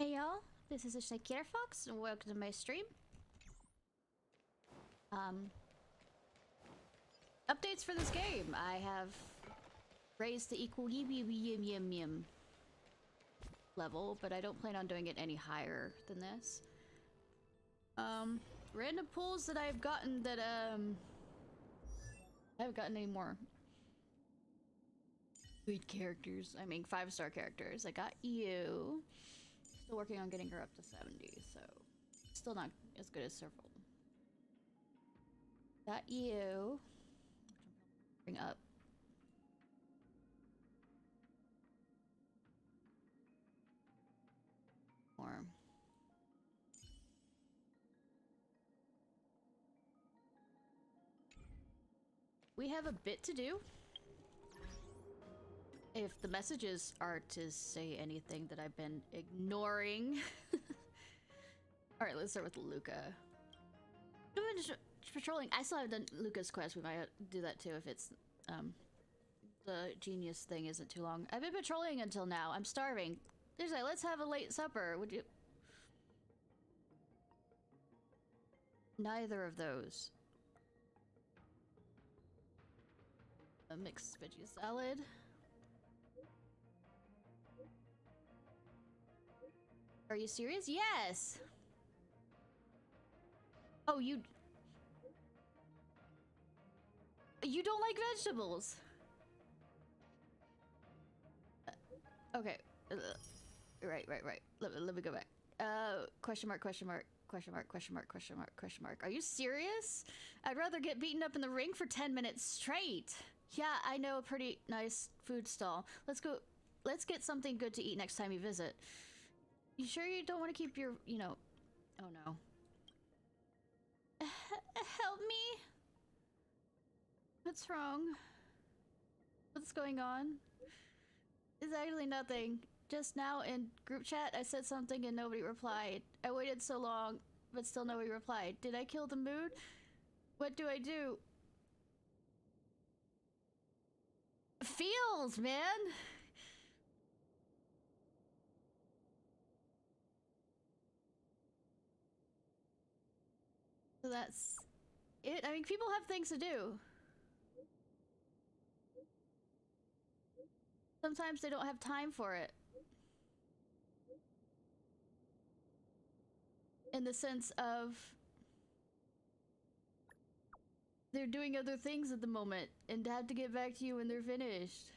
Hey y'all, this is Ishnai Ciarfox and welcome to my stream. Updates for this game. I have raised the equilibrium level, but I don't plan on doing it any higher than this. Random pulls that I've gotten that I haven't gotten any more good characters. I mean 5-star characters. I got you. Still working on getting her up to 70, so still not as good as several. Got you. Bring up. More. We have a bit to do. If the messages are to say anything that I've been ignoring. Alright, let's start with Luca. Patrolling. I still haven't done Luca's quest. We might do that too if it's the genius thing isn't too long. I've been patrolling until now. I'm starving. There's like, let's have a late supper. Would you? Neither of those. A mixed veggie salad. Are you serious? Yes! Oh, you don't like vegetables? Okay. Right. Let me go back. Question mark. Are you serious? I'd rather get beaten up in the ring for 10 minutes straight. Yeah, I know a pretty nice food stall. Let's go. Let's get something good to eat next time you visit. You sure you don't want to keep your, you know... Oh no. Help me? What's wrong? What's going on? It's actually nothing. Just now in group chat I said something and nobody replied. I waited so long, but still nobody replied. Did I kill the mood? What do I do? Feels, man! So that's it. I mean, people have things to do. Sometimes they don't have time for it. In the sense of they're doing other things at the moment and have to get back to you when they're finished.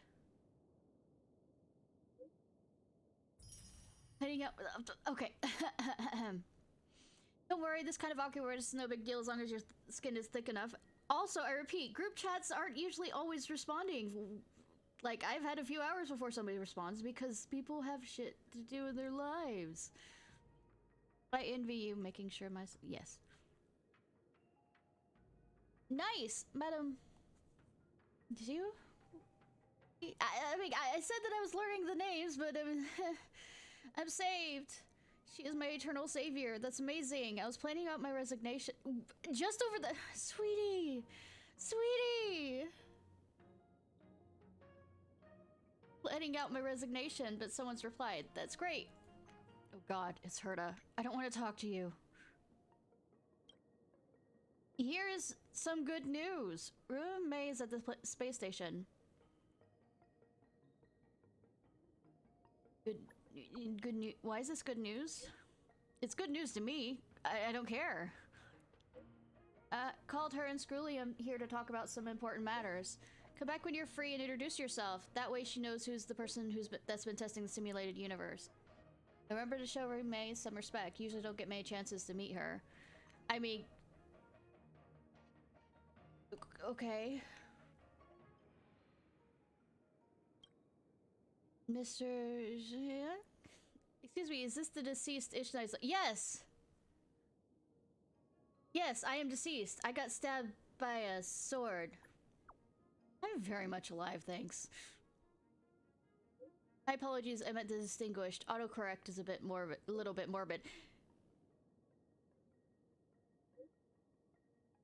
Heading out. Okay. Don't worry, this kind of awkward is no big deal as long as your skin is thick enough. Also, I repeat, group chats aren't usually always responding. Like, I've had a few hours before somebody responds because people have shit to do in their lives. I envy you making sure my... Yes. Nice, madam. Did you? I mean, I said that I was learning the names, but I'm saved. She is my eternal savior. That's amazing. I was planning out my resignation just over the... Sweetie! Sweetie! Planning out my resignation, but someone's replied. That's great. Oh god, it's Herta. I don't want to talk to you. Here is some good news. Room May is at the space station. Good news. Why is this good news? It's good news to me. I don't care. Called her and Screwly. I'm here to talk about some important matters. Come back when you're free and introduce yourself. That way she knows who's the person that's been testing the simulated universe. Remember to show Room May some respect. Usually don't get many chances to meet her. I mean... Okay. Mr. Excuse me, is this the deceased Ishnai's? Yes! Yes, I am deceased. I got stabbed by a sword. I'm very much alive, thanks. My apologies, I meant distinguished. Autocorrect is a bit morbid, a little bit morbid.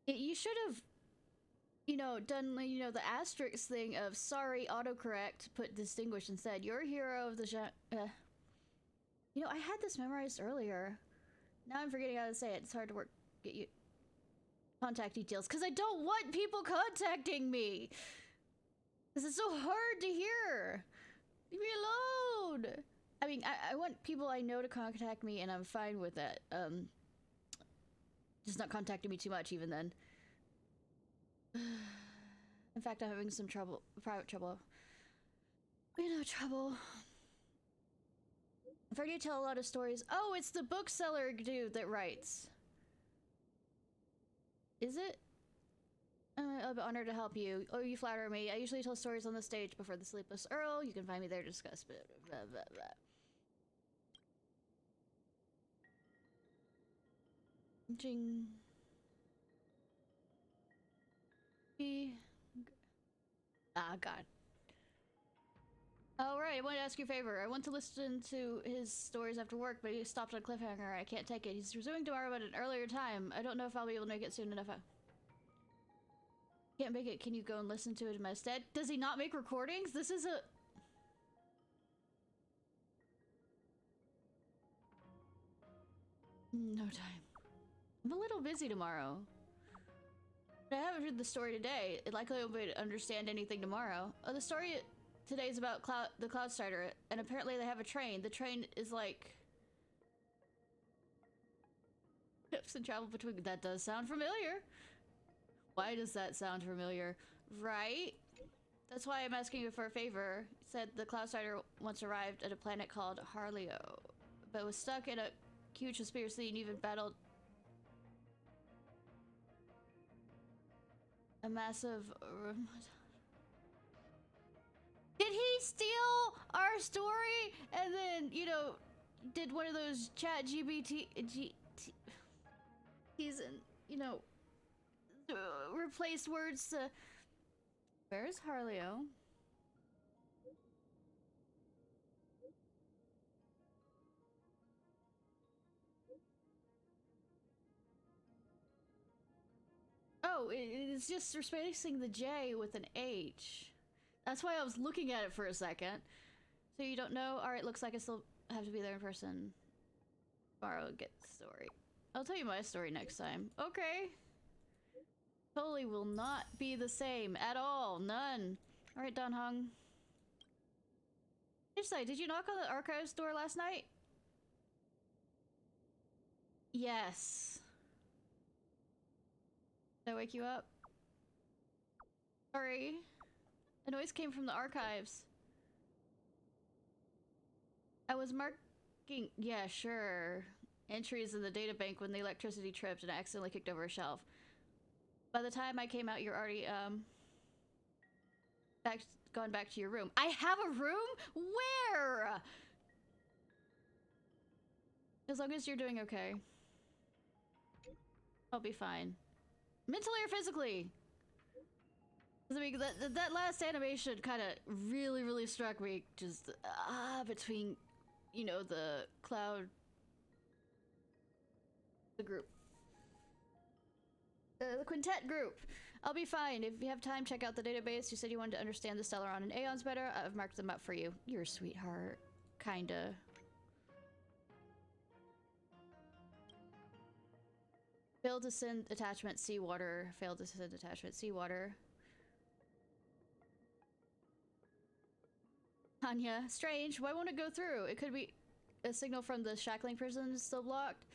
You should have, you know, done, you know, the asterisk thing of sorry, autocorrect, put distinguished instead. You're a hero of the You know, I had this memorized earlier. Now I'm forgetting how to say it. It's hard to get you contact details because I don't want people contacting me. Because it's so hard to hear. Leave me alone. I mean, I want people I know to contact me, and I'm fine with that. Just not contacting me too much, even then. In fact, I'm having some trouble, private trouble. You know, trouble. I've heard you tell a lot of stories. Oh, it's the bookseller dude that writes. Is it? I'll be honored to help you. Oh, you flatter me. I usually tell stories on the stage before the Sleepless Earl. You can find me there to discuss. Blah, blah, blah, blah. Jing. Ah, God. Oh, right. I wanted to ask you a favor. I want to listen to his stories after work, but he stopped on cliffhanger. I can't take it. He's resuming tomorrow at an earlier time. I don't know if I'll be able to make it soon enough. Can't make it. Can you go and listen to it in my stead? Does he not make recordings? This is a... No time. I'm a little busy tomorrow. But I haven't heard the story today. It likely won't be able to understand anything tomorrow. Oh, the story today is about the Cloud Starter, and apparently they have a train. The train is like... Ships and travel between... That does sound familiar. Why does that sound familiar? Right? That's why I'm asking you for a favor. He said the Cloud Starter once arrived at a planet called HoYoVerse, but was stuck in a huge conspiracy and even battled a massive... Did he steal our story and then, you know, did one of those chat he's in, you know, replaced words to... Where's HoYoVerse? Oh, it's just replacing the J with an H. That's why I was looking at it for a second. So you don't know? Alright, looks like I still have to be there in person. Tomorrow, get the story. I'll tell you my story next time. Okay. Totally will not be the same at all. None. Alright, Don Hung. Ishnai, did you knock on the archives door last night? Yes. Did I wake you up? Sorry. A noise came from the archives. I was marking... Yeah, sure. Entries in the databank when the electricity tripped and I accidentally kicked over a shelf. By the time I came out, you're already, gone back to your room. I have a room? Where? As long as you're doing okay. I'll be fine. Mentally or physically? I mean, that last animation kind of really struck me. Just, between, you know, the cloud... The group. The quintet group. I'll be fine. If you have time, check out the database. You said you wanted to understand the Stellaron and Aeons better. I've marked them up for you. You're a sweetheart. Kinda. Failed to send attachment seawater. Failed to send attachment seawater. Anya, strange. Why won't it go through? It could be a signal from the shackling prison is still blocked.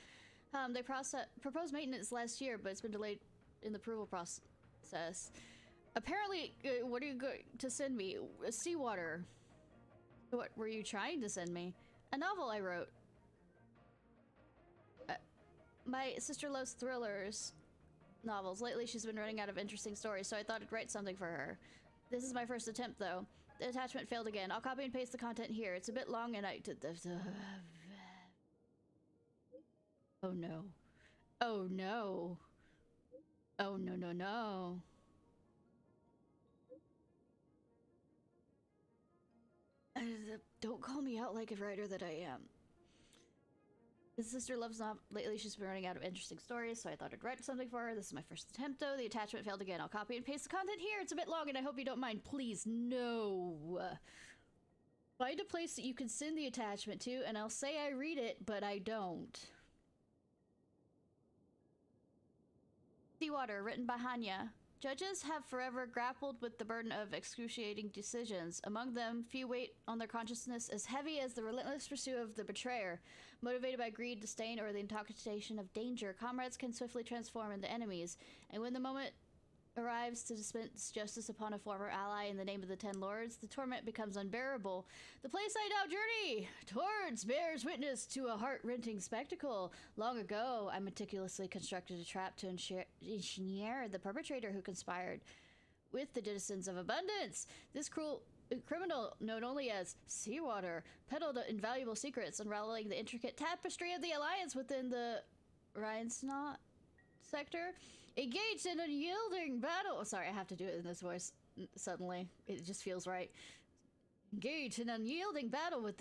They proposed maintenance last year, but it's been delayed in the approval process. Apparently, what are you going to send me? Seawater. What were you trying to send me? A novel I wrote. My sister loves thrillers novels. Lately, she's been running out of interesting stories, so I thought I'd write something for her. This is my first attempt, though. The attachment failed again. I'll copy and paste the content here. It's a bit long and Oh no. Oh no. Oh no, no, no. Don't call me out like a writer that I am. His sister loves not lately. She's been running out of interesting stories, so I thought I'd write something for her. This is my first attempt, though. The attachment failed again. I'll copy and paste the content here. It's a bit long, and I hope you don't mind. Please, no. Find a place that you can send the attachment to, and I'll say I read it, but I don't. Seawater, written by Hanya. Judges have forever grappled with the burden of excruciating decisions. Among them, few weight on their consciousness as heavy as the relentless pursuit of the betrayer. Motivated by greed, disdain, or the intoxication of danger, comrades can swiftly transform into enemies, and when the moment arrives to dispense justice upon a former ally in the name of the Ten Lords, the torment becomes unbearable. The place I now journey towards bears witness to a heart-rending spectacle. Long ago, I meticulously constructed a trap to ensnare the perpetrator who conspired with the denizens of abundance. This cruel criminal, known only as Seawater, peddled invaluable secrets, unraveling the intricate tapestry of the alliance within the Rhinesnot sector. Engaged in a unyielding battle. Sorry, I have to do it in this voice suddenly. It just feels right. Engaged in an unyielding battle with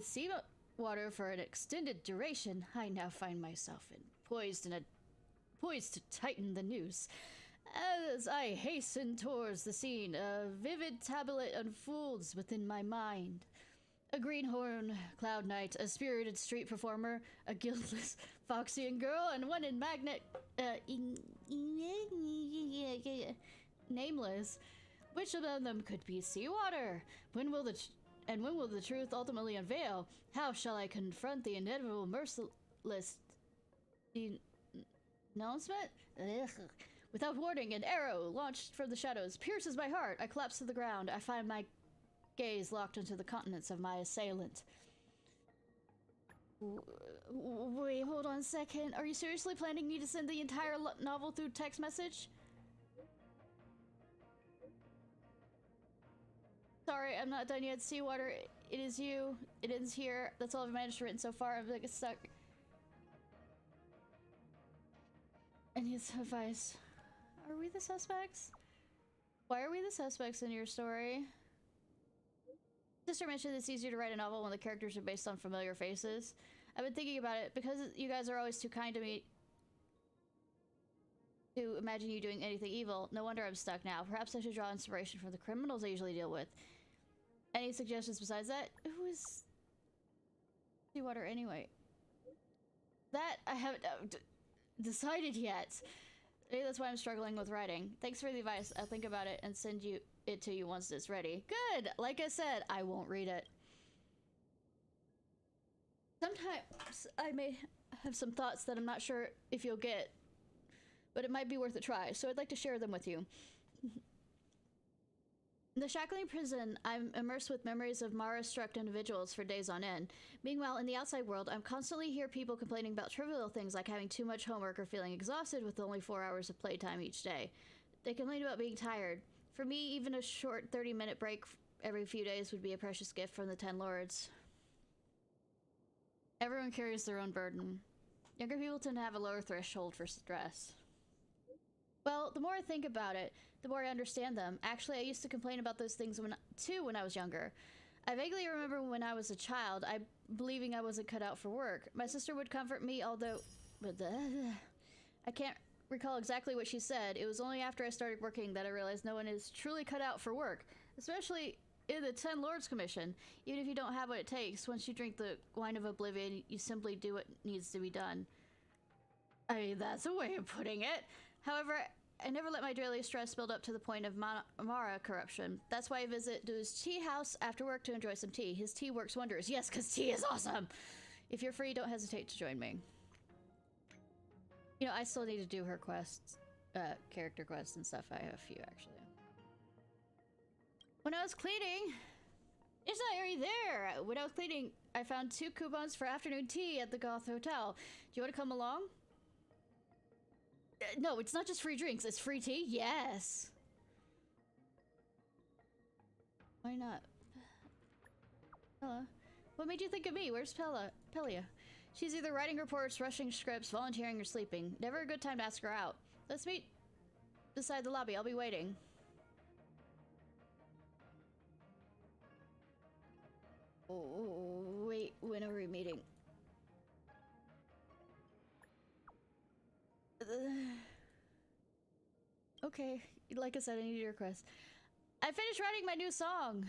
Seawater for an extended duration, I now find myself poised to tighten the noose. As I hasten towards the scene, a vivid tablet unfolds within my mind. A greenhorn cloud knight, a spirited street performer, a guiltless Foxian girl, and one in magnet nameless. Which of them could be Seawater? When will the truth ultimately unveil? How shall I confront the inevitable merciless announcement? Ugh. Without warning, an arrow launched from the shadows pierces my heart. I collapse to the ground. I find my gaze locked into the countenance of my assailant. Wait, hold on a second. Are you seriously planning me to send the entire novel through text message? Sorry, I'm not done yet. Seawater, it is you. It ends here. That's all I've managed to written so far. I'm like stuck. Any advice? Are we the suspects? Why are we the suspects in your story? Sister mentioned it's easier to write a novel when the characters are based on familiar faces. I've been thinking about it because you guys are always too kind to me to imagine you doing anything evil. No wonder I'm stuck now. Perhaps I should draw inspiration from the criminals I usually deal with. Any suggestions besides that? Who is Seawater anyway? That I haven't decided yet. Maybe that's why I'm struggling with writing. Thanks for the advice. I'll think about it and send it to you once it's ready. Good! Like I said, I won't read it. Sometimes I may have some thoughts that I'm not sure if you'll get, but it might be worth a try, so I'd like to share them with you. In the shackling prison, I'm immersed with memories of Mara-struck individuals for days on end. Meanwhile, in the outside world, I'm constantly hear people complaining about trivial things like having too much homework or feeling exhausted with only 4 hours of playtime each day. They complain about being tired. For me, even a short 30-minute break every few days would be a precious gift from the Ten Lords. Everyone carries their own burden. Younger people tend to have a lower threshold for stress. Well, the more I think about it, the more I understand them. Actually, I used to complain about those things too when I was younger. I vaguely remember when I was a child, believing I wasn't cut out for work. My sister would comfort me, although... I can't recall exactly what she said. It was only after I started working that I realized no one is truly cut out for work, especially in the Ten Lords Commission. Even if you don't have what it takes, once you drink the wine of oblivion, you simply do what needs to be done. I mean, that's a way of putting it. However, I never let my daily stress build up to the point of Mara corruption. That's why I visit Du's tea house after work to enjoy some tea. His tea works wonders. Yes, because tea is awesome! If you're free, don't hesitate to join me. You know, I still need to do her quests, character quests and stuff. I have a few, actually. When I was cleaning... Ishnai, are you there? When I was cleaning, I found 2 coupons for afternoon tea at the Goth Hotel. Do you want to come along? No, it's not just free drinks, it's free tea? Yes! Why not? Hello. What made you think of me? Where's Pelia? She's either writing reports, rushing scripts, volunteering, or sleeping. Never a good time to ask her out. Let's meet beside the lobby. I'll be waiting. Oh, wait, when are we meeting? Okay, like I said, I need your request. I finished writing my new song.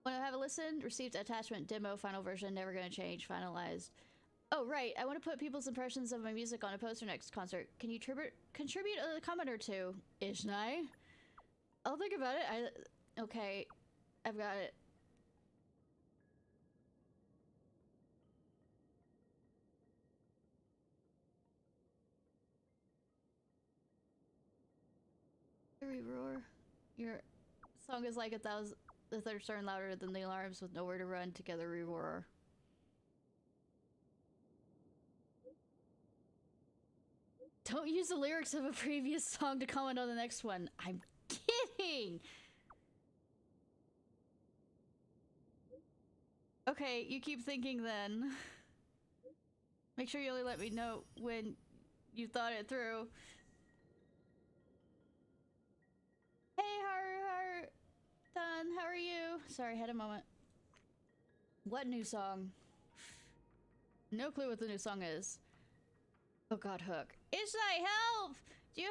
Want to have a listen? Received attachment demo, final version, never gonna change, finalized. Oh, right. I want to put people's impressions of my music on a poster next concert. Can you contribute a comment or two? Ishnai? I'll think about it. Okay. I've got it. Roar. Your song is like the thunderstorm louder than the alarms with nowhere to run. Together we roar. Don't use the lyrics of a previous song to comment on the next one. I'm kidding! Okay, you keep thinking then. Make sure you only let me know when you thought it through. Hey, Done. How are you? Sorry, had a moment. What new song? No clue what the new song is. Oh god, Hook. Ishnai, help! Do you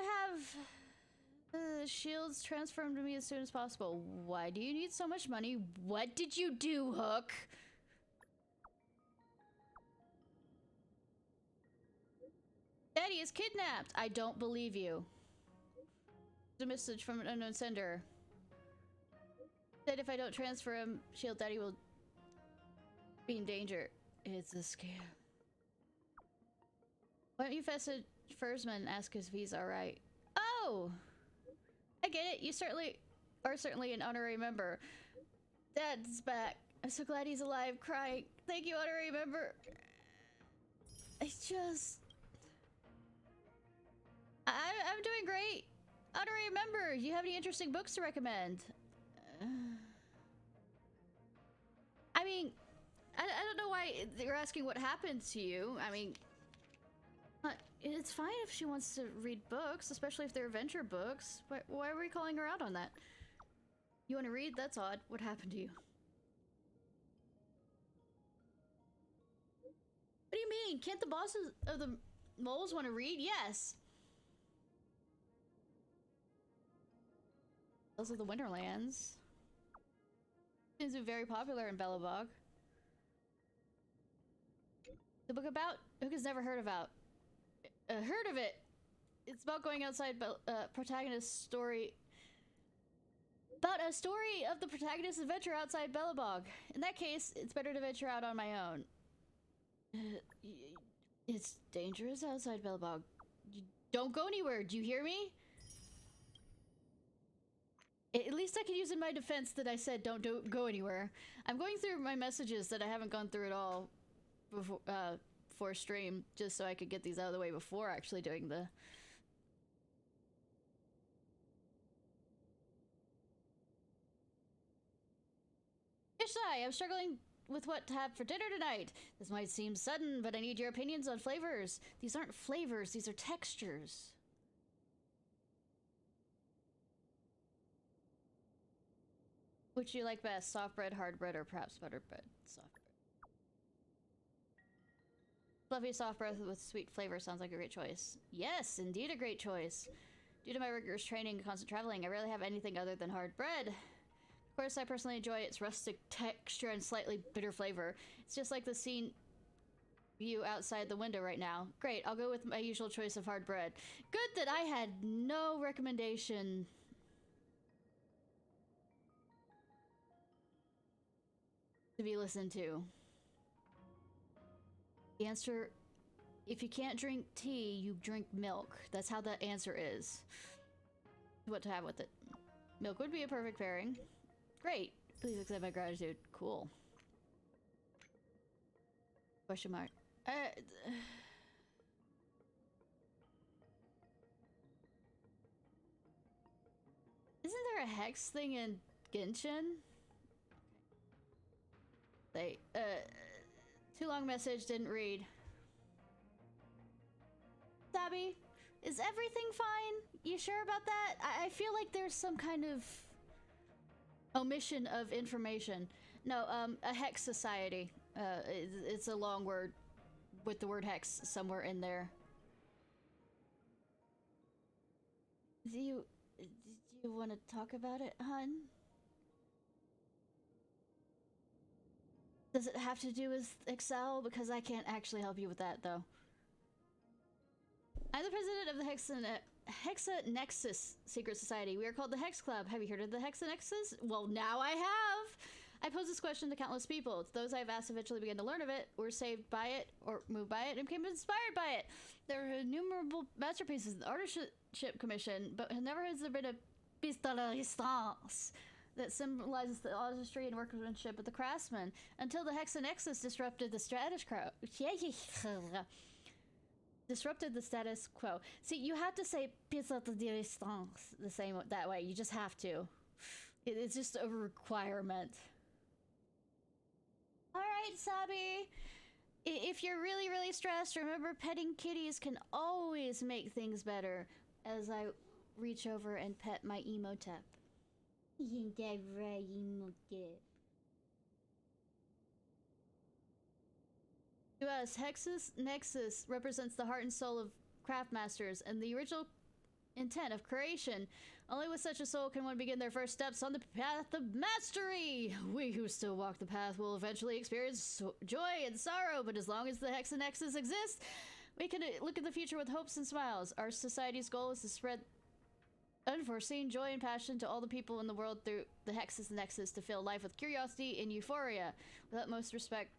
have shields transformed to me as soon as possible? Why do you need so much money? What did you do, Hook? Daddy is kidnapped! I don't believe you. A message from an unknown sender. Said if I don't transfer him, Shield Daddy will be in danger. It's a scam. Why don't you message Fursman and ask if he's alright? Oh! I get it. You are certainly an honorary member. Dad's back. I'm so glad he's alive. Crying. Thank you, honorary member. I'm doing great. Honorary member, do you have any interesting books to recommend? I mean, I don't know why you're asking what happened to you. I mean, it's fine if she wants to read books, especially if they're adventure books. Why are we calling her out on that? You want to read? That's odd. What happened to you? What do you mean? Can't the bosses of the moles want to read? Yes. Those are the Winterlands. Seems to be very popular in Belobog. The book about? Who has never heard about? Heard of it! It's about going outside protagonist's story. About a story of the protagonist's adventure outside Belobog. In that case, it's better to venture out on my own. It's dangerous outside Belobog. Don't go anywhere, do you hear me? At least I can use in my defense that I said don't go anywhere. I'm going through my messages that I haven't gone through at all before stream, just so I could get these out of the way before actually doing the... Ishnai, I'm struggling with what to have for dinner tonight. This might seem sudden, but I need your opinions on flavors. These aren't flavors, these are textures. Which do you like best? Soft bread, hard bread, or perhaps buttered bread? Soft bread. Fluffy soft bread with sweet flavor sounds like a great choice. Yes, indeed a great choice. Due to my rigorous training and constant traveling, I rarely have anything other than hard bread. Of course, I personally enjoy its rustic texture and slightly bitter flavor. It's just like the scene view outside the window right now. Great, I'll go with my usual choice of hard bread. Good that I had no recommendation to be listened to. The answer, if you can't drink tea, you drink milk. That's how the answer is. What to have with it. Milk would be a perfect pairing. Great. Please accept my gratitude. Cool. Question mark. Isn't there a hex thing in Genshin? Too long message, didn't read. Sabby, is everything fine? You sure about that? I feel like there's some kind of omission of information. No, a hex society. It's a long word with the word hex somewhere in there. Do you want to talk about it, hun? Does it have to do with Excel? Because I can't actually help you with that, though. I'm the president of the Hexa Nexus Secret Society. We are called the Hex Club. Have you heard of the Hexa Nexus? Well, now I have! I pose this question to countless people. Those I've asked eventually began to learn of it, were saved by it, or moved by it, and became inspired by it. There are innumerable masterpieces in the Artistship Commission, but never has there been a piece de resistance that symbolizes the artistry and workmanship of the craftsman, until the Hexa Nexus disrupted the status quo. Disrupted the status quo. See, you have to say piece de resistance the same that way. You just have to. It's just a requirement. Alright, Sabi. If you're really, really stressed, remember petting kitties can always make things better. As I reach over and pet my Emotep. Isn't that right, Emotep? To us, Hex's Nexus represents the heart and soul of craftmasters and the original intent of creation. Only with such a soul can one begin their first steps on the path of mastery. We who still walk the path will eventually experience joy and sorrow, but as long as the Hexa Nexus exists, we can look at the future with hopes and smiles. Our society's goal is to spread unforeseen joy and passion to all the people in the world through the Hexa Nexus, to fill life with curiosity and euphoria. With utmost respect,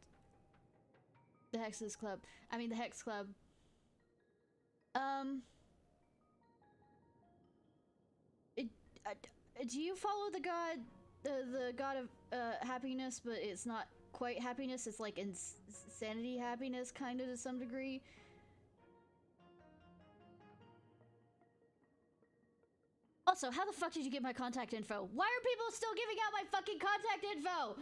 the Hex Club. Do you follow the god, the god of happiness, but it's not quite happiness, it's like insanity happiness, kind of, to some degree? Also, how the fuck did you get my contact info? Why are people still giving out my fucking contact info?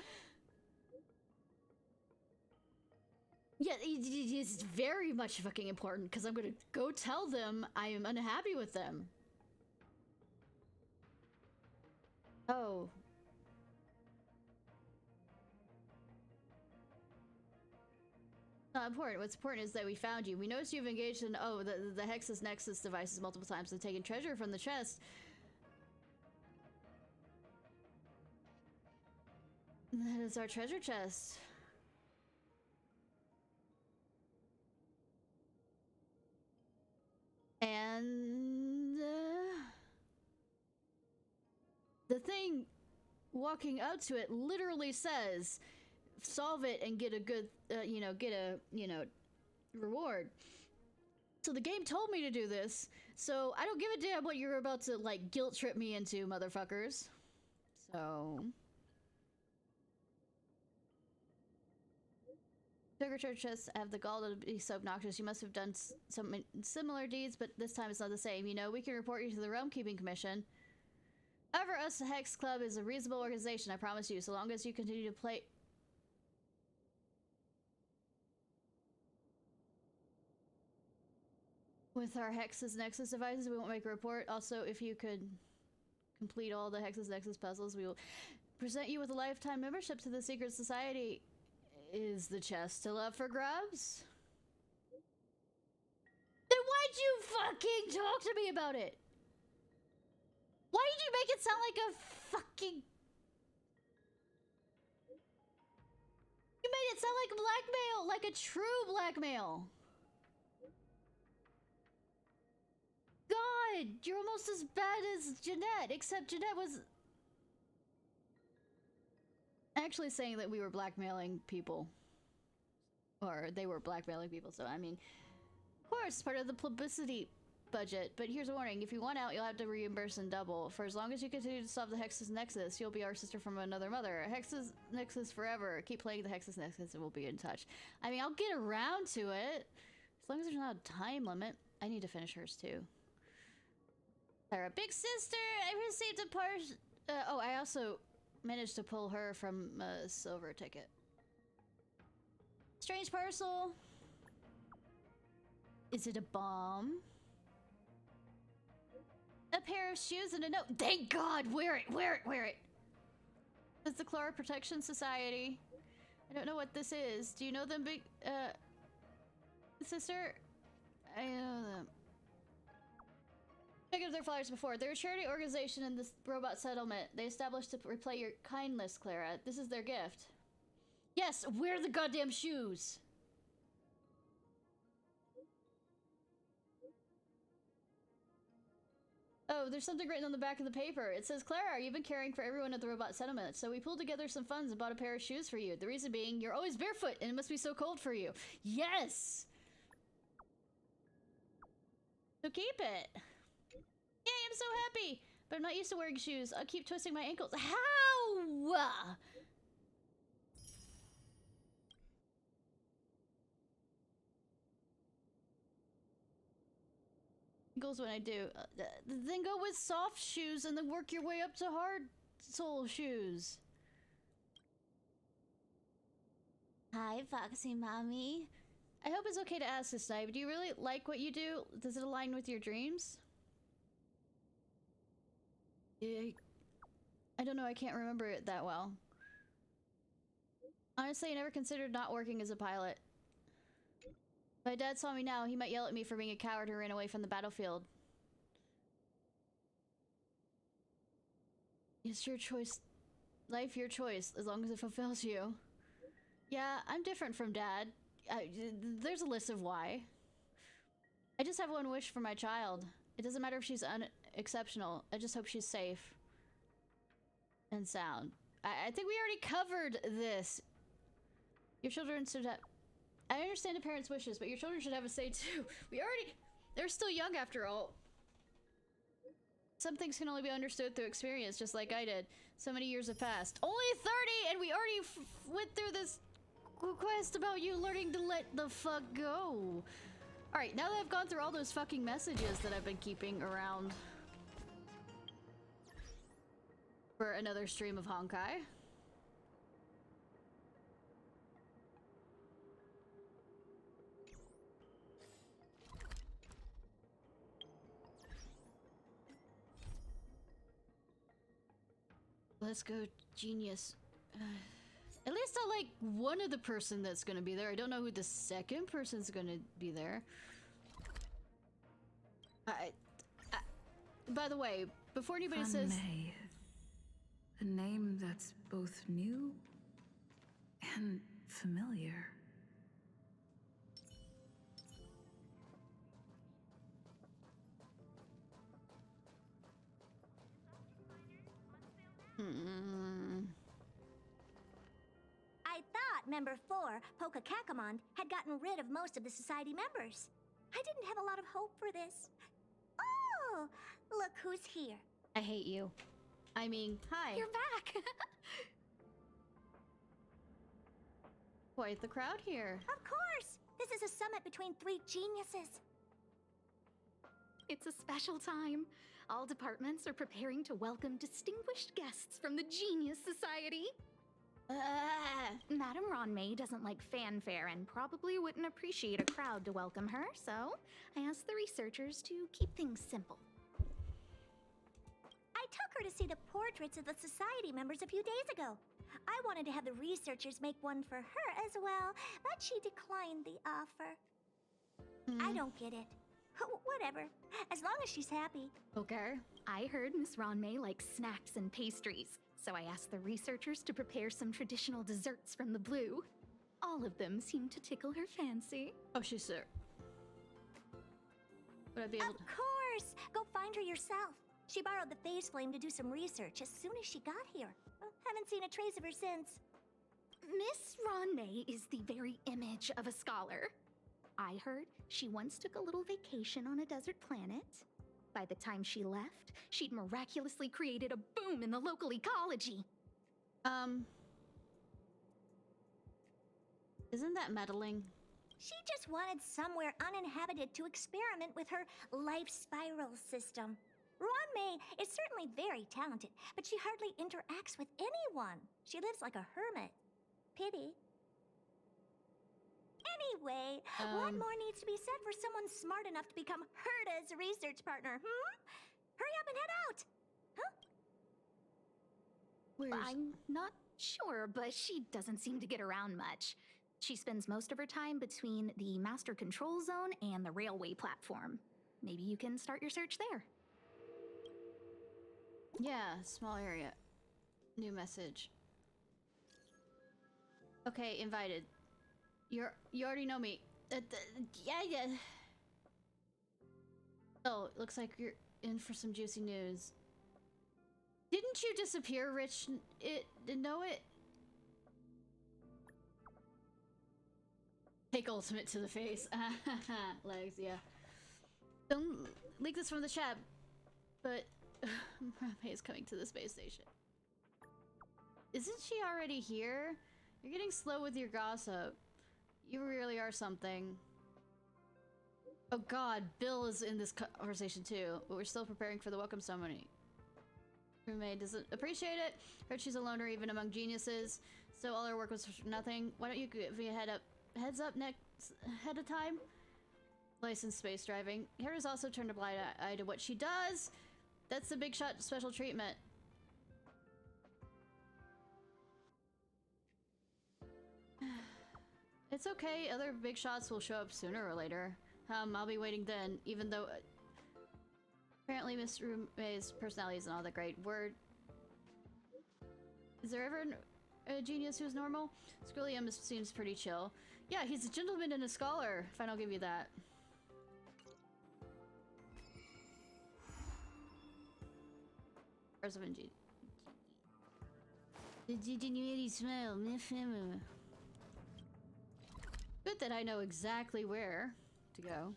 Yeah, it's very much fucking important, because I'm gonna go tell them I am unhappy with them. Oh. Not important. What's important is that we found you. We noticed you've engaged in, the Hex's Nexus devices multiple times and taken treasure from the chest. That is our treasure chest. And the thing walking out to it literally says, solve it and get a good, reward. So the game told me to do this, so I don't give a damn what you're about to, like, guilt trip me into, motherfuckers. So... Sugar church chests have the gall to be so obnoxious. You must have done some similar deeds, but this time it's not the same. You know, we can report you to the Realm Keeping Commission. However, us, the Hex Club, is a reasonable organization, I promise you, so long as you continue to play... With our Hex's Nexus devices, we won't make a report. Also, if you could complete all the Hex's Nexus puzzles, we will present you with a lifetime membership to the Secret Society. Is the chest still up for grabs? Then why'd you fucking talk to me about it? Why did you make it sound like a fucking... You made it sound like blackmail, like a true blackmail. God, you're almost as bad as Jeanette, except Jeanette was... actually saying that we were blackmailing people. Or they were blackmailing people, so I mean... Of course, part of the publicity budget, but here's a warning. If you want out, you'll have to reimburse in double. For as long as you continue to solve the Hex's Nexus, you'll be our sister from another mother. Hex's Nexus forever. Keep playing the Hex's Nexus and we'll be in touch. I mean, I'll get around to it. As long as there's not a time limit. I need to finish hers too. Sarah, big sister! I received a part... I also... managed to pull her from a silver ticket. Strange parcel. Is it a bomb? A pair of shoes and a note. Thank God! Wear it! Wear it! Wear it! It's the Chlora Protection Society. I don't know what this is. Do you know them, big, sister? I know them. Picked up their flyers before. They're a charity organization in this robot settlement. They established to replay your kindness, Clara. This is their gift. Yes, wear the goddamn shoes. Oh, there's something written on the back of the paper. It says, Clara, you've been caring for everyone at the robot settlement, so we pulled together some funds and bought a pair of shoes for you. The reason being, you're always barefoot, and it must be so cold for you. Yes! So keep it. Yay, I'm so happy! But I'm not used to wearing shoes. I'll keep twisting my ankles. How? Ankles when I do. Then go with soft shoes and then work your way up to hard sole shoes. Hi, Foxy Mommy. I hope it's okay to ask this, Ishnai, but do you really like what you do? Does it align with your dreams? I don't know, I can't remember it that well. Honestly, I never considered not working as a pilot. If my dad saw me now, he might yell at me for being a coward who ran away from the battlefield. It's your choice. Life, your choice, as long as it fulfills you. Yeah, I'm different from Dad. There's a list of why. I just have one wish for my child. It doesn't matter if she's unexceptional. I just hope she's safe. And sound. I think we already covered this. Your children should have... I understand a parent's wishes, but your children should have a say too. They're still young after all. Some things can only be understood through experience, just like I did. So many years have passed. Only 30, and we already went through this quest about you learning to let the fuck go. Alright, now that I've gone through all those fucking messages that I've been keeping around for another stream of Honkai. Let's go, genius. At least I like one of the person that's gonna be there. I don't know who the second person's gonna be there. By the way, before anybody says... May. A name that's both new and familiar. I thought Member 4, Poka Kakamond, had gotten rid of most of the society members. I didn't have a lot of hope for this. Oh, look who's here. I hate you. I mean, hi. You're back. Quite the crowd here. Of course. This is a summit between 3 geniuses. It's a special time. All departments are preparing to welcome distinguished guests from the Genius Society. Madame Ronmei doesn't like fanfare and probably wouldn't appreciate a crowd to welcome her, so I asked the researchers to keep things simple. I took her to see the portraits of the society members a few days ago. I wanted to have the researchers make one for her as well, but she declined the offer. I don't get it. Whatever, as long as she's happy. Okay. I heard Miss Ronmei likes snacks and pastries, so I asked the researchers to prepare some traditional desserts from the blue. All of them seemed to tickle her fancy. Oh, she's there. Would I be able Of course! Go find her yourself. She borrowed the phase flame to do some research as soon as she got here. Haven't seen a trace of her since. Miss Ronmei is the very image of a scholar. I heard she once took a little vacation on a desert planet. By the time she left, she'd miraculously created a boom in the local ecology. Isn't that meddling? She just wanted somewhere uninhabited to experiment with her life spiral system. Ronmei is certainly very talented, but she hardly interacts with anyone. She lives like a hermit. Pity. Anyway, what more needs to be said for someone smart enough to become Herta's research partner, Hurry up and head out! Huh? I'm not sure, but she doesn't seem to get around much. She spends most of her time between the master control zone and the railway platform. Maybe you can start your search there. Yeah, small area. New message. Okay, invited. You already know me. Yeah. Oh, it looks like you're in for some juicy news. Didn't you disappear, Rich? Know it? Take ultimate to the face. Legs, yeah. Don't leak this from the chat, but Murabe is coming to the space station. Isn't she already here? You're getting slow with your gossip. You really are something. Oh god, Bill is in this conversation too, but we're still preparing for the welcome ceremony. Roommate doesn't appreciate it. Heard she's a loner even among geniuses, so all her work was for nothing. Why don't you give me a heads up next ahead of time? Licensed space driving. Hera's also turned a blind eye to what she does. That's the big shot special treatment. It's okay, other big shots will show up sooner or later. I'll be waiting then, even though apparently Miss Rume's personality isn't all that great. Word. Is there ever a genius who's normal? Skrillium seems pretty chill. Yeah, he's a gentleman and a scholar. Fine, I'll give you that. Of ingenious. The ingenuity smell. Good that I know exactly where to go.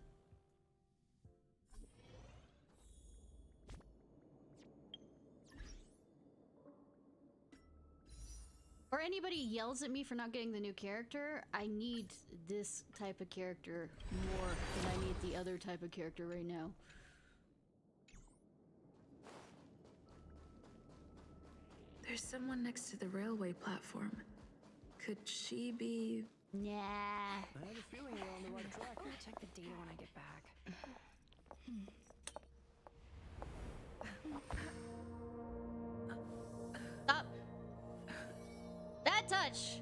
Or anybody yells at me for not getting the new character, I need this type of character more than I need the other type of character right now. There's someone next to the railway platform. Could she be... Nah. I have a feeling we're on the right track. I'm gonna check the data when I get back. Stop. That touch.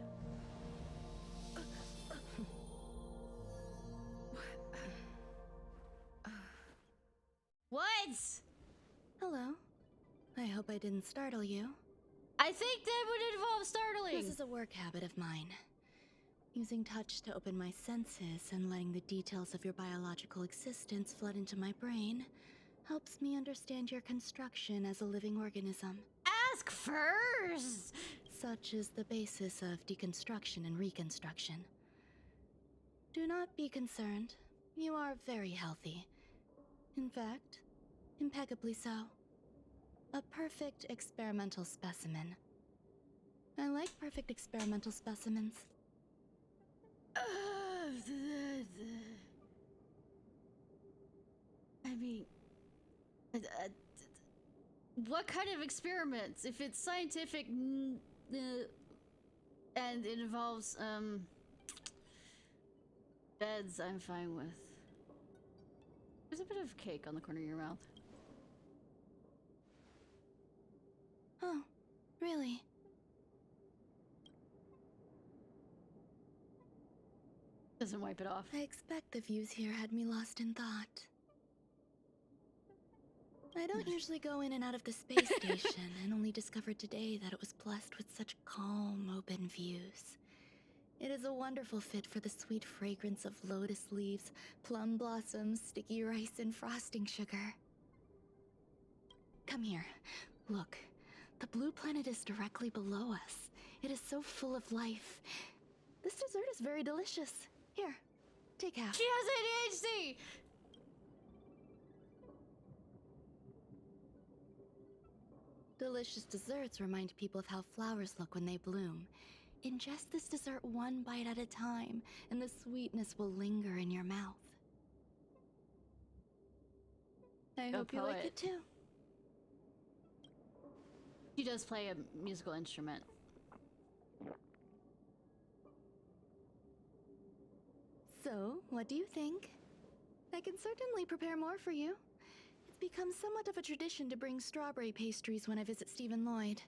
What? Hello. I hope I didn't startle you. I think that would involve startling. This is a work habit of mine. Using touch to open my senses and letting the details of your biological existence flood into my brain helps me understand your construction as a living organism. Ask first. Such is the basis of deconstruction and reconstruction. Do not be concerned. You are very healthy. In fact, impeccably so. A perfect experimental specimen. I like perfect experimental specimens. I mean, what kind of experiments? If it's scientific and it involves beds, I'm fine with. There's a bit of cake on the corner of your mouth. Oh, really? Doesn't wipe it off. I expect the views here had me lost in thought. I don't usually go in and out of the space station, and only discovered today that it was blessed with such calm, open views. It is a wonderful fit for the sweet fragrance of lotus leaves, plum blossoms, sticky rice, and frosting sugar. Come here. Look. The blue planet is directly below us. It is so full of life. This dessert is very delicious. Here, take half. She has ADHD! Delicious desserts remind people of how flowers look when they bloom. Ingest this dessert one bite at a time, and the sweetness will linger in your mouth. I hope you like it too. She does play a musical instrument. So, what do you think? I can certainly prepare more for you. It's become somewhat of a tradition to bring strawberry pastries when I visit Stephen Lloyd.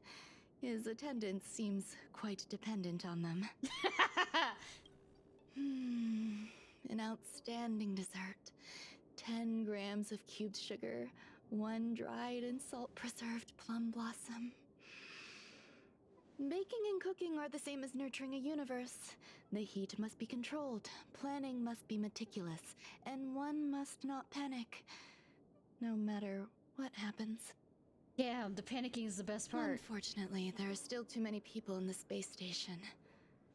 His attendance seems quite dependent on them. An outstanding dessert. 10 grams of cubed sugar, 1 dried and salt-preserved plum blossom. Baking and cooking are the same as nurturing a universe. The heat must be controlled, planning must be meticulous, and one must not panic. No matter what happens. Yeah, the panicking is the best part. Unfortunately, there are still too many people in the space station.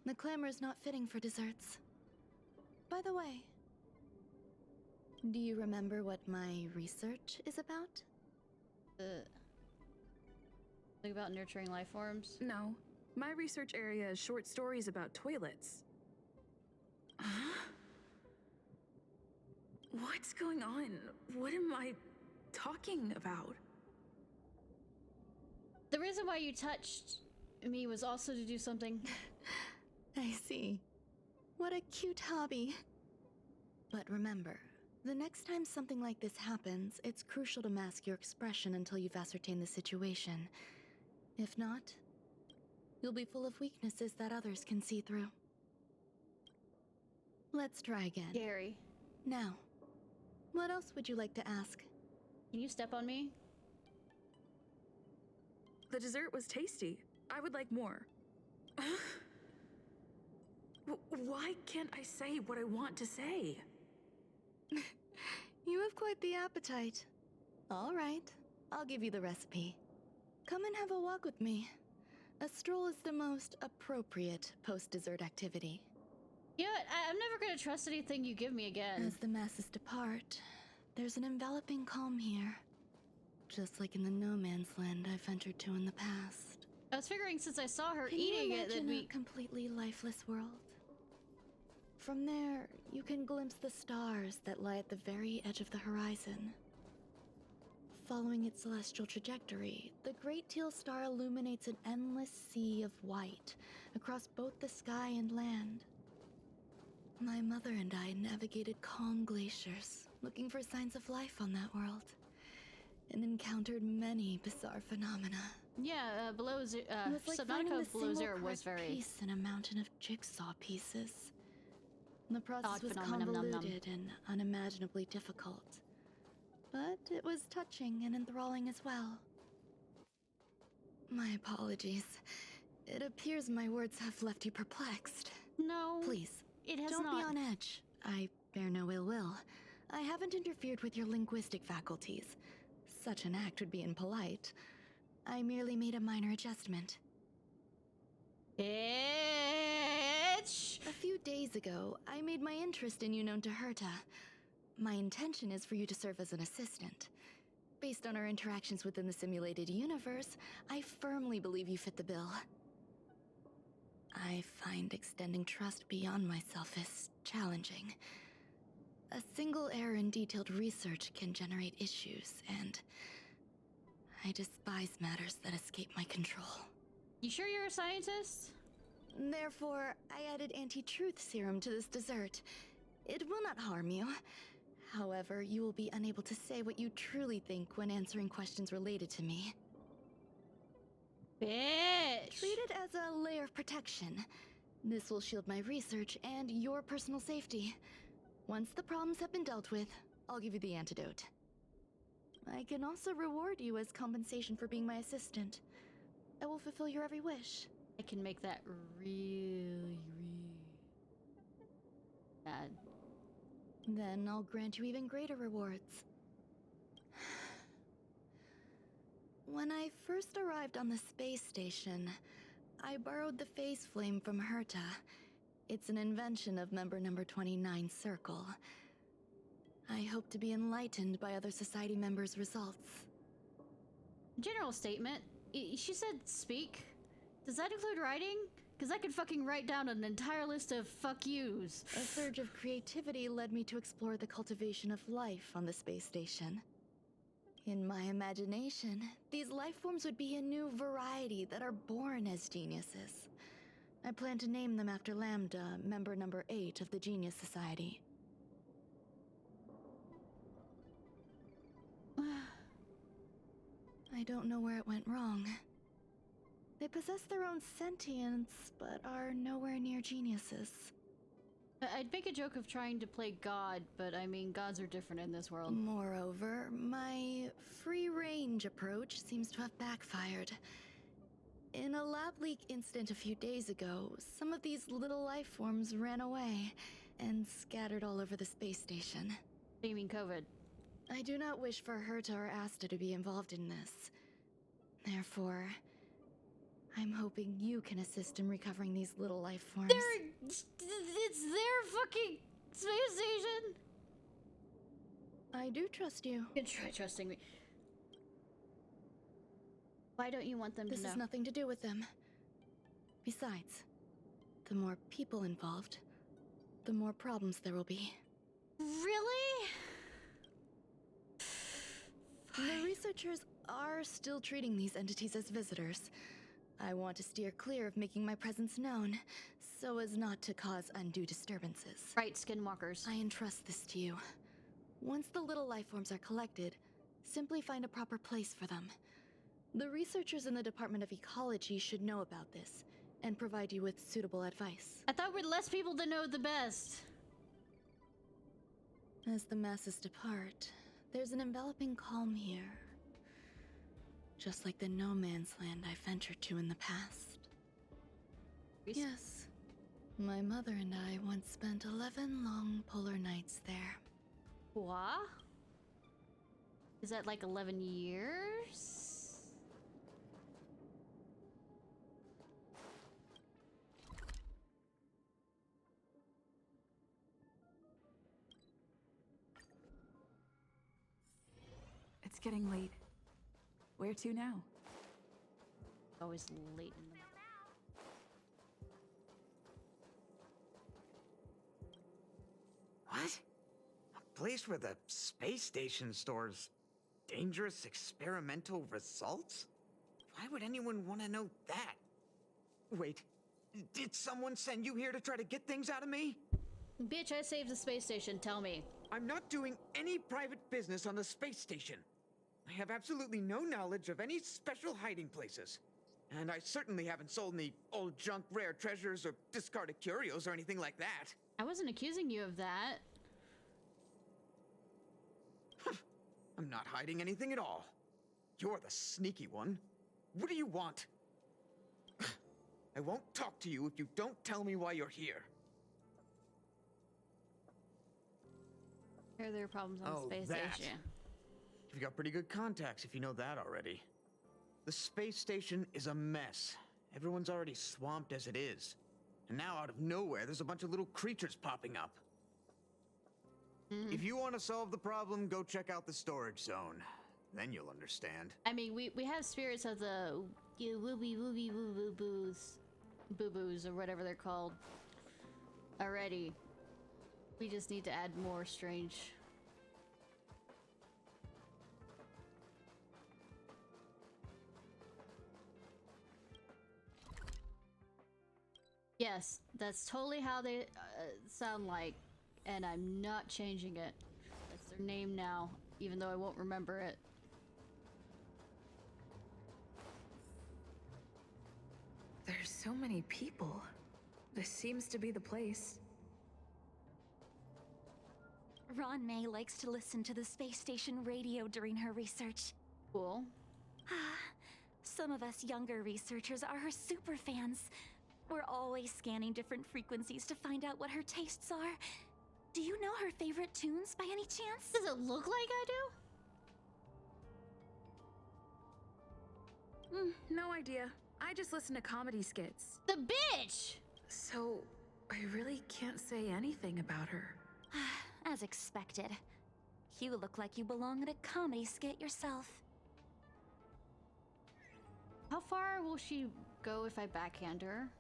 The clamor is not fitting for desserts. By the way, do you remember what my research is about? Think about nurturing life forms? No. My research area is short stories about toilets. Huh? What's going on? What am I talking about? The reason why you touched me was also to do something. I see. What a cute hobby. But remember, the next time something like this happens, it's crucial to mask your expression until you've ascertained the situation. If not, you'll be full of weaknesses that others can see through. Let's try again. Gary, Now, what else would you like to ask? can you step on me? The dessert was tasty. I would like more. Why can't I say what I want to say? You have quite the appetite. All right, I'll give you the recipe. Come and have a walk with me. A stroll is the most appropriate post-dessert activity. You know what? I'm never gonna trust anything you give me again. As the masses depart, there's an enveloping calm here. Just like in the no man's land I've entered to in the past. I was figuring since I saw her Can eating you it that imagine we... a completely lifeless world? From there, you can glimpse the stars that lie at the very edge of the horizon. Following its celestial trajectory, the Great Teal Star illuminates an endless sea of white across both the sky and land. My mother and I navigated calm glaciers, looking for signs of life on that world, and encountered many bizarre phenomena. Yeah, below It was like finding Subnautica the below single zero was correct very... piece in a mountain of jigsaw pieces. The process Odd was phenomenon, num, num. convoluted and unimaginably difficult. But it was touching and enthralling as well. My apologies. It appears my words have left you perplexed. No, Please, it has don't not. be on edge. I bear no ill will. I haven't interfered with your linguistic faculties. Such an act would be impolite. I merely made a minor adjustment. Bitch! A few days ago, I made my interest in you known to Herta. My intention is for you to serve as an assistant. Based on our interactions within the simulated universe, I firmly believe you fit the bill. I find extending trust beyond myself is challenging. A single error in detailed research can generate issues, and I despise matters that escape my control. You sure you're a scientist? Therefore, I added anti-truth serum to this dessert. It will not harm you. However, you will be unable to say what you truly think when answering questions related to me. Bitch! Treat it as a layer of protection. This will shield my research and your personal safety. Once the problems have been dealt with, I'll give you the antidote. I can also reward you as compensation for being my assistant. I will fulfill your every wish. I can make that really bad. Then I'll grant you even greater rewards. When I first arrived on the space station, I borrowed the phase flame from Herta. It's an invention of member number 29 Circle. I hope to be enlightened by other society members' results. General statement. She said speak. Does that include writing? Because I could fucking write down an entire list of fuck yous. A surge of creativity led me to explore the cultivation of life on the space station. In my imagination, these life forms would be a new variety that are born as geniuses. I plan to name them after Lambda, member number 8 of the Genius Society. I don't know where it went wrong. They possess their own sentience, but are nowhere near geniuses. I'd make a joke of trying to play God, but I mean, gods are different in this world. Moreover, my free-range approach seems to have backfired. In a lab leak incident a few days ago, some of these little life forms ran away and scattered all over the space station. What do you mean COVID? I do not wish for Herta or Asta to be involved in this. Therefore, I'm hoping you can assist in recovering these little life forms. It's their fucking space station! I do trust you. You can try trusting me. Why don't you want them to know? This has nothing to do with them. Besides, the more people involved, the more problems there will be. Really? The researchers are still treating these entities as visitors. I want to steer clear of making my presence known, so as not to cause undue disturbances. Right, skinwalkers. I entrust this to you. Once the little life forms are collected, simply find a proper place for them. The researchers in the Department of Ecology should know about this, and provide you with suitable advice. I thought with less people to know the best. As the masses depart, there's an enveloping calm here. Just like the no man's land I ventured to in the past. Yes. My mother and I once spent 11 long polar nights there. What? Is that like 11 years? It's getting late. Where to now? Always late in the... What? A place where the space station stores dangerous experimental results? Why would anyone want to know that? Wait, did someone send you here to try to get things out of me? Bitch, I saved the space station, tell me. I'm not doing any private business on the space station. I have absolutely no knowledge of any special hiding places. And I certainly haven't sold any old junk rare treasures or discarded curios or anything like that. I wasn't accusing you of that. I'm not hiding anything at all. You're the sneaky one. What do you want? I won't talk to you if you don't tell me why you're here. Here are their problems on the space station. You've got pretty good contacts if you know that already. The space station is a mess. Everyone's already swamped as it is. And now out of nowhere, there's a bunch of little creatures popping up. If you want to solve the problem, go check out the storage zone. Then you'll understand. I mean, we have spirits of the wooby wooby woo boo boos. Boo-boos, or whatever they're called. Already. We just need to add more strange... Yes, that's totally how they sound like, and I'm not changing it. That's their name now, even though I won't remember it. There's so many people. This seems to be the place. Ron May likes to listen to the space station radio during her research. Cool. Some of us younger researchers are her super fans. We're always scanning different frequencies to find out what her tastes are. Do you know her favorite tunes by any chance? Does it look like I do? No idea. I just listen to comedy skits. The bitch! So, I really can't say anything about her. As expected. You look like you belong in a comedy skit yourself. How far will she go if I backhand her?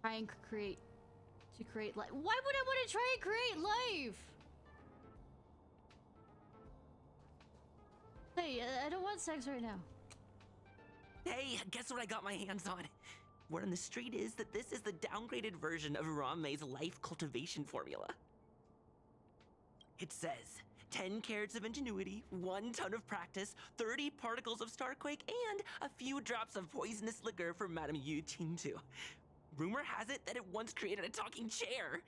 Try and create life. Why would I want to try and create life? Hey, I don't want sex right now. Hey, guess what I got my hands on? Word on the street is that this is the downgraded version of Rame's life cultivation formula. It says 10 carats of ingenuity, 1 ton of practice, 30 particles of starquake, and a few drops of poisonous liquor for Madame Yu Qingtu. Rumor has it that it once created a talking chair.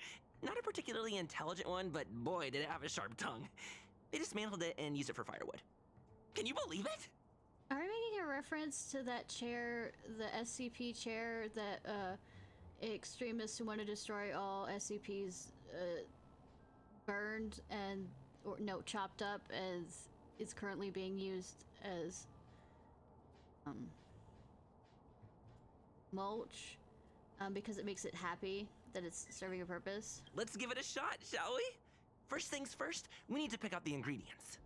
Not a particularly intelligent one, but boy, did it have a sharp tongue. They dismantled it and used it for firewood. Can you believe it? Are we making a reference to that chair, the SCP chair that extremists who want to destroy all SCPs burned and chopped up as is currently being used as mulch because it makes it happy that it's serving a purpose? Let's give it a shot, shall we? First things first, we need to pick out the ingredients.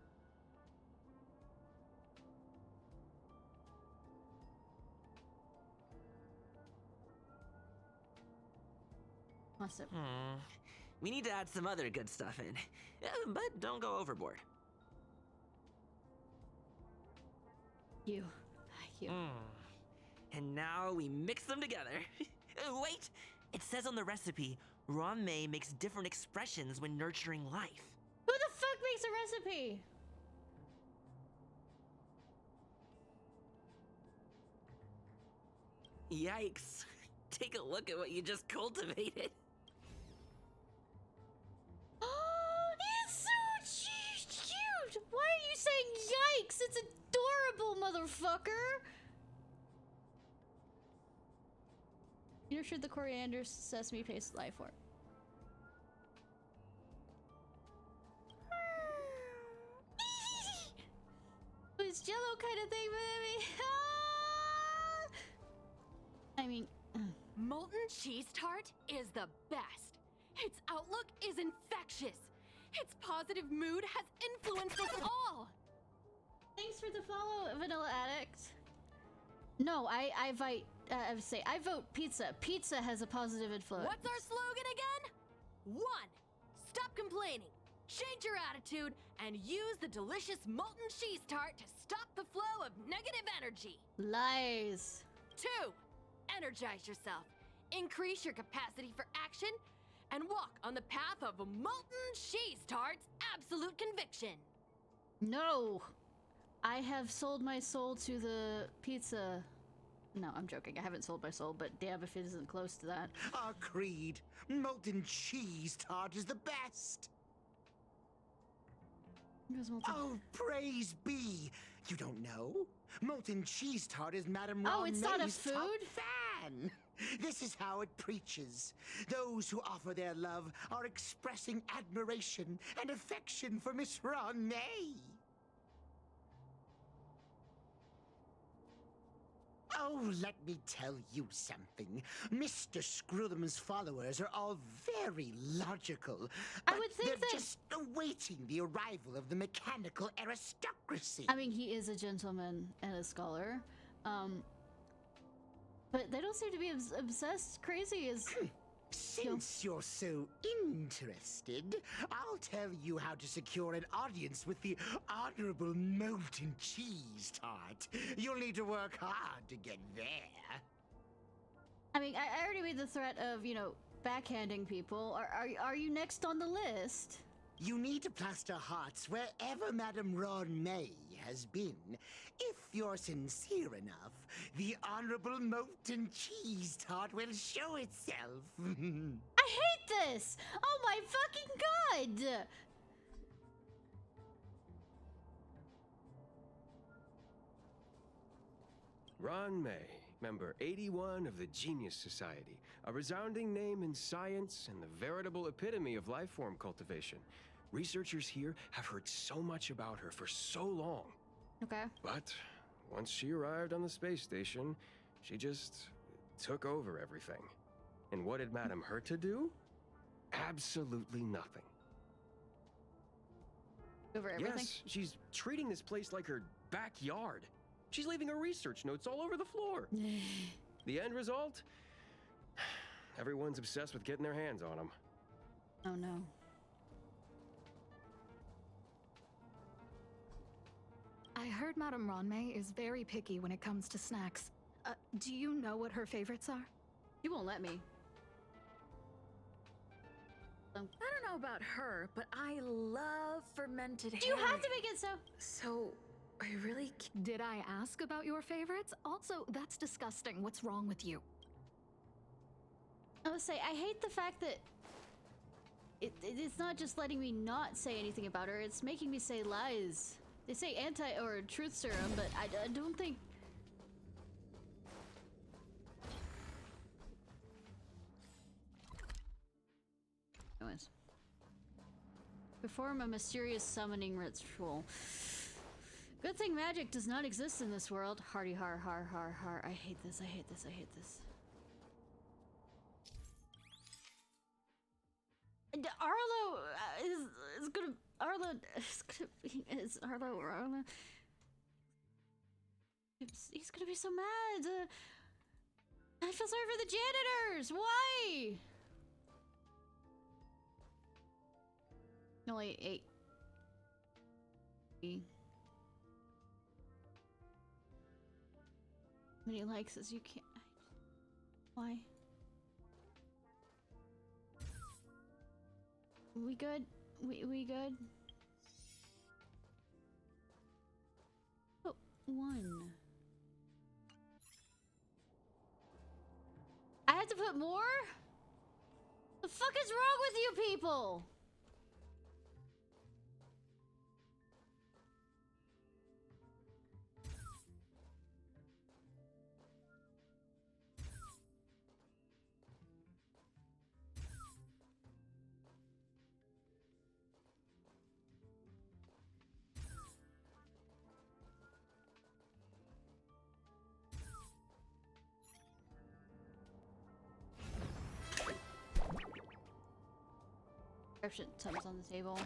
Awesome. We need to add some other good stuff in, but don't go overboard. You. And now we mix them together. Wait! It says on the recipe, Ron-mei makes different expressions when nurturing life. Who the fuck makes a recipe? Yikes. Take a look at what you just cultivated. Oh, he's so cute! Why are you saying yikes? It's adorable, motherfucker! You nurtured the coriander sesame paste life form. It's jello kind of thing, baby. I mean, Molten cheese tart is the best. Its outlook is infectious. Its positive mood has influenced us all. thanks for the follow, Vanilla Addict. No, I vote pizza. Pizza has a positive influence. What's our slogan again? 1. Stop complaining. Change your attitude and use the delicious molten cheese tart to stop the flow of negative energy. Lies. 2. Energize yourself. Increase your capacity for action and walk on the path of a molten cheese tart's absolute conviction. No. I have sold my soul to the pizza. No, I'm joking. I haven't sold my soul, but damn if it isn't close to that. Our creed. Molten cheese tart is the best. Oh, praise be. You don't know? Molten cheese tart is Madame Oh, it's not a Ron-mei's top food? fan. This is how it preaches. Those who offer their love are expressing admiration and affection for Miss Ron-mei. Oh, let me tell you something. Mr. Screwthum's followers are all very logical. I But would think they're that- just awaiting the arrival of the mechanical aristocracy. I mean, he is a gentleman and a scholar. But they don't seem to be obsessed crazy as... Since you're so interested, I'll tell you how to secure an audience with the Honorable Molten Cheese Tart. You'll need to work hard to get there. I mean, I already made the threat of, backhanding people. Are you next on the list? You need to plaster hearts wherever Madame Ron-mei has been. If you're sincere enough, the Honorable Molten Cheese Tart will show itself. I hate this! Oh my fucking god! Ron-mei, member 81 of the Genius Society, a resounding name in science and the veritable epitome of life form cultivation. Researchers here have heard so much about her for so long. Okay. But once she arrived on the space station, she just took over everything. And what did Madame Herta do? Absolutely nothing. Over everything? Yes, she's treating this place like her backyard. She's leaving her research notes all over the floor. The end result? Everyone's obsessed with getting their hands on them. Oh no. I heard Madame Ron-mei is very picky when it comes to snacks. Do you know what her favorites are? He won't let me. I don't know about her, but I love fermented Do you herring. have to make it so? So, I really Did I ask about your favorites? Also, that's disgusting. What's wrong with you? I would say, I hate the fact that it's not just letting me not say anything about her, it's making me say lies. They say anti or truth serum, but I don't think. Anyways, perform a mysterious summoning ritual. Good thing magic does not exist in this world. Hardy har har har har. I hate this. I hate this. I hate this. And Arlo is gonna. Arlo is gonna be. Is Arlo or Arlo? He's gonna be so mad. I feel sorry for the janitors. Why? Only 8. Many likes as you can. Why? We good? We good? Oh, 1. I had to put more? The fuck is wrong with you people? Something's on the table.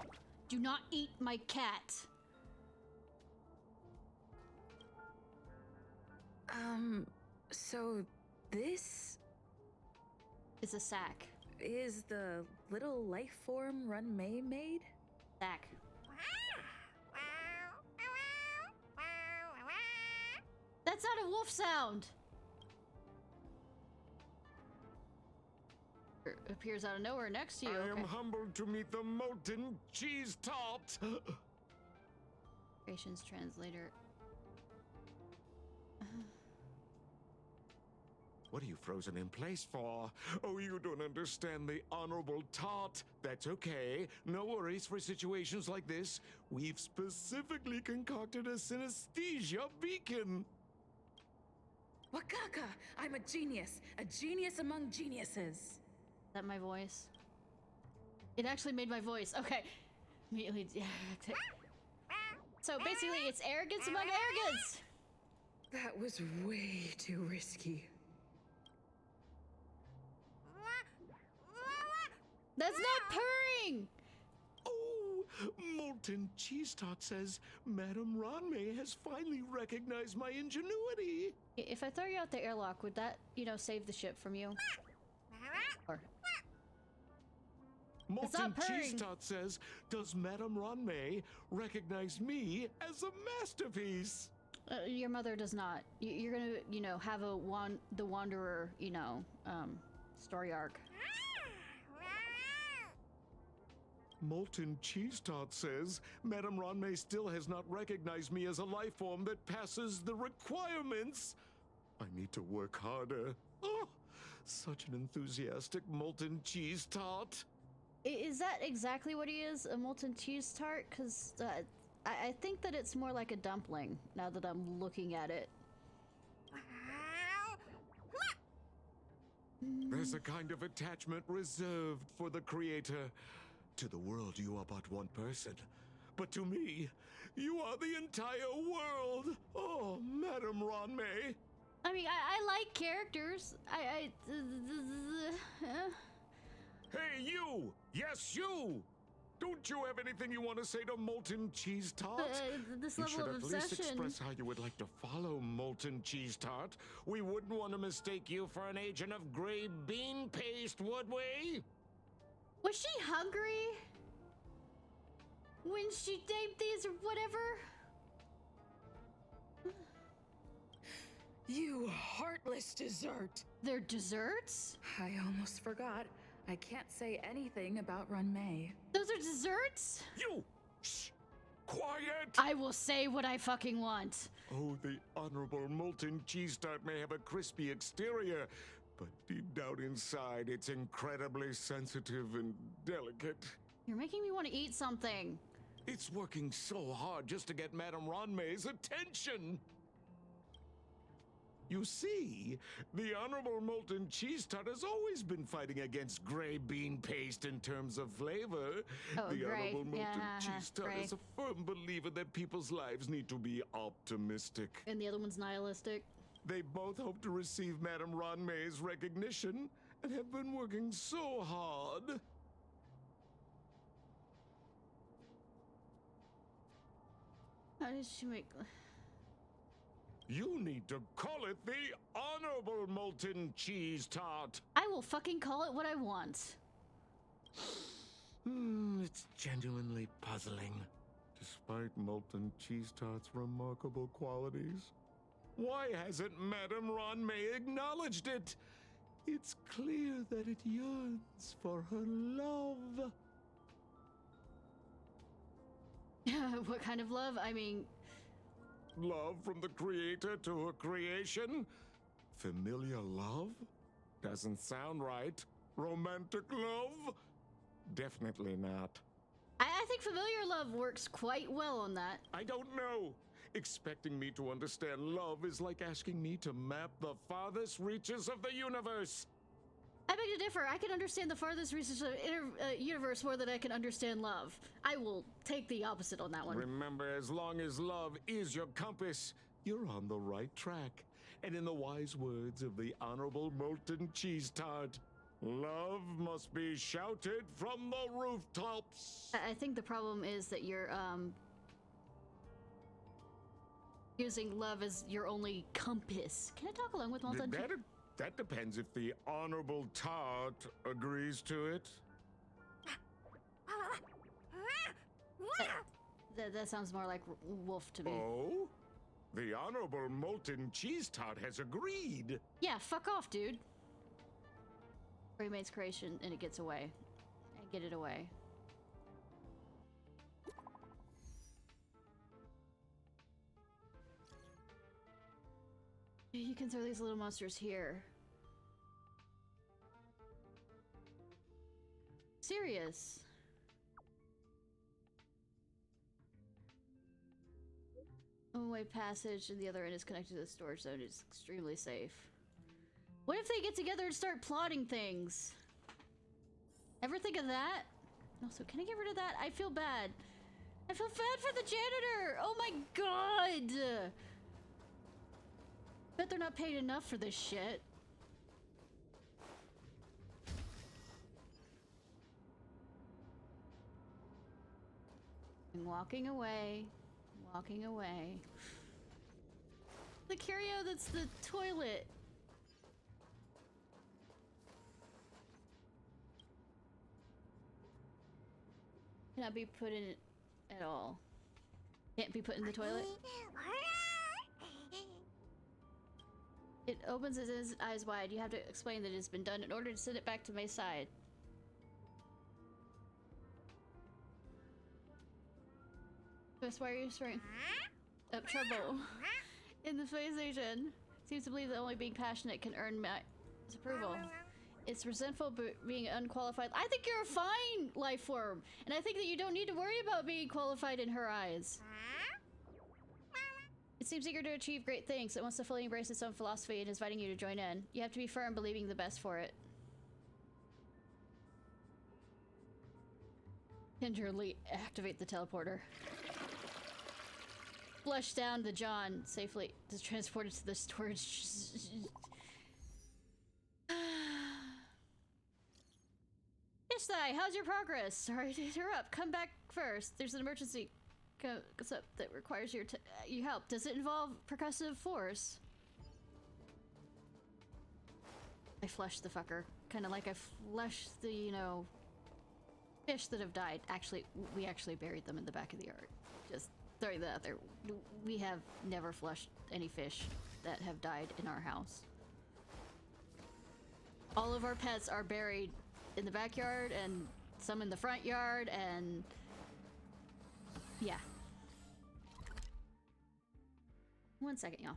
Do not eat my cat. So this It's a sack. is the little life form Run May made? Sack. That's not a wolf sound. Appears out of nowhere next to you. I am humbled to meet the molten cheese tart. Creations translator. What are you frozen in place for? Oh, you don't understand the honorable tart. That's okay. No worries for situations like this. We've specifically concocted a synesthesia beacon. Wakaka! I'm a genius among geniuses. Is that my voice? It actually made my voice. Okay. Immediately. So basically, it's arrogance among arrogance. That was way too risky. That's not purring. Oh, molten cheese tart says Madame Ranmei has finally recognized my ingenuity. If I throw you out the airlock, would that, save the ship from you? Or Molten cheese purring. tart says, does Madame Ranmei recognize me as a masterpiece? your mother does not. You're gonna, have the Wanderer, story arc. Molten cheese tart says, Madame Ranmei still has not recognized me as a life form that passes the requirements. I need to work harder. Oh, such an enthusiastic molten cheese tart. Is that exactly what he is? A molten cheese tart? Because I think that it's more like a dumpling now that I'm looking at it. There's a kind of attachment reserved for the creator. To the world, you are but one person. But to me, you are the entire world. Oh, Madame Ranmei. I mean, I like characters. Hey, you! Yes, you! Don't you have anything you want to say to Molten Cheese Tart? This You level should of at least obsession. express how you would like to follow Molten Cheese Tart. We wouldn't want to mistake you for an agent of gray bean paste, would we? Was she hungry when she named these or whatever? You heartless dessert! They're desserts? I almost forgot. I can't say anything about Run May. Those are desserts? You! Shh! Quiet! I will say what I fucking want. Oh, the honorable Molten Cheese Tart may have a crispy exterior, but deep down inside, it's incredibly sensitive and delicate. You're making me want to eat something. It's working so hard just to get Madame Ronmay's attention. You see, the Honorable Molten Cheese Tart has always been fighting against gray bean paste in terms of flavor. Oh, The gray. Honorable Molten Yeah, Cheese Tart gray. is a firm believer that people's lives need to be optimistic. And the other one's nihilistic. They both hope to receive Madame Ronmay's recognition and have been working so hard. How did she make... You need to call it the Honorable Molten Cheese Tart. I will fucking call it what I want. It's genuinely puzzling. Despite Molten Cheese Tart's remarkable qualities, why hasn't Madame Ronmay acknowledged it? It's clear that it yearns for her love. What kind of love? I mean... Love from the creator to her creation? Familiar love? Doesn't sound right. Romantic love? Definitely not. I think familiar love works quite well on that. I don't know. Expecting me to understand love is like asking me to map the farthest reaches of the universe. I beg to differ. I can understand the farthest reaches of the universe more than I can understand love. I will take the opposite on that one. Remember, as long as love is your compass, you're on the right track. And in the wise words of the Honorable Molten Cheese Tart, love must be shouted from the rooftops. I think the problem is that you're using love as your only compass. Can I talk along with Molten? That depends if the Honorable Tart agrees to it. That sounds more like wolf to me. Oh? The Honorable Molten Cheese Tart has agreed. Yeah, fuck off, dude. Remains creation and it gets away. And get it away. You can throw these little monsters here. Serious. One-way passage and the other end is connected to the storage zone. It's extremely safe. What if they get together and start plotting things? Ever think of that? Also, can I get rid of that? I feel bad. I feel bad for the janitor! Oh my god! Bet they're not paid enough for this shit. I'm walking away. Walking away. The curio that's the toilet. Cannot be put in it at all. Can't be put in the toilet. It opens its eyes wide. You have to explain that it's been done in order to send it back to my side. That's why you're stirring up trouble in the space station. Seems to believe that only being passionate can earn my approval. It's resentful but being unqualified. I think you're a fine life form, and I think that you don't need to worry about being qualified in her eyes. It seems eager to achieve great things. It wants to fully embrace its own philosophy and is inviting you to join in. You have to be firm, believing the best for it. Gingerly activate the teleporter. Flush down the John safely to transport it to the storage. Ishnai, how's your progress? Sorry to interrupt. Come back first. There's an emergency comes up that requires your help. Does it involve percussive force? I flushed the fucker. Kind of like I flushed the, you know, fish that have died. Actually, we actually buried them in the back of the yard. Just throwing that out there. We have never flushed any fish that have died in our house. All of our pets are buried in the backyard and some in the front yard and yeah. 1 second, y'all.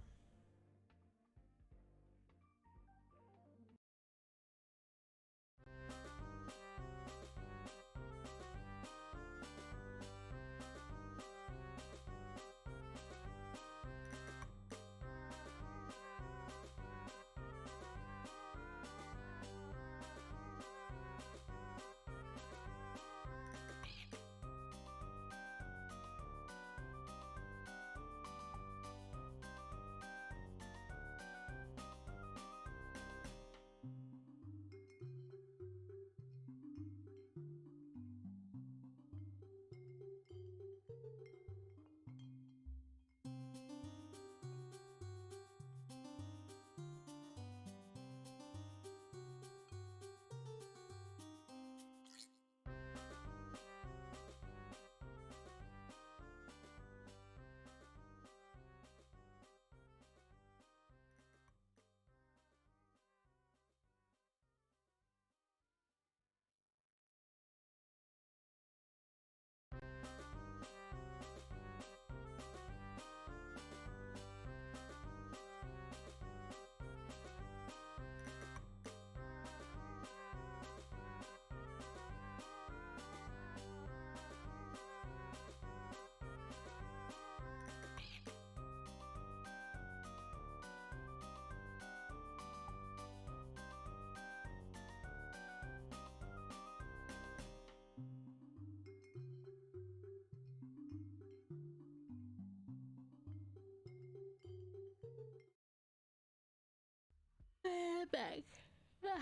back.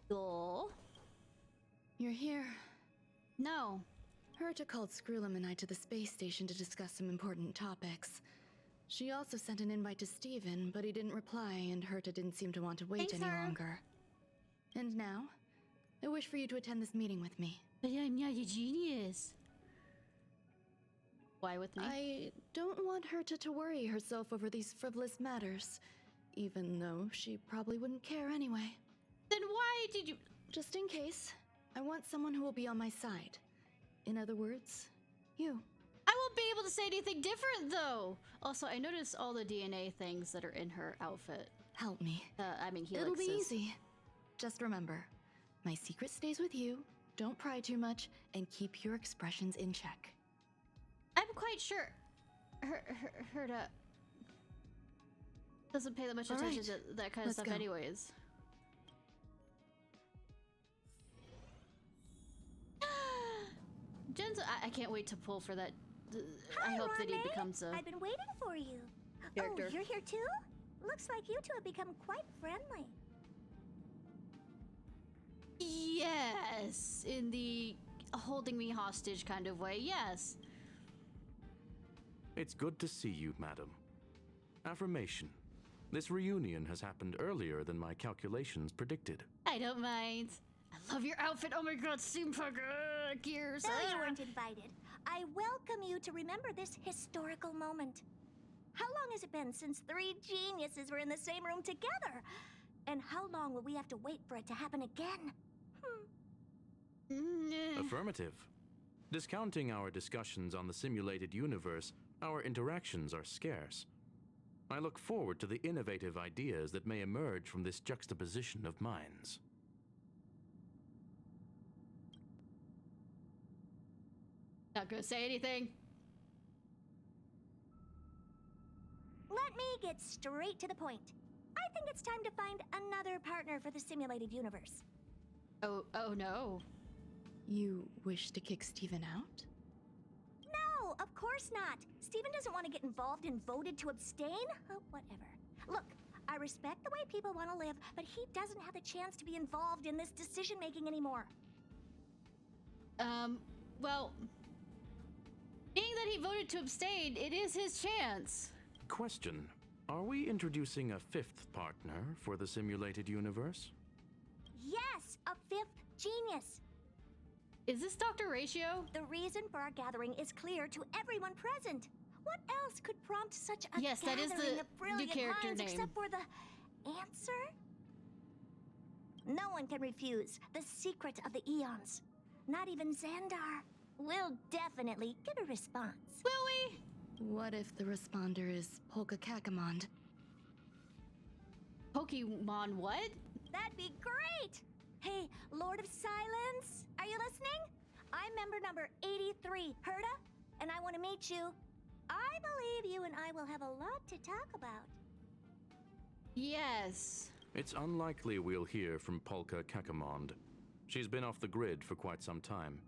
Cool. You're here. No. Herta called Skrullum and I to the space station to discuss some important topics. She also sent an invite to Steven, but he didn't reply, and Herta didn't seem to want to wait Thanks, any Herta. longer. And now, I wish for you to attend this meeting with me. But I'm not a genius. Why with me? I don't want Herta to worry herself over these frivolous matters, even though she probably wouldn't care anyway. Then why did you... Just in case, I want someone who will be on my side. In other words, you. I won't be able to say anything different, though. Also, I noticed all the DNA things that are in her outfit. Help me. I mean, It'll be helixes. easy. Just remember, my secret stays with you, don't pry too much, and keep your expressions in check. I'm quite sure Herta doesn't pay that much All attention right, to that kind of let's stuff go. anyways. Jen's, I can't wait to pull for that. I Hi, hope that he Ronme. becomes a I've been waiting for you. character. Oh, you're here too? Looks like you two have become quite friendly. Yes, in the holding me hostage kind of way, yes. It's good to see you, madam. Affirmation. This reunion has happened earlier than my calculations predicted. I don't mind. I love your outfit. Oh my god, steampunk gears. Though you weren't invited, I welcome you to remember this historical moment. How long has it been since three geniuses were in the same room together? And how long will we have to wait for it to happen again? Affirmative. Discounting our discussions on the simulated universe, our interactions are scarce. I look forward to the innovative ideas that may emerge from this juxtaposition of minds. Not gonna say anything. Let me get straight to the point. I think it's time to find another partner for the simulated universe. Oh no. You wish to kick Steven out? No, of course not. Steven doesn't want to get involved and voted to abstain. Whatever. Look, I respect the way people want to live, but he doesn't have the chance to be involved in this decision-making anymore. Well, being that he voted to abstain, it is his chance. Question. Are we introducing a fifth partner for the simulated universe? Yes, a fifth genius. Is this Dr. Ratio? The reason for our gathering is clear to everyone present. What else could prompt such a Yes, that is gathering the of brilliant new character minds name. except for the answer? No one can refuse the secret of the eons. Not even Xandar. We'll definitely get a response. Will we? What if the responder is Polka Kakamond? Pokemon what? That'd be great! Hey, Lord of Silence, are you listening? I'm member number 83, Herta, and I want to meet you. I believe you and I will have a lot to talk about. Yes. It's unlikely we'll hear from Polka Kakamond. She's been off the grid for quite some time.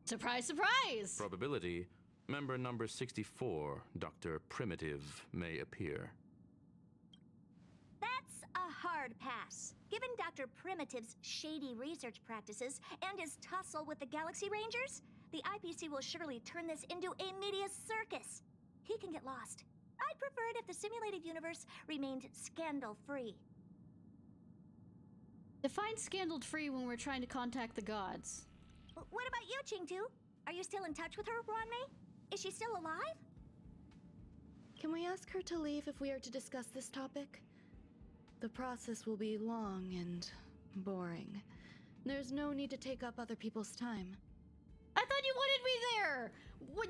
Surprise, surprise! Probability, member number 64, Dr. Primitive, may appear. That's a hard pass. Given Dr. Primitive's shady research practices and his tussle with the Galaxy Rangers, the IPC will surely turn this into a media circus. He can get lost. I'd prefer it if the simulated universe remained scandal-free. Define scandal-free when we're trying to contact the gods. What about you, Chingtu? Are you still in touch with her, Ronme? Is she still alive? Can we ask her to leave if we are to discuss this topic? The process will be long and boring. There's no need to take up other people's time. I thought you wanted me there! What,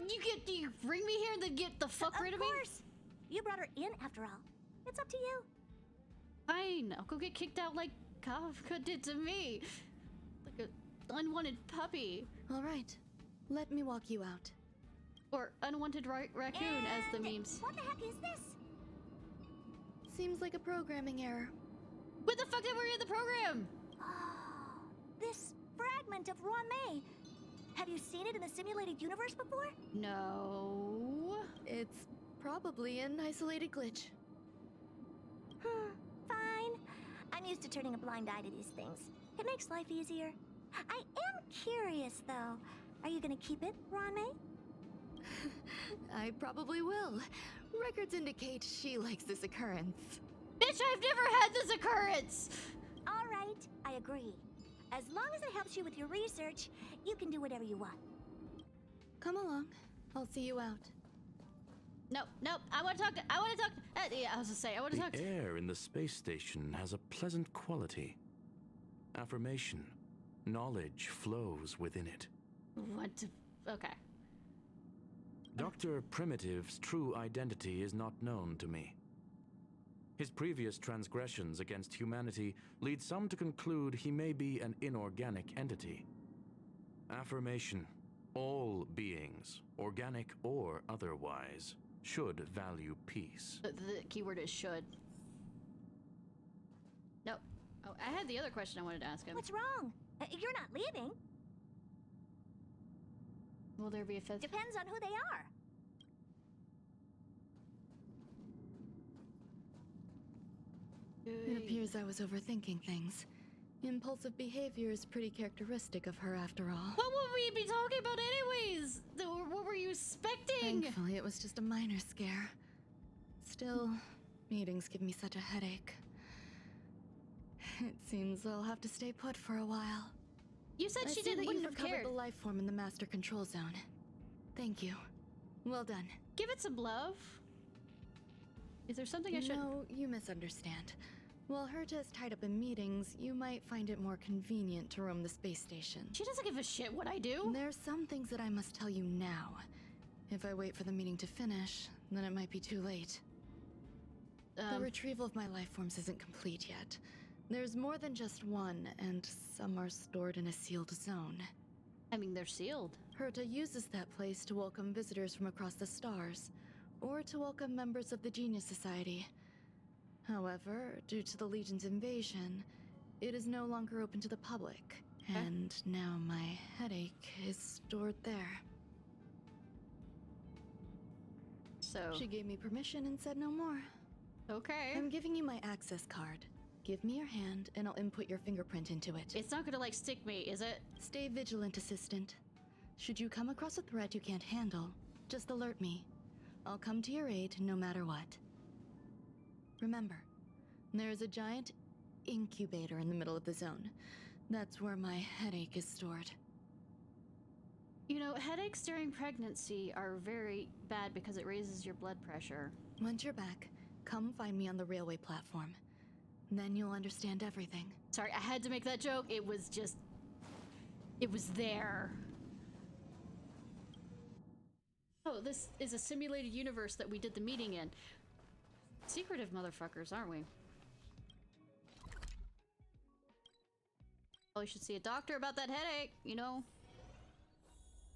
you bring me here and then get the fuck rid of me? Of course! You brought her in, after all. It's up to you. Fine, I'll go get kicked out like Kafka did to me. Like a unwanted puppy. All right, let me walk you out. Or unwanted raccoon, as the And memes. What the heck is this? Seems like a programming error. When the fuck did we in the program? Oh, this fragment of Ronme. Have you seen it in the simulated universe before? No. It's probably an isolated glitch. Fine. I'm used to turning a blind eye to these things. It makes life easier. I am curious, though. Are you gonna keep it, Ranmei? I probably will. Records indicate she likes this occurrence. Bitch, I've never had this occurrence! All right, I agree. As long as it helps you with your research, you can do whatever you want. Come along. I'll see you out. Nope, nope. I want to talk. Yeah, I was gonna say, I want to talk. The air in the space station has a pleasant quality. Affirmation. Knowledge flows within it. What? Okay. Dr. Primitive's true identity is not known to me. His previous transgressions against humanity lead some to conclude he may be an inorganic entity. Affirmation. All beings, organic or otherwise, should value peace. The keyword is should. Nope. Oh, I had the other question I wanted to ask him. What's wrong? You're not leaving. Will there be a fifth? Depends on who they are. It appears I was overthinking things. Impulsive behavior is pretty characteristic of her after all. What would we be talking about anyways? What were you expecting? Thankfully, it was just a minor scare. Still, meetings give me such a headache. It seems I'll have to stay put for a while. You said I she see that wouldn't you've have cared. recovered the life form in the master control zone. Thank you. Well done. Give it some love. Is there something I should... No, you misunderstand. While Herta is tied up in meetings, you might find it more convenient to roam the space station. She doesn't give a shit what I do. There's some things that I must tell you now. If I wait for the meeting to finish, then it might be too late. The retrieval of my life forms isn't complete yet. There's more than just one, and some are stored in a sealed zone. I mean, they're sealed. Herta uses that place to welcome visitors from across the stars, or to welcome members of the Genius Society. However, due to the Legion's invasion, it is no longer open to the public, and now my headache is stored there. So... She gave me permission and said no more. Okay. I'm giving you my access card. Give me your hand, and I'll input your fingerprint into it. It's not gonna, like, stick me, is it? Stay vigilant, Assistant. Should you come across a threat you can't handle, just alert me. I'll come to your aid no matter what. Remember, there is a giant incubator in the middle of the zone. That's where my headache is stored. You know, headaches during pregnancy are very bad because it raises your blood pressure. Once you're back, come find me on the railway platform. Then you'll understand everything. Sorry, I had to make that joke. It was just... It was there. Oh, this is a simulated universe that we did the meeting in. Secretive motherfuckers, aren't we? Well, you should see a doctor about that headache, you know?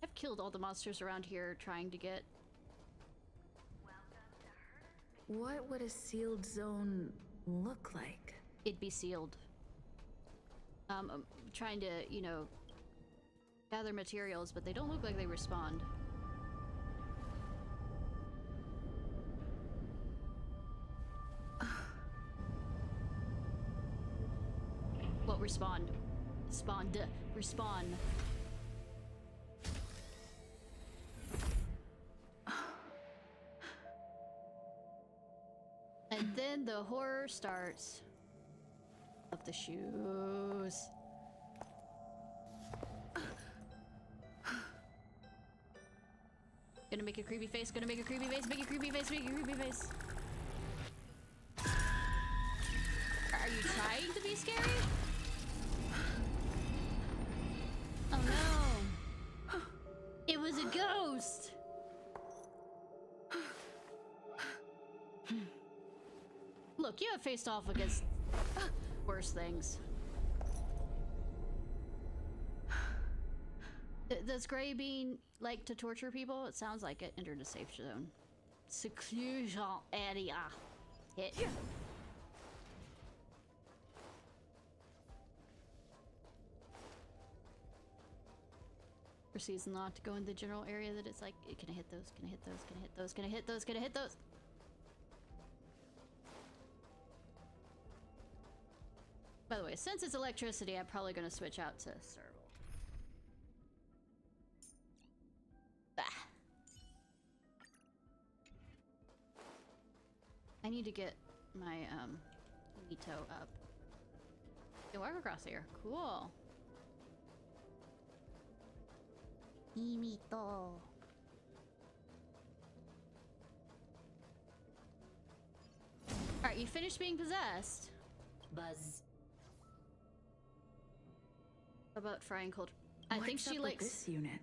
I've killed all the monsters around here trying to get... What would a sealed zone look like? It'd be sealed. I'm trying to, you know, gather materials, but they don't look like they respond. What respond? Respawn. And then the horror starts. Of the shoes. Gonna make a creepy face, gonna make a creepy face, make a creepy face, make a creepy face. Are you trying to be scary? Oh no. It was a ghost. Look, you have faced off against worse things. Does Gray Bean like to torture people? It sounds like it. Entered a safe zone. Seclusion area. Hit. Proceeds not to go in the general area that it's like, can I hit those? Can I hit those? Can I hit those? Can I hit those? Can I hit those? By the way, since it's electricity, I'm probably gonna switch out to serval. I need to get my miHoYo up. You walk across here. Cool. miHoYo. Alright, you finished being possessed. Buzz. How about frying cold? I think she likes this unit.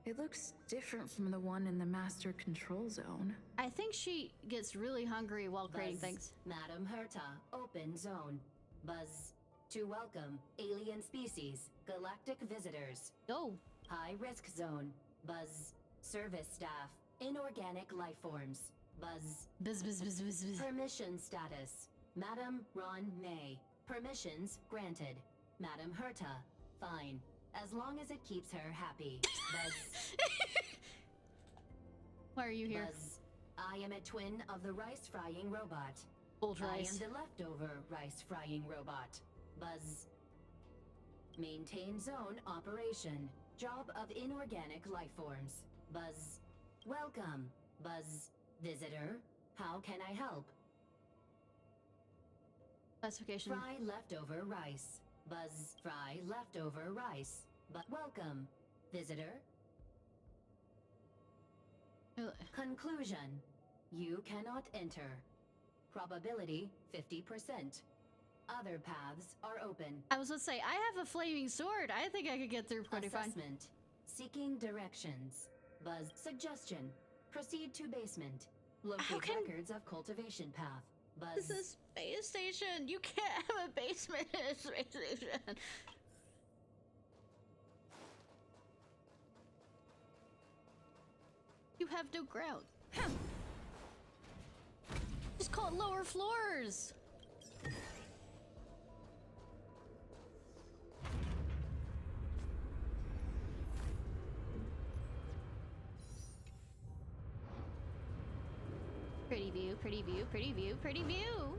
It looks different from the one in the master control zone. I think she gets really hungry while creating things. Madam Herta, open zone. Buzz. To welcome alien species, galactic visitors. Oh. High risk zone. Buzz. Service staff, inorganic life forms. Buzz. Buzz, buzz, buzz, buzz, buzz. Permission status. Madam Ron May. Permissions granted. Madam Herta. Fine. As long as it keeps her happy. Buzz. Why are you here? Buzz. I am a twin of the rice frying robot. Old rice. I am the leftover rice frying robot. Buzz. Maintain zone operation. Job of inorganic life forms. Buzz. Welcome. Buzz. Visitor. How can I help? Classification. Fry leftover rice. Buzz. Fry leftover rice. But welcome. Visitor. Conclusion. You cannot enter. Probability 50%. Other paths are open. I was gonna say, I have a flaming sword. I think I could get through pretty fine. Assessment. Seeking directions. Buzz. Suggestion. Proceed to basement. Locate records of cultivation path. Buzz. This is space station. You can't have a basement in a space station. You have no ground. Just call it lower floors. Pretty view, pretty view, pretty view, pretty view.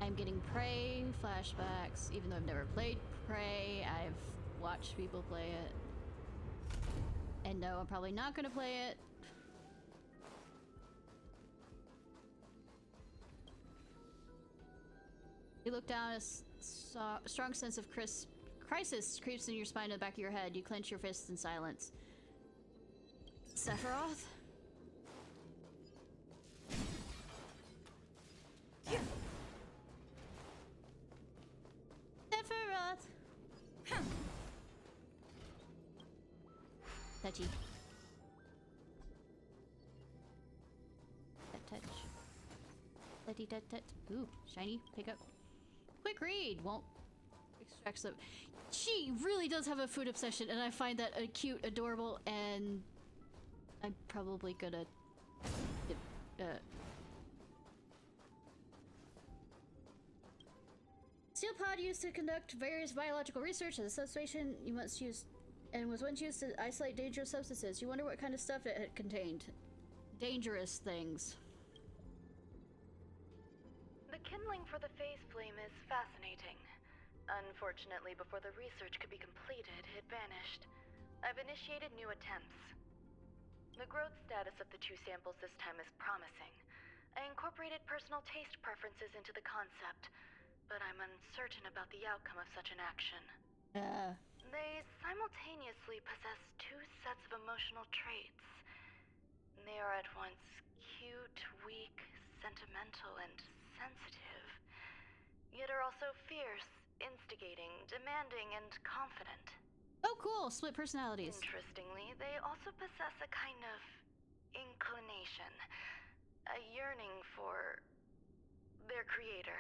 I'm getting Prey flashbacks, even though I've never played Prey. I've watched people play it. And no, I'm probably not gonna play it. You look down, a strong sense of crisis creeps in your spine and the back of your head. You clench your fists in silence. Sephiroth? Sephiroth! Touchy. Touch. Touchy, touch. Ooh, shiny. Pick up. Quick read. Won't extract some. She really does have a food obsession, and I find that cute, adorable, and I'm probably gonna. Steel pod used to conduct various biological research as a substation. You must use, and was once used to isolate dangerous substances. You wonder what kind of stuff it had contained. Dangerous things. The kindling for the phase flame is fascinating. Unfortunately, before the research could be completed, it vanished. I've initiated new attempts. The growth status of the two samples this time is promising. I incorporated personal taste preferences into the concept, but I'm uncertain about the outcome of such an action. They simultaneously possess two sets of emotional traits. They are at once cute, weak, sentimental, and sensitive, yet are also fierce, instigating, demanding, and confident. Oh, cool. Split personalities. Interestingly, they also possess a kind of inclination, a yearning for their creator.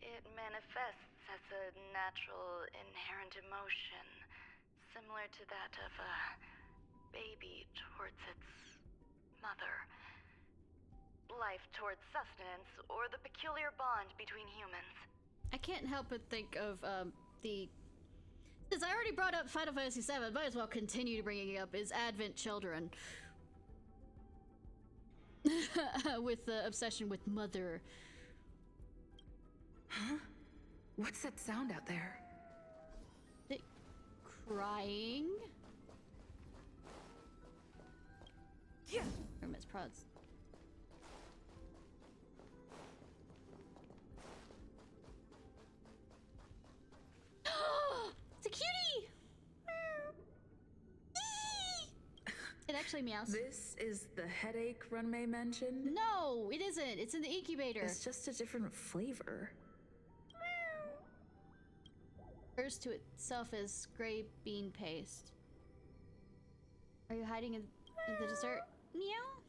It manifests as a natural, inherent emotion, similar to that of a baby towards its mother. Life towards sustenance, or the peculiar bond between humans. I can't help but think of the... Since I already brought up Final Fantasy VII, might as well continue bringing it up, is Advent Children. With the obsession with mother. Huh? What's that sound out there? Crying? Yeah. Or Miss Prods. It's a cutie! It actually meows. This is the headache Runmei mentioned? No, it isn't. It's in the incubator. It's just a different flavor. Refers to itself as gray bean paste. Are you hiding in the dessert? Meow.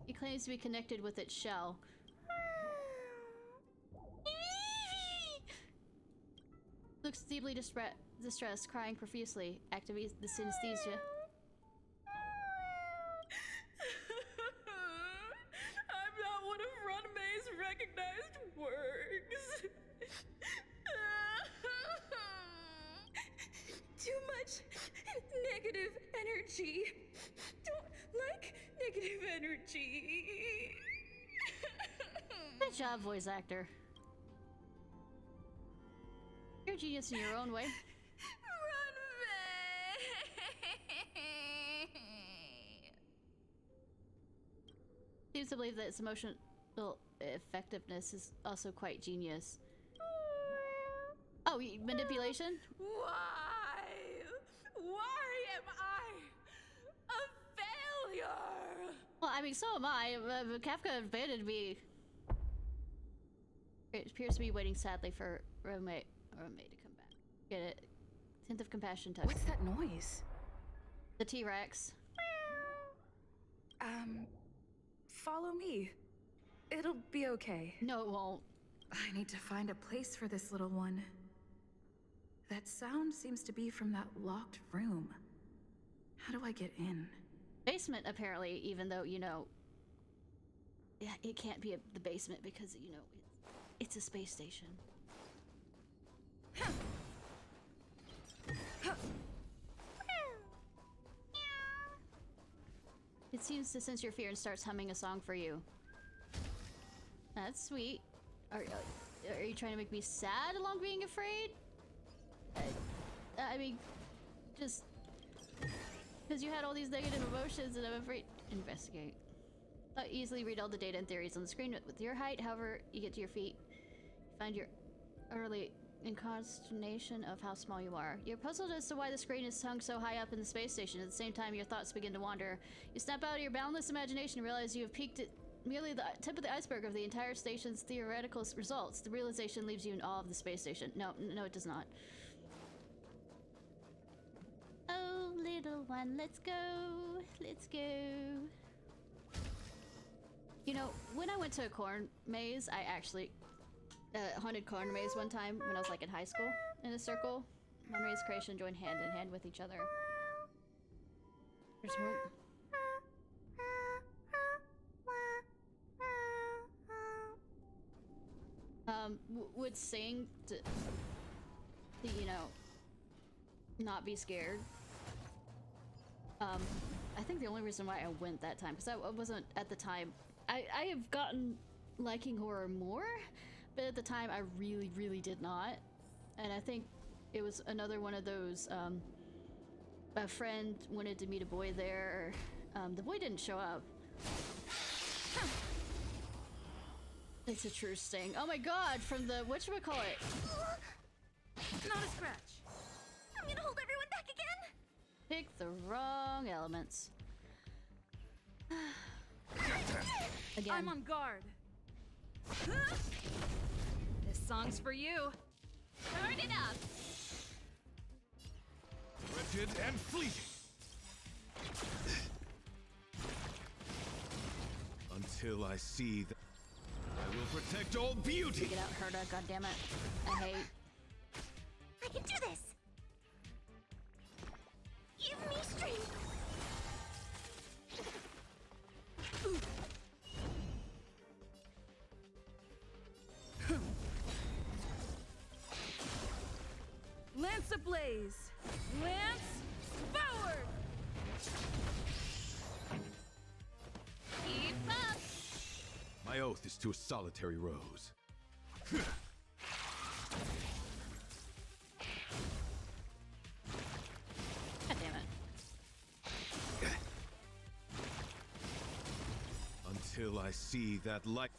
It claims to be connected with its shell. Looks deeply distressed, crying profusely. Activates the synesthesia. I'm not one of Runmei's recognized works. Too much negative energy. Don't like negative energy. Good job, voice actor. You're a genius in your own way. Seems to believe that its emotional effectiveness is also quite genius. Oh, manipulation? Why? Why am I a failure? Well, I mean, so am I. Kafka abandoned me. It appears to be waiting sadly for Romei to come back. Get it? Hint of compassion touch. What's that noise? The T-Rex. Follow me. It'll be okay. No, it won't. I need to find a place for this little one. That sound seems to be from that locked room. How do I get in? Basement, apparently, even though, you know... Yeah, it can't be the basement because, you know, it's a space station. It seems to sense your fear and starts humming a song for you. That's sweet. Are you trying to make me sad along being afraid? I mean, just because you had all these negative emotions and I'm afraid. Investigate. Easily read all the data and theories on the screen with your height. However, you get to your feet, you find your early in consternation of how small you are. You're puzzled as to why the screen is hung so high up in the space station. At the same time, your thoughts begin to wander. You snap out of your boundless imagination and realize you have peaked at merely the tip of the iceberg of the entire station's theoretical results. The realization leaves you in awe of the space station. No, it does not. Oh, little one, let's go. Let's go. You know, when I went to a corn maze, I actually haunted corn maze one time when I was like in high school in a circle. Memories creation joined hand in hand with each other. There's more. Would sing to, you know, not be scared. I think the only reason why I went that time, because I wasn't at the time. I have gotten liking horror more, but at the time I really, really did not. And I think it was another one of those, a friend wanted to meet a boy there. The boy didn't show up. It's a true sting. Oh my god, from the, whatchamacallit? Not a scratch. I'm gonna hold everyone back again. Pick the wrong elements. Again. I'm on guard. This song's for you. Turn it up. Wretched and fleeting. Until I see that I will protect all beauty. Get out, Herda, goddammit. I hate. I can do this. Give me strength. Land ablaze! Lance forward! Keep up! My oath is to a solitary rose. God damn it. Until I see that light,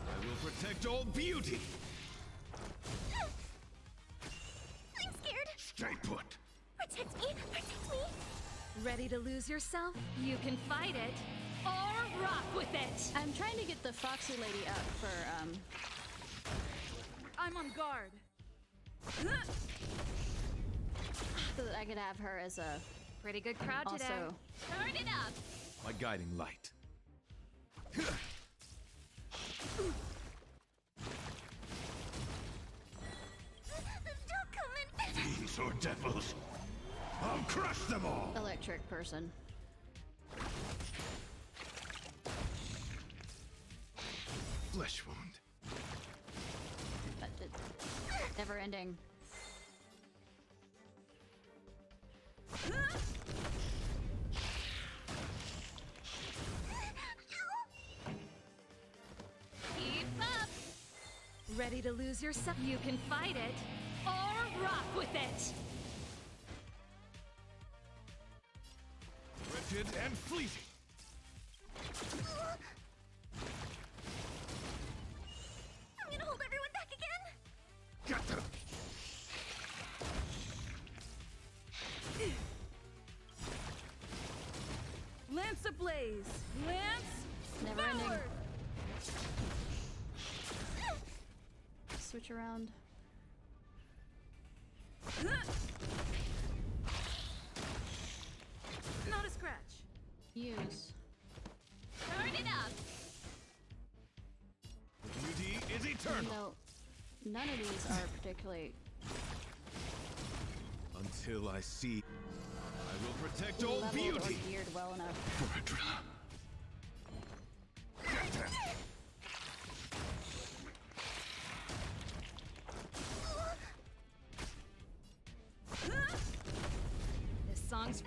I will protect all beauty! I'm scared. Stay put! Protect me! Protect me! Ready to lose yourself? You can fight it, or rock with it! I'm trying to get the Foxy Lady up for, I'm on guard. so that I could have her as a, Pretty good crowd today. also, Turn it up! My guiding light. Don't come in! Fiends or devils, I'll crush them all! electric person. Flesh wound. But never ending. Keep up! Ready to lose yourself? You can fight it, or rock with it! Wretched and fleeting. I'm gonna hold everyone back again! Get them! Lance ablaze! Lance Never ending. forward! Switch around. Not a scratch. Use. Turn it up! Beauty is eternal. No, none of these are particularly Until I see, I will protect all leveled beauty. or geared well enough. For a drama. Get them! This song's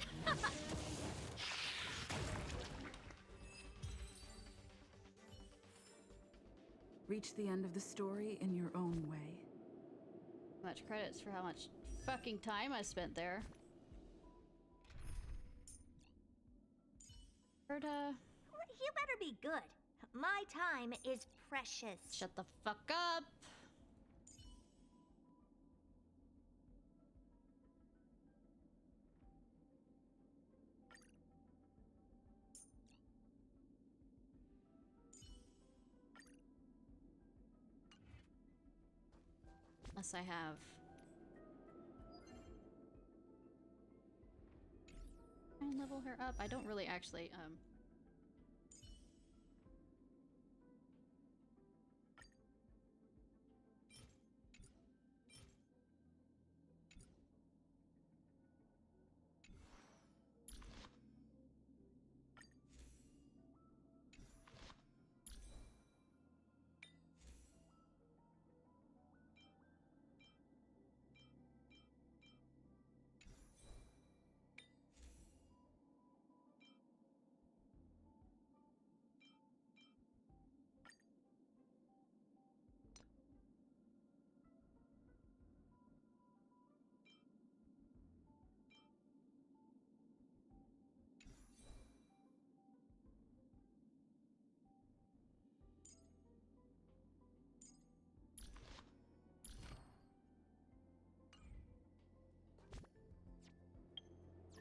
reach the end of the story in your own way. Much credits for how much fucking time I spent there. Berta, You better be good. My time is precious. shut the fuck up. Unless I have. Try and level her up. I don't really actually,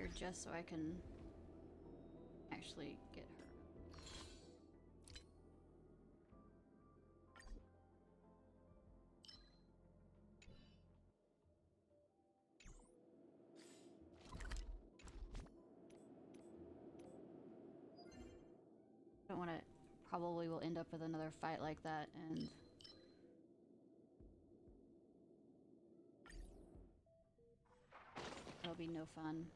here just so I can actually get her. I don't want to. Probably will end up with another fight like that, and it'll be no fun.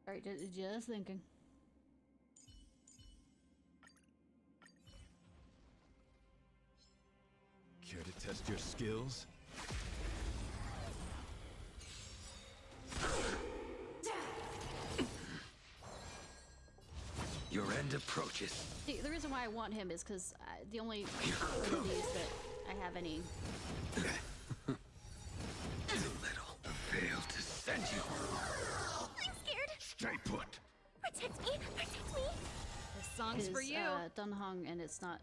Alright, just thinking. Care to test your skills? Your end approaches. See, the reason why I want him is because the only abilities that I have any. Too little. Fail to send you. I'm scared. Stay put. Protect me. Protect me. This song's for you. Dunhung, and it's not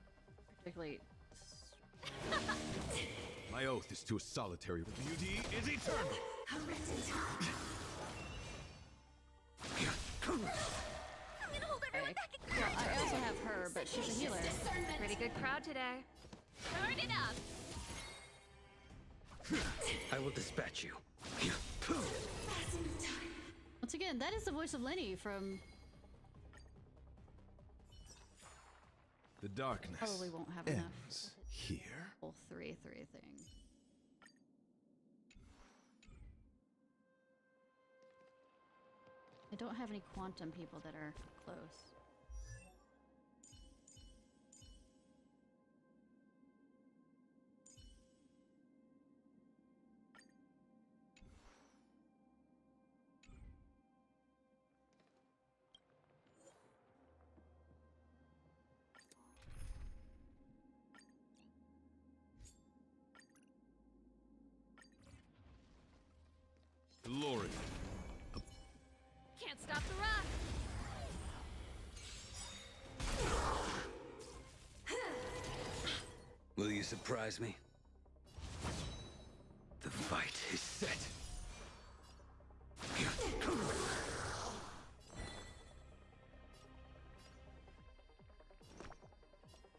particularly. My oath is to a solitary. The beauty is eternal. I'm gonna hold everyone back. Well, I also have her, but she's a healer. Pretty good crowd today. Turn it up. I will dispatch you. Once again, that is the voice of Lenny from. The darkness Probably won't have ends enough. here. Whole 3-3 thing. I don't have any quantum people that are close. Glory. Can't stop the rock. Will you surprise me? The fight is set.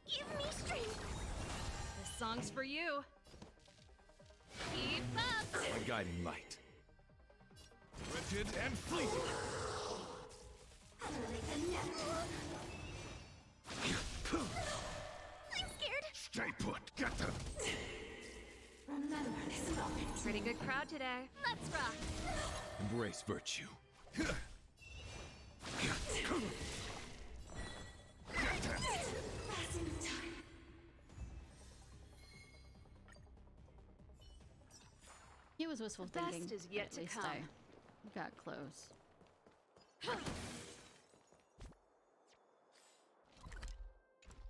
Give me strength. This song's for you. Keep up. My guiding light. Wretched and fleeting. I'm scared. Stay put. Get them. Remember this moment. Pretty good crowd today. Let's rock. Embrace virtue. He was wistful The best thinking. is yet at to least come. I got close.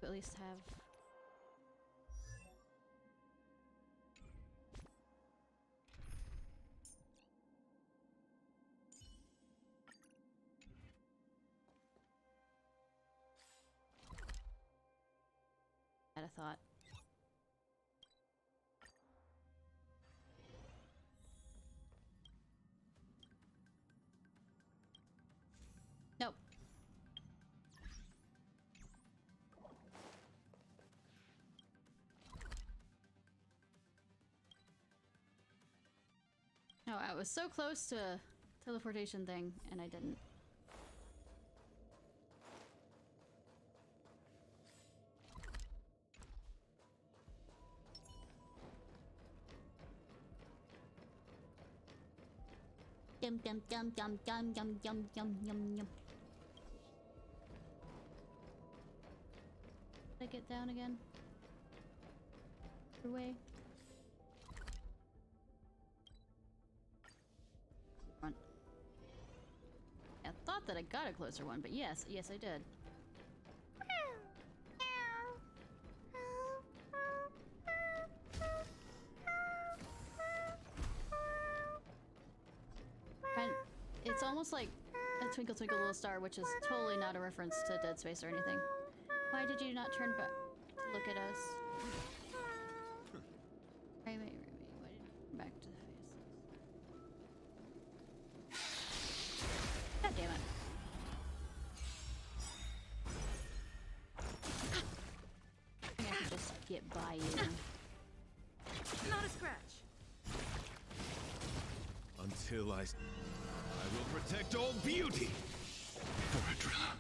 At least have. Had a thought. Nope. No, I was so close to a teleportation thing, and I didn't. Yum yum yum yum yum yum yum yum yum yum. Did I get down again? Other way. Front. I thought that I got a closer one, but yes, yes I did. And it's almost like a Twinkle Twinkle Little Star, which is totally not a reference to Dead Space or anything. Why did you not turn back to look at us? Wait. Why did you turn back to the faces? God damn it. I can just get by you. Not a scratch. Until I will protect all beauty. Verdra.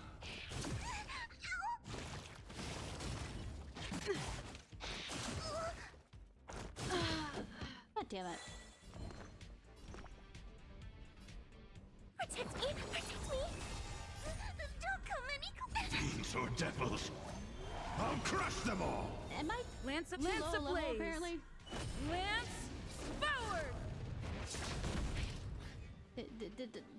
God damn it. Protect me. Protect me. These are devils. I'll crush them all. Am I Lance too low level, ablaze. apparently? Lance forward.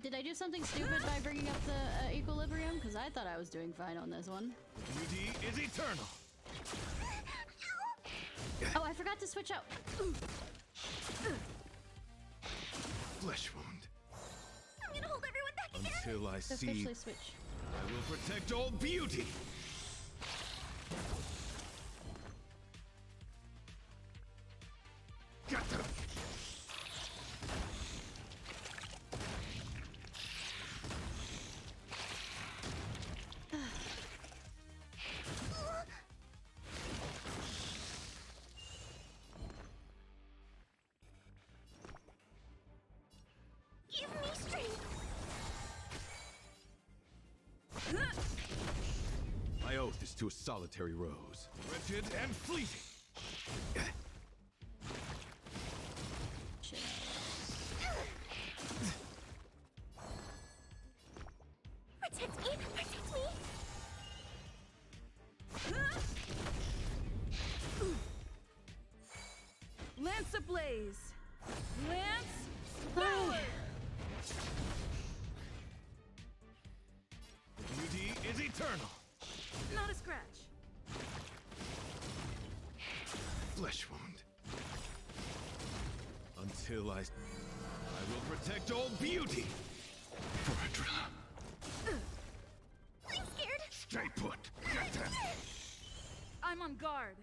Did I do something stupid by bringing up the equilibrium? Because I thought I was doing fine on this one. Beauty is eternal. Oh, I forgot to switch out. Flesh wound. I'm gonna hold everyone back again. Until I see, Officially switch. I will protect all beauty. Got them. Give me strength. My oath is to a solitary rose. Wretched and fleeting. Shit. Protect me. Protect me. Lance ablaze. Lance forward. Beauty is eternal. Not a scratch. Flesh wound. Until I will protect all beauty. Foradrilla. I'm scared. Stay put. Get them. I'm on guard.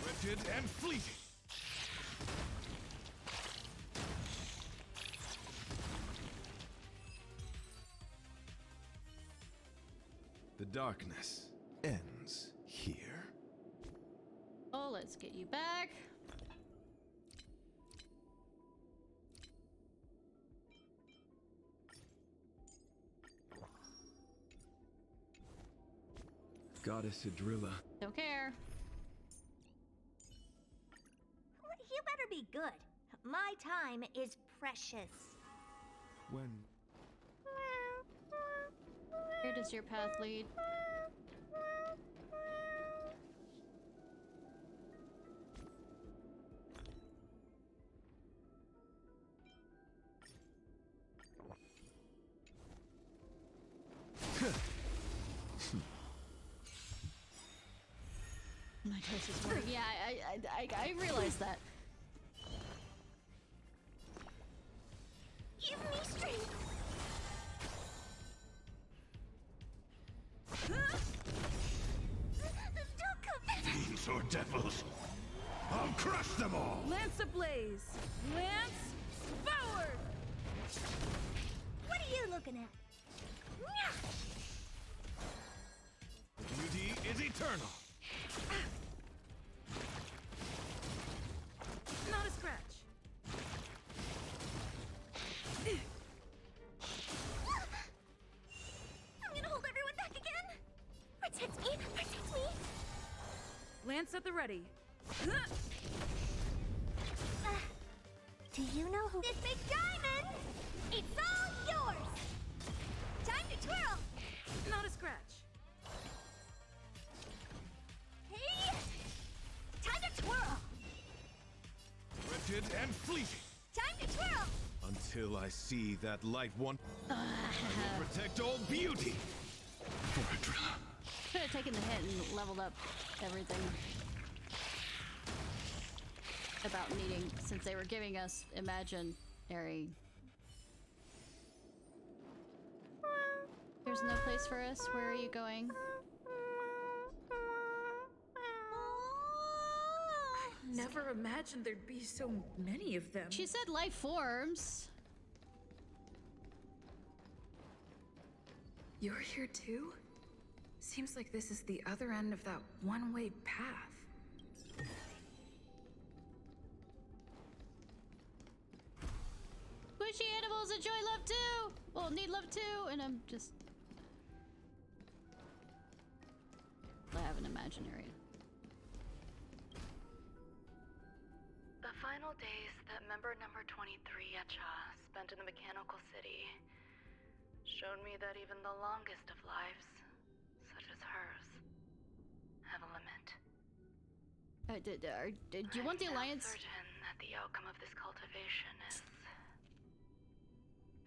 Wretched and fleeting. The darkness ends here. Oh, let's get you back. Goddess Adrilla. Don't care. You better be good. My time is precious. When Where does your path lead? My choice is working. Yeah, I realized that. Give me strength. Don't come. these are devils, I'll crush them all. Lance ablaze. Lance forward. What are you looking at? Beauty is eternal. Not a scratch. I'm gonna hold everyone back again. Protect me. Protect me. Lance at the ready. Do you know who? This big diamond! It's all yours! Time to twirl! Not a scratch. Hey! Time to twirl! Wretched and fleeting. Time to twirl! Until I see that light one, I will protect all beauty. Foradrilla. Could have taken the hit and leveled up everything. About needing, since they were giving us imaginary. There's no place for us. Where are you going? Never imagined there'd be so many of them. She said life forms. You're here too? Seems like this is the other end of that one-way path. Squishy animals enjoy love too! Well, need love too, and I'm just... I have an imaginary. final days that member number 23 at Cha spent in the mechanical city showed me that even the longest of lives, such as hers, have a limit. Do you want the Alliance? I'm certain that the outcome of this cultivation is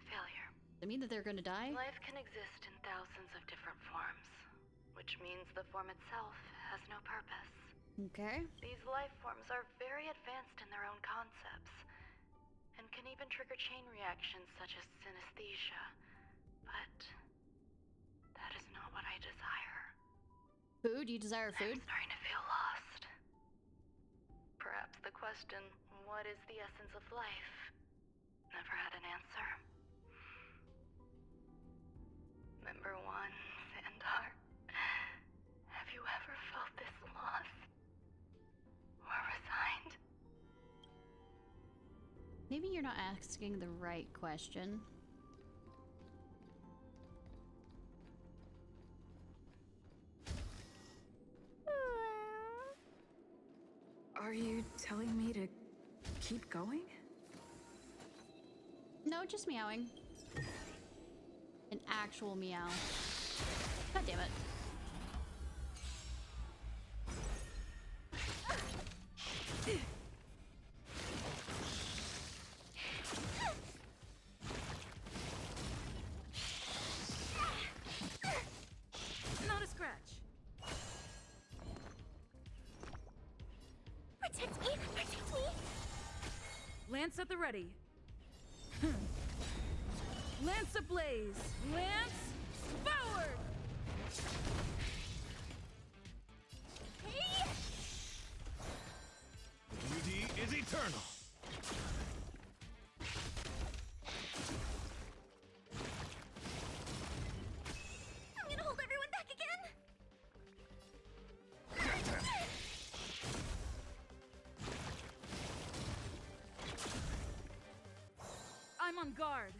failure. Does it mean that they're gonna die? Life can exist in thousands of different forms, which means the form itself has no purpose. Okay. These life forms are very advanced in their own concepts, and can even trigger chain reactions such as synesthesia. But that is not what I desire. Food? You desire food? I'm starting to feel lost. Perhaps the question, what is the essence of life, never had an answer. Member 1, Sandar, have you ever felt this lost? Or resigned? Maybe you're not asking the right question. Are you telling me to keep going? No, just meowing. An actual meow. God damn it. Not a scratch. Protect me! Protect me! Lance at the ready. Lance ablaze! Lance forward! Hey! Beauty is eternal. I'm gonna hold everyone back again! I'm on guard.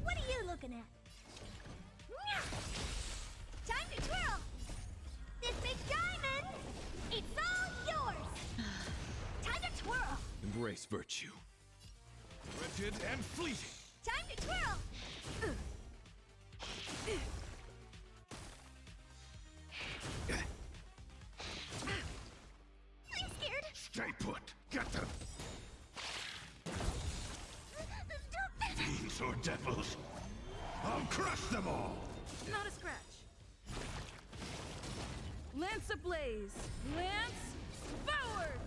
What are you looking at? Time to twirl! This big diamond, it's all yours! Time to twirl! Embrace virtue. Wretched and fleeting. Time to twirl! I'm scared! Stay put. Get them. Stop it! Fiends or devils. I'll crush them all. Not a scratch. Lance ablaze! Lance forward!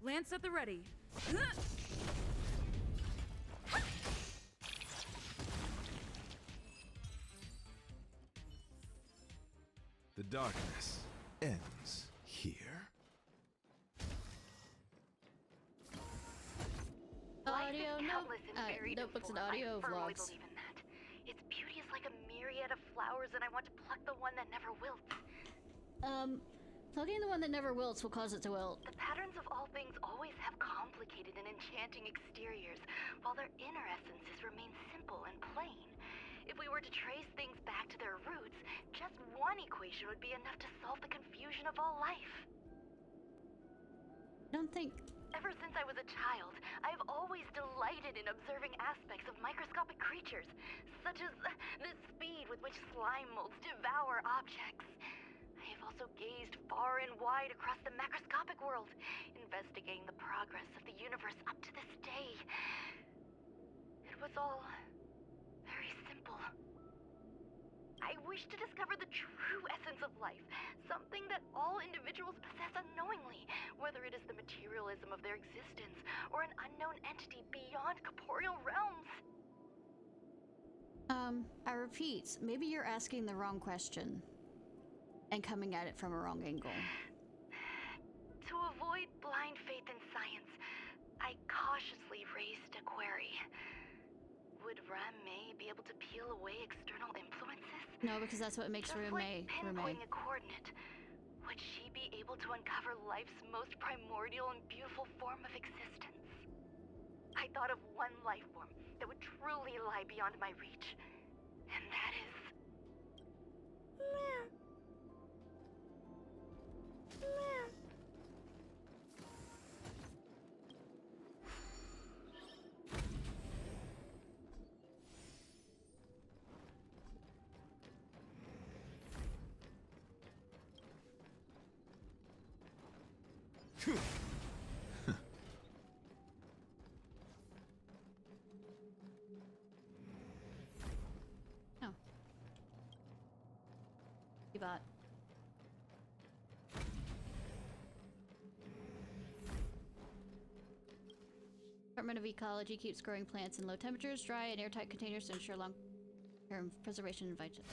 Lance at the ready. The darkness ends here. Audio, Countless and varied notebooks and full. audio I firmly vlogs. believe in that. Its beauty is like a myriad of flowers, and I want to pluck the one that never wilts. Plugging the one that never wilts will cause it to wilt. The patterns of all things always have complicated and enchanting exteriors, while their inner essences remain simple and plain. If we were to trace things back to their roots, just one equation would be enough to solve the confusion of all life. I don't think... Ever since I was a child, I've always delighted in observing aspects of microscopic creatures, such as the speed with which slime molds devour objects. I have also gazed far and wide across the macroscopic world, investigating the progress of the universe up to this day. It was all very simple. I wish to discover the true essence of life, something that all individuals possess unknowingly, whether it is the materialism of their existence or an unknown entity beyond corporeal realms. I repeat, maybe you're asking the wrong question and coming at it from a wrong angle. To avoid blind faith in science, I cautiously raised a query. Would Ram-Mei be able to peel away external influences? No, because that's what makes Ram-Mei Just like pinpointing a coordinate, would she be able to uncover life's most primordial and beautiful form of existence? I thought of one life form that would truly lie beyond my reach. And that is... Oh. You bought. Department of Ecology keeps growing plants in low temperatures, dry, and airtight containers to ensure long-term preservation and vitamin.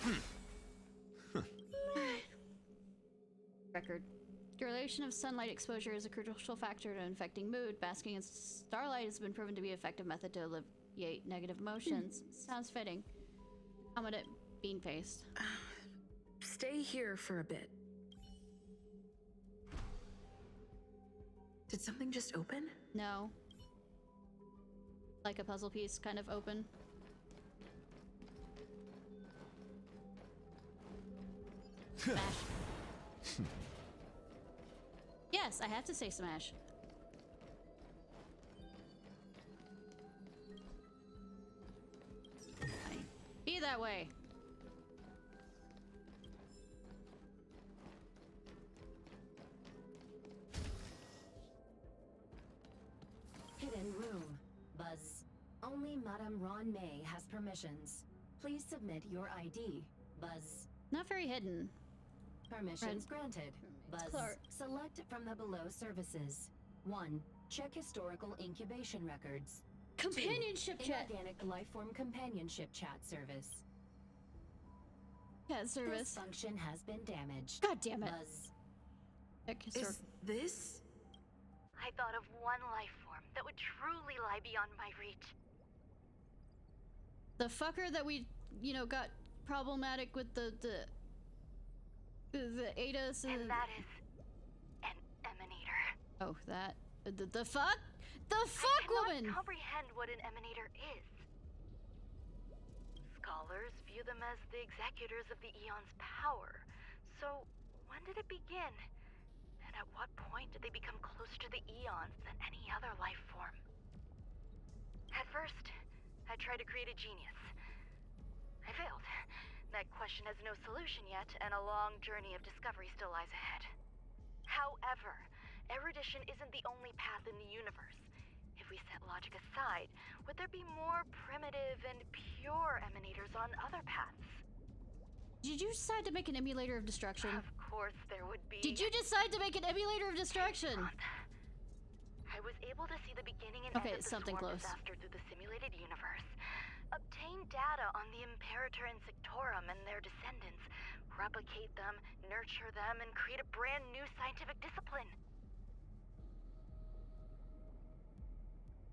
Record. Duration of sunlight exposure is a crucial factor in affecting mood. Basking in starlight has been proven to be an effective method to alleviate negative emotions. Sounds fitting. Commandant Beanfaced. Stay here for a bit. Did something just open? No. Like a puzzle piece kind of open. Smash. Yes, I have to say smash. Fine. Be that way. Hidden room. Buzz. Only Madame Ron May has permissions. Please submit your ID. Buzz. Not very hidden. Permissions granted. Buzz. Clark. Select from the below services. 1. Check historical incubation records. Companionship 2. chat. Inorganic lifeform companionship chat service. Chat service. This function has been damaged. God damn it. Buzz. Is this? I thought of one life form that would truly lie beyond my reach. The fucker that we, got problematic with the ADAS and that is an emanator. Oh, that the fuck? The fuck, I cannot woman! comprehend what an emanator is. Scholars view them as the executors of the Eon's power. So, when did it begin? And at what point did they become closer to the Eons than any other life form? At first, I tried to create a genius. I failed. That question has no solution yet, and a long journey of discovery still lies ahead. However, erudition isn't the only path in the universe. If we set logic aside, would there be more primitive and pure emanators on other paths? Did you decide to make an emulator of destruction? Of course there would be. Did you decide to make an emulator of destruction? I was able to see the beginning and Okay, end of the something swarm close. disaster through the simulated universe. Obtain data on the Imperator and Sectorum and their descendants. Replicate them, nurture them, and create a brand new scientific discipline.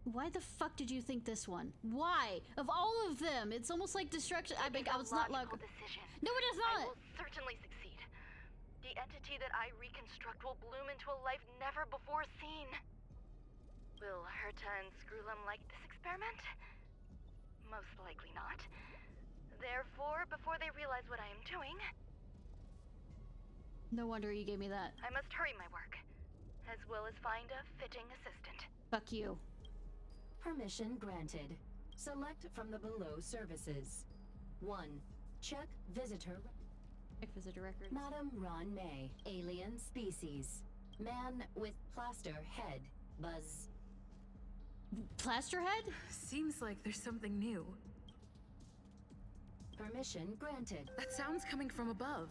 Why the fuck did you think this one? Why? Of all of them, it's almost like destruction. I was not like. Decision. No, it is not. I will certainly succeed. The entity that I reconstruct will bloom into a life never before seen. Will Herta and Screwlum like this experiment? Most likely not. Therefore, before they realize what I am doing, no wonder you gave me that. I must hurry my work, as well as find a fitting assistant. Fuck you. Permission granted. Select from the below services. 1. Check visitor. Check visitor records. Madame Ron May, alien species. Man with plaster head. Buzz. Plaster head? Seems like there's something new. Permission granted. That sound's coming from above.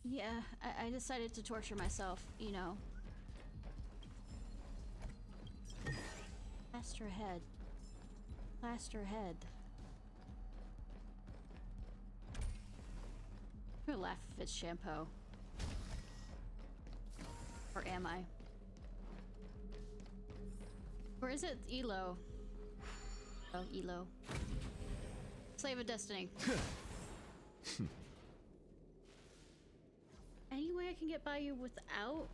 Yeah, I decided to torture myself, Plaster head. Plaster head. I'm gonna laugh if it's shampoo. Or am I? Or is it Elo? Oh, Elo. Slave of Destiny. Any way I can get by you without?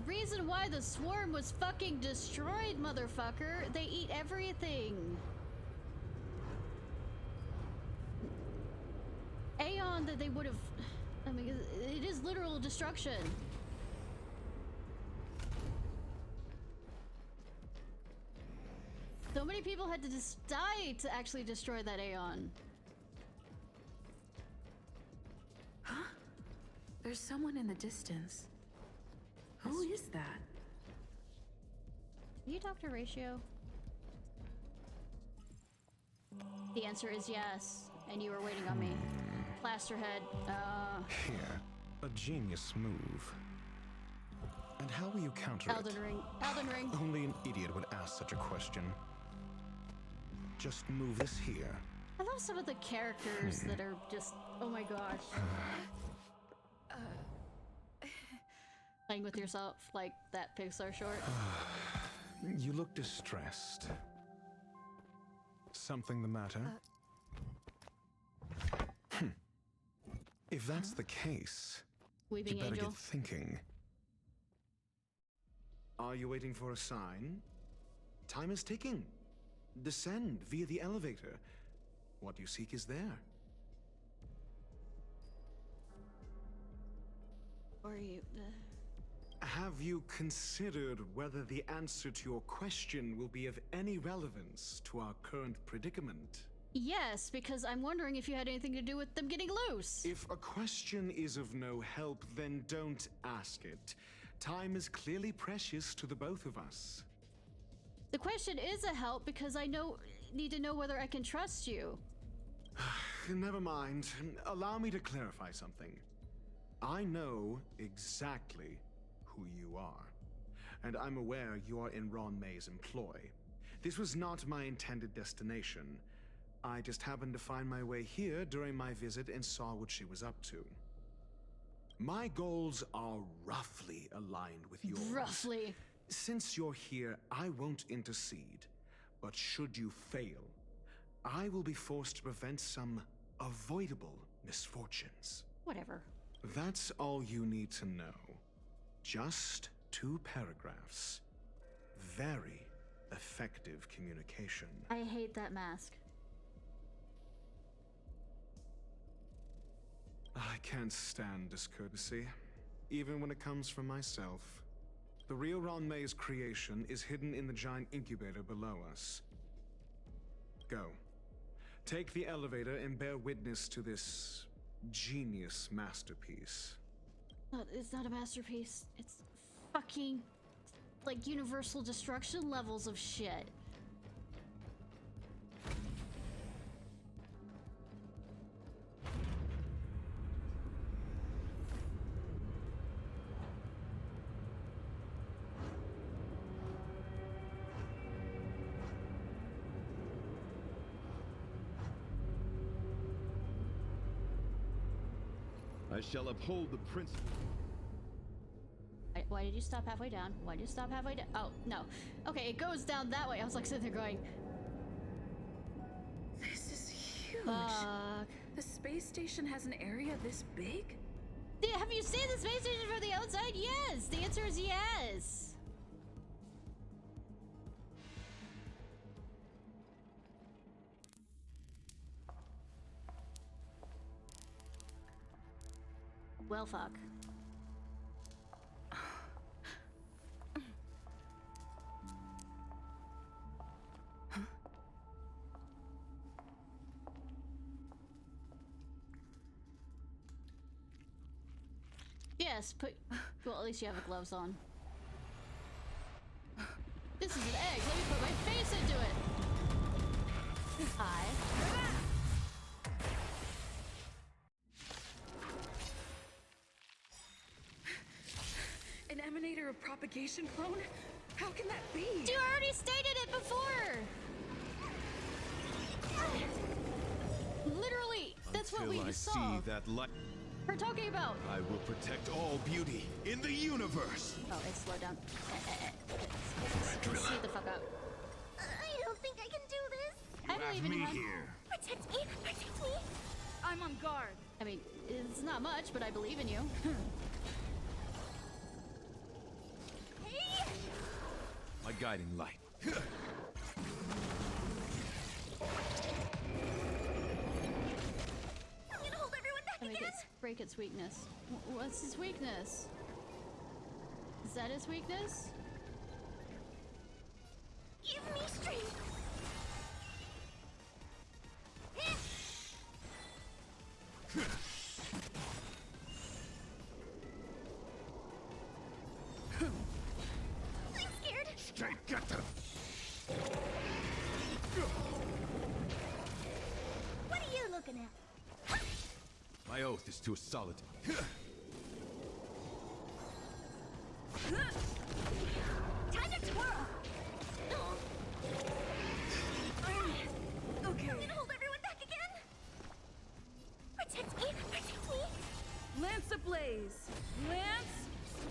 reason why the swarm was fucking destroyed, motherfucker. They eat everything. Aeon that they would have... I mean, it is literal destruction. So many people had to just die to actually destroy that Aeon. Huh? There's someone in the distance. Who is that? Can you talk to Ratio? The answer is yes, and you were waiting on me. Plasterhead, Here, a genius move. And how will you counter it? Elden Ring. Elden Ring. Only an idiot would ask such a question. Just move this here. I love some of the characters that are just, oh my gosh. Playing with yourself like that Pixar short. You look distressed. Something the matter? If that's the case, Weeping you better Angel. get thinking. Are you waiting for a sign? Time is ticking. Descend via the elevator. What you seek is there. Or you... Have you considered whether the answer to your question will be of any relevance to our current predicament? Yes, because I'm wondering if you had anything to do with them getting loose. If a question is of no help, then don't ask it. Time is clearly precious to the both of us. The question is a help because I need to know whether I can trust you. Never mind. Allow me to clarify something. I know exactly who you are, and I'm aware you are in Ron May's employ. This was not my intended destination. I just happened to find my way here during my visit and saw what she was up to. My goals are roughly aligned with yours. Roughly. Since you're here, I won't intercede. But should you fail, I will be forced to prevent some avoidable misfortunes. Whatever. That's all you need to know. Just 2 paragraphs. Very effective communication. I hate that mask. I can't stand discourtesy, even when it comes from myself. The real Ron May's creation is hidden in the giant incubator below us. Go. Take the elevator and bear witness to this genius masterpiece. It's not a masterpiece. It's fucking, like, universal destruction levels of shit. I shall uphold the principle. Why did you stop halfway down? Why did you stop halfway down? Oh, no. Okay, it goes down that way. I was like sitting there going... This is huge. Fuck. The space station has an area this big? Yeah, have you seen the space station from the outside? Yes! The answer is yes! Well, fuck. Yes, well, at least you have the gloves on. This is an egg. Let me put my face into it. Hi. An emanator of propagation clone? How can that be? You already stated it before! Literally, that's what we saw. Until I see that light, We're talking about. I will protect all beauty in the universe. Oh, it's slowed down. Let's see the fuck up. I don't think I can do this. I believe in you, hon. Protect me! Protect me! I'm on guard. I mean, it's not much, but I believe in you. My guiding light. I'm gonna hold everyone back again. Break its weakness. What's his weakness? Is that his weakness? Give me strength. I'm scared. Straight get them. What are you looking at? My oath is to a solid. Time to twirl. Okay. I'm gonna hold everyone back again. Protect me. Protect me. Lance ablaze. Lance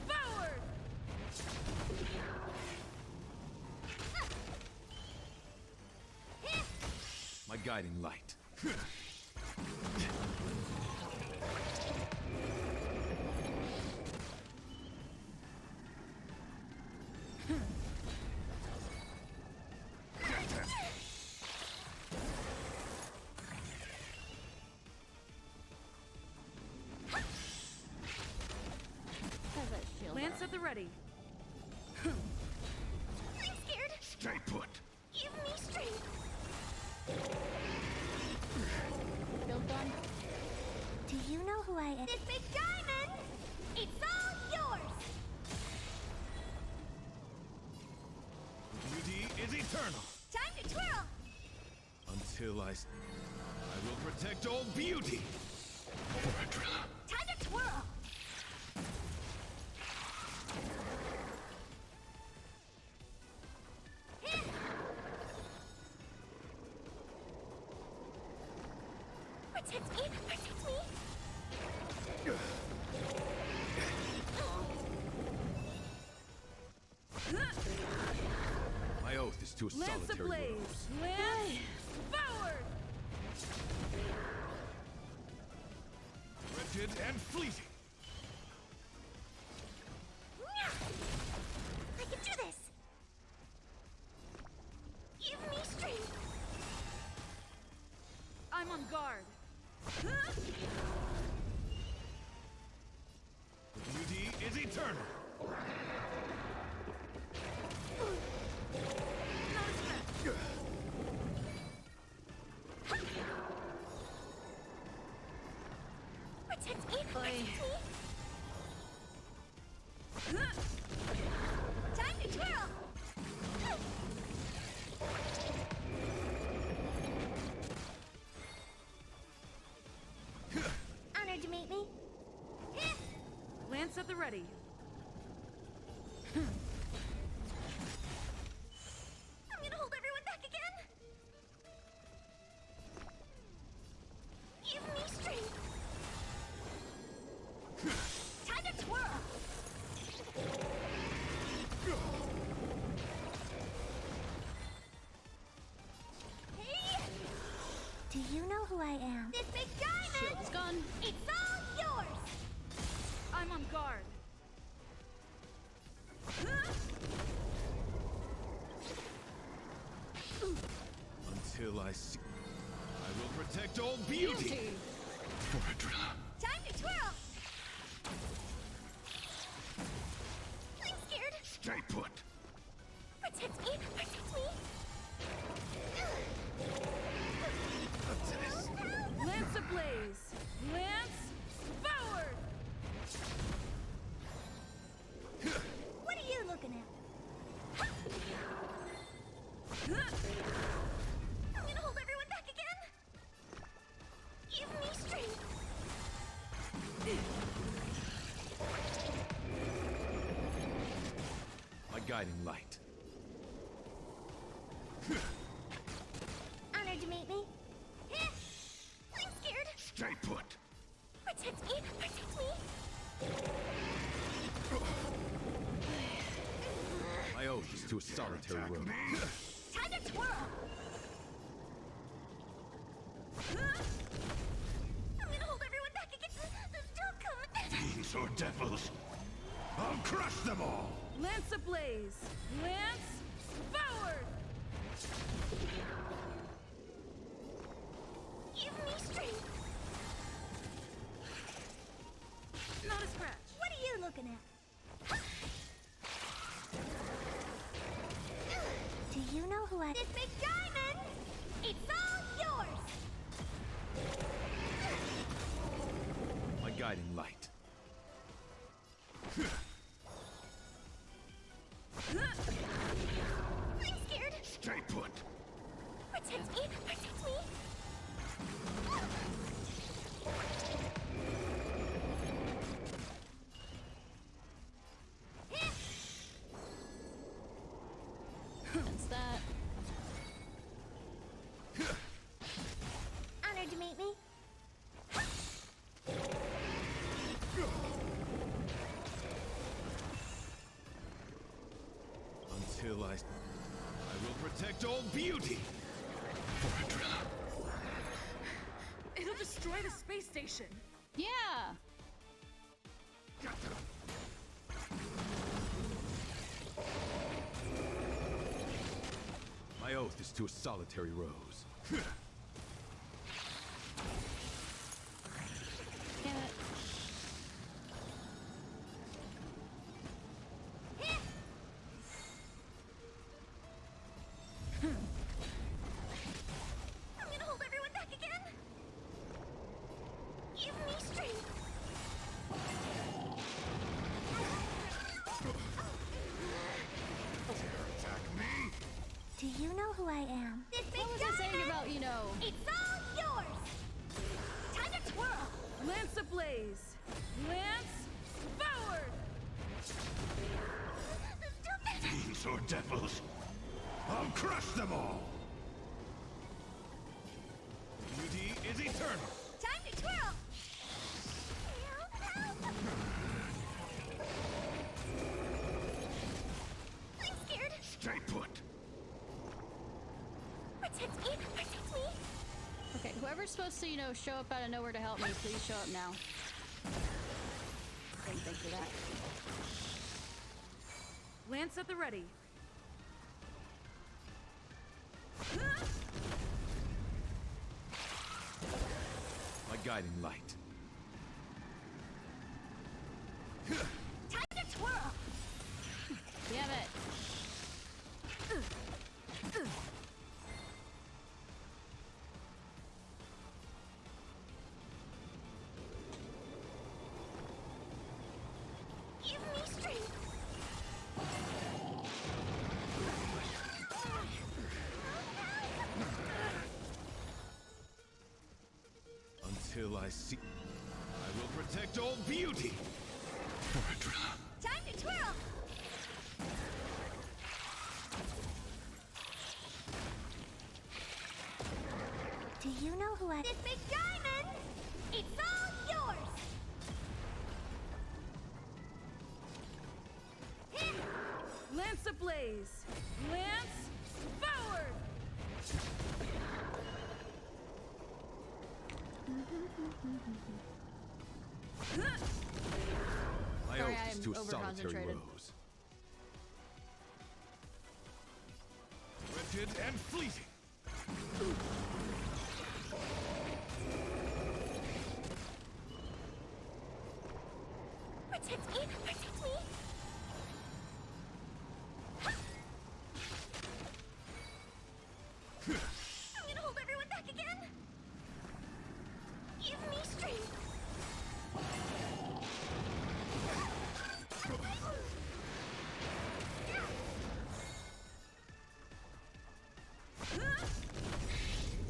forward. My guiding light. Has that shield Lance up? at the ready. I'm scared. Stay put. Give me strength. Shield done? Do you know who I am? This big diamond! It's all yours! Beauty is eternal. Time to twirl! Until I will protect all beauty. Time to twirl! Protect me! Protect me! My oath is to a Lance solitary ablaze. rose. Lance forward. Wretched and fleeting. I can do this! Give me strength! I'm on guard. Beauty is eternal. Protect me! Protect me! Time to twirl! Honored to meet me. Lance at the ready. I'm gonna hold everyone back again. Give me strength. Time to twirl. Hey! Do you know who I am? This big diamond! Shield is gone. It's all yours! I'm on guard. Until I see. I will protect all beauty. Time to twirl! I'm scared. Stay put. Protect me! Protect me! Lance ablaze. Lance forward. What are you looking at? I'm gonna hold everyone back again. Give me strength. My guiding light. Honored to meet me. I'm scared. Stay put. Protect me! Protect me! My oath is to a solitary road. Time to twirl! I'm gonna hold everyone back again. Don't come. Fiends or devils, I'll crush them all. Lance ablaze. Lance forward! Give me strength. Not a scratch. What are you looking at? Do you know who I... This big diamond! It's all yours! My guiding light. I'm scared. Stay put. Protect me! Protect me! That's that. Honored to meet me. Until I will protect all beauty. It'll destroy the space station. Yeah. My oath is to a solitary rose. Damn it. I'm gonna hold everyone back again. Give me strength. Do you know who I am? This big What was I saying about, you know? It's all yours. Time to twirl. Lance ablaze. Lance forward! Fiends or devils, I'll crush them all! Beauty is eternal! Time to twirl. I'm scared. Stay put! Protect me. Protect me. Okay, whoever's supposed to, you know, show up out of nowhere to help me, please show up now. Thank you for that. Lance at the ready. My guiding light. Time to twirl. Damn it. Give me strength. Until I see... I will protect all beauty! Time to twirl. Do you know who I... This big diamond! It's all yours! Lance ablaze. Lance forward! My Sorry, oath is I'm to a solitary over-concentrated. rose. Wretched and fleeting! Protect me! Protect me! I'm gonna hold everyone back again! Give me strength!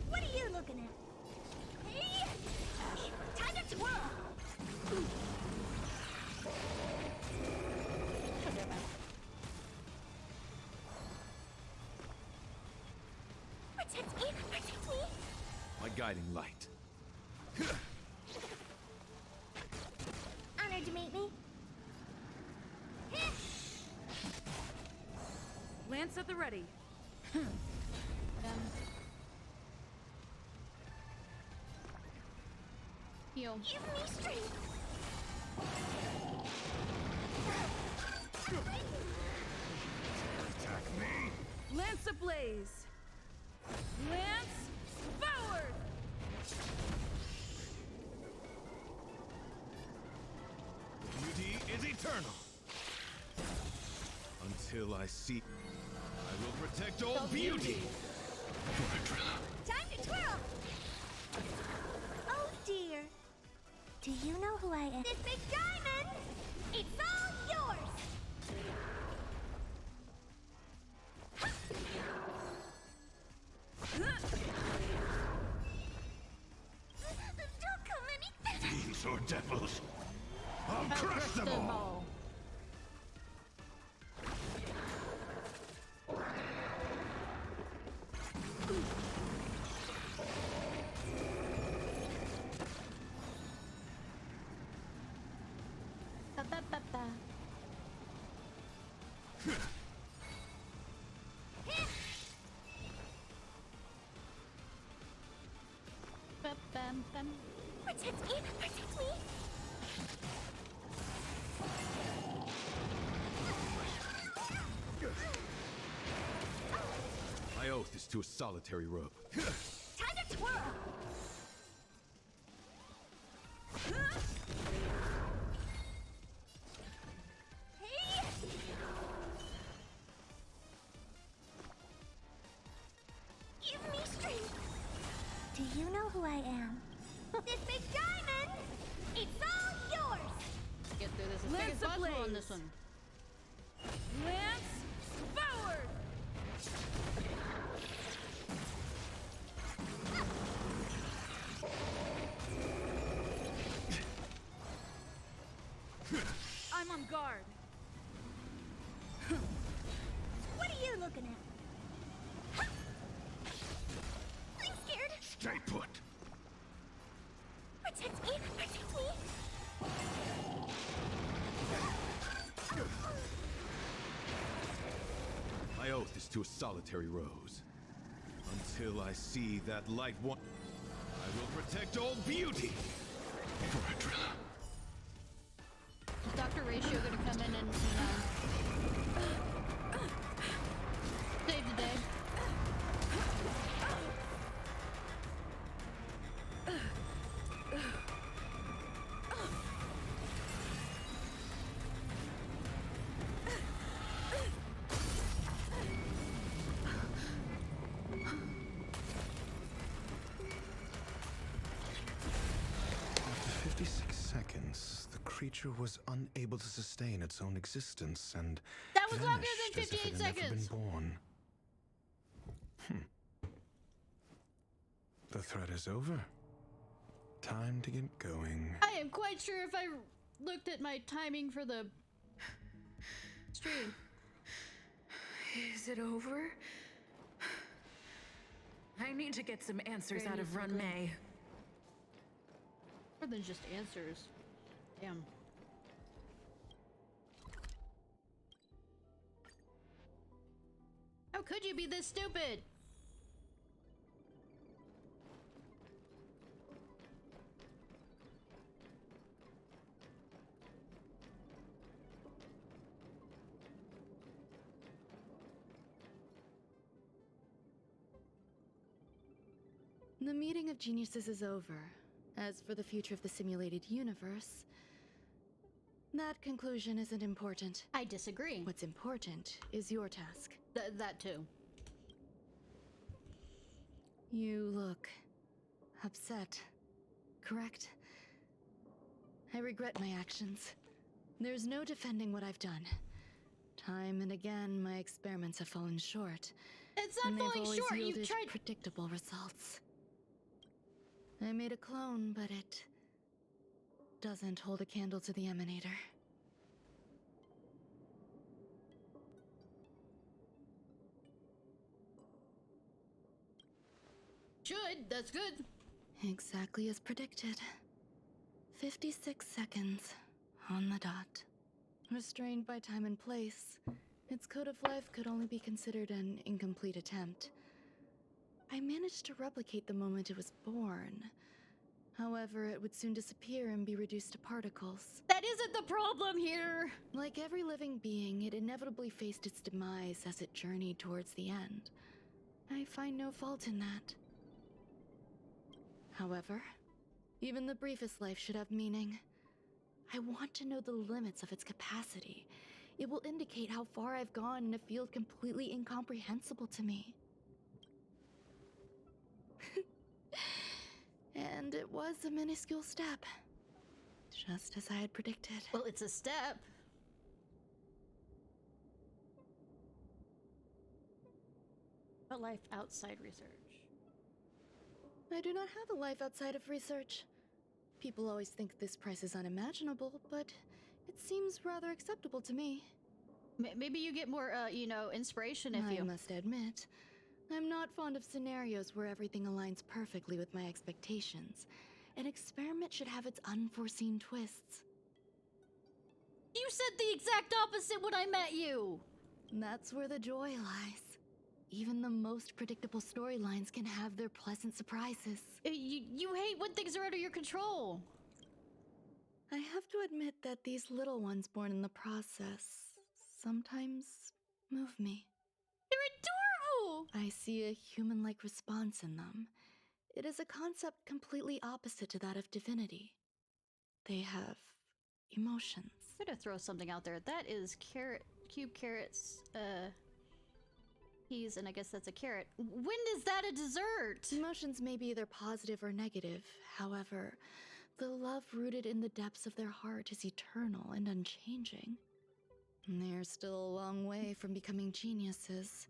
What are you looking at? Hey! Time to twirl! Protect me! Protect me! My guiding light. Honored to meet me. Lance at the ready. Heal. Give me strength. Attack me! blaze! Lance forward! Beauty is eternal. Until I see... I will protect all beauty. Time to twirl! Oh dear. Do you know who I am? This big diamond! It's all yours! Don't come any... Fiends or devils, I'll crush them all. Ba-ba-ba-ba. Ba-bam-bam. Protect me! Protect me! My oath is to a solitary road. Time to twirl! Hey! Give me strength! Do you know who I am? This big diamond! It's all yours! Get through this as quick as possible on this one. Lance forward! I'm on guard. What are you looking at? I'm scared! Stay put. Protect me! Protect me! My oath is to a solitary rose. Until I see that light one... I will protect all beauty. Is Dr. Ratio gonna come in and, save the day? After 56 seconds, the creature was unable to sustain its own existence and That was longer vanished than as if 58 it had never seconds. been born. The threat is over. Time to get going. I am quite sure if I looked at my timing for the stream. Is it over? I need to get some answers out of Run May. More than just answers. Damn. How could you be this stupid? The meeting of geniuses is over. As for the future of the simulated universe, that conclusion isn't important. I disagree. What's important is your task. That too. You look upset, correct? I regret my actions. There's no defending what I've done. Time and again, my experiments have fallen short. It's not and they've falling always short. You've yielded tried. predictable results. I made a clone, but it doesn't hold a candle to the emanator. Should. That's good. Exactly as predicted. 56 seconds on the dot. Restrained by time and place, its code of life could only be considered an incomplete attempt. I managed to replicate the moment it was born. However, it would soon disappear and be reduced to particles. That isn't the problem here. Like every living being, it inevitably faced its demise as it journeyed towards the end. I find no fault in that. However, even the briefest life should have meaning. I want to know the limits of its capacity. It will indicate how far I've gone in a field completely incomprehensible to me. And it was a minuscule step. Just as I had predicted. Well, it's a step. A life outside research. I do not have a life outside of research. People always think this price is unimaginable, but it seems rather acceptable to me. Maybe you get more, you know, inspiration if I you... must admit, I'm not fond of scenarios where everything aligns perfectly with my expectations. An experiment should have its unforeseen twists. You said the exact opposite when I met you! That's where the joy lies. Even the most predictable storylines can have their pleasant surprises. You hate when things are under your control. I have to admit that these little ones born in the process sometimes move me. They're adorable! I see a human-like response in them. It is a concept completely opposite to that of divinity. They have emotions. I'm gonna throw something out there. That is cube carrots, peas, and I guess that's a carrot. When is that a dessert? Emotions may be either positive or negative. However, the love rooted in the depths of their heart is eternal and unchanging. They're still a long way from becoming geniuses,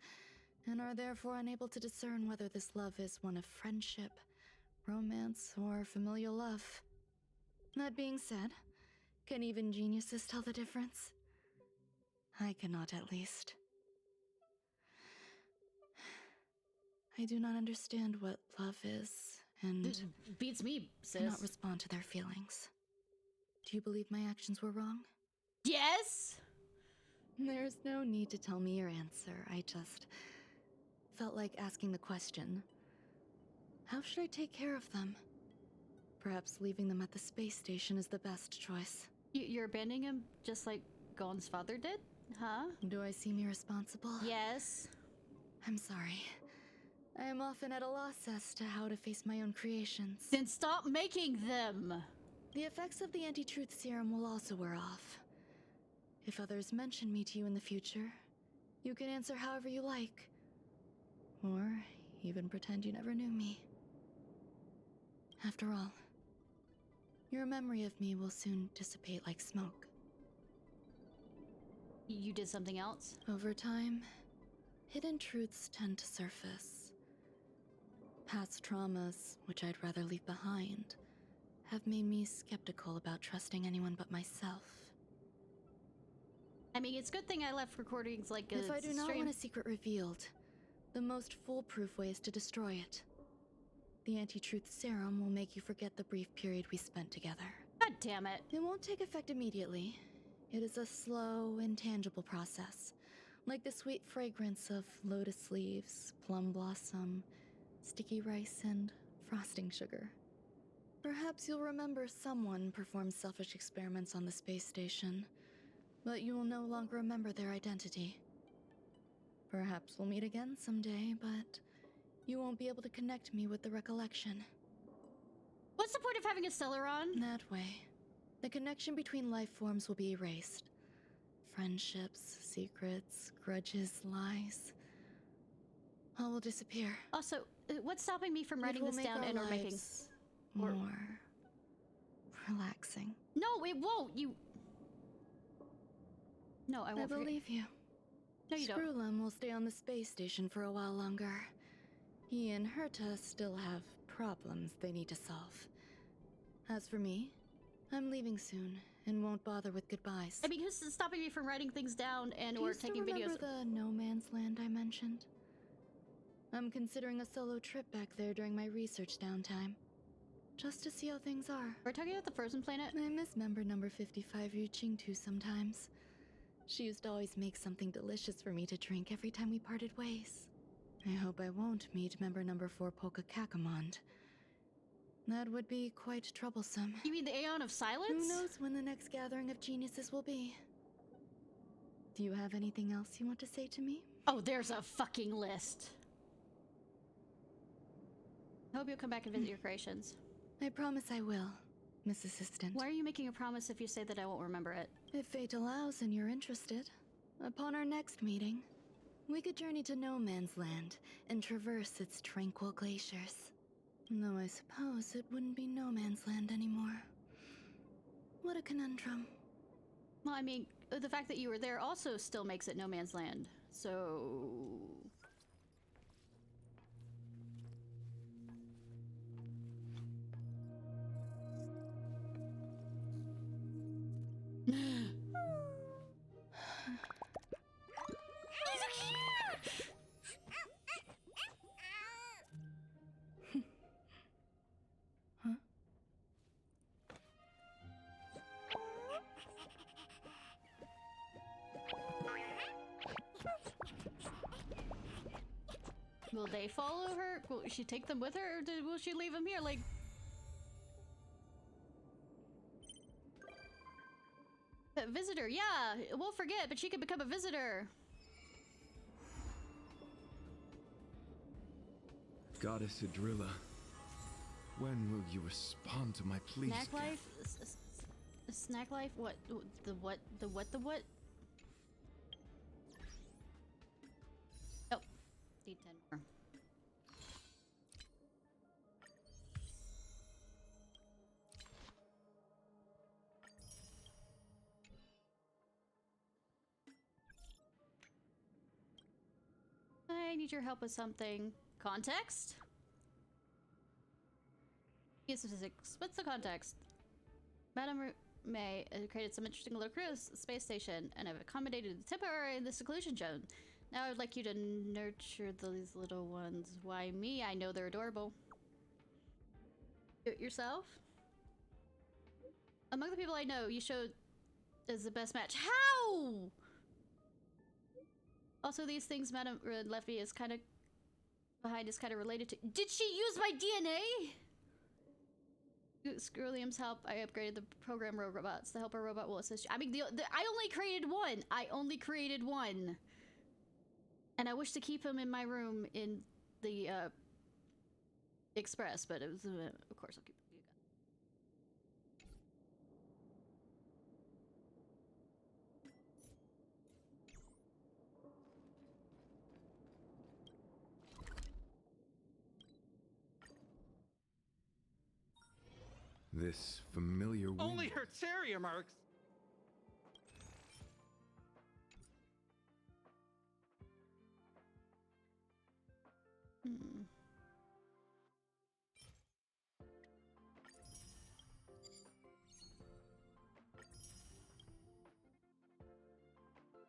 and are therefore unable to discern whether this love is one of friendship, romance, or familial love. That being said, can even geniuses tell the difference? I cannot, at least. I do not understand what love is, and This beats me, sis. cannot respond to their feelings. Do you believe my actions were wrong? Yes! There's no need to tell me your answer. I just felt like asking the question. How should I take care of them? Perhaps leaving them at the space station is the best choice. You're abandoning him just like Gon's father did? Huh? Do I seem irresponsible? Yes. I'm sorry. I am often at a loss as to how to face my own creations. Then stop making them! The effects of the anti-truth serum will also wear off. If others mention me to you in the future, you can answer however you like. Or even pretend you never knew me. After all, your memory of me will soon dissipate like smoke. You did something else? Over time, hidden truths tend to surface. Past traumas, which I'd rather leave behind, have made me skeptical about trusting anyone but myself. I mean, it's a good thing I left recordings like a If I do not stream. want a secret revealed, the most foolproof way is to destroy it. The anti-truth serum will make you forget the brief period we spent together. God damn it. It won't take effect immediately. It is a slow, intangible process, like the sweet fragrance of lotus leaves, plum blossom, sticky rice, and frosting sugar. Perhaps you'll remember someone performed selfish experiments on the space station, but you will no longer remember their identity. Perhaps we'll meet again someday, but you won't be able to connect me with the recollection. What's the point of having a Celeron? That way, the connection between life forms will be erased. Friendships, secrets, grudges, lies, all will disappear. Also, what's stopping me from writing this down and or making more relaxing? No, it won't. You. No, I won't. I believe you. No, you don't. Screwlum will stay on the space station for a while longer. He and Herta still have problems they need to solve. As for me, I'm leaving soon and won't bother with goodbyes. I mean, who's stopping me from writing things down and or taking videos? Do you still remember the no man's land I mentioned? I'm considering a solo trip back there during my research downtime. Just to see how things are. We're talking about the frozen planet? I miss member number 55 reaching to sometimes. She used to always make something delicious for me to drink every time we parted ways. I hope I won't meet member number 4 Polka Kakamond. That would be quite troublesome. You mean the Aeon of Silence? Who knows when the next gathering of geniuses will be? Do you have anything else you want to say to me? Oh, there's a fucking list. I hope you'll come back and visit your creations. I promise I will, Miss Assistant. Why are you making a promise if you say that I won't remember it? If fate allows and you're interested, upon our next meeting, we could journey to No Man's Land and traverse its tranquil glaciers. Though I suppose it wouldn't be No Man's Land anymore. What a conundrum. Well, I mean, the fact that you were there also still makes it No Man's Land. So... Will they follow her? Will she take them with her, or will she leave them here? Like, a visitor, yeah, we'll forget, but she could become a visitor. Goddess Adrilla, when will you respond to my pleas? Snack life? Snack life? What? The what? The what? The what? Oh. Need 10 more. I need your help with something. Context? Yes, what's the context? Madame May created some interesting little crews at the space station, and I've accommodated temporarily in the seclusion zone. Now I'd like you to nurture these little ones. Why me? I know they're adorable. Do it yourself? Among the people I know, you showed as the best match. How? Also, these things Madame left me is kind of behind is kind of related to. Did she use my DNA? With Scrollium's help, I upgraded the program robots. The helper robot will assist you. I mean, I only created one. I only created one. And I wish to keep him in my room in the Express, but it was, of course, I'll keep it. This familiar wind. Only her area marks.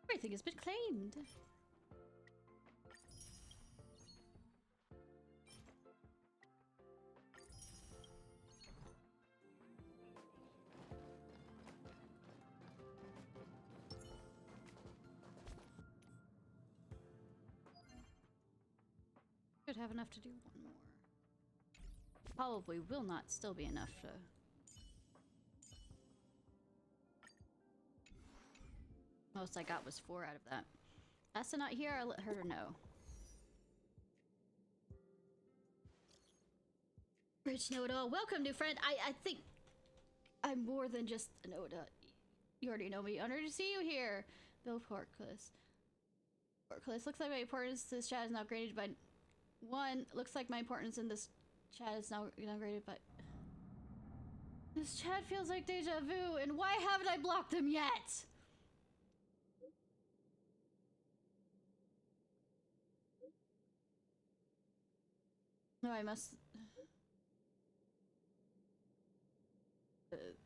Everything has been claimed. Should have enough to do one more. Probably will not still be enough to... Most I got was 4 out of that. Asa not here, I'll let her know. Rich know-it-all. Welcome, new friend. I think I'm more than just a know-it-all. You already know me. Honored to see you here. Bill Portcullis. Portcullis, looks like my importance to this chat is now graded by 1. Looks like my importance in this chat is now graded by... This chat feels like deja vu, and why haven't I blocked them yet? No, I must...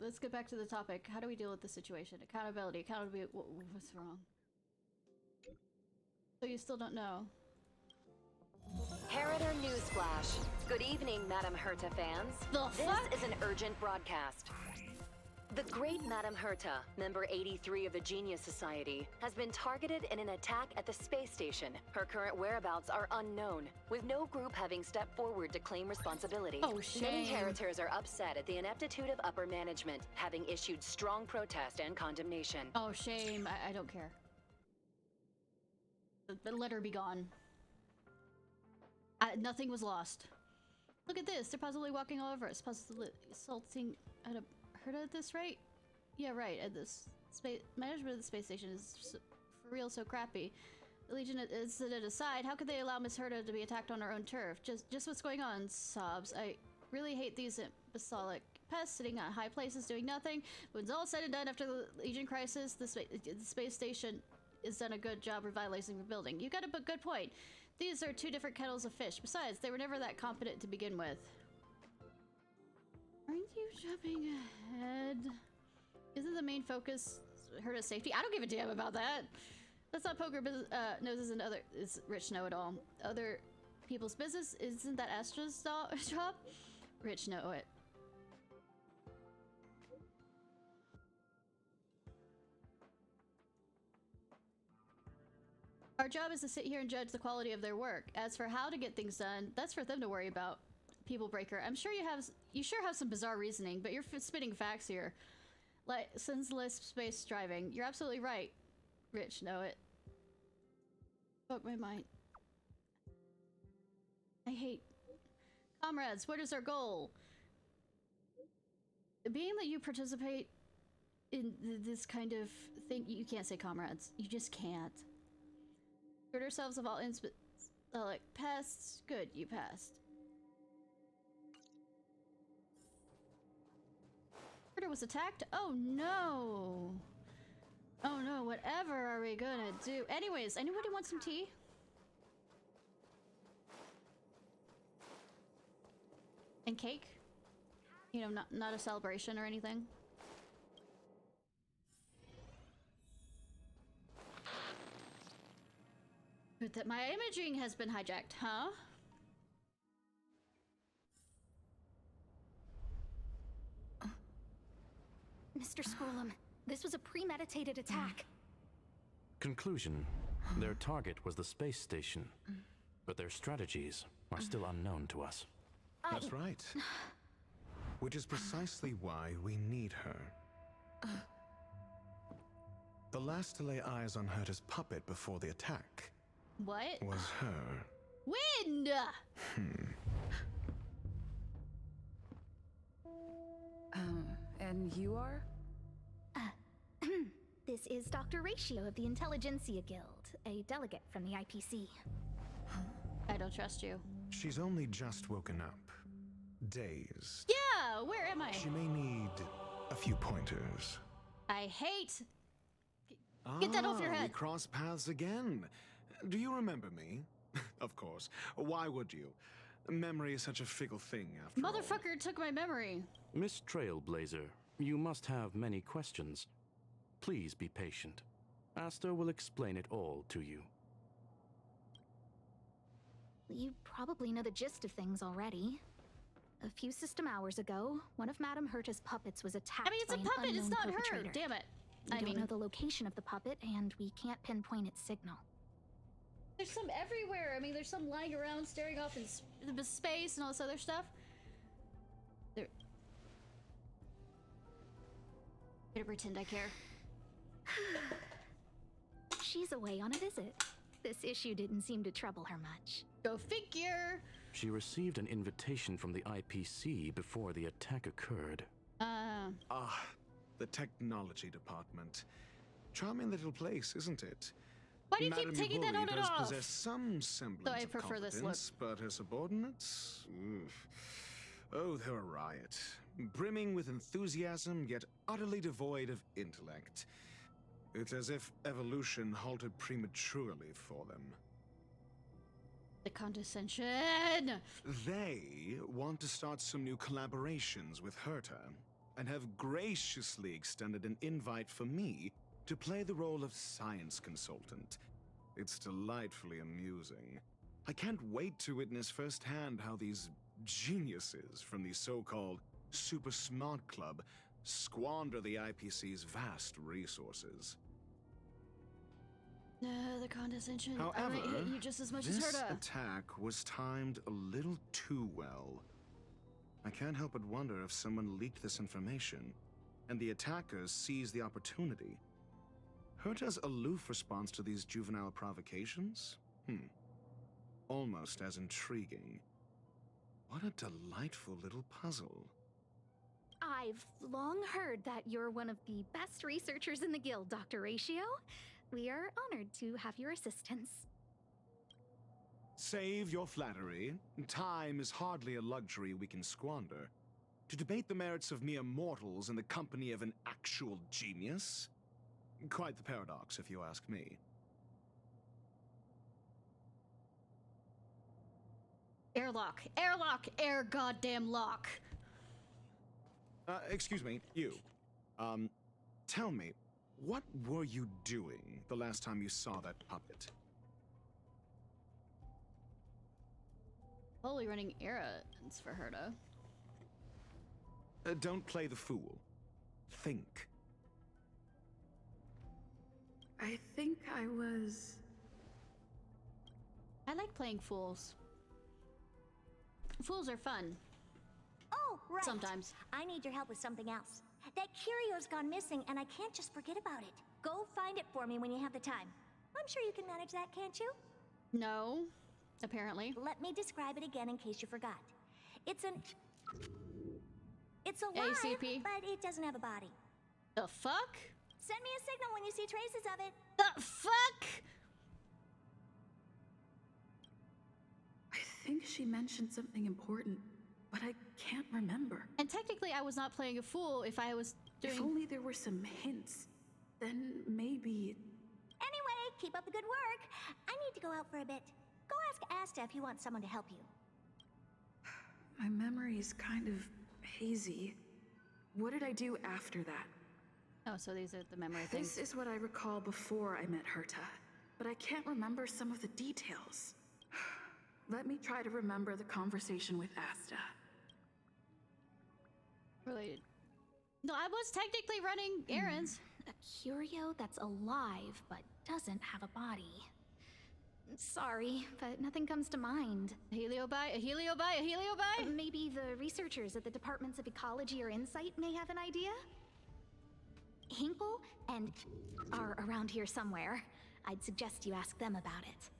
let's get back to the topic. How do we deal with the situation? Accountability. Accountability. What's wrong? So you still don't know? Heritor Newsflash. Good evening, Madame Herta fans. This is an urgent broadcast. The great Madame Herta, member 83 of the Genius Society, has been targeted in an attack at the space station. Her current whereabouts are unknown, with no group having stepped forward to claim responsibility. Oh, shame. Many Heritors are upset at the ineptitude of upper management, having issued strong protest and condemnation. Oh, shame. I don't care. Let her be gone. Nothing was lost. Look at this. They're possibly walking all over us, possibly assaulting Herta at this rate. Yeah, right. At this space management of the space station is for real so crappy. The Legion incident aside, how could they allow Miss Herta to be attacked on her own turf? Just what's going on? Sobs. I really hate these basalic pests sitting on high places doing nothing. When it's all said and done after the Legion crisis, the space station has done a good job revitalizing the building. You got a good point. These are two different kettles of fish. Besides, they were never that competent to begin with. Aren't you jumping ahead? Isn't the main focus Herta's safety? I don't give a damn about that. Let's not poke our noses into other. It's Rich know-it-all. Other people's business. Isn't that Astra's job? Rich know it. Our job is to sit here and judge the quality of their work. As for how to get things done, that's for them to worry about. People breaker. I'm sure you sure have some bizarre reasoning, but you're spitting facts here. Like senseless space driving. You're absolutely right. Rich know it. Fuck my mind. I hate comrades. What is our goal? Being that you participate in this kind of thing, you can't say comrades. You just can't. Rid ourselves of all like pests. Good, you passed. Herta was attacked? Oh no! Oh no, whatever are we gonna do? Anyways, anybody want some tea? And cake? You know, not a celebration or anything. But that my imaging has been hijacked, huh? Mr. Scrollum, this was a premeditated attack. Conclusion. Their target was the space station, but their strategies are still unknown to us. That's right. Which is precisely why we need her. The last to lay eyes on Herta's puppet before the attack What? was her. Wind! And you are? This is Dr. Ratio of the Intelligentsia Guild, a delegate from the IPC. I don't trust you. She's only just woken up. Dazed. Yeah, where am I? She may need a few pointers. I hate... Get that off your head. We cross paths again. Do you remember me? Of course. Why would you? Memory is such a fickle thing, after all. Motherfucker took my memory. Miss Trailblazer, you must have many questions. Please be patient. Asta will explain it all to you. You probably know the gist of things already. A few system hours ago, one of Madame Herta's puppets was attacked. I mean, it's a by puppet, an it's unknown not her. perpetrator. Damn it. We don't know the location of the puppet, and we can't pinpoint its signal. There's some everywhere. I mean, there's some lying around staring off in space and all this other stuff. There. I'm gonna pretend I care. She's away on a visit. This issue didn't seem to trouble her much. Go figure! She received an invitation from the IPC before the attack occurred. The technology department. Charming little place, isn't it? Why do you Madame keep taking that on and does off? possess some semblance Though I of prefer this look. competence, but her subordinates? Oof. Oh, they're a riot. Brimming with enthusiasm, yet utterly devoid of intellect. It's as if evolution halted prematurely for them. The condescension! They want to start some new collaborations with Herta, and have graciously extended an invite for me to play the role of science consultant. It's delightfully amusing. I can't wait to witness firsthand how these geniuses from the so-called Super Smart Club squander the IPC's vast resources. The condescension. I However, might hate you just as much as this Herta. attack was timed a little too well. I can't help but wonder if someone leaked this information, and the attackers seized the opportunity. Herta's aloof response to these juvenile provocations? Almost as intriguing. What a delightful little puzzle. I've long heard that you're one of the best researchers in the guild, Dr. Ratio. We are honored to have your assistance. Save your flattery. Time is hardly a luxury we can squander. To debate the merits of mere mortals in the company of an actual genius? Quite the paradox, if you ask me. Airlock, airlock, air goddamn lock. Excuse me, you. Tell me, what were you doing the last time you saw that puppet? Probably running errands for her to. Don't play the fool. Think. I think I was... I like playing fools. Fools are fun. Oh, right. Sometimes. I need your help with something else. That curio's gone missing, and I can't just forget about it. Go find it for me when you have the time. I'm sure you can manage that, can't you? No, apparently. Let me describe it again in case you forgot. It's alive, ACP. but it doesn't have a body. The fuck? Send me a signal when you see traces of it. The fuck? I think she mentioned something important, but I can't remember. And technically I was not playing a fool if I was doing... If only there were some hints, then maybe... Anyway, keep up the good work. I need to go out for a bit. Go ask Asta if you want someone to help you. My memory's kind of hazy. What did I do after that? Oh, so these are the memory things. This is what I recall before I met Herta, but I can't remember some of the details. Let me try to remember the conversation with Asta. Related. No, I was technically running errands. A curio that's alive but doesn't have a body. Sorry, but nothing comes to mind. A heliobi, a heliobi, a heliobi? Maybe the researchers at the Departments of Ecology or Insight may have an idea? Hinkle and are around here somewhere. I'd suggest you ask them about it.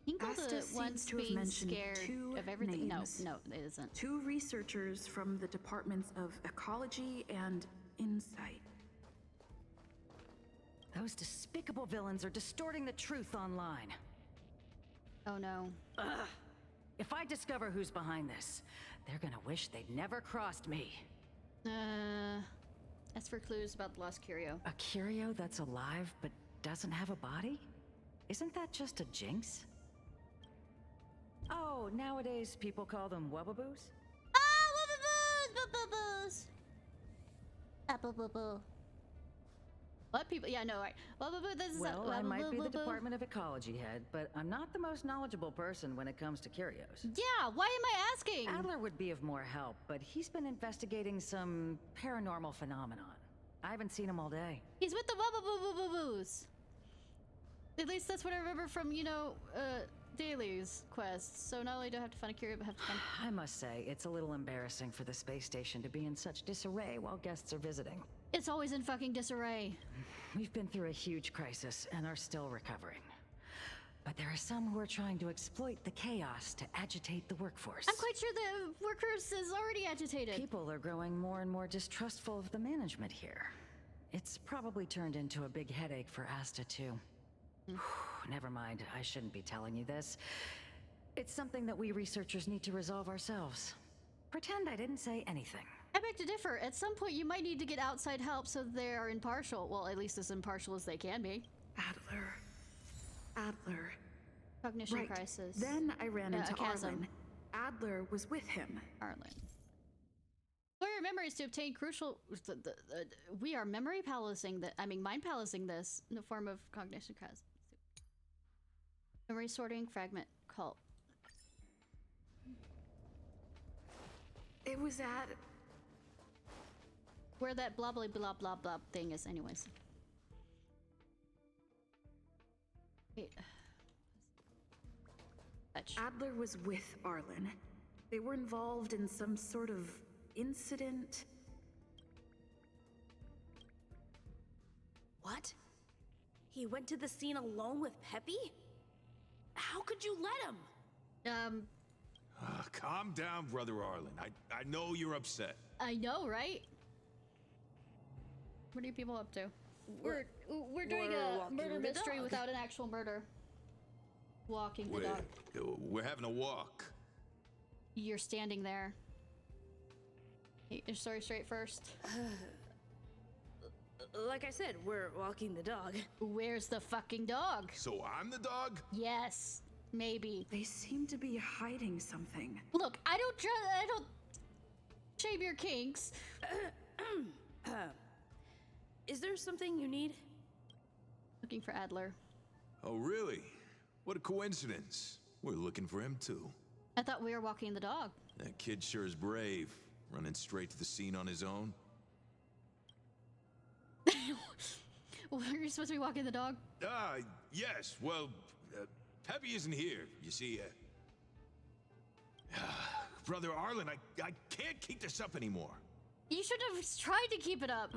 Hinkle Asta the seems ones to have being mentioned scared two of everything. names. No, it isn't. 2 researchers from the Departments of Ecology and Insight. Those despicable villains are distorting the truth online. Oh no. Ugh. If I discover who's behind this, they're gonna wish they'd never crossed me. As for clues about the lost curio. A curio that's alive but doesn't have a body? Isn't that just a jinx? Oh, nowadays people call them wubbaboos? Wubbaboos! Bubbaboos! What people? Yeah, no, right. Wubaboo, this is Well, I might be the Department of Ecology head, but I'm not the most knowledgeable person when it comes to curios. Yeah, why am I asking? Adler would be of more help, but he's been investigating some paranormal phenomenon. I haven't seen him all day. He's with the Wubbaboos. At least that's what I remember from, you know, Daly's quests. So not only do I have to find a curio, but I have to find... I must say, it's a little embarrassing for the space station to be in such disarray while guests are visiting. It's always in fucking disarray. We've been through a huge crisis and are still recovering. But there are some who are trying to exploit the chaos to agitate the workforce. I'm quite sure the workers is already agitated. People are growing more and more distrustful of the management here. It's probably turned into a big headache for Asta, too. Never mind, I shouldn't be telling you this. It's something that we researchers need to resolve ourselves. Pretend I didn't say anything. I beg to differ. At some point, you might need to get outside help so they are impartial. Well, at least as impartial as they can be. Adler. Cognition right. crisis. Then I ran into chasm. Arlen. Adler was with him. Arlen. Clear your memories to obtain crucial... we are memory palacing that... mind palacing this in the form of cognition crisis. Memory sorting fragment cult. It was at... where that blah blah blah blah blah thing is anyways. Wait. Adler was with Arlen. They were involved in some sort of incident. What? He went to the scene alone with Peppy? How could you let him? Calm down, Brother Arlen. I know you're upset. I know, right? What are you people up to? We're doing a walking murder the mystery dog. without an actual murder. Walking the dog. We're having a walk. You're standing there. Get your story straight first. Like I said, we're walking the dog. Where's the fucking dog? So I'm the dog? Yes, maybe. They seem to be hiding something. Look, I don't shame your kinks. Is there something you need? Looking for Adler. Oh, really? What a coincidence. We're looking for him, too. I thought we were walking the dog. That kid sure is brave, running straight to the scene on his own. Well, are you supposed to be walking the dog? Yes. Well, Peppy isn't here, you see. Brother Arlen, I can't keep this up anymore. You should have tried to keep it up.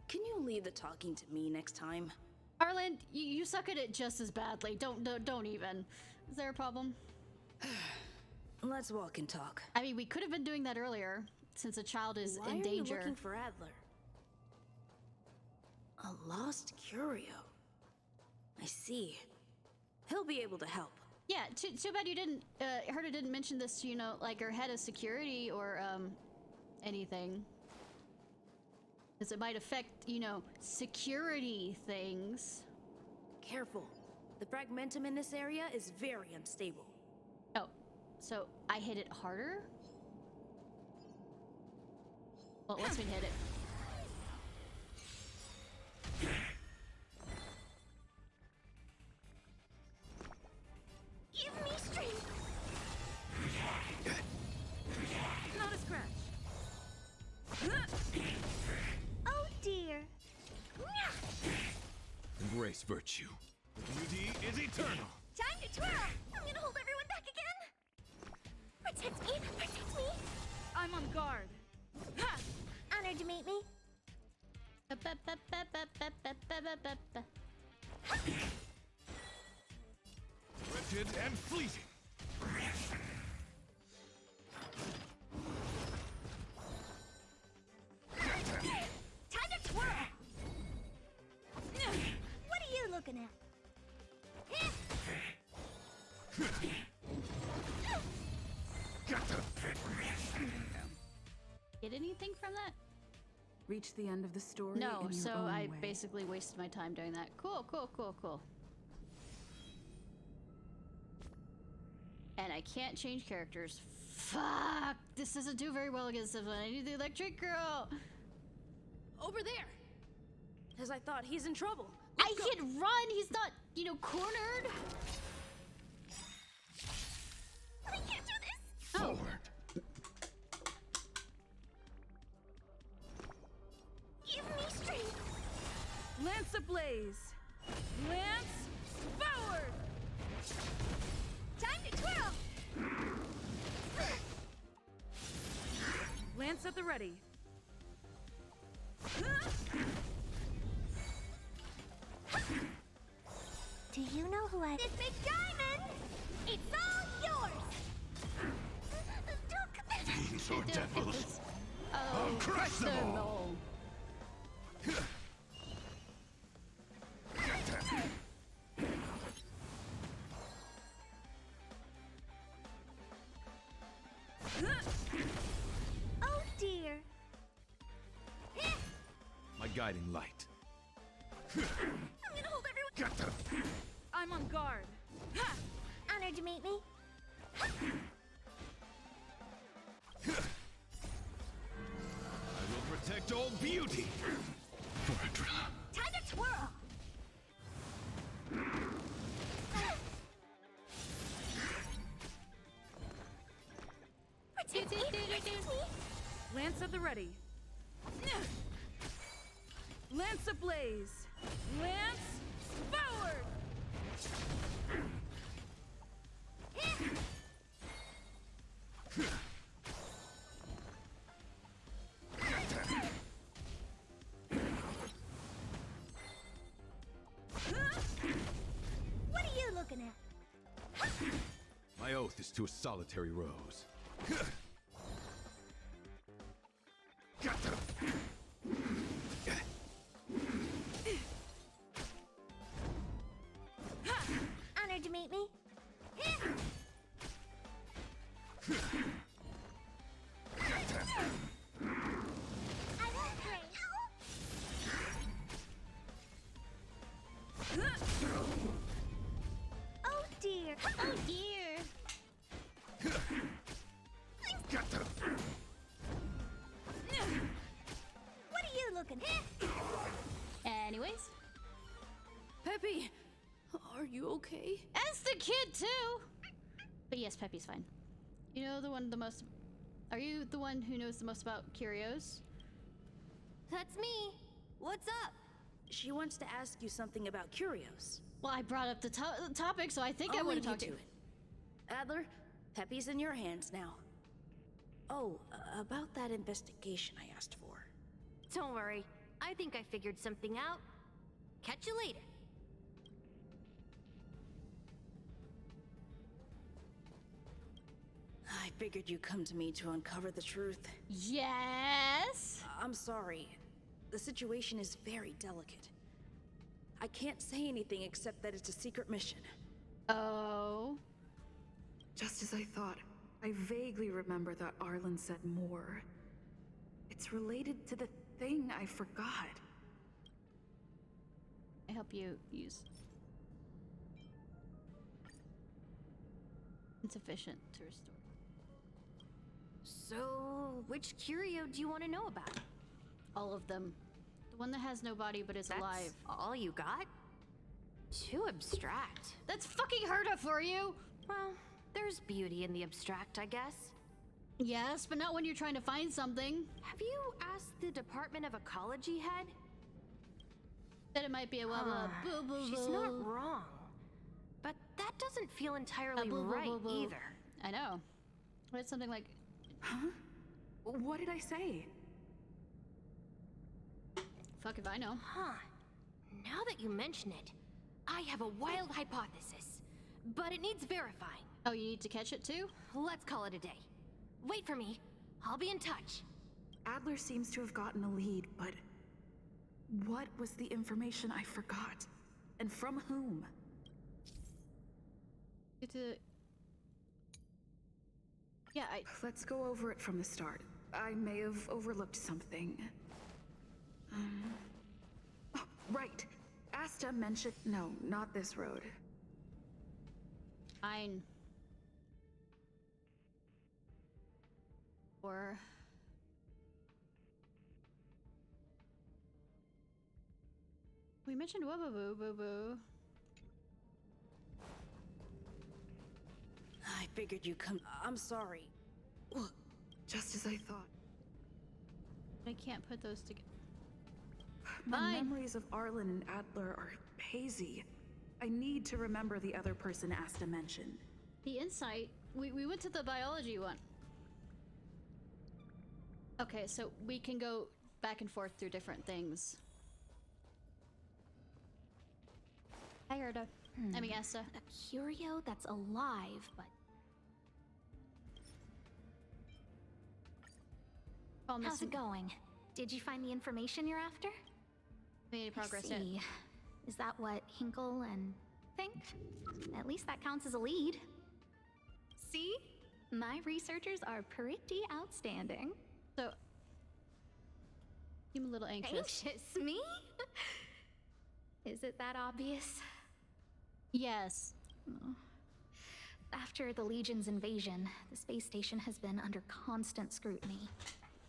Can you leave the talking to me next time? Arlen, you suck at it just as badly. Don't even. Is there a problem? Let's walk and talk. I mean, we could have been doing that earlier, since a child is Why in are danger. you looking for Adler? A lost curio. I see. He'll be able to help. Yeah, too bad you didn't. Herta didn't mention this, you know, like her head of security or anything, because it might affect, you know, security things. Careful. The fragmentum in this area is very unstable. Oh, so I hit it harder? Well, it lets me hit it. Give me strength. Not a scratch. Oh dear. Embrace virtue. Beauty is eternal. Time to twirl. I'm gonna hold everyone back again. Protect me. Protect me. I'm on guard. Ha! Honored to meet me. Wretched and fleeting. Time to twirl. What are you looking at? Get anything from that? Reach the end of the story. No, in your so own I way. basically wasted my time doing that. Cool. And I can't change characters. Fuck! This doesn't do very well against this one. I need the electric girl. Over there. As I thought, he's in trouble. I can run. He's not, you know, cornered. We can't do this. Oh. Give me strength. Lance ablaze. Lance forward. Time to twirl. Lance at the ready. Do you know who I... This big diamond! It's all yours! Fiends or devils. Oh, I'll crush them all. Oh dear. My guiding light. I'm gonna hold everyone... I'm on guard. Ha! Honored to meet me. I will protect all beauty. Time to twirl. Protect me. Protect me. Lance at the ready. Lance ablaze. Lance forward. What are you looking at? My oath this to a solitary rose. Honored to meet me. I won't break. Oh dear. Oh dear. What are you looking at? Anyways. Peppy, are you okay? As the kid too. But yes, Peppy's fine. You know the most. Are you the one who knows the most about curios? That's me. What's up? She wants to ask you something about curios. Well, I brought up the topic, so I think I I'll would leave have you talked to it. Adler, Peppy's in your hands now. Oh, about that investigation I asked for. Don't worry. I think I figured something out. Catch you later. I figured you'd come to me to uncover the truth. Yes? I'm sorry. The situation is very delicate. I can't say anything except that it's a secret mission. Oh. Just as I thought, I vaguely remember that Arlen said more. It's related to the thing I forgot. I help you use. Insufficient to restore. So, which curio do you want to know about? All of them. The one that has no body but is alive. All you got? Too abstract. That's fucking Herta for you! Well, there's beauty in the abstract, I guess. Yes, but not when you're trying to find something. Have you asked the Department of Ecology head? That it might be a boo boo. She's not wrong. But that doesn't feel entirely right either. I know. But it's something like... Huh? What did I say? Fuck if I know. Huh. Now that you mention it, I have a wild hypothesis. But it needs verifying. Oh, you need to catch it too? Let's call it a day. Wait for me. I'll be in touch. Adler seems to have gotten a lead, but... what was the information I forgot? And from whom? Get to... Yeah, Let's go over it from the start. I may have overlooked something. Oh, right. Asta mentioned... No, not this road. Fine. Or... We mentioned Wubba Boo Boo. I figured you'd come. I'm sorry. Well, just as I thought. I can't put those together. My memories of Arlen and Adler are hazy. I need to remember the other person Asta mentioned. The insight. We went to the biology one. Okay, so we can go back and forth through different things. I heard a... I mean, Asta. A curio that's alive, but... How's it going? Did you find the information you're after? Made any progress I yet? see. Is that what Hinkle and think? At least that counts as a lead. See? My researchers are pretty outstanding. So... I'm a little anxious. Anxious? Me? Is it that obvious? Yes. Oh. After the Legion's invasion, the space station has been under constant scrutiny.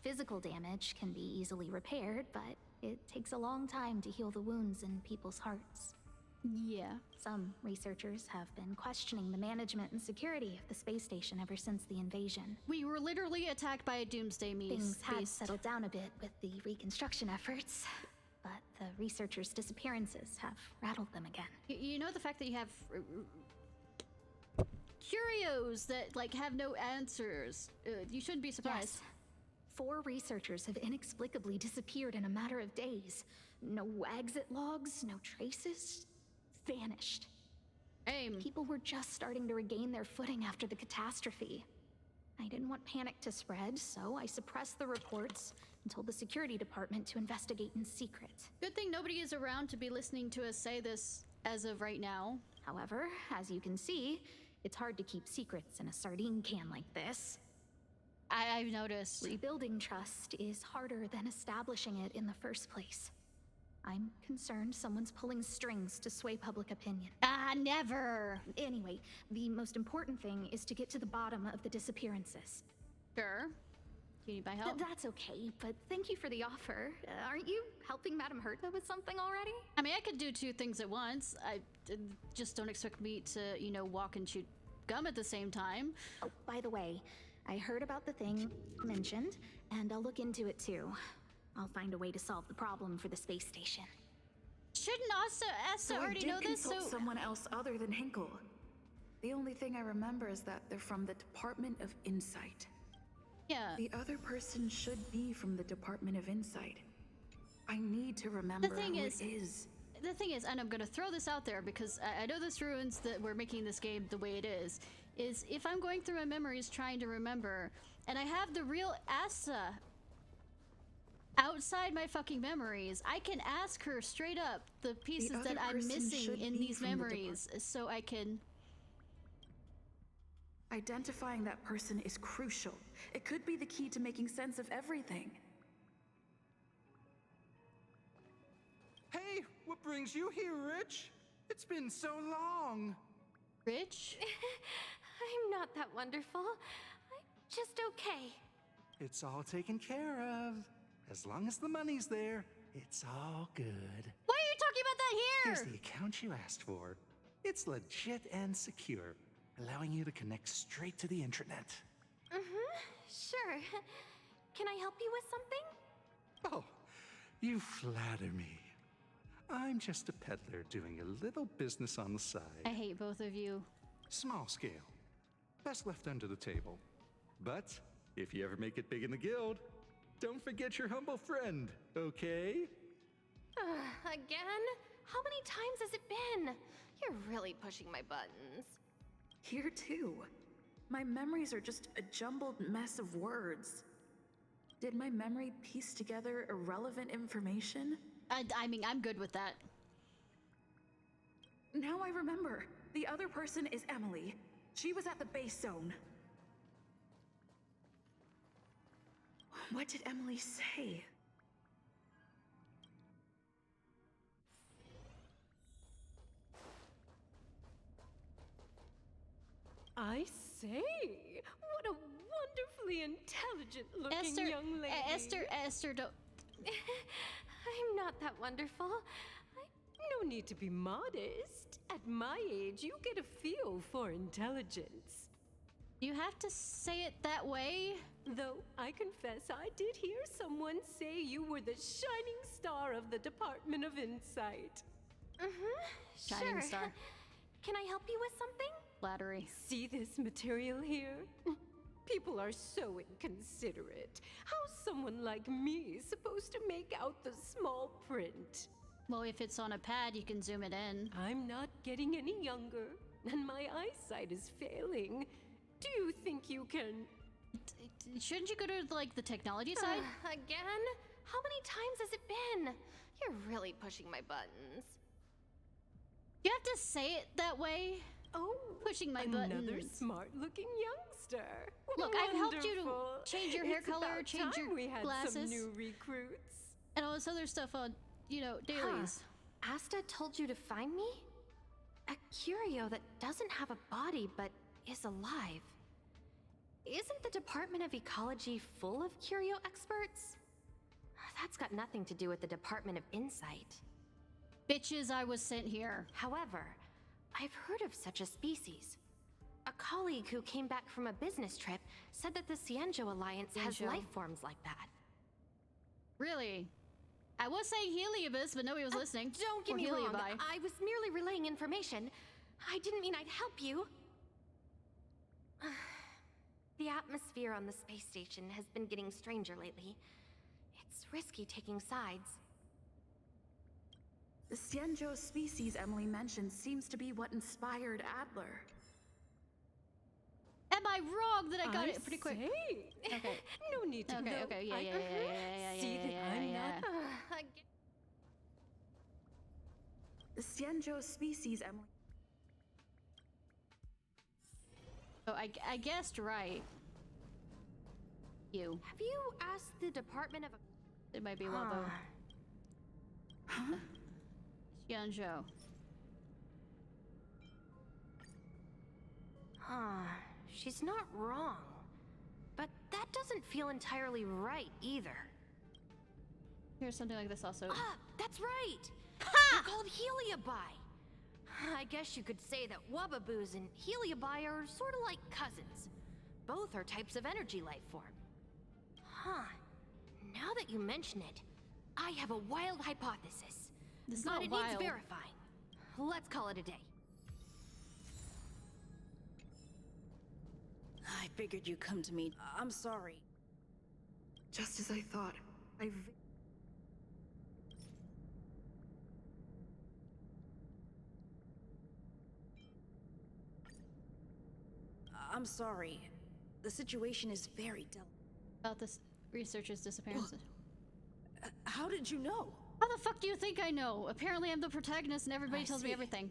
Physical damage can be easily repaired, but it takes a long time to heal the wounds in people's hearts. Yeah. Some researchers have been questioning the management and security of the space station ever since the invasion. We were literally attacked by a doomsday beast. Things had settled down a bit with the reconstruction efforts, but the researchers' disappearances have rattled them again. You know the fact that you have curios that like have no answers. You shouldn't be surprised. Yes. 4 researchers have inexplicably disappeared in a matter of days. No exit logs, no traces. Vanished. People were just starting to regain their footing after the catastrophe. I didn't want panic to spread, so I suppressed the reports and told the security department to investigate in secret. Good thing nobody is around to be listening to us say this as of right now. However, as you can see, it's hard to keep secrets in a sardine can like this. I've noticed. Rebuilding trust is harder than establishing it in the first place. I'm concerned someone's pulling strings to sway public opinion. Ah, never! Anyway, the most important thing is to get to the bottom of the disappearances. Sure. Do you need my help? That's okay, but thank you for the offer. Aren't you helping Madame Herta with something already? I mean, I could do two things at once. Just don't expect me to, you know, walk and chew gum at the same time. Oh, by the way, I heard about the thing mentioned, and I'll look into it too. I'll find a way to solve the problem for the space station. Shouldn't Asta already know this? So someone else other than Hinkle. The only thing I remember is that they're from the Department of Insight. Yeah. The other person should be from the Department of Insight. I need to remember the thing who is, it is. The thing is, and I'm gonna throw this out there because I know this ruins that we're making this game the way it is if I'm going through my memories trying to remember, and I have the real Asta outside my fucking memories, I can ask her straight up the pieces that I'm missing in these memories so I can... Identifying that person is crucial. It could be the key to making sense of everything. Hey, what brings you here, Rich? It's been so long. Rich? I'm not that wonderful. I'm just okay. It's all taken care of. As long as the money's there, it's all good. Why are you talking about that here? Here's the account you asked for. It's legit and secure, allowing you to connect straight to the intranet. Sure. Can I help you with something? Oh, you flatter me. I'm just a peddler doing a little business on the side. I hate both of you. Small scale. Best left under the table. But if you ever make it big in the guild, don't forget your humble friend, okay? Again? How many times has it been? You're really pushing my buttons. Here too. My memories are just a jumbled mess of words. Did my memory piece together irrelevant information? I mean, I'm good with that. Now I remember. The other person is Emily. She was at the base zone. What did Emily say? I say, what a wonderfully intelligent-looking young lady. Esther, don't... I'm not that wonderful. No need to be modest. At my age, you get a feel for intelligence. You have to say it that way? Though I confess I did hear someone say you were the shining star of the Department of Insight. Shining star. Can I help you with something? Flattery. See this material here? People are so inconsiderate. How's someone like me supposed to make out the small print? Well, if it's on a pad, you can zoom it in. I'm not getting any younger, and my eyesight is failing. Do you think you can... Shouldn't you go to, like, the technology side? Again? How many times has it been? You're really pushing my buttons. You have to say it that way? Oh, pushing my another buttons. smart-looking youngster. Look, I've helped you to Wonderful. change your hair It's color, about change time your we had glasses, some new recruits. and all this other stuff on, you know, dailies. Asta told you to find me? A curio that doesn't have a body but is alive. Isn't the Department of Ecology full of curio experts? That's got nothing to do with the Department of Insight. Bitches, I was sent here. However, I've heard of such a species. A colleague who came back from a business trip said that the Cianjo Alliance has Cianjo. life forms like that. Really? I was saying Heliobus, but nobody was listening. Don't get Or me wrong. Heliobi. I was merely relaying information. I didn't mean I'd help you. The atmosphere on the space station has been getting stranger lately. It's risky taking sides. The Xianzhou species Emily mentioned seems to be what inspired Adler. Am I wrong that I got it pretty quick? Say. Okay. No need to know. Okay, yeah, See that I'm not. The Xianzhou species Emily. Oh, I guessed right. You. Have you asked the Department of... It might be Wabo. Huh? Xianzhou. Huh. She's not wrong. But that doesn't feel entirely right either. Here's something like this also. Ah, that's right! Ha! They're called Heliobi. I guess you could say that Wubbaboos and Heliobi are sort of like cousins. Both are types of energy life form. Huh. Now that you mention it, I have a wild hypothesis. This is but not it wild. needs verifying. Let's call it a day. I figured you'd come to me. I'm sorry. Just as I thought. I'm sorry. The situation is very delicate. About this researcher's disappearance. How did you know? How the fuck do you think I know? Apparently I'm the protagonist and everybody I tells me see. everything.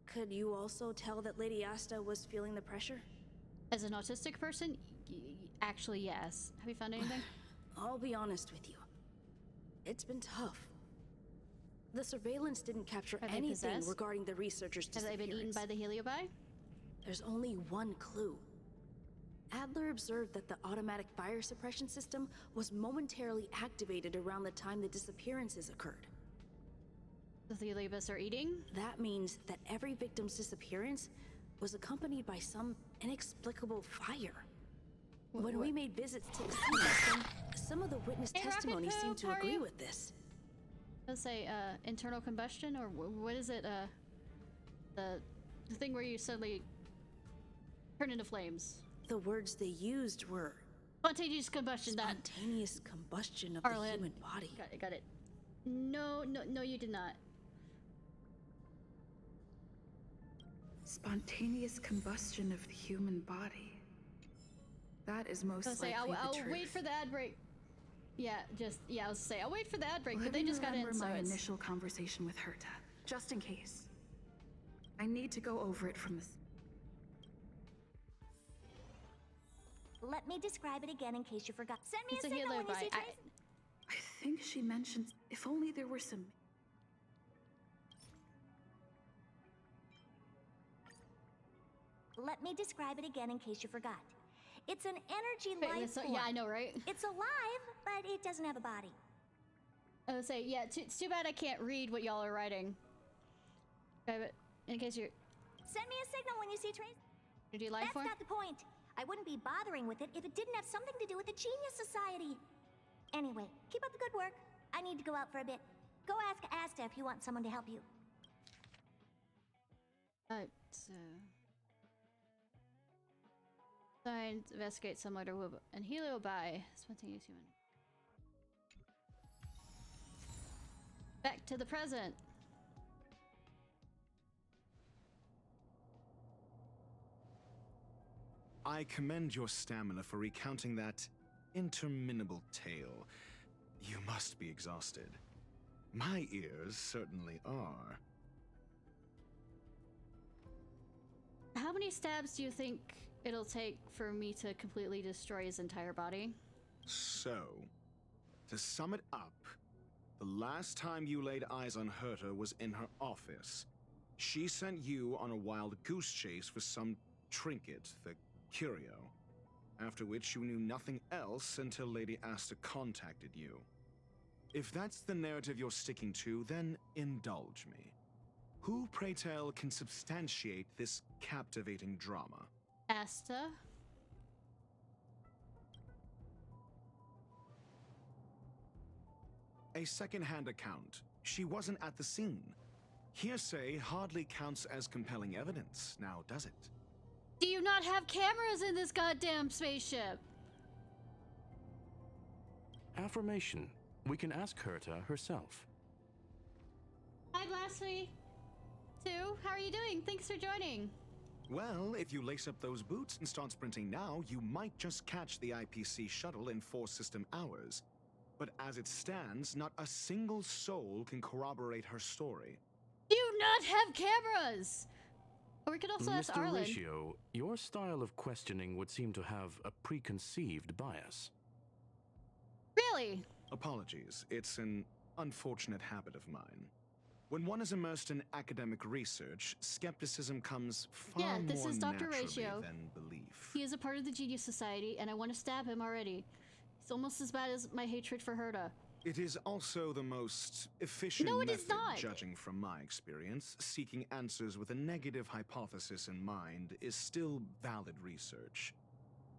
Could you also tell that Lady Asta was feeling the pressure? As an autistic person, actually yes. Have you found anything? I'll be honest with you. It's been tough. The surveillance didn't capture Are they anything possessed? regarding the researchers' Have they been eaten by the Heliobi? There's only one clue. Adler observed that the automatic fire suppression system was momentarily activated around the time the disappearances occurred. The Heliobus are eating? That means that every victim's disappearance was accompanied by some inexplicable fire. When we made visits to the scene, some of the witness testimony seemed to agree with this. Let's say, internal combustion, or what is it, the thing where you suddenly turn into flames? The words they used were spontaneous combustion. Spontaneous combustion of Arlen. the human body. Got it. No, you did not. Spontaneous combustion of the human body. That is most likely I'll the truth. wait for the ad break. I was I'll wait for the ad break, but they just got in, so my it's... initial conversation with Herta, just in case. I need to go over it from the... Let me describe it again in case you forgot. Send me It's a a signal when you Heliobi. see traces. I think she mentioned if only there were some... Let me describe it again in case you forgot. It's an energy life form. Yeah, I know, right? It's alive, but it doesn't have a body. I would say, yeah, it's too bad I can't read what y'all are writing. Okay, but in case you're... Send me a signal when you see traces. Do you life That's form? not the point. I wouldn't be bothering with it if it didn't have something to do with the Genius Society. Anyway, keep up the good work. I need to go out for a bit. Go ask Asta if you want someone to help you. Signs investigate similar to Wub and Heliobi. Spontaneous human. Back to the present. I commend your stamina for recounting that interminable tale. You must be exhausted. My ears certainly are. How many stabs do you think it'll take for me to completely destroy his entire body? So, to sum it up, the last time you laid eyes on Herta was in her office. She sent you on a wild goose chase for some trinket, the curio. After which you knew nothing else until Lady Asta contacted you. If that's the narrative you're sticking to, then indulge me. Who, pray tell, can substantiate this captivating drama? Asta? A second-hand account. She wasn't at the scene. Hearsay hardly counts as compelling evidence, now does it? Do you not have cameras in this goddamn spaceship? Affirmation. We can ask Herta herself. Hi, Blasphemy. 2, how are you doing? Thanks for joining. Well, if you lace up those boots and start sprinting now, you might just catch the IPC shuttle in 4 system hours. But as it stands, not a single soul can corroborate her story. Do not have cameras! Or we could also ask Mr. Arlen. Ratio, your style of questioning would seem to have a preconceived bias. Really? Apologies, it's an unfortunate habit of mine. When one is immersed in academic research, skepticism comes far this more is Dr. naturally Ratio. than belief. He is a part of the Genius Society, and I want to stab him already. He's almost as bad as my hatred for Herta. It is also the most efficient No, it method, is not. judging from my experience. Seeking answers with a negative hypothesis in mind is still valid research.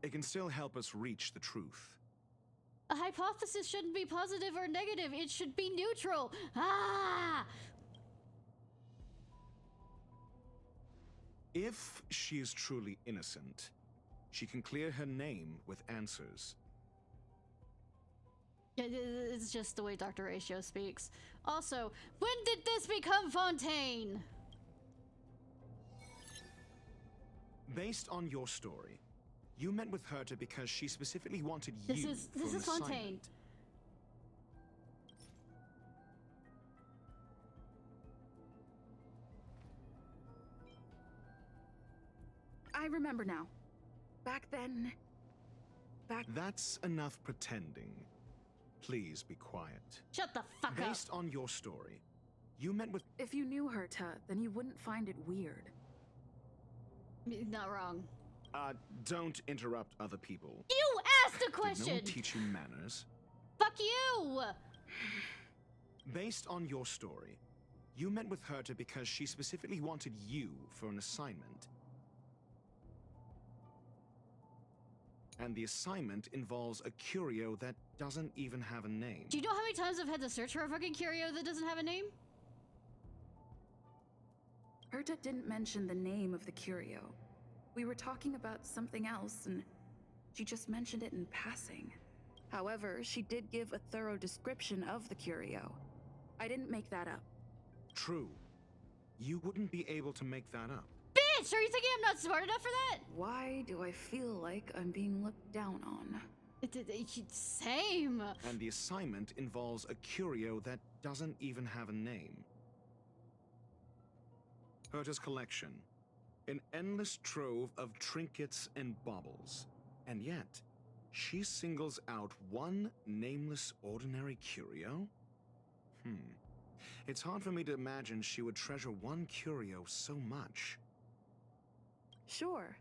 It can still help us reach the truth. A hypothesis shouldn't be positive or negative. It should be neutral. Ah! If she is truly innocent, she can clear her name with answers. It's just the way Dr. Ratio speaks. Also, when did this become Fontaine? Based on your story, you met with Herta because she specifically wanted This you is for an Fontaine. assignment. I remember now. Back then... That's enough pretending. Please be quiet. Shut the fuck up. Based on your story, you met with... If you knew Herta, then you wouldn't find it weird. Not wrong. Don't interrupt other people. You asked a Did no question! one teach you manners? Fuck you! Based on your story, you met with Herta because she specifically wanted you for an assignment. And the assignment involves a curio that doesn't even have a name. Do you know how many times I've had to search for a fucking curio that doesn't have a name? Herta didn't mention the name of the curio. We were talking about something else, and she just mentioned it in passing. However, she did give a thorough description of the curio. I didn't make that up. True. You wouldn't be able to make that up. Bitch, are you thinking I'm not smart enough for that? Why do I feel like I'm being looked down on? Same. And the assignment involves a curio that doesn't even have a name. Herta's collection. An endless trove of trinkets and baubles. And yet, she singles out one nameless ordinary curio? It's hard for me to imagine she would treasure one curio so much. Sure,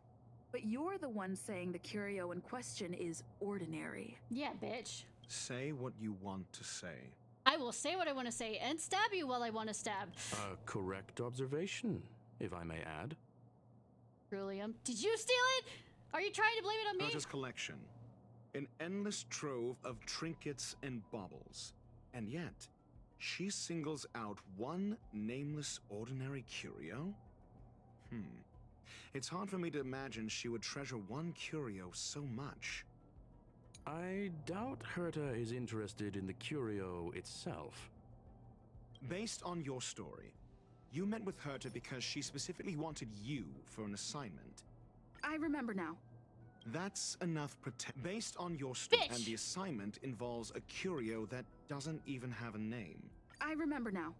but you're the one saying the curio in question is ordinary. Yeah, bitch. Say what you want to say. I will say what I want to say and stab you while I want to stab. A correct observation, if I may add. Trillium. Did you steal it? Are you trying to blame it on me? Herta's collection. An endless trove of trinkets and baubles. And yet, she singles out one nameless ordinary curio? It's hard for me to imagine she would treasure one curio so much. I doubt Herta is interested in the curio itself. Based on your story, you met with Herta because she specifically wanted you for an assignment. I remember now. That's enough based on your story, Bitch! and the assignment involves a curio that doesn't even have a name. I remember now.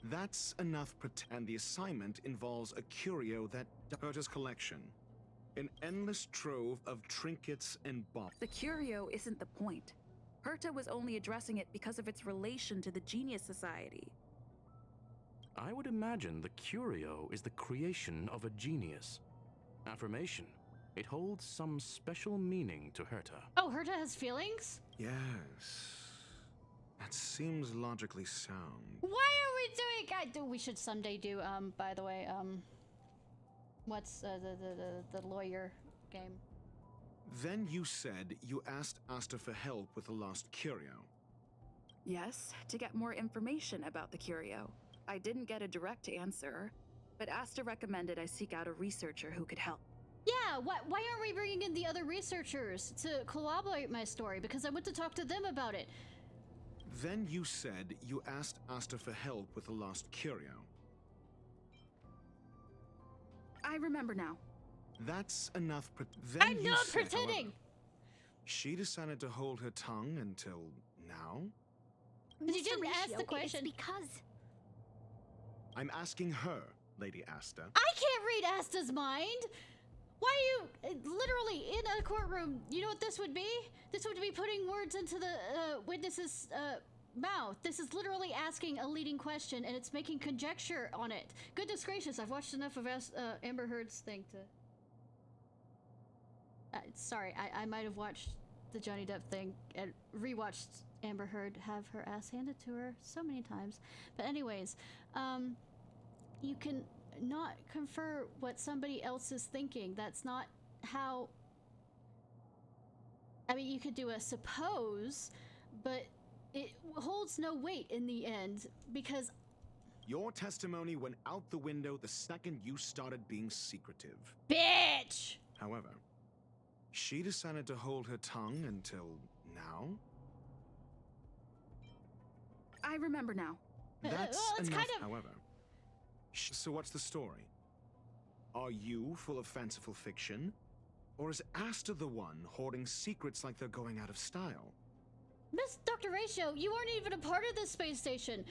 That's enough and the assignment involves a curio that Herta's collection. An endless trove of trinkets and baubles. The curio isn't the point. Herta was only addressing it because of its relation to the Genius Society. I would imagine the curio is the creation of a genius. Affirmation. It holds some special meaning to Herta. Oh, Herta has feelings? Yes. That seems logically sound. Why are we doing... we should someday do, by the way, what's the lawyer game? Then you said you asked Asta for help with the lost curio. Yes, to get more information about the curio. I didn't get a direct answer, but Asta recommended I seek out a researcher who could help. Yeah, why aren't we bringing in the other researchers to corroborate my story? Because I went to talk to them about it. Then you said you asked Asta for help with the lost curio. I remember now. That's enough. Then I'm you not said, pretending! however, she decided to hold her tongue until now? But you didn't ask the Horatio, question. It's because I'm asking her, Lady Asta. I can't read Asta's mind! Why are you literally in a courtroom? You know what this would be? This would be putting words into the witness's mouth. This is literally asking a leading question, and it's making conjecture on it. Goodness gracious, I've watched enough of Amber Heard's thing to... sorry, I might have watched the Johnny Depp thing and rewatched Amber Heard have her ass handed to her so many times. But anyways, you can not confer what somebody else is thinking. That's not how... I mean, you could do a suppose, but it holds no weight in the end, because... Your testimony went out the window the second you started being secretive. Bitch! However, she decided to hold her tongue until now? I remember now. That's well, it's enough, kind of... however. So what's the story? Are you full of fanciful fiction? Or is Asta the one hoarding secrets like they're going out of style? Miss Dr. Ratio, you weren't even a part of this space station.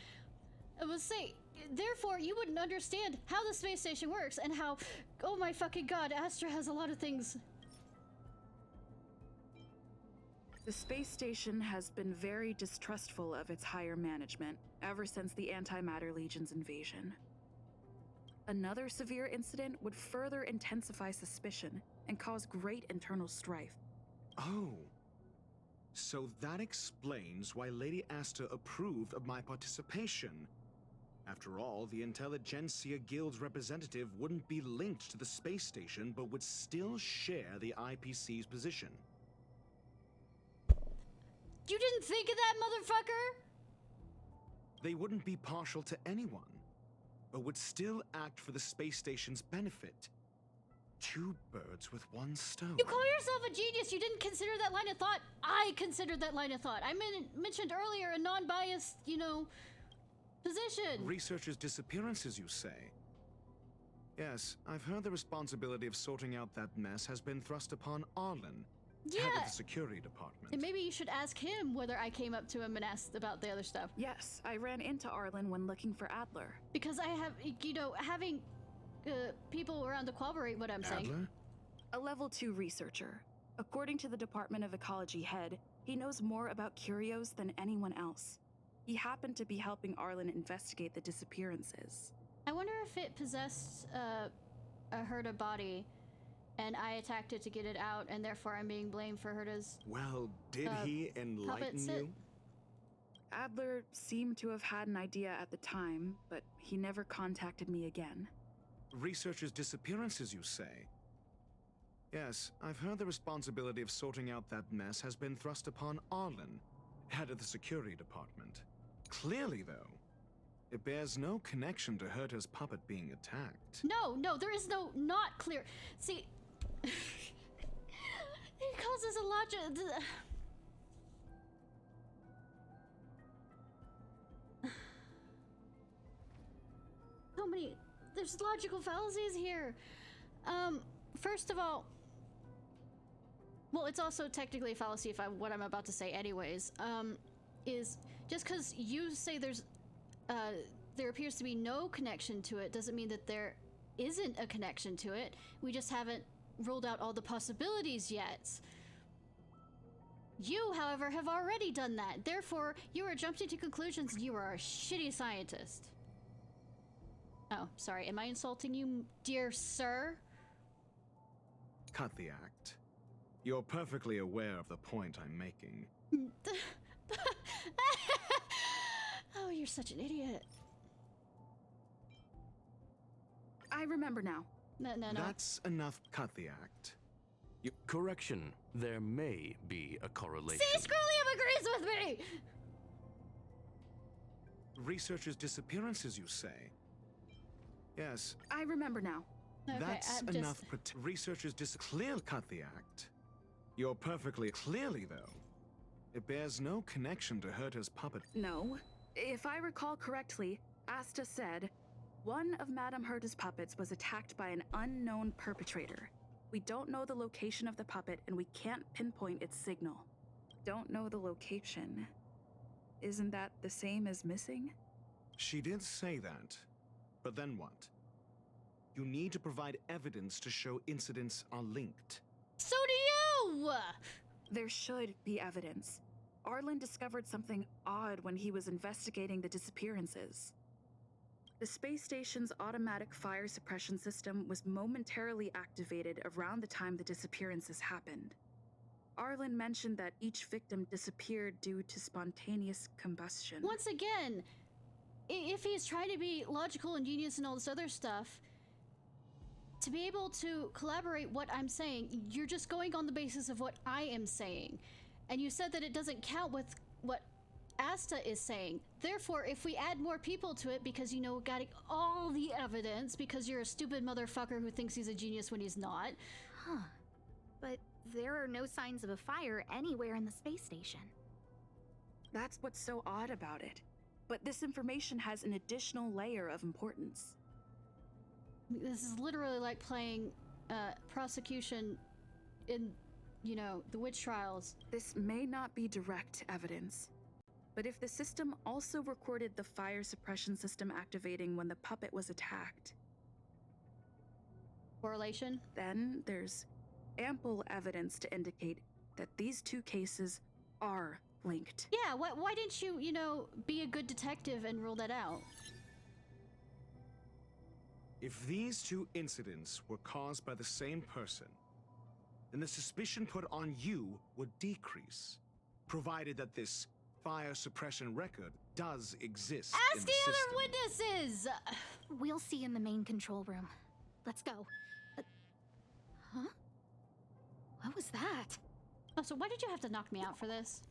I will say, therefore, you wouldn't understand how the space station works and how, oh my fucking god, Astra has a lot of things. The space station has been very distrustful of its higher management ever since the Antimatter Legion's invasion. Another severe incident would further intensify suspicion and cause great internal strife. Oh. So that explains why Lady Asta approved of my participation. After all, the Intelligentsia Guild's representative wouldn't be linked to the space station, but would still share the IPC's position. You didn't think of that, motherfucker? They wouldn't be partial to anyone, but would still act for the space station's benefit. Two birds with one stone. You call yourself a genius. You didn't consider that line of thought. I considered that line of thought. I mentioned earlier a non-biased, position. Researchers' disappearances, you say? Yes, I've heard the responsibility of sorting out that mess has been thrust upon Arlen, head of the security department. And maybe you should ask him whether I came up to him and asked about the other stuff. Yes, I ran into Arlen when looking for Adler. Because I have, having people around to corroborate what I'm saying. Adler? A level 2 researcher. According to the Department of Ecology head, he knows more about curios than anyone else. He happened to be helping Arlen investigate the disappearances. I wonder if it possessed a Herta body, and I attacked it to get it out, and therefore I'm being blamed for Herta's... Well, did he enlighten you? Adler seemed to have had an idea at the time, but he never contacted me again. Researchers' disappearances, you say? Yes, I've heard the responsibility of sorting out that mess has been thrust upon Arlen, head of the security department. Clearly, though, it bears no connection to Herta's puppet being attacked. No, there is no not clear. See, it causes a logic. So many. There's logical fallacies here. First of all, well, it's also technically a fallacy if what I'm about to say anyways, is just because you say there appears to be no connection to it doesn't mean that there isn't a connection to it. We just haven't ruled out all the possibilities yet. You, however, have already done that. Therefore, you are jumping to conclusions and you are a shitty scientist. Oh, sorry. Am I insulting you, dear sir? Cut the act. You're perfectly aware of the point I'm making. Oh, you're such an idiot. I remember now. No. That's enough. Cut the act. Correction. There may be a correlation. See, Scrollium agrees with me! Researchers' disappearances, you say? Yes. I remember now. Okay, that's enough. Researchers clearly cut the act. You're perfectly clearly, though. It bears no connection to Herta's puppet. No. If I recall correctly, Asta said, one of Madame Herta's puppets was attacked by an unknown perpetrator. We don't know the location of the puppet, and we can't pinpoint its signal. Don't know the location. Isn't that the same as missing? She did say that. But then what? You need to provide evidence to show incidents are linked. So do you! There should be evidence. Arlen discovered something odd when he was investigating the disappearances. The space station's automatic fire suppression system was momentarily activated around the time the disappearances happened. Arlen mentioned that each victim disappeared due to spontaneous combustion. Once again, if he's trying to be logical and genius and all this other stuff, to be able to collaborate what I'm saying, you're just going on the basis of what I am saying. And you said that it doesn't count with what Asta is saying. Therefore, if we add more people to it because, you know, got all the evidence because you're a stupid motherfucker who thinks he's a genius when he's not. Huh. But there are no signs of a fire anywhere in the space station. That's what's so odd about it. But this information has an additional layer of importance. This is literally like playing prosecution in, you know, the witch trials. This may not be direct evidence, but if the system also recorded the fire suppression system activating when the puppet was attacked, correlation, then there's ample evidence to indicate that these two cases are linked. Yeah, why didn't you, you know, be a good detective and rule that out? If these two incidents were caused by the same person, then the suspicion put on you would decrease, provided that this fire suppression record does exist in Ask the the system. other witnesses! We'll see in the main control room. Let's go. Huh? What was that? Oh, so why did you have to knock me out for this?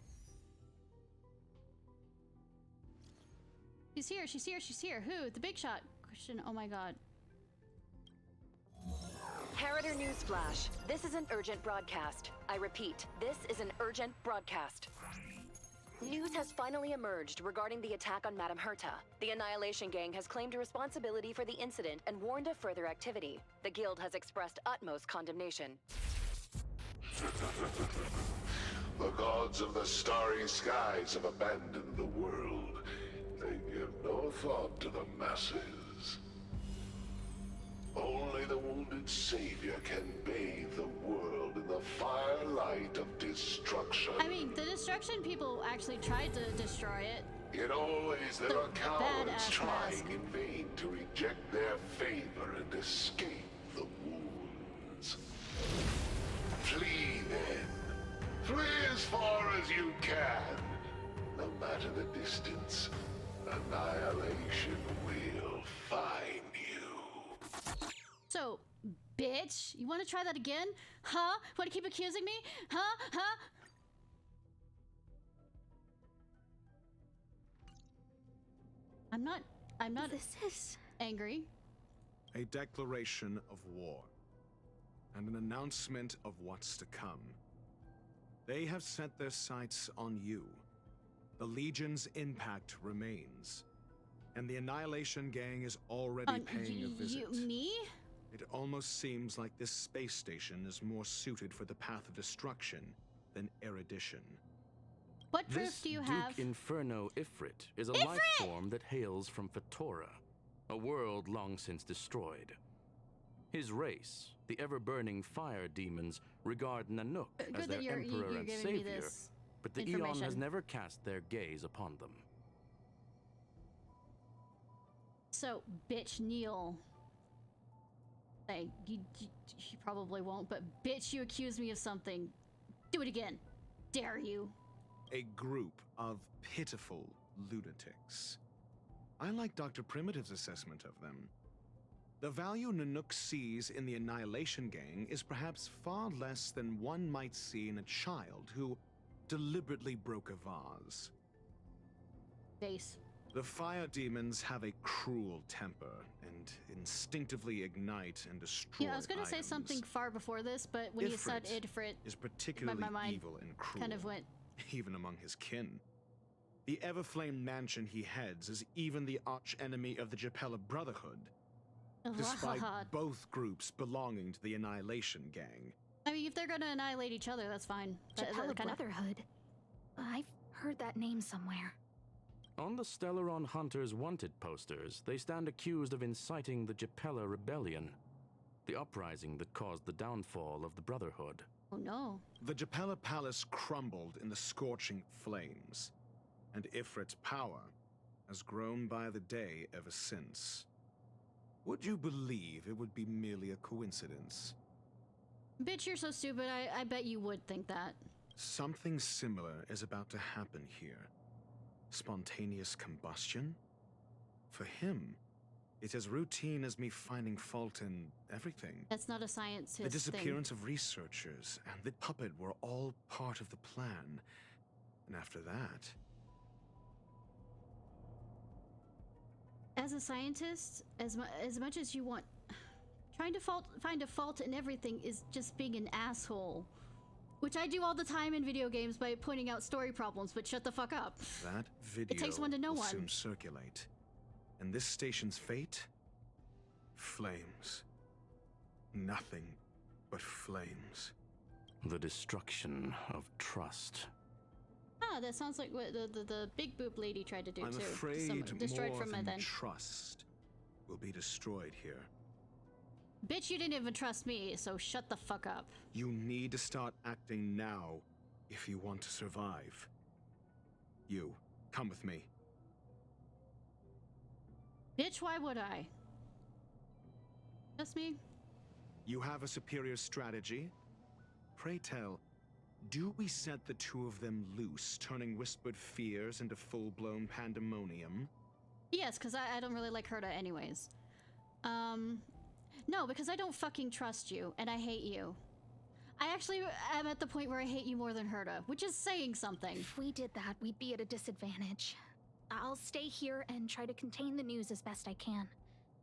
She's here, she's here, she's here. Who? The big shot. Question, oh my god. Harrider Newsflash. This is an urgent broadcast. I repeat, this is an urgent broadcast. News has finally emerged regarding the attack on Madame Herta. The Annihilation Gang has claimed responsibility for the incident and warned of further activity. The Guild has expressed utmost condemnation. The gods of the starry skies have abandoned the world. They give no thought to the masses. Only the wounded savior can bathe the world in the firelight of destruction. I mean, the destruction people actually tried to destroy it. Yet always there are cowards badass trying mask. in vain to reject their favor and escape the wounds. Flee then. Flee as far as you can. No matter the distance, annihilation will find you. So, bitch, you want to try that again? Huh? Want to keep accusing me? Huh? Huh? I'm not This is angry. A declaration of war, and an announcement of what's to come. They have set their sights on you. The Legion's impact remains, and the Annihilation Gang is already paying a visit. Me? It almost seems like this space station is more suited for the path of destruction than erudition. What proof This do you Duke have? Inferno Ifrit is a Ifrit! life form that hails from Fatora, a world long since destroyed. His race, the ever-burning fire demons, regard Nanook as Good their that you're emperor and giving me savior, this but the Eon has information. never cast their gaze upon them. So, bitch, Neil. Hey, you probably won't, but bitch, you accused me of something. Do it again. Dare you. A group of pitiful lunatics. I like Dr. Primitive's assessment of them. The value Nanook sees in the Annihilation Gang is perhaps far less than one might see in a child who deliberately broke a vase. Face. The fire demons have a cruel temper and instinctively ignite and destroy Yeah, I was gonna say items. something far before this, but when you said Ifrit, is particularly my mind evil and cruel. kind of went even among his kin. The Everflame mansion he heads is even the arch-enemy of the Japella Brotherhood, despite both groups belonging to the Annihilation Gang. I mean, if they're gonna annihilate each other, that's fine. Japella Brotherhood. I've heard that name somewhere. On the Stellaron Hunters wanted posters, they stand accused of inciting the Japella Rebellion, the uprising that caused the downfall of the Brotherhood. Oh no. The Japella Palace crumbled in the scorching flames, and Ifrit's power has grown by the day ever since. Would you believe it would be merely a coincidence? Bitch, you're so stupid. I bet you would think that. Something similar is about to happen here. Spontaneous combustion? For him, it's as routine as me finding fault in everything. That's not a scientist The disappearance of researchers and the puppet were all part of the plan. And after that... As a scientist, as much as you want... Trying to find a fault in everything is just being an asshole. Which I do all the time in video games by pointing out story problems, but shut the fuck up. That video it takes one to know will one. soon circulate. And this station's fate? Flames. Nothing but flames. The destruction of trust. Ah, that sounds like what the big boob lady tried to do I'm too. afraid Destroyed more from than it then. trust will be destroyed here. Bitch, you didn't even trust me, so shut the fuck up. You need to start acting now if you want to survive. You, come with me. Bitch, why would I? Just me? You have a superior strategy? Pray tell, do we set the two of them loose, turning whispered fears into full-blown pandemonium? Yes, because I don't really like Herta anyways. No, because I don't fucking trust you, and I hate you. I actually am at the point where I hate you more than Herta, which is saying something. If we did that, we'd be at a disadvantage. I'll stay here and try to contain the news as best I can.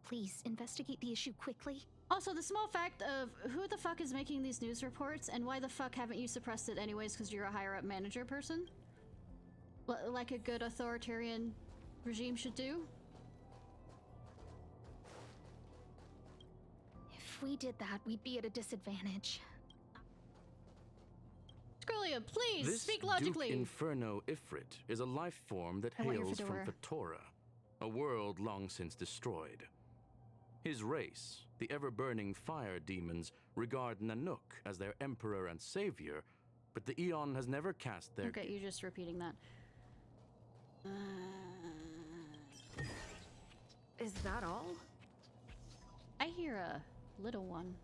Please, investigate the issue quickly. Also, the small fact of who the fuck is making these news reports, and why the fuck haven't you suppressed it anyways because you're a higher-up manager person? Like a good authoritarian regime should do? If we did that, we'd be at a disadvantage. Skrillia, please, This speak logically! Duke Inferno Ifrit is a life form that I want your hails from fedora. Fetora, a world long since destroyed. His race, the ever-burning fire demons, regard Nanook as their emperor and savior, but the Eon has never cast their... Okay, you're just repeating that. Is that all? I hear a little one.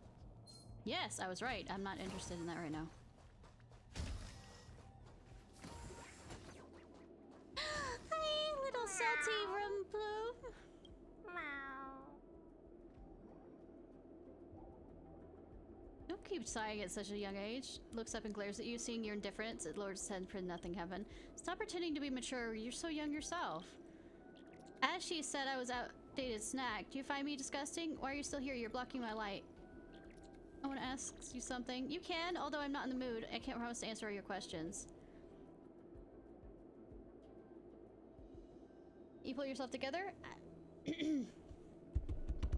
Yes, I was right. I'm not interested in that right now. Hi, little salty Rumbloom. Don't keep sighing at such a young age. Looks up and glares at you, seeing your indifference. It lowers his head for nothing heaven. Stop pretending to be mature. You're so young yourself. As she said I was outdated snack. Do you find me disgusting? Why are you still here? You're blocking my light. I want to ask you something. You can, although I'm not in the mood. I can't promise to answer all your questions. You pull yourself together?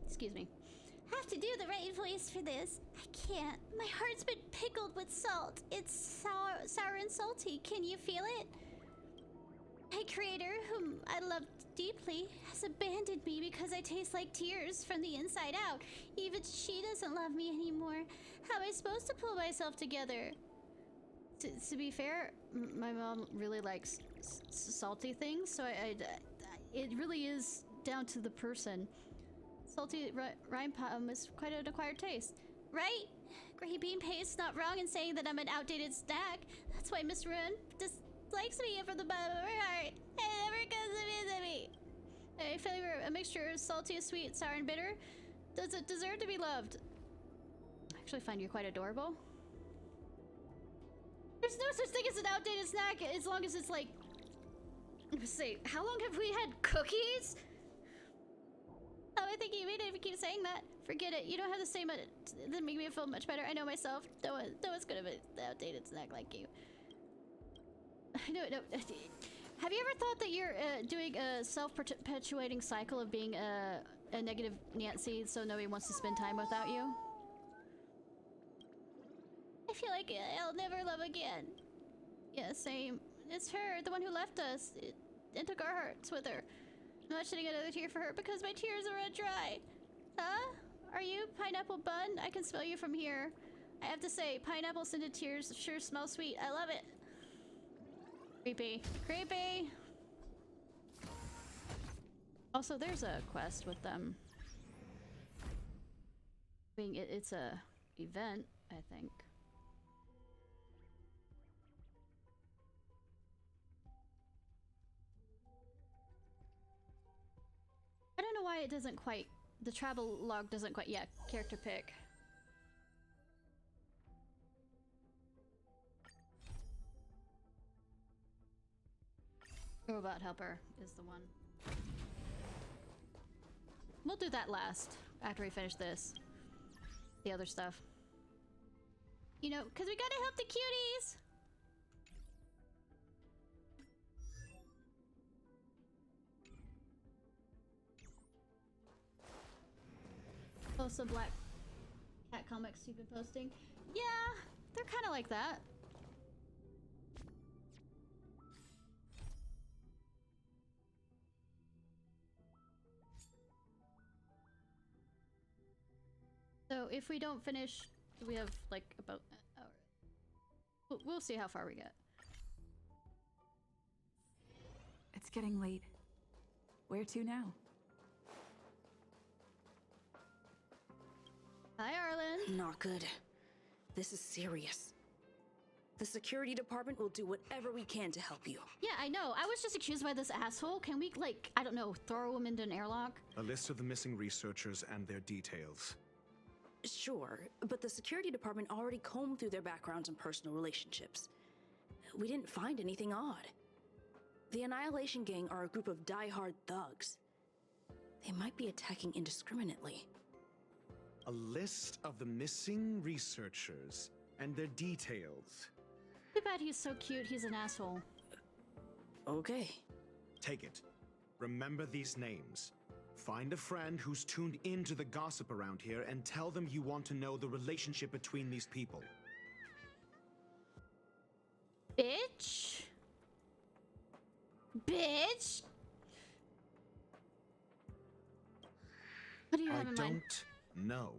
Excuse me. Have to do the right voice for this. I can't. My heart's been pickled with salt. It's sour and salty. Can you feel it? My creator, whom I loved deeply, has abandoned me because I taste like tears from the inside out. Even she doesn't love me anymore. How am I supposed to pull myself together? To be fair, my mom really likes salty things, so it really is down to the person. Salty rhyme poem is quite an acquired taste. Right? Gray bean paste not wrong in saying that I'm an outdated snack. That's why Miss Ruin dislikes me from the bottom of her heart. And never comes to visit me. A flavor, a mixture of salty, sweet, sour, and bitter. Does it deserve to be loved? I actually find you quite adorable. There's no such thing as an outdated snack as long as it's like... Let's see, how long have we had cookies? Oh, I think you made it if you keep saying that. Forget it. You don't have to say much. That make me feel much better. I know myself. No one's gonna be an outdated snack like you. no. Have you ever thought that you're doing a self-perpetuating cycle of being a negative Nancy, so nobody wants to spend time without you? I feel like I'll never love again. Yeah, same. It's her, the one who left us, and took our hearts with her. I'm not shedding another tear for her because my tears are run dry. Huh? Are you Pineapple Bun? I can smell you from here. I have to say, pineapple scented tears sure smell sweet. I love it. Creepy. Creepy! Also, there's a quest with them. It's a event, I think. I don't know why it doesn't quite... The travel log doesn't quite... Yeah, character pick. Robot helper is the one. We'll do that last, after we finish this. The other stuff. You know, because we gotta help the cuties! Oh, some Black Cat comics you've been posting. Yeah, they're kind of like that. So if we don't finish, we have like about an hour. We'll see how far we get. It's getting late. Where to now? Hi, Arlen. Not good. This is serious. The security department will do whatever we can to help you. Yeah, I know. I was just accused by this asshole. Can we, like, I don't know, throw him into an airlock? A list of the missing researchers and their details. Sure, but the security department already combed through their backgrounds and personal relationships. We didn't find anything odd. The Annihilation Gang are a group of die-hard thugs. They might be attacking indiscriminately. A list of the missing researchers and their details. Too bad he's so cute, he's an asshole. Okay. Take it. Remember these names. Find a friend who's tuned into the gossip around here and tell them you want to know the relationship between these people. Bitch? Bitch? What do you have in mind? I don't know.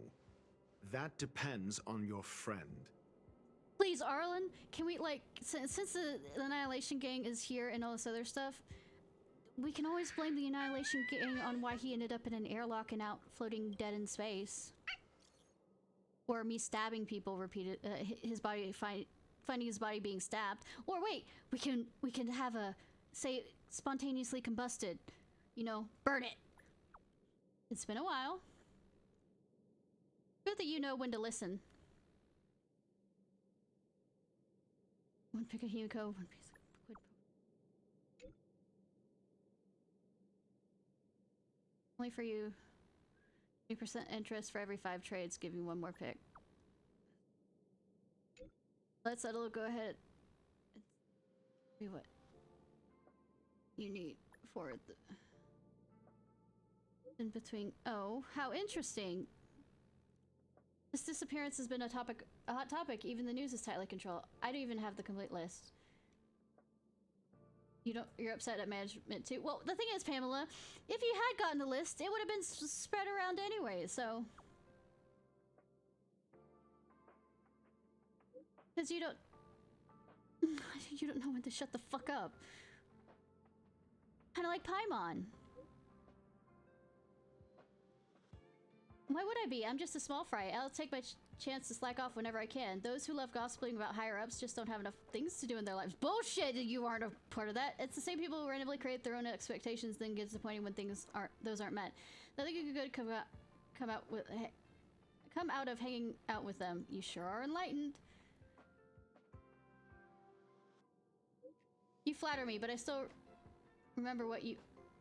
That depends on your friend. Please, Arlen, can we, like, since the Annihilation Gang is here and all this other stuff, we can always blame the Annihilation Gang on why he ended up in an airlock and out floating dead in space. Or me stabbing people repeated, his body, finding his body being stabbed. Or wait, we can have a, say, spontaneously combusted, you know, burn it. It's been a while. Good that you know when to listen. One pick of Himiko, one piece of liquid. Only for you. 3% interest for every 5 trades, give you 1 more pick. Let's settle, go ahead. See what you need for the in between. Oh, how interesting. This disappearance has been a hot topic. Even the news is tightly controlled. I don't even have the complete list. You're upset at management too. Well, the thing is, Pamela, if you had gotten the list, it would have been spread around anyway, so. Because you don't know when to shut the fuck up. Kind of like Paimon. Why would I be? I'm just a small fry. I'll take my chance to slack off whenever I can. Those who love gossiping about higher-ups just don't have enough things to do in their lives. Bullshit! You aren't a part of that. It's the same people who randomly create their own expectations, then get disappointed when those aren't met. Nothing good come out of hanging out with them. You sure are enlightened. You flatter me, but I still remember what you...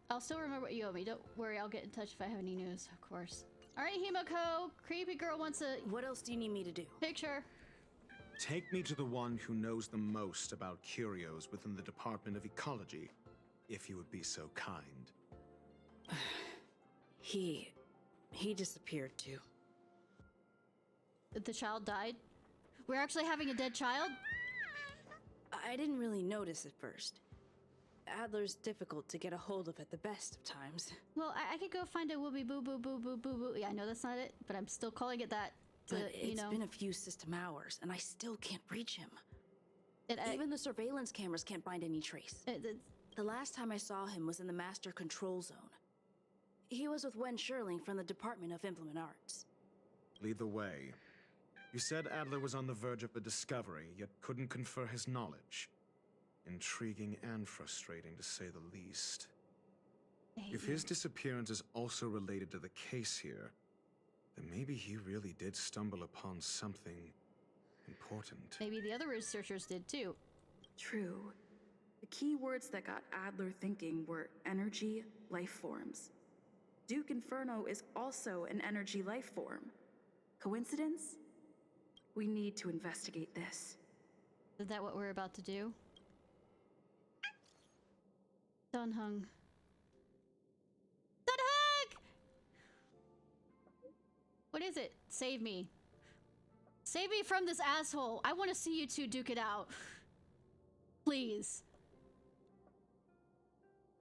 I'll still remember what you owe me. Don't worry, I'll get in touch if I have any news, of course. Alright, Himiko. Creepy girl wants a... What else do you need me to do? Picture. Take me to the one who knows the most about curios within the Department of Ecology, if you would be so kind. He disappeared too. The child died? We're actually having a dead child? I didn't really notice at first. Adler's difficult to get a hold of at the best of times. Well, I could go find a whoopie boo boo boo boo boo boo. Yeah, I know that's not it, but I'm still calling it that. But it's been a few system hours, and I still can't reach him. Even the surveillance cameras can't find any trace. The last time I saw him was in the Master Control Zone. He was with Wen Sherling from the Department of Implement Arts. Lead the way. You said Adler was on the verge of a discovery, yet couldn't confer his knowledge. Intriguing and frustrating, to say the least. If his disappearance is also related to the case here, then maybe he really did stumble upon something important. Maybe the other researchers did too. True. The key words that got Adler thinking were energy, life forms. Duke Inferno is also an energy life form. Coincidence? We need to investigate this. Is that what we're about to do? Dunhung. Dunhung! What is it? Save me. Save me from this asshole. I want to see you two duke it out. Please.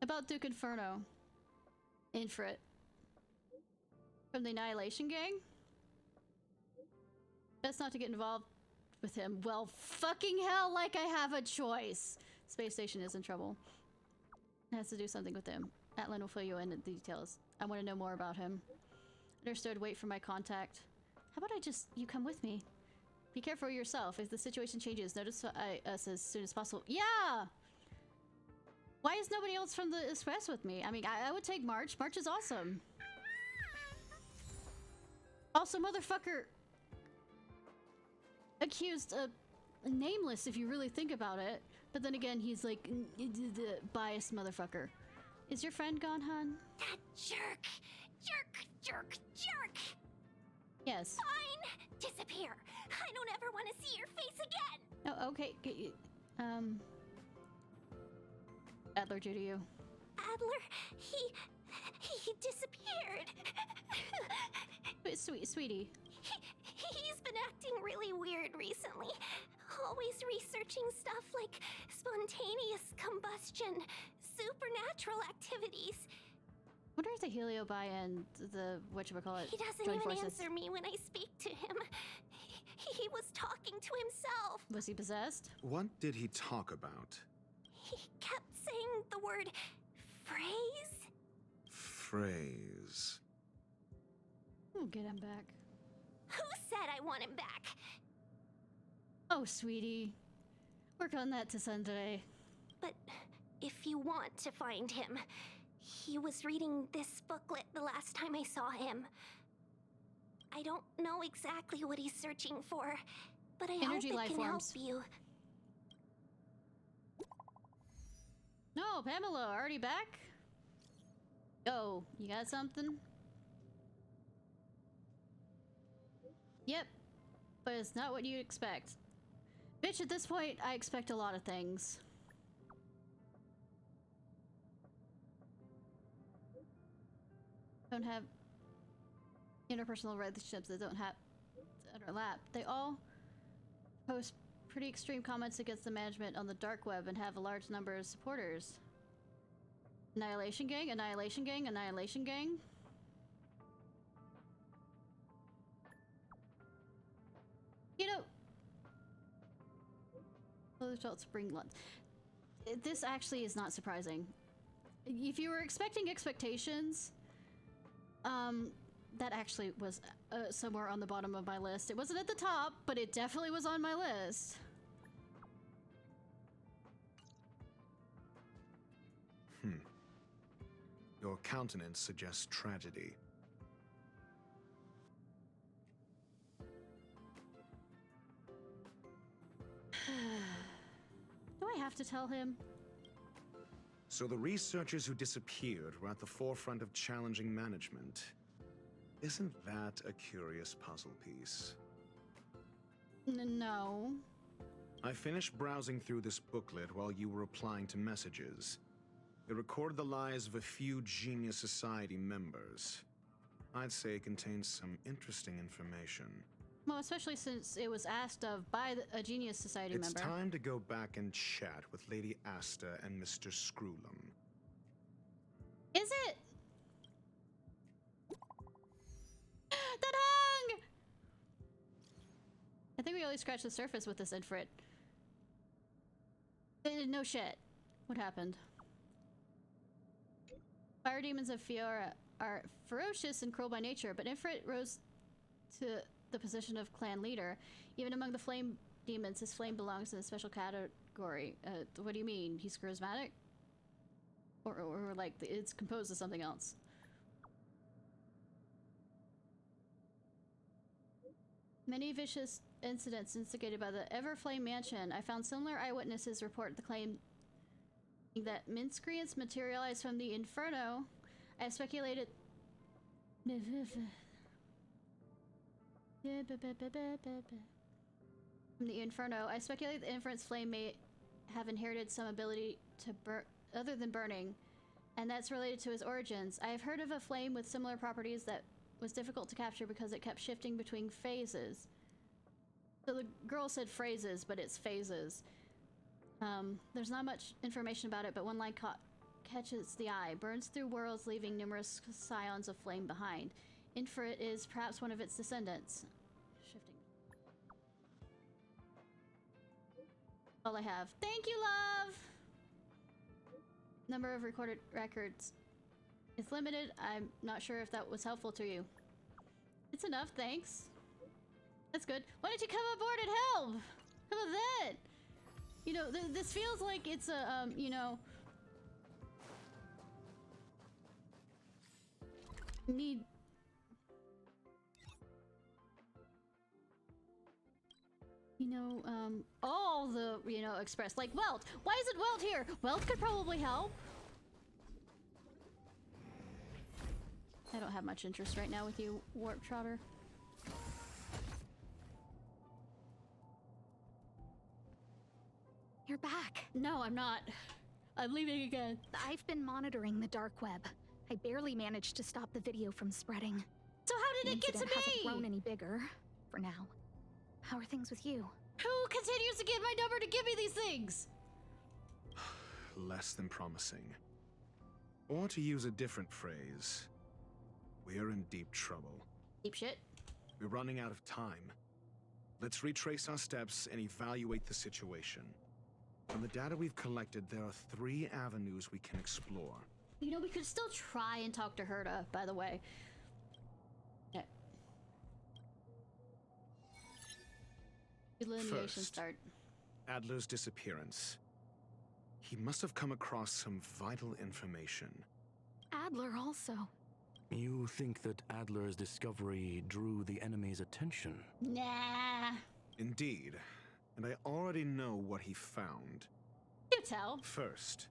About Duke Inferno. Infrit. From the Annihilation Gang? Best not to get involved with him. Well, fucking hell, like I have a choice. Space Station is in trouble. It has to do something with him. Atlan will fill you in the details. I want to know more about him. Understood. Wait for my contact. How about you come with me? Be careful yourself. If the situation changes, notice us as soon as possible. Yeah! Why is nobody else from the Express with me? I mean, I would take March. March is awesome. Also, motherfucker accused nameless if you really think about it. But then again, he's like the biased motherfucker. Is your friend gone, hon? That jerk! Jerk! Yes. Fine! Disappear! I don't ever want to see your face again! Oh, okay. Adler, due to you. Adler, he disappeared. Sweetie. He's been acting really weird recently. Always researching stuff like spontaneous combustion, supernatural activities. What are the Heliobi and the whatchamacallit? He doesn't even answer me when I speak to him. He was talking to himself. Was he possessed? What did he talk about? He kept saying the word phrase. Phrase. We'll get him back. Who said I want him back? Oh, sweetie. Work on that to Sunday. But if you want to find him, he was reading this booklet the last time I saw him. I don't know exactly what he's searching for, but I hope it can help you. No, Pamela, already back? Oh, you got something? Yep, but it's not what you'd expect. Bitch, at this point, I expect a lot of things. Don't have interpersonal relationships that don't have overlap. They all post pretty extreme comments against the management on the dark web and have a large number of supporters. Annihilation Gang, Annihilation Gang, Annihilation Gang. You know, felt spring lunch. This actually is not surprising. If you were expecting expectations, that actually was somewhere on the bottom of my list. It wasn't at the top, but it definitely was on my list. Your countenance suggests tragedy. Do I have to tell him? So the researchers who disappeared were at the forefront of challenging management. Isn't that a curious puzzle piece? No. I finished browsing through this booklet while you were replying to messages. It recorded the lives of a few Genius Society members. I'd say it contains some interesting information. Well, especially since it was asked of by a Genius Society member. It's time to go back and chat with Lady Asta and Mr. Screwlum. Is it? That hung! I think we only scratched the surface with this Infrit. No shit. What happened? Fire demons of Fiora are ferocious and cruel by nature, but Infrit rose to the position of clan leader. Even among the flame demons, his flame belongs in a special category. What do you mean? He's charismatic? Or like, it's composed of something else? Many vicious incidents instigated by the Everflame Mansion. I found similar eyewitnesses report the claim that miscreants materialized from the Inferno. I have speculated... From the Inferno, I speculate the Inference Flame may have inherited some ability to burn other than burning, and that's related to his origins. I have heard of a flame with similar properties that was difficult to capture because it kept shifting between phases. So the girl said phrases, but it's phases. There's not much information about it, but one line catches the eye. Burns through worlds, leaving numerous scions of flame behind. Infrit is perhaps one of its descendants. Shifting. All I have. Thank you, love! Number of recorded records is limited. I'm not sure if that was helpful to you. It's enough, thanks. That's good. Why don't you come aboard and help? How about that? You know, this feels like it's a, you know... Need... You know, all the, you know, express. Like, Welt! Why isn't Welt here? Welt could probably help. I don't have much interest right now with you, Warp Trotter. You're back. No, I'm not. I'm leaving again. I've been monitoring the dark web. I barely managed to stop the video from spreading. So how did it get to me? The incident hasn't grown any bigger, for now. How are things with you? Who continues to get my number to give me these things? Less than promising. Or to use a different phrase, we're in deep trouble. Deep shit? We're running out of time. Let's retrace our steps and evaluate the situation. From the data we've collected, there are 3 avenues we can explore. You know, we could still try and talk to Herta, by the way. Yeah. Delineation start. Adler's disappearance. He must have come across some vital information. Adler also. You think that Adler's discovery drew the enemy's attention? Nah. Indeed. And I already know what he found. You tell. First,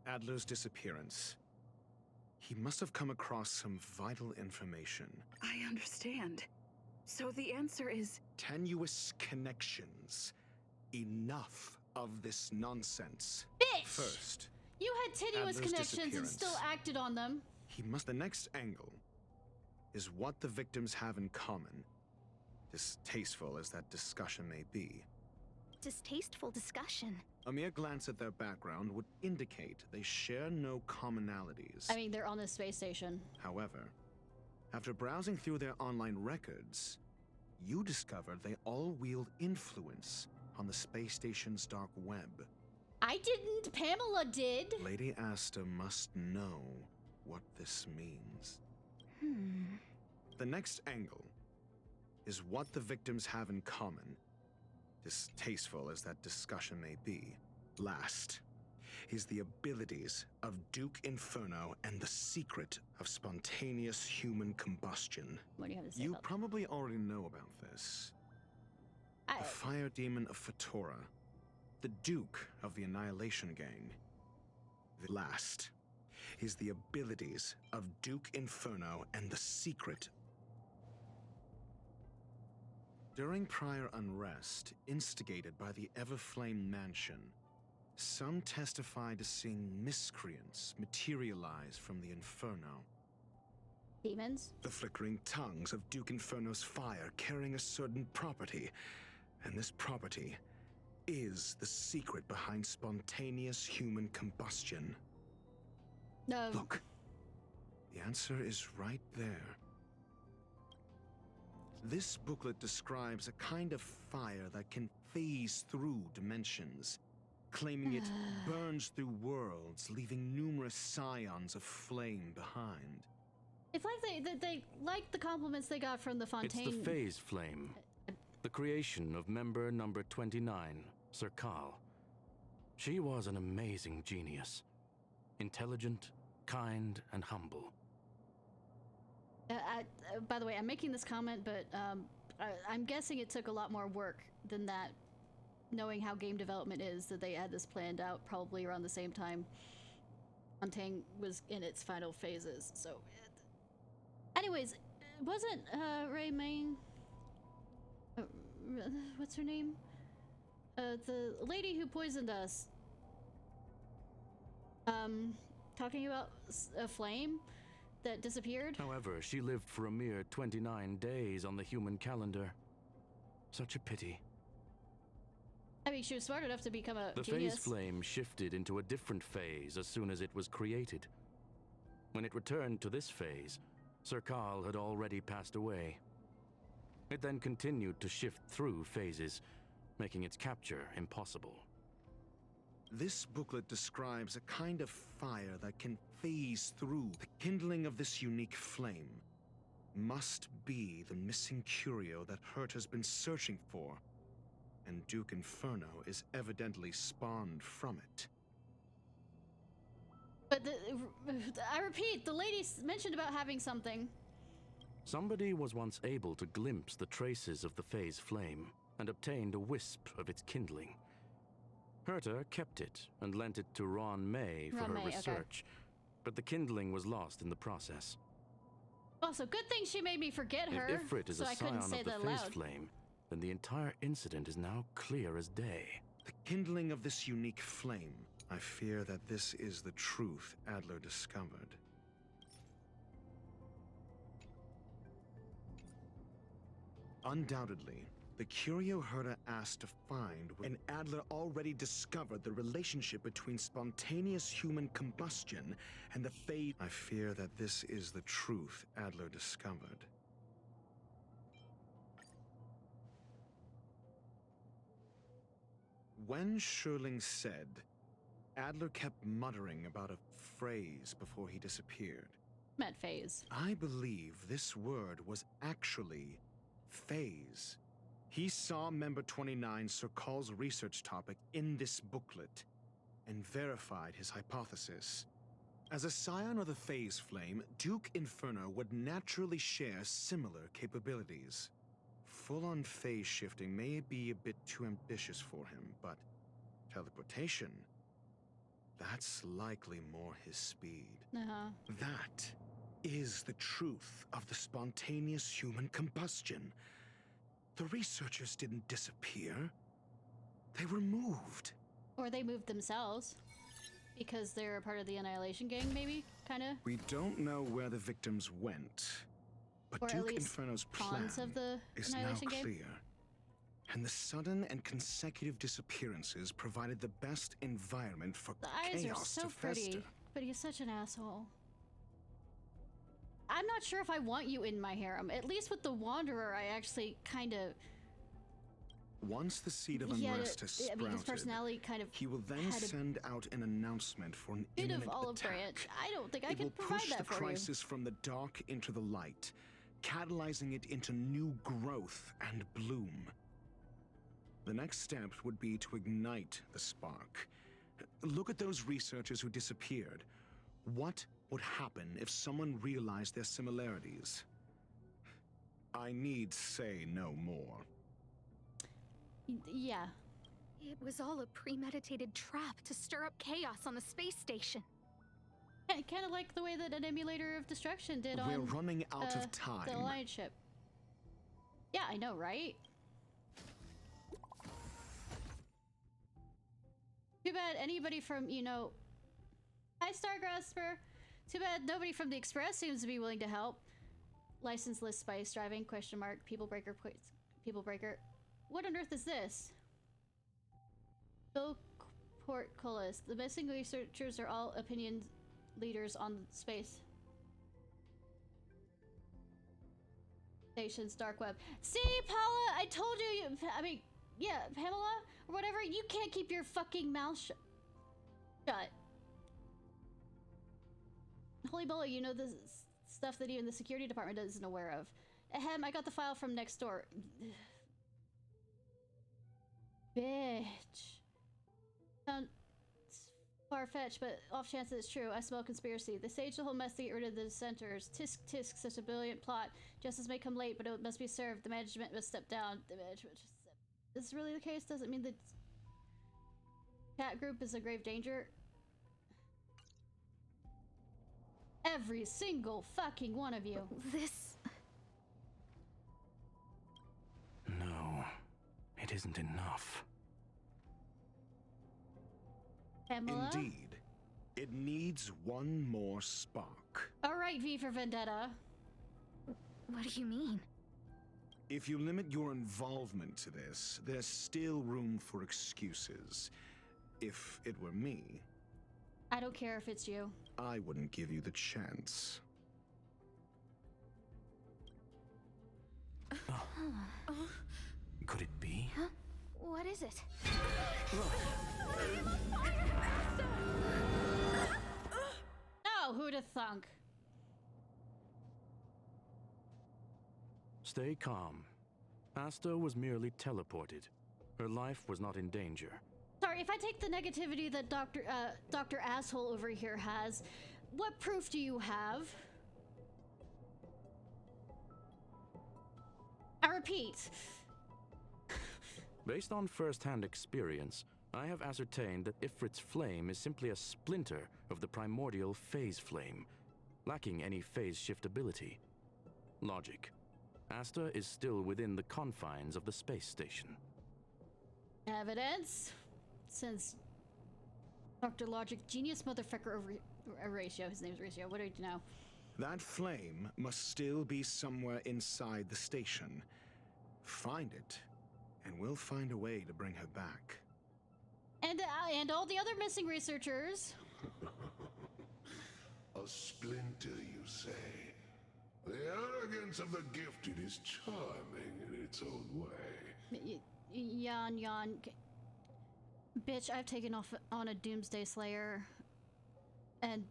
Adler's disappearance. He must have come across some vital information. I understand. So the answer is... Tenuous connections. Enough of this nonsense. Bitch! First, you had tenuous Adler's connections and still acted on them. The next angle is what the victims have in common. Distasteful as that discussion may be. Distasteful discussion? A mere glance at their background would indicate they share no commonalities. I mean, they're on the space station. However, after browsing through their online records, you discovered they all wield influence on the space station's dark web. I didn't. Pamela did. Lady Asta must know what this means. The next angle is what the victims have in common. Distasteful as that discussion may be. Last is the abilities of Duke Inferno and the secret of spontaneous human combustion. What do you have to say You about probably already know about this. The fire demon of Fatora, the Duke of the Annihilation Gang. The last is the abilities of Duke Inferno and the secret. During prior unrest, instigated by the Everflame Mansion, some testified to seeing miscreants materialize from the Inferno. Demons? The flickering tongues of Duke Inferno's fire carrying a certain property, and this property is the secret behind spontaneous human combustion. No. Look, the answer is right there. This booklet describes a kind of fire that can phase through dimensions, claiming it burns through worlds, leaving numerous scions of flame behind. It's like they like the compliments they got from the Fontaine. It's the phase flame, the creation of member number 29, Ciarfox. She was an amazing genius. Intelligent, kind, and humble. By the way, I'm making this comment, but I'm guessing it took a lot more work than that, knowing how game development is, that they had this planned out probably around the same time Fontaine was in its final phases. So, anyways, wasn't Ray Main, what's her name? The lady who poisoned us, talking about a flame that disappeared? However, she lived for a mere 29 days on the human calendar. Such a pity. I mean, she was smart enough to become a The genius. phase flame shifted into a different phase as soon as it was created. When it returned to this phase, Ciarfox had already passed away. It then continued to shift through phases, making its capture impossible. This booklet describes a kind of fire that can phase through. The kindling of this unique flame must be the missing curio that Hurt has been searching for, and Duke Inferno is evidently spawned from it. But I repeat, the lady mentioned about having something. Somebody was once able to glimpse the traces of the phase flame and obtained a wisp of its kindling. Herta kept it and lent it to Ron May for her research, but the kindling was lost in the process. Also, good thing she made me forget her, If Ifrit is so a I couldn't scion say of the that phase loud. flame, then the entire incident is now clear as day. The kindling of this unique flame. I fear that this is the truth Adler discovered. Undoubtedly, the curio Herta asked to find, and Adler already discovered the relationship between spontaneous human combustion and the phase. I fear that this is the truth Adler discovered. When Schurling said, Adler kept muttering about a phrase before he disappeared. Met phase. I believe this word was actually phase. He saw member 29 Ciarfox's research topic in this booklet and verified his hypothesis. As a scion of the phase flame, Duke Inferno would naturally share similar capabilities. Full-on phase shifting may be a bit too ambitious for him, but teleportation, that's likely more his speed. That is the truth of the spontaneous human combustion. The researchers didn't disappear. They were moved. Or they moved themselves. Because they're a part of the Annihilation Gang, maybe? Kinda? We don't know where the victims went, but Or at Duke least Inferno's plan of the is now Annihilation Gang? clear. And the sudden and consecutive disappearances provided the best environment for The eyes are chaos so to pretty, fester. but he's such an asshole. I'm not sure if I want you in my harem. At least with the Wanderer, I actually kind of... Once the seed of He had unrest has I mean, his sprouted, personality kind of he will then had a send out an announcement for an bit of imminent olive attack. branch. I don't think I It can will provide push that the for crisis from the dark into the light, catalyzing it into new growth and bloom. The next step would be to ignite the spark. Look at those researchers who disappeared. What would happen if someone realized their similarities? I need say no more. you. Yeah. It was all a premeditated trap to stir up chaos on the space station. Kind of like the way that an emulator of destruction did We're on running out of the time. Alliance ship. Yeah, I know, right? Too bad anybody from, you know... Hi, Stargrasper. Too bad nobody from the Express seems to be willing to help. License list spice driving, question mark, people breaker, people breaker. What on earth is this? Bill Portcullis. The missing researchers are all opinion leaders on space stations, dark web. See, Paula, I told you, I mean, yeah, Pamela, or whatever, you can't keep your fucking mouth shut. Holy moly, you know the stuff that even the security department isn't aware of. Ahem, I got the file from next door. Bitch. Sounds far-fetched, but off chance that it's true. I smell conspiracy. They staged the whole mess to get rid of the dissenters. Tisk tisk, such a brilliant plot. Justice may come late, but it must be served. The management must step down. The management just step. Is this really the case? Doesn't mean the cat group is a grave danger. Every single fucking one of you. This... No, it isn't enough. Pamela? Indeed. It needs one more spark. Alright, V for Vendetta. What do you mean? If you limit your involvement to this, there's still room for excuses. If it were me... I don't care if it's you. I wouldn't give you the chance. Could it be? Huh? What is it? Oh, who'da thunk? Stay calm. Asta was merely teleported. Her life was not in danger. Sorry, if I take the negativity that Dr. Asshole over here has, what proof do you have? I repeat. Based on first-hand experience, I have ascertained that Ifrit's flame is simply a splinter of the primordial phase flame, lacking any phase shift ability. Logic. Asta is still within the confines of the space station. Evidence? Since Dr. Logic Genius Motherfucker Ratio, his name's Ratio, what do you know? That flame must still be somewhere inside the station. Find it, and we'll find a way to bring her back. And all the other missing researchers. A splinter, you say? The arrogance of the gifted is charming in its own way. Yawn. Bitch, I've taken off on a Doomsday Slayer. And...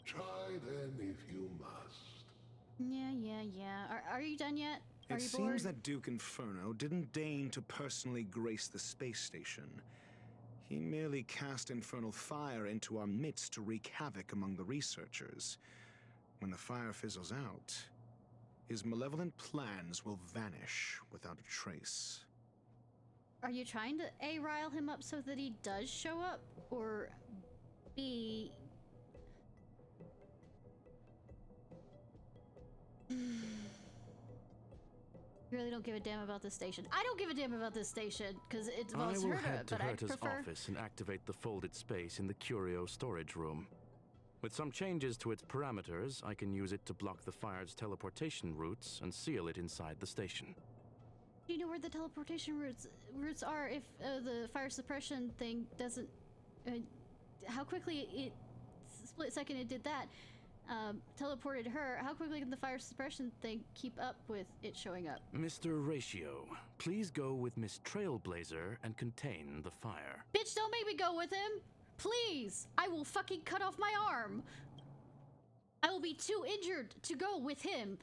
Try then if you must. Yeah. Are you done yet? Are It you seems bored? that Duke Inferno didn't deign to personally grace the space station. He merely cast infernal fire into our midst to wreak havoc among the researchers. When the fire fizzles out, his malevolent plans will vanish without a trace. Are you trying to A, rile him up so that he does show up? Or B... You really don't give a damn about this station. I don't give a damn about this station, because it involves I will Herta, head to but I Herta's prefer... office and activate the folded space in the curio storage room. With some changes to its parameters, I can use it to block the fire's teleportation routes and seal it inside the station. Do you know where the teleportation routes are if the fire suppression thing doesn't... how quickly it... split second it did that, teleported her, how quickly can the fire suppression thing keep up with it showing up? Mr. Ratio, please go with Miss Trailblazer and contain the fire. Bitch, don't make me go with him! Please! I will fucking cut off my arm! I will be too injured to go with him!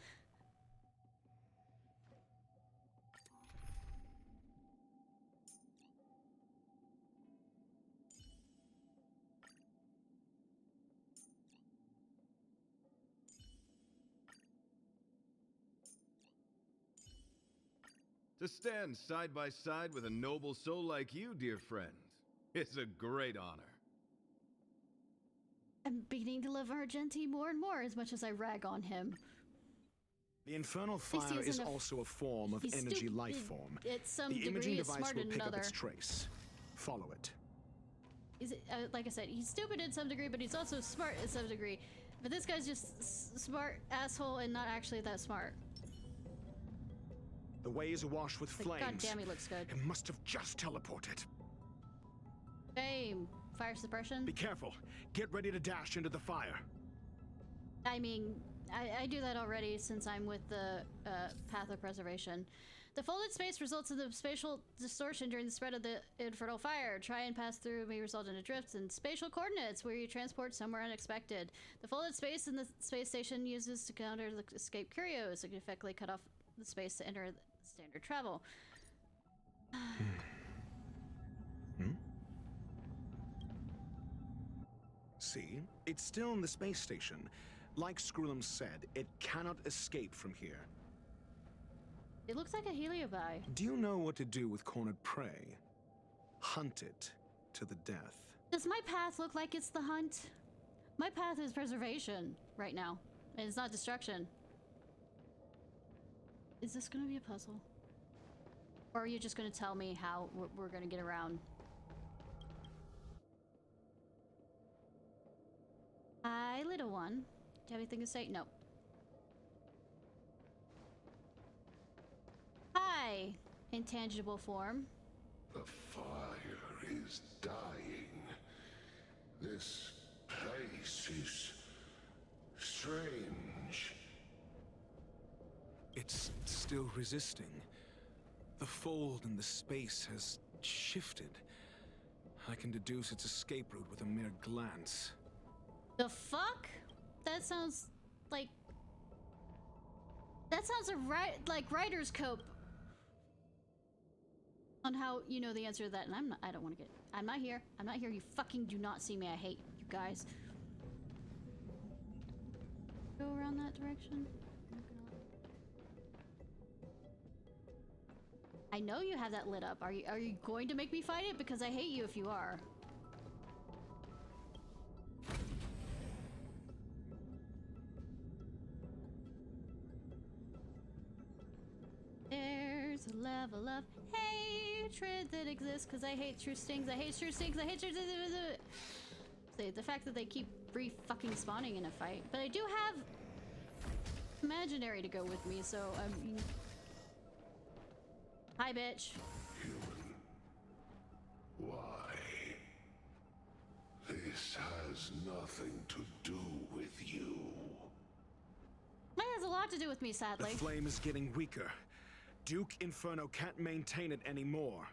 To stand side by side with a noble soul like you, dear friend, is a great honor. I'm beginning to love Argenti more and more as much as I rag on him. The infernal fire is also a form of energy life form. At some The imaging degree is device smart will pick up another. its trace. Follow it. He's like I said, he's stupid in some degree, but he's also smart in some degree. But this guy's just smart asshole and not actually that smart. The way is awash with flames. God damn, he looks good. It must have just teleported. Shame. Fire suppression. Be careful. Get ready to dash into the fire. I mean, I do that already since I'm with the path of preservation. The folded space results in the spatial distortion during the spread of the infernal fire. Try and pass through may result in a drift and spatial coordinates where you transport somewhere unexpected. The folded space in the space station uses to counter the escape curios. It can effectively cut off the space to enter the standard travel. See? It's still in the space station. Like Skrullum said, it cannot escape from here. It looks like a heliobi. Do you know what to do with cornered prey? Hunt it to the death. Does my path look like it's the hunt? My path is preservation right now. And it's not destruction. Is this gonna be a puzzle? Or are you just gonna tell me how we're gonna get around? Hi, little one. Do you have anything to say? No. Hi, intangible form. The fire is dying. This place is strange. It's still resisting. The fold in the space has shifted. I can deduce its escape route with a mere glance. The fuck? That sounds like... That sounds like writer's cope. On how you know the answer to that, and I don't want to get... I'm not here. I'm not here. You fucking do not see me. I hate you guys. Go around that direction. I know you have that lit up. Are you going to make me fight it? Because I hate you if you are. There's a level of hatred that exists because I hate true stings. I hate true stings. I hate true stings. The fact that they keep fucking spawning in a fight. But I do have imaginary to go with me, so I mean... Hi, bitch. Human. Why? This has nothing to do with you. That has a lot to do with me, sadly. The flame is getting weaker. Duke Inferno can't maintain it anymore.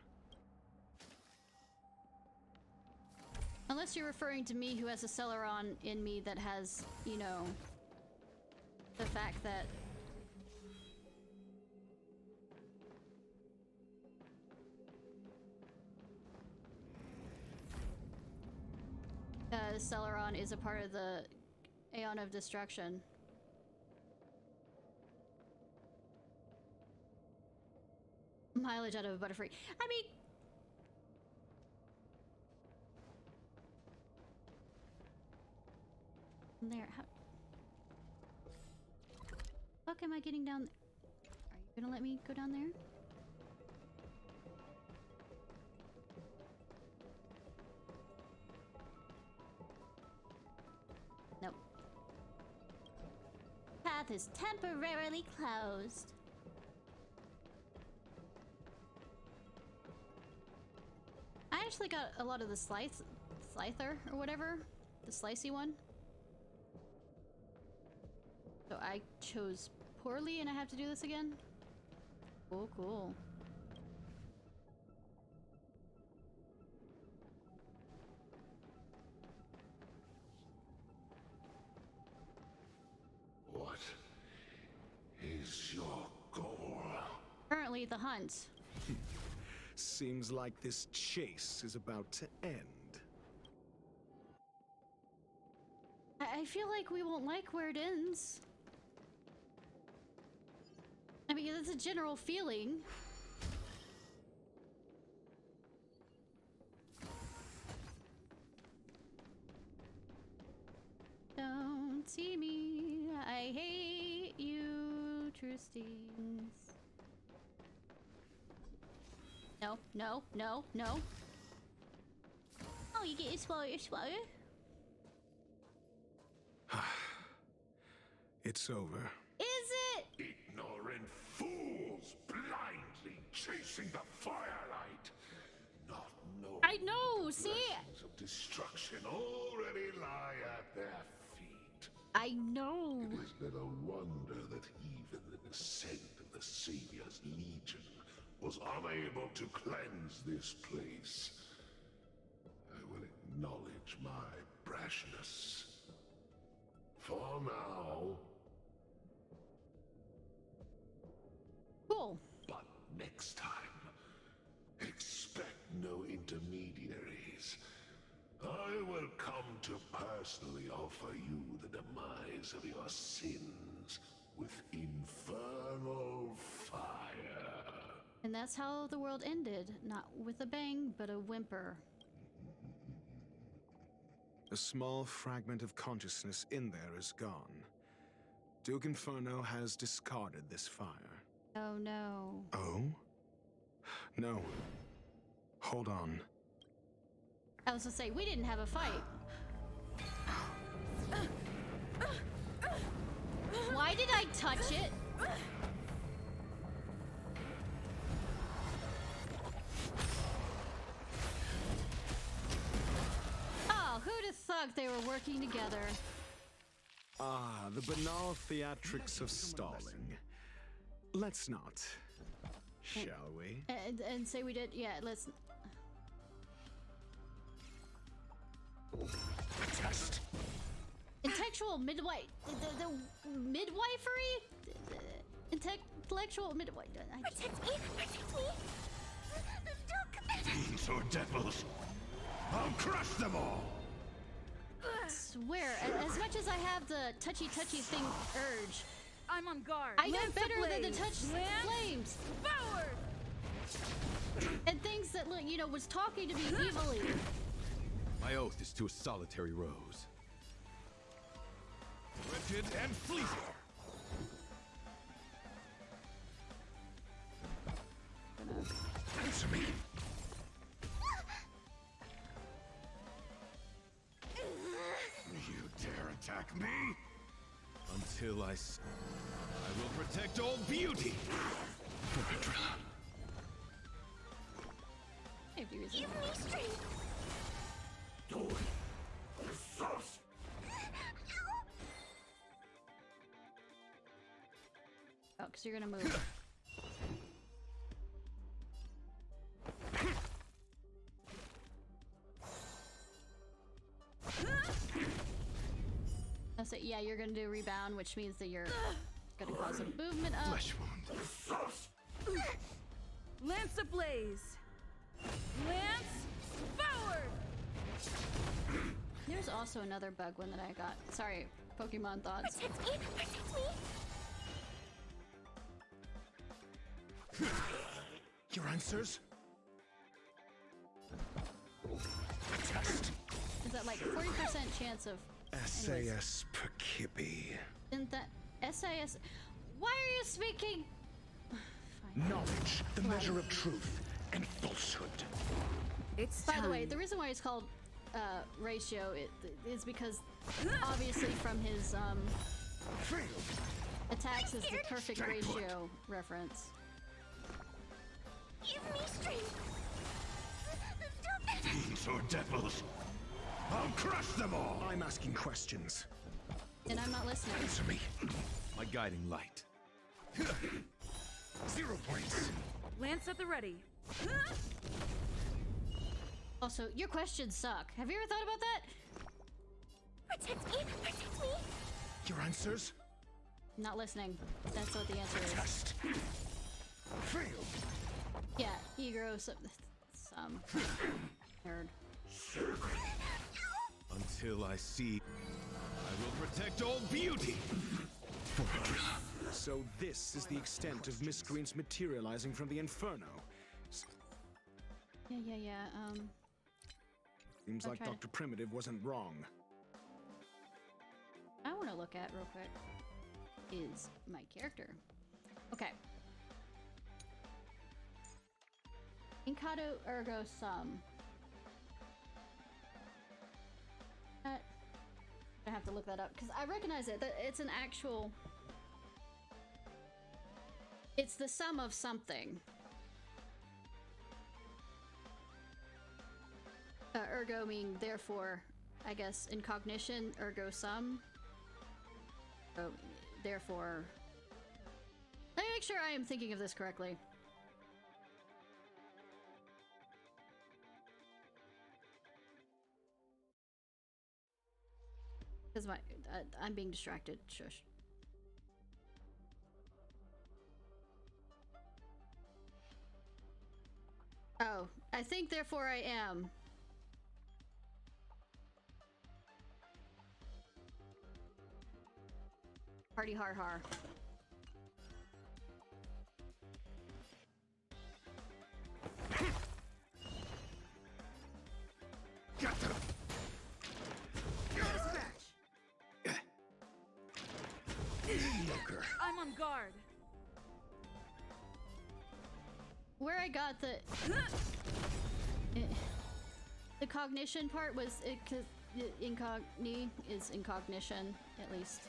Unless you're referring to me who has a Celeron in me that has, you know, the fact that... Celeron is a part of the Aeon of Destruction. Mileage out of a Butterfree. I mean... There, how... Fuck am I getting down... Are you gonna let me go down there? Nope. Path is temporarily closed. I actually got a lot of the Slicer or whatever, the slicey one. So I chose poorly and I have to do this again? Oh, cool. What is your goal? Currently the hunt. Seems like this chase is about to end. I feel like we won't like where it ends. I mean, it's a general feeling. Don't see me, I hate you, true stings. No, no, no, no. Oh, you get your swallow, It's over. Is it? Ignorant fools blindly chasing the firelight. Not knowing I know, see? blessings of destruction already lie at their feet. I know. It is little wonder that even the descent of the Savior's Legion was unable to cleanse this place. I will acknowledge my brashness. For now. Cool. But next time, expect no intermediaries. I will come to personally offer you the demise of your sins with infernal fire. And that's how the world ended. Not with a bang, but a whimper. A small fragment of consciousness in there is gone. Duke Inferno has discarded this fire. Oh no. Oh? No. Hold on. I was gonna say, we didn't have a fight. Why did I touch it? Oh, who'd have thought they were working together? Ah, the banal theatrics of stalling. Let's not. Shall we? And say we did, yeah, let's... Test. Intellectual midwife... The midwifery? Intellectual midwife... Protect me! Protect me! Fiends or devils, I'll crush them all! I swear, as much as I have the touchy-touchy thing urge, I'm on guard. I know better than to touch flames. Forward! And things that, you know, was talking to me evilly. My oath is to a solitary rose. Wretched and fleeting. Answer me. You dare attack me? Until I will protect all beauty. Give me strength. Do it. First. Oh, because you're gonna move. That's it. Yeah, you're gonna do a rebound, which means that you're gonna cause a movement up. Flesh wound. Lance ablaze. Lance forward. There's also another bug one that I got. Sorry, Pokemon thoughts. Protect me! Protect me! Your answers? Test. Is that like 40% chance of... SAS Perkippy. Isn't that... SAS... Why are you speaking... Knowledge, the measure of truth and falsehood. It's By the way, the reason why it's called ratio is because obviously from his attacks is the perfect ratio reference. Give me strength. Fiends or devils, I'll crush them all. I'm asking questions. And I'm not listening. Answer me. My guiding light. 0 points. Lance at the ready. Also, your questions suck. Have you ever thought about that? Protect me! Protect me! Your answers? Not listening. That's what the answer is. Test. Fail. Yeah, ego some nerd. Until I see, I will protect all beauty. So this is the extent of miscreants materializing from the Inferno. Yeah. Seems like try to- Dr. Primitive wasn't wrong. I want to look at real quick is my character. Okay. Incado ergo sum. gonna have to look that up because I recognize it. That it's an actual. It's the sum of something. Ergo meaning therefore, I guess, in cognition, ergo sum. So, therefore... Let me make sure I am thinking of this correctly. Because I'm being distracted. Shush. Oh, I think therefore I am. Party har har. I'm on guard. Where I got the cognition part was it because incogni is incognition at least.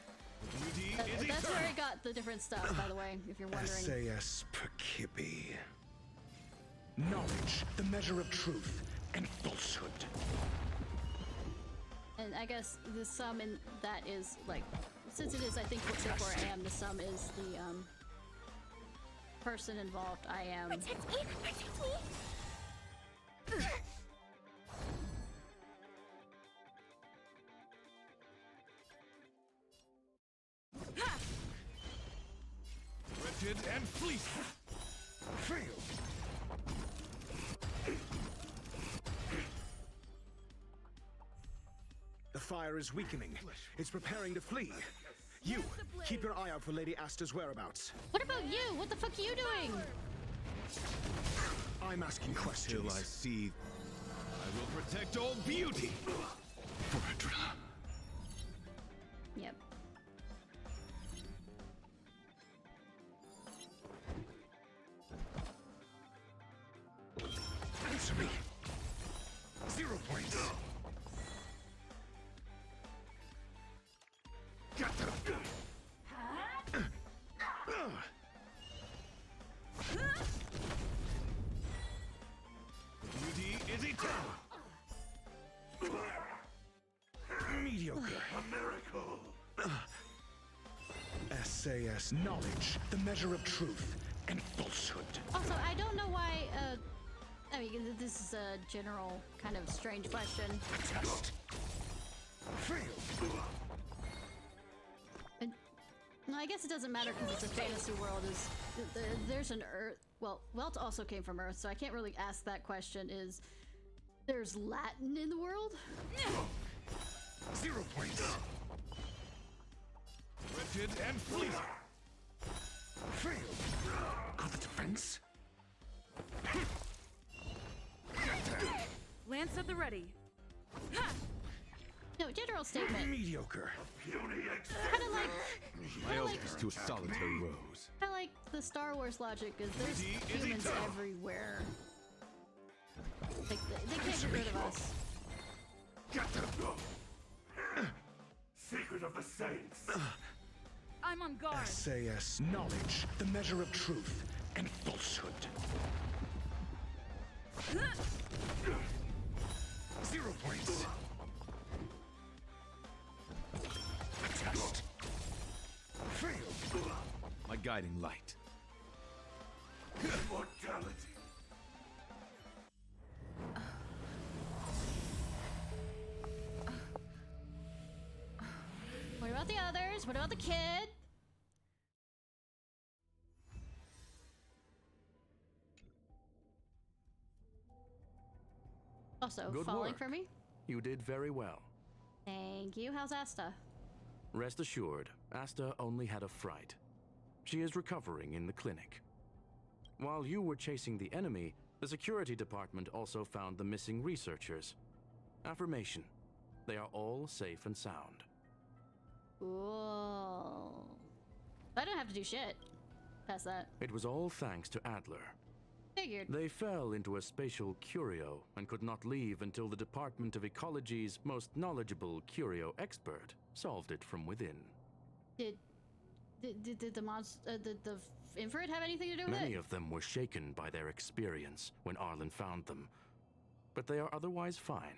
That's where I got the different stuff, by the way, if you're wondering. SAS Perkibi. Knowledge, the measure of truth and falsehood. And I guess the sum in that is like, since it is, I think, therefore I am, the sum is the person involved. I am. Protect me! Protect me! Wretched and fleet. Fail. The fire is weakening. It's preparing to flee. You, keep your eye out for Lady Asta's whereabouts. What about you? What the fuck are you doing? I'm asking questions. Till I see, I will protect all beauty. Yep. Answer me. 0 points. Beauty is eternal. Mediocre. A miracle. SAS knowledge, the measure of truth and falsehood. Also, I don't know why, I mean, this is a general kind of strange question. Test. Fail. No, I guess it doesn't matter because it's a fantasy world. There's an Earth. Well, Welt also came from Earth, so I can't really ask that question. There's Latin in the world? 0 points. Wretched and fleet. Fail. On the defense. Lance at the ready. No, general statement. Mediocre. Kind of like. My eldest to a solitary rose. Kind of like the Star Wars logic, because there's humans everywhere. Like, they can't get rid of us. Secret of the Saints. I'm on guard. SAS knowledge, the measure of truth and falsehood. 0 points. Test. Fail. My guiding light. Immortality. What about the others? What about the kid? Also, Good falling work. for me? You did very well. Thank you. How's Asta? Rest assured, Asta only had a fright. She is recovering in the clinic. While you were chasing the enemy, the security department also found the missing researchers. Affirmation. They are all safe and sound. Cool. I don't have to do shit. Past that. It was all thanks to Adler. Figured. They fell into a spatial curio and could not leave until the Department of Ecology's most knowledgeable curio expert solved it from within. Did the monster, did the infrared have anything to do with it? Many of them were shaken by their experience when Arlen found them, but they are otherwise fine.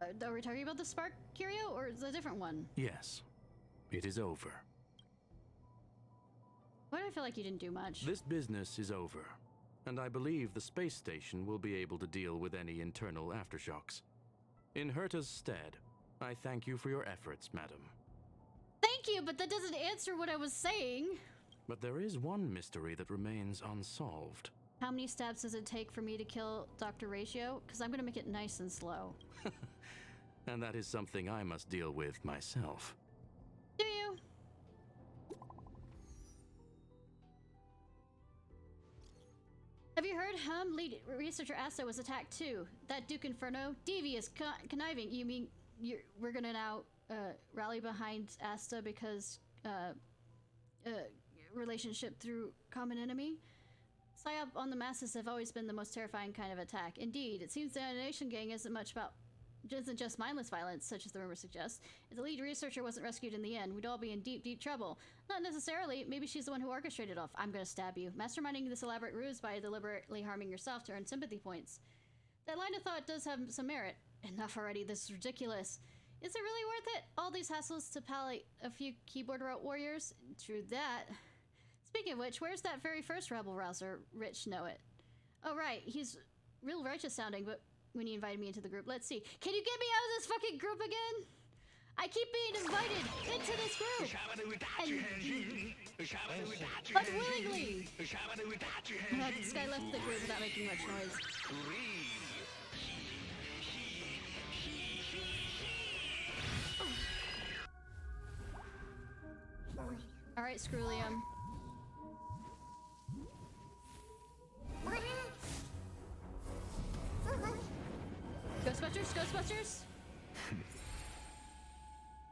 Are we talking about the Spark Curio, or is it a different one? Yes, it is over. Why do I feel like you didn't do much? This business is over, and I believe the space station will be able to deal with any internal aftershocks. In Herta's stead, I thank you for your efforts, madam. Thank you, but that doesn't answer what I was saying. But there is one mystery that remains unsolved. How many stabs does it take for me to kill Dr. Ratio? Because I'm going to make it nice and slow. And that is something I must deal with myself. Do you? Have you heard? Lead researcher Asta was attacked too. That Duke Inferno, devious, conniving. You mean we're gonna now rally behind Asta because relationship through common enemy? Psyop on the masses have always been the most terrifying kind of attack. Indeed, it seems the Annihilation Gang isn't just mindless violence, such as the rumor suggests. If the lead researcher wasn't rescued in the end, we'd all be in deep, deep trouble. Not necessarily. Maybe she's the one who orchestrated it off. I'm gonna stab you. Masterminding this elaborate ruse by deliberately harming yourself to earn sympathy points. That line of thought does have some merit. Enough already. This is ridiculous. Is it really worth it? All these hassles to palliate a few keyboard warriors? True that. Speaking of which, where's that very first rebel rouser? Rich know it. Oh right, he's real righteous sounding, but when he invited me into the group, let's see. Can you get me out of this fucking group again? I keep being invited into this group. Unwillingly. This guy left the group without making much noise. Alright, Screwlium. Ghostbusters? Ghostbusters?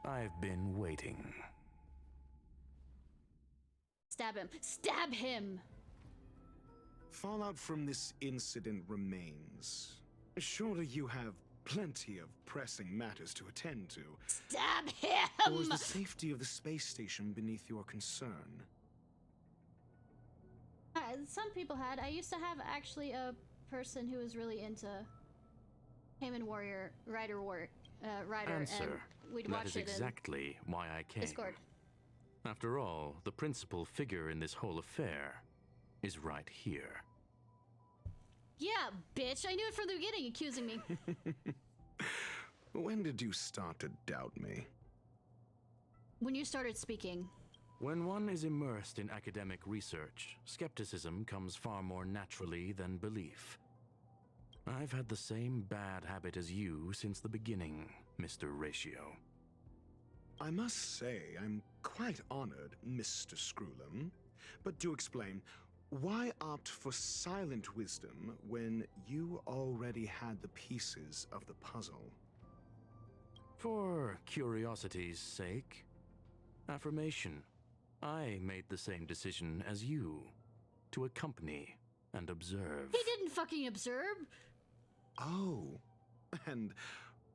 I've been waiting. Stab him. Stab him! Fallout from this incident remains. Surely you have plenty of pressing matters to attend to. Stab him! Or is the safety of the space station beneath your concern? Some people had. I used to have actually a person who was really into Heyman Warrior, Rider, Answer. and we'd That watch is it exactly why I came. Discord. After all, the principal figure in this whole affair is right here. Yeah, bitch! I knew it from the beginning, accusing me. When did you start to doubt me? When you started speaking. When one is immersed in academic research, skepticism comes far more naturally than belief. I've had the same bad habit as you since the beginning, Mr. Ratio. I must say, I'm quite honored, Mr. Screwlum. But do explain, why opt for silent wisdom when you already had the pieces of the puzzle? For curiosity's sake. Affirmation. I made the same decision as you, to accompany and observe. He didn't fucking observe! Oh, and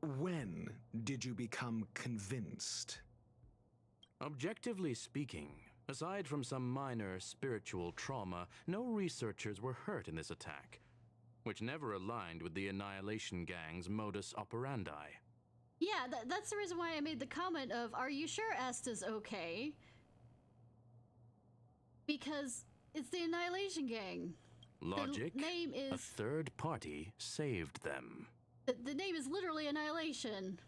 when did you become convinced? Objectively speaking, aside from some minor spiritual trauma, no researchers were hurt in this attack, which never aligned with the Annihilation Gang's modus operandi. Yeah, that's the reason why I made the comment of, are you sure Asta's okay? Because it's the Annihilation Gang. Logic, The name is... a third party saved them. The name is literally Annihilation.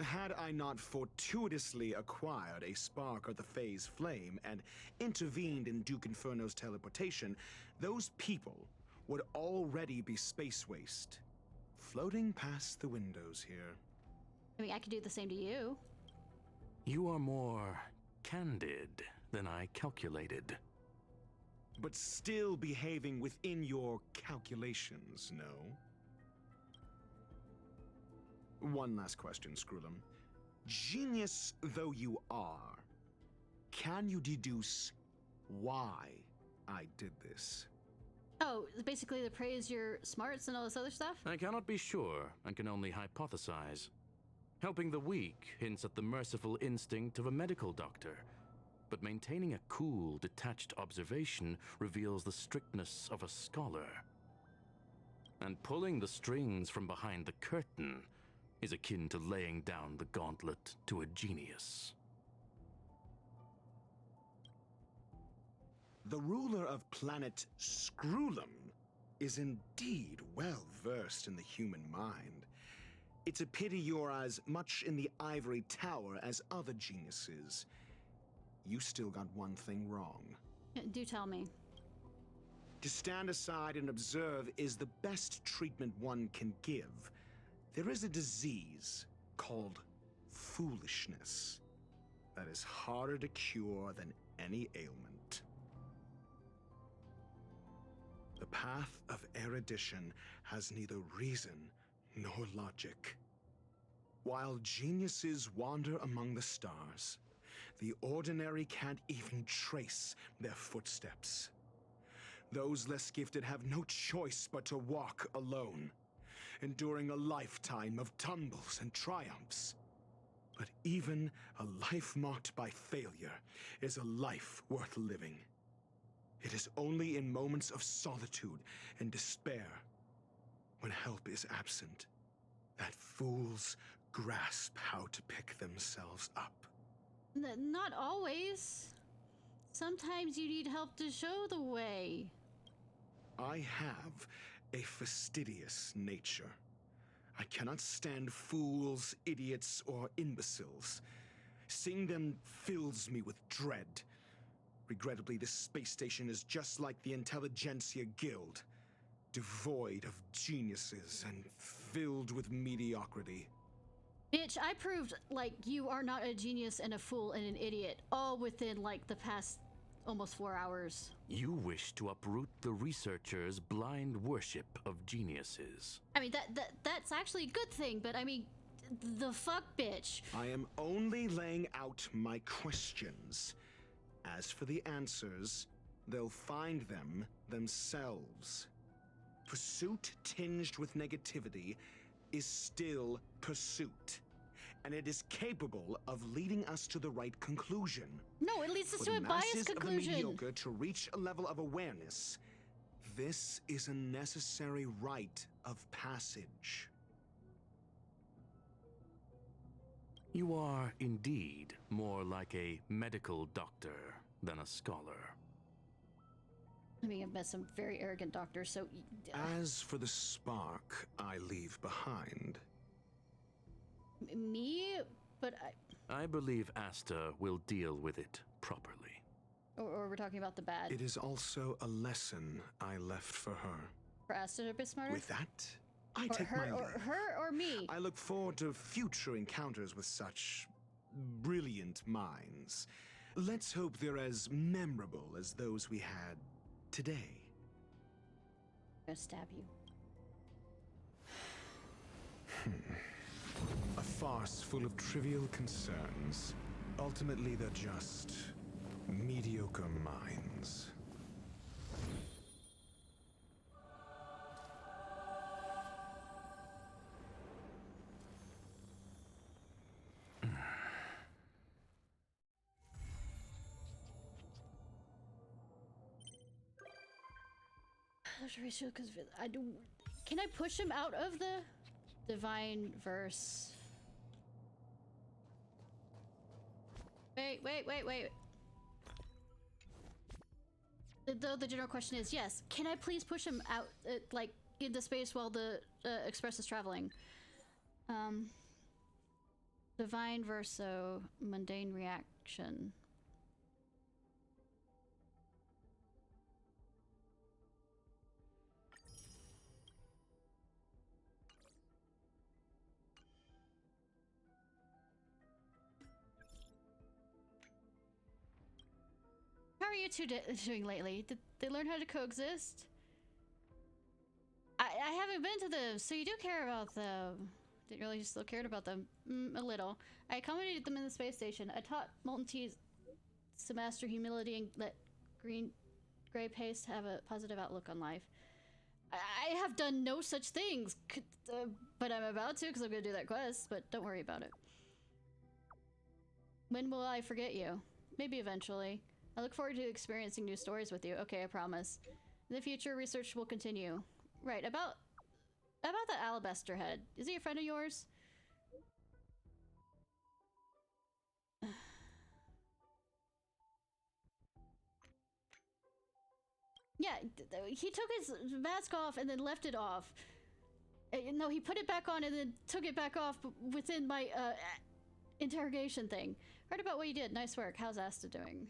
Had I not fortuitously acquired a spark of the phase flame and intervened in Duke Inferno's teleportation, those people would already be space waste, floating past the windows here. I mean, I could do the same to you. You are more candid than I calculated. But still behaving within your calculations, no? One last question, Screwlum. Genius though you are, can you deduce why I did this. Oh, basically to praise your smarts and all this other stuff? I cannot be sure and can only hypothesize. Helping the weak hints at the merciful instinct of a medical doctor, but maintaining a cool, detached observation reveals the strictness of a scholar. And pulling the strings from behind the curtain is akin to laying down the gauntlet to a genius. The ruler of planet Screwlum is indeed well versed in the human mind. It's a pity you're as much in the ivory tower as other geniuses. You still got one thing wrong. Do tell me. To stand aside and observe is the best treatment one can give. There is a disease called foolishness that is harder to cure than any ailment. The path of erudition has neither reason nor logic. While geniuses wander among the stars, the ordinary can't even trace their footsteps. Those less gifted have no choice but to walk alone, enduring a lifetime of tumbles and triumphs. But even a life marked by failure is a life worth living. It is only in moments of solitude and despair, when help is absent, that fools grasp how to pick themselves up. Not always. Sometimes you need help to show the way. I have a fastidious nature. I cannot stand fools, idiots, or imbeciles. Seeing them fills me with dread. Regrettably, this space station is just like the Intelligentsia Guild, devoid of geniuses and filled with mediocrity. Bitch, I proved, like, you are not a genius and a fool and an idiot, all within, like, the past almost 4 hours. You wish to uproot the researchers' blind worship of geniuses. I mean, that's actually a good thing, but I mean, the fuck, bitch. I am only laying out my questions. As for the answers, they'll find them themselves. Pursuit tinged with negativity is still pursuit, and it is capable of leading us to the right conclusion. No, it leads us to a biased masses conclusion. Of the mediocre to reach a level of awareness, this is a necessary rite of passage. You are indeed more like a medical doctor than a scholar. I mean, I've met some very arrogant doctors, so... As for the spark I leave behind... Me? But I believe Asta will deal with it properly. Or we're talking about the bad. It is also a lesson I left for her. For Asta to be smarter? With that, I or take her, my leave. or her or me? I look forward to future encounters with such brilliant minds. Let's hope they're as memorable as those we had today. I'm gonna stab you. A farce full of trivial concerns. Ultimately, they're just mediocre minds. Because I do. Can I push him out of the divine verse? Wait. Though the general question is yes. Can I please push him out, like into space while the express is traveling? Divine verso, mundane reaction. How are you two doing lately? Did they learn how to coexist? I haven't been to them, so you do care about them. Didn't really still cared about them. A little. I accommodated them in the space station. I taught Molten Teas to master humility and let gray paste have a positive outlook on life. I have done no such things, but I'm about to because I'm gonna do that quest, but don't worry about it. When will I forget you? Maybe eventually. I look forward to experiencing new stories with you. Okay, I promise. In the future, research will continue. Right, about that alabaster head. Is he a friend of yours? Yeah, he took his mask off and then left it off. No, he put it back on and then took it back off within my interrogation thing. Heard about what you did. Nice work. How's Asta doing?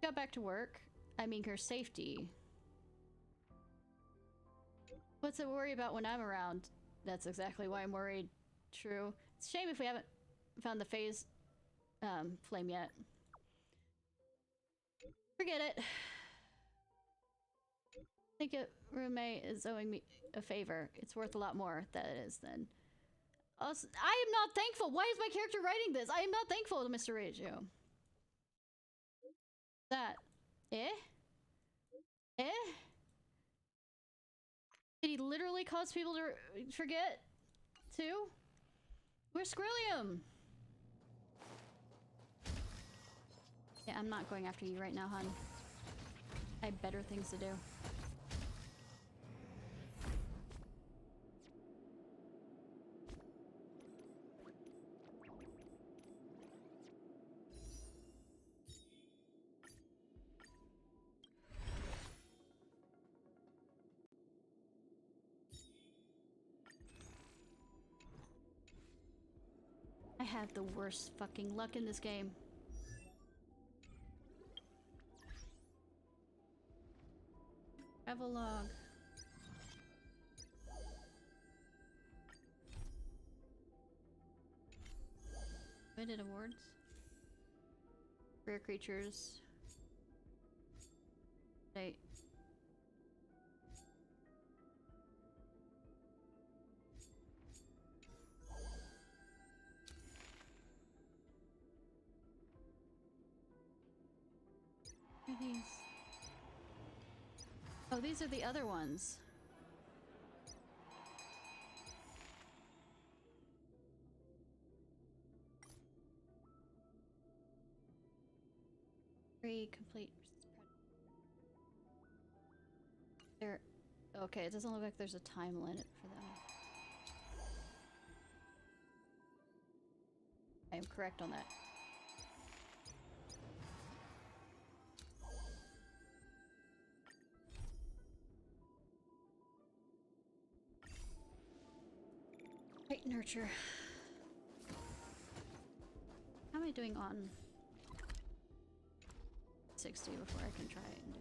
Got back to work. I mean, her safety. What's to worry about when I'm around? That's exactly why I'm worried. True. It's a shame if we haven't found the phase flame yet. Forget it. I think a roommate is owing me a favor. It's worth a lot more, that is, then. Also, I am not thankful. Why is my character writing this? I am not thankful to Mr. Reiju. That. Eh? Eh? Did he literally cause people to forget? Too? Where's Skrillium? Yeah, I'm not going after you right now, hon. I have better things to do. I have the worst fucking luck in this game. Travel log. Limited awards. Rare creatures. Date. What are these? Oh, these are the other ones. Free complete. There. Okay, it doesn't look like there's a time limit for them. I am correct on that. Right, nurture. How am I doing on 60 before I can try it and do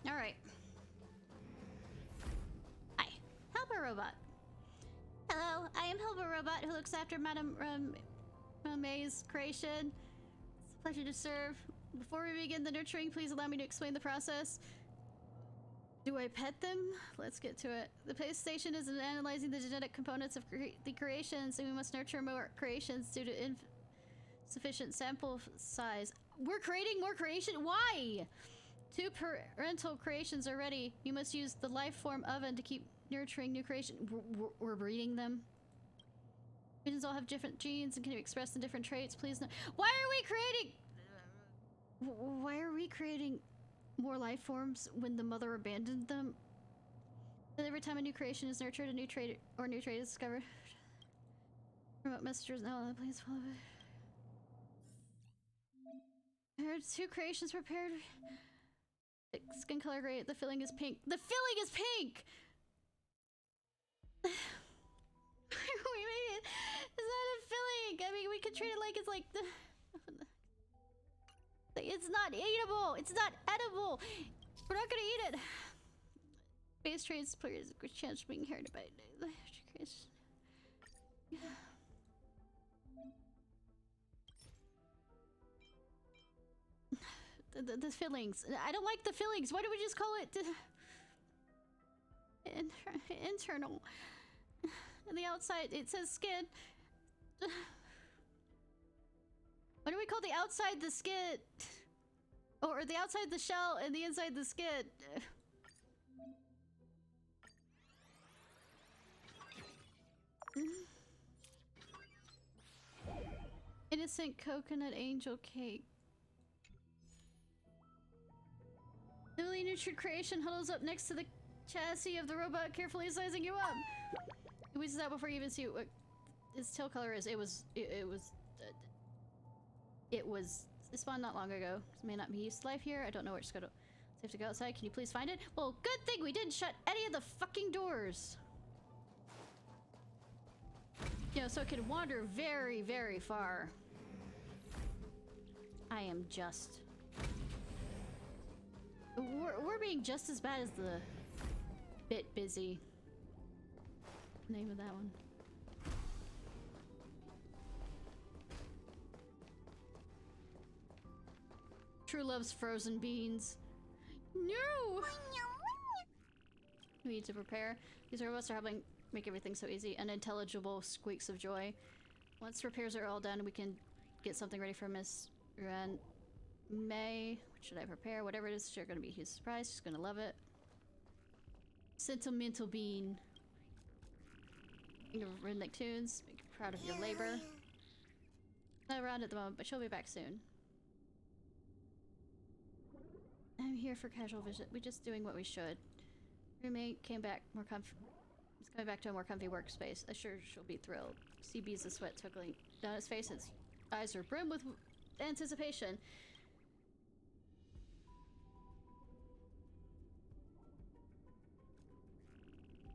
it? All right. Hi, Helper Robot. Hello, I am Helper Robot who looks after Madame May's creation. It's a pleasure to serve. Before we begin the nurturing, please allow me to explain the process. Do I pet them? Let's get to it. The base station is analyzing the genetic components of the creations, and we must nurture more creations due to insufficient sample size. We're creating more creation? Why? 2 parental creations are ready. You must use the life form oven to keep nurturing new creation. We're breeding them. Creations all have different genes and can be expressed in different traits. Please no. Why are we creating more life forms when the mother abandoned them? And every time a new creation is nurtured, a new trait is discovered. Remote messengers now, please follow it. There are 2 creations prepared. Skin color gray, the filling is pink. The filling is pink! We made it! It's not a filling! I mean, we could treat it like it's like the... It's not eatable! It's not edible! We're not gonna eat it! Base traits players a good chance of being inherited by the the fillings. I don't like the fillings. Why do we just call it internal? On the outside it says skin. What do we call the outside the skit? Or the outside the shell and the inside the skit? Innocent coconut angel cake. Newly nurtured creation huddles up next to the chassis of the robot, carefully sizing you up. It wheezes out before you even see what its tail color is. It spawned not long ago. It may not be used to life here. I don't know where it's going to. Safe to go outside. Can you please find it? Well, good thing we didn't shut any of the fucking doors. You know, so it can wander very, very far. I am just... We're being just as bad as the bit busy. Name of that one. True loves frozen beans. No! We need to prepare. These robots are helping make everything so easy. Unintelligible squeaks of joy. Once repairs are all done, we can get something ready for Miss Ren May. What should I prepare? Whatever it is, she's gonna be a huge surprise. She's gonna love it. Sentimental bean. Redneck tunes. Make her proud of your labor. Not around at the moment, but she'll be back soon. I'm here for casual visit. We're just doing what we should. Roommate came back more comfy. He's coming back to a more comfy workspace. I'm sure she'll be thrilled. See beads of sweat trickling down his face. His eyes are brim with anticipation.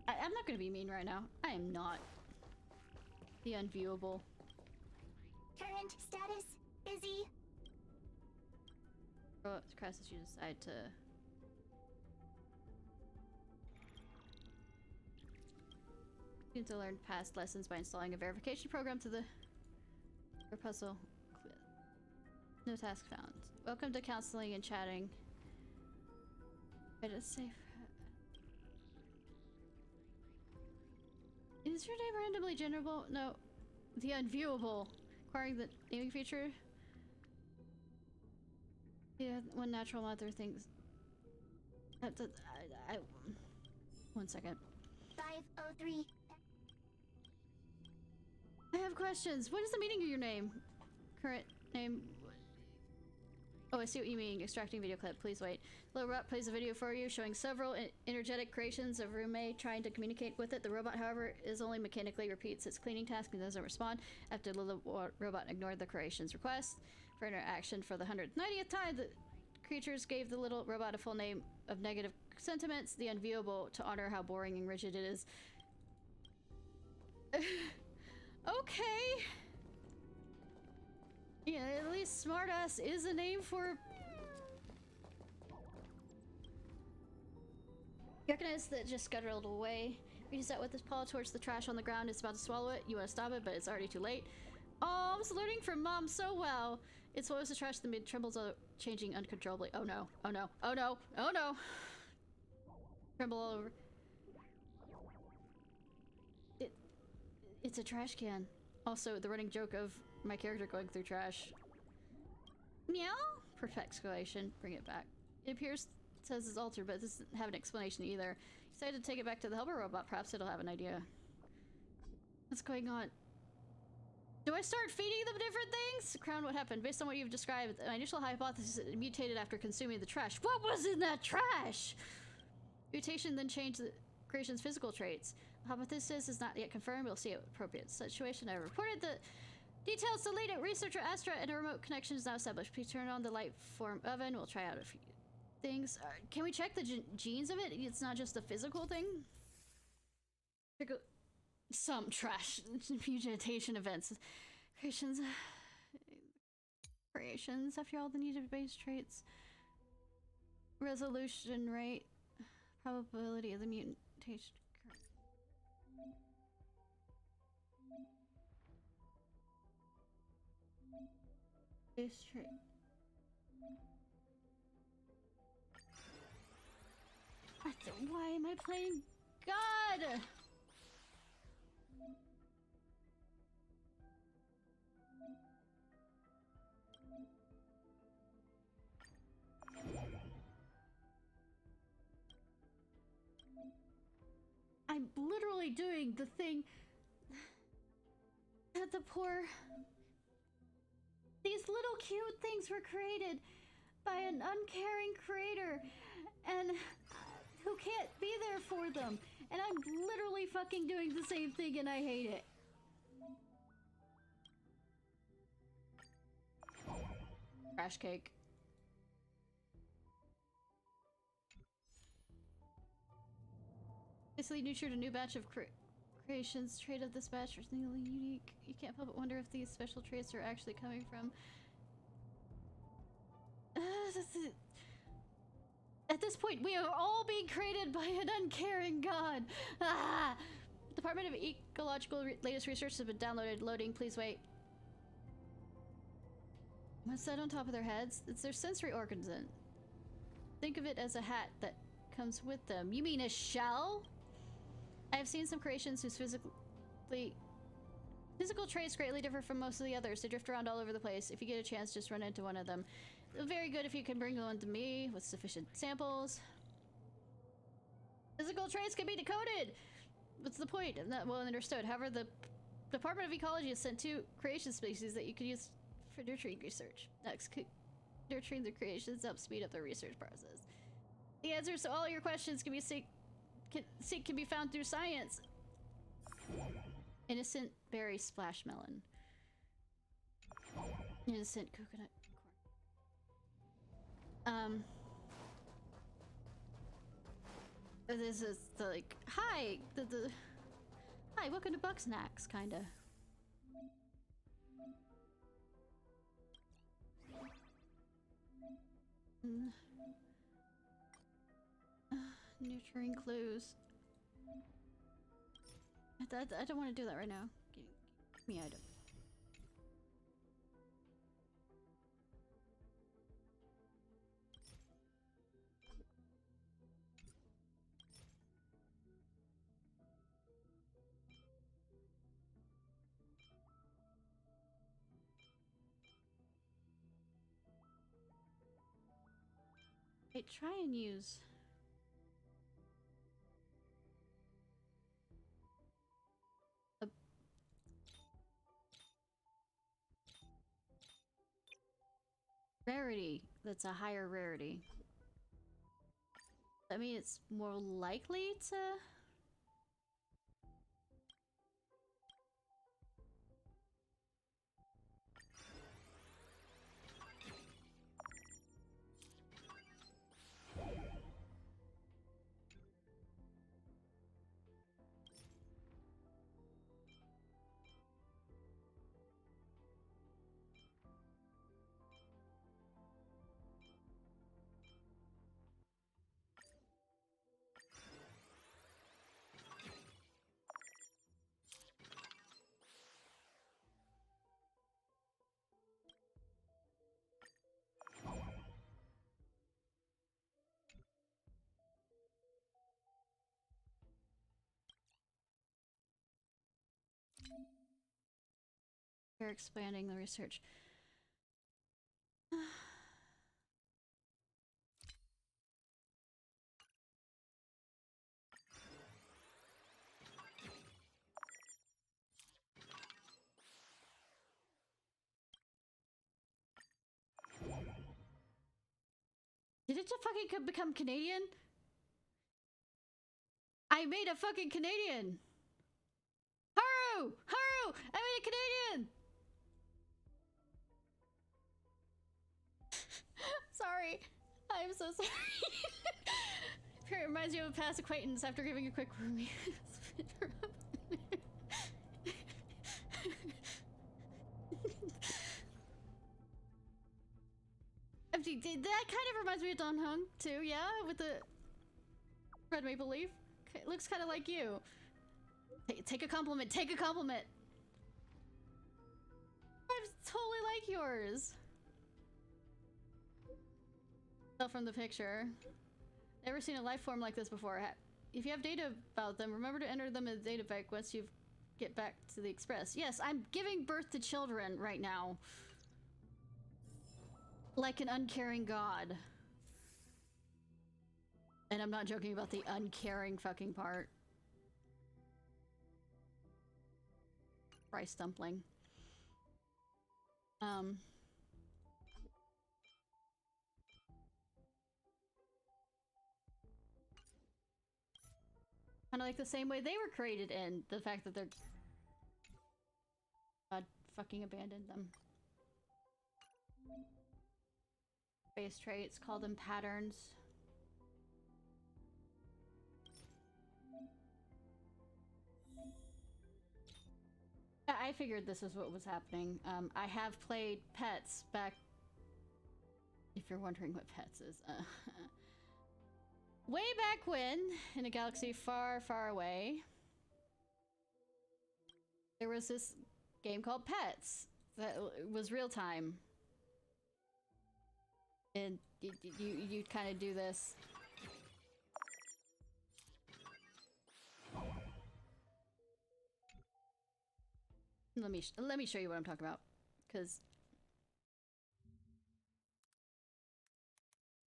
I'm not gonna be mean right now. I am not. The unviewable. Current status, busy. Oh, it's crisis. You decide to. You need to learn past lessons by installing a verification program to the puzzle. No task found. Welcome to counseling and chatting. It is safe. Is your name randomly generable? No. The unviewable. Acquiring the naming feature. Yeah, one natural mother thinks. One second. 503. I have questions. What is the meaning of your name? Current name. Oh, I see what you mean. Extracting video clip. Please wait. The robot plays a video for you showing several energetic creations of roommate trying to communicate with it. The robot, however, is only mechanically repeats its cleaning task and doesn't respond. After the robot ignored the creation's request for interaction for the 190th time, the creatures gave the little robot a full name of negative sentiments, the unviewable, to honor how boring and rigid it is. Okay. Yeah, at least smartass is a name for... You recognize that just scuttled away. Reaches out with his paw towards the trash on the ground. It's about to swallow it. You want to stop it, but it's already too late. Oh, I was learning from Mom so well. It swallows the trash, the mid trembles, changing uncontrollably. Oh no, oh no, oh no, oh no. Tremble all over. It's a trash can. Also, the running joke of my character going through trash. Meow? Perfect exclamation. Bring it back. It appears it says it's altered, but it doesn't have an explanation either. Decided to take it back to the helper robot. Perhaps it'll have an idea. What's going on? Do I start feeding them different things? Crown, what happened? Based on what you've described, my initial hypothesis is it mutated after consuming the trash. What was in that trash? Mutation then changed the creation's physical traits. The hypothesis is not yet confirmed. We'll see at appropriate situation. I reported the details deleted. Researcher Astra and a remote connection is now established. Please turn on the light form oven. We'll try out a few things. Can we check the genes of it? It's not just a physical thing. Some trash mutation events. Creations after all the needed base traits. Resolution rate. Probability of the mutation. Base trait. Why am I playing God? literally doing the thing that the poor... These little cute things were created by an uncaring creator and who can't be there for them. And I'm literally fucking doing the same thing and I hate it. Crash cake. Basically nurtured a new batch of creations. Trait of this batch are nearly unique. You can't help but wonder if these special traits are actually coming from... At this point, we are all being created by an uncaring god. Ah! Department of Ecological latest research has been downloaded. Loading, please wait. What's that on top of their heads? It's their sensory organs in. Think of it as a hat that comes with them. You mean a shell? I have seen some creations whose physical traits greatly differ from most of the others. They drift around all over the place. If you get a chance, just run into one of them. Very good if you can bring one to me with sufficient samples. Physical traits can be decoded! What's the point? Not well understood. However, the Department of Ecology has sent 2 creation species that you could use for nurturing research. Next, nurturing the creations helps speed up the research process. The answers to all your questions can be found through science. Innocent berry splash melon. Innocent coconut corn. This is the, like, hi, hi, welcome to Bugsnax, kinda. Nurturing clues. I don't want to do that right now. Give me item. Hey, try and use... rarity that's a higher rarity. I mean, it's more likely to... You're expanding the research. Did it just fucking become Canadian? I made a fucking Canadian! Haru! Haru! I made a Canadian! Sorry. I'm so sorry. It reminds you of a past acquaintance after giving a quick roomie. That kind of reminds me of Don Hung too, yeah? With the red maple leaf. It looks kind of like you. Take a compliment, take a compliment! I'm totally like yours. Tell from the picture. Never seen a life form like this before. If you have data about them, remember to enter them in the data bank once you get back to the Express. Yes, I'm giving birth to children right now. Like an uncaring god. And I'm not joking about the uncaring fucking part. Rice dumpling. Kind of like the same way they were created, and the fact that they're God fucking abandoned them. Base traits, call them patterns. I figured this is what was happening. I have played Pets back, if you're wondering what Pets is. Way back when, in a galaxy far, far away, there was this game called Pets that was real time. And you kind of do this. Let me show you what I'm talking about, because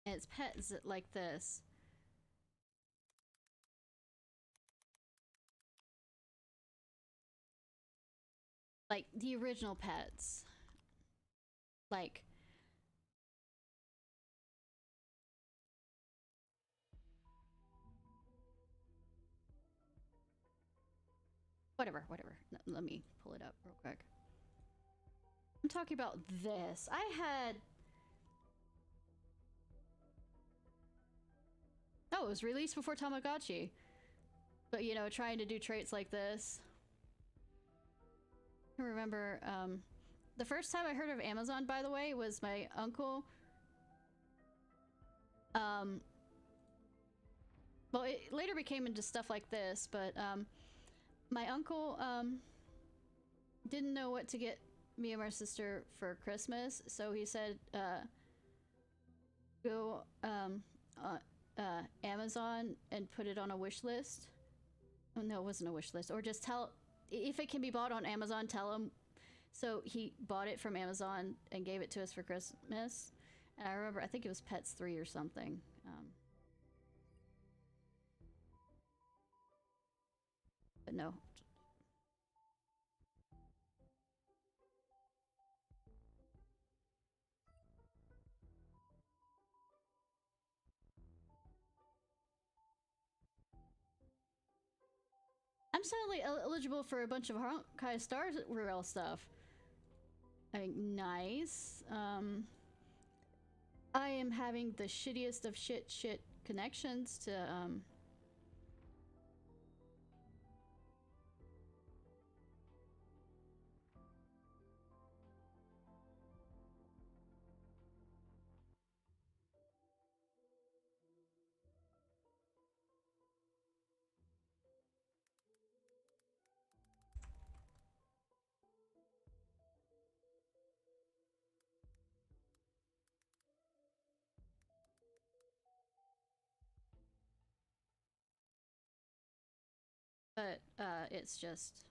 it's Pets like this. Like the original Pets. Like whatever. Let me pull it up real quick. I'm talking about this. I had... Oh, it was released before Tamagotchi. But, you know, trying to do traits like this. I remember, the first time I heard of Amazon, by the way, was my uncle. Well, it later became into stuff like this, but, my uncle, didn't know what to get me and my sister for Christmas, so he said, go, Amazon and put it on a wish list. Oh, no, it wasn't a wish list. Or just tell, if it can be bought on Amazon, tell him. So he bought it from Amazon and gave it to us for Christmas. And I remember, I think it was Pets 3 or something. But no. I'm suddenly eligible for a bunch of Honkai Star Rail stuff. I mean, nice. I am having the shittiest of shit connections to, but, it's just,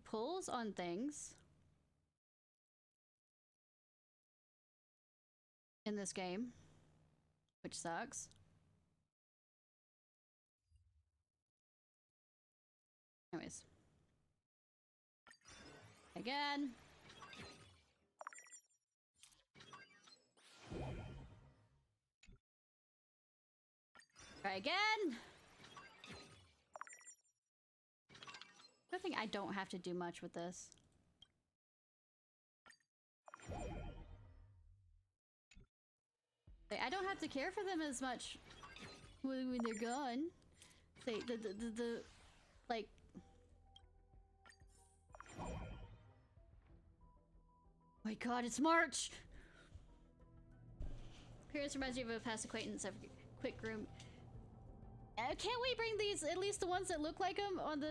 pulls on things in this game, which sucks. Anyways. Again. Try again. Good thing I don't have to do much with this. I don't have to care for them as much when they're gone. Say the like. My God, it's March. Appearance reminds you of a past acquaintance. A quick groom. Can't we bring these, at least the ones that look like them, on the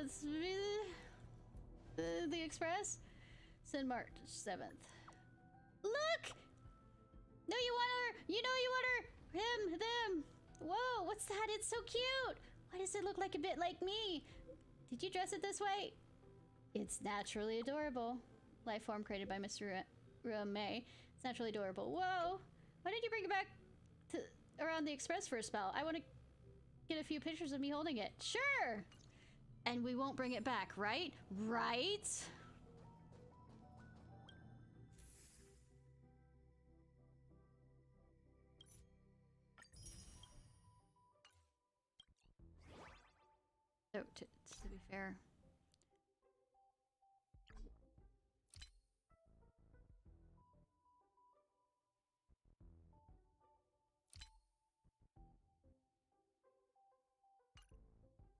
express? Send March 7th. Look! No, you want her! You know you want her! Him! Them! Whoa, what's that? It's so cute! Why does it look like a bit like me? Did you dress it this way? It's naturally adorable. Life form created by Mr. May. It's naturally adorable. Whoa! Why didn't you bring it back to around the express for a spell? I want to get a few pictures of me holding it. Sure! and we won't bring it back, right? Right? So, to be fair.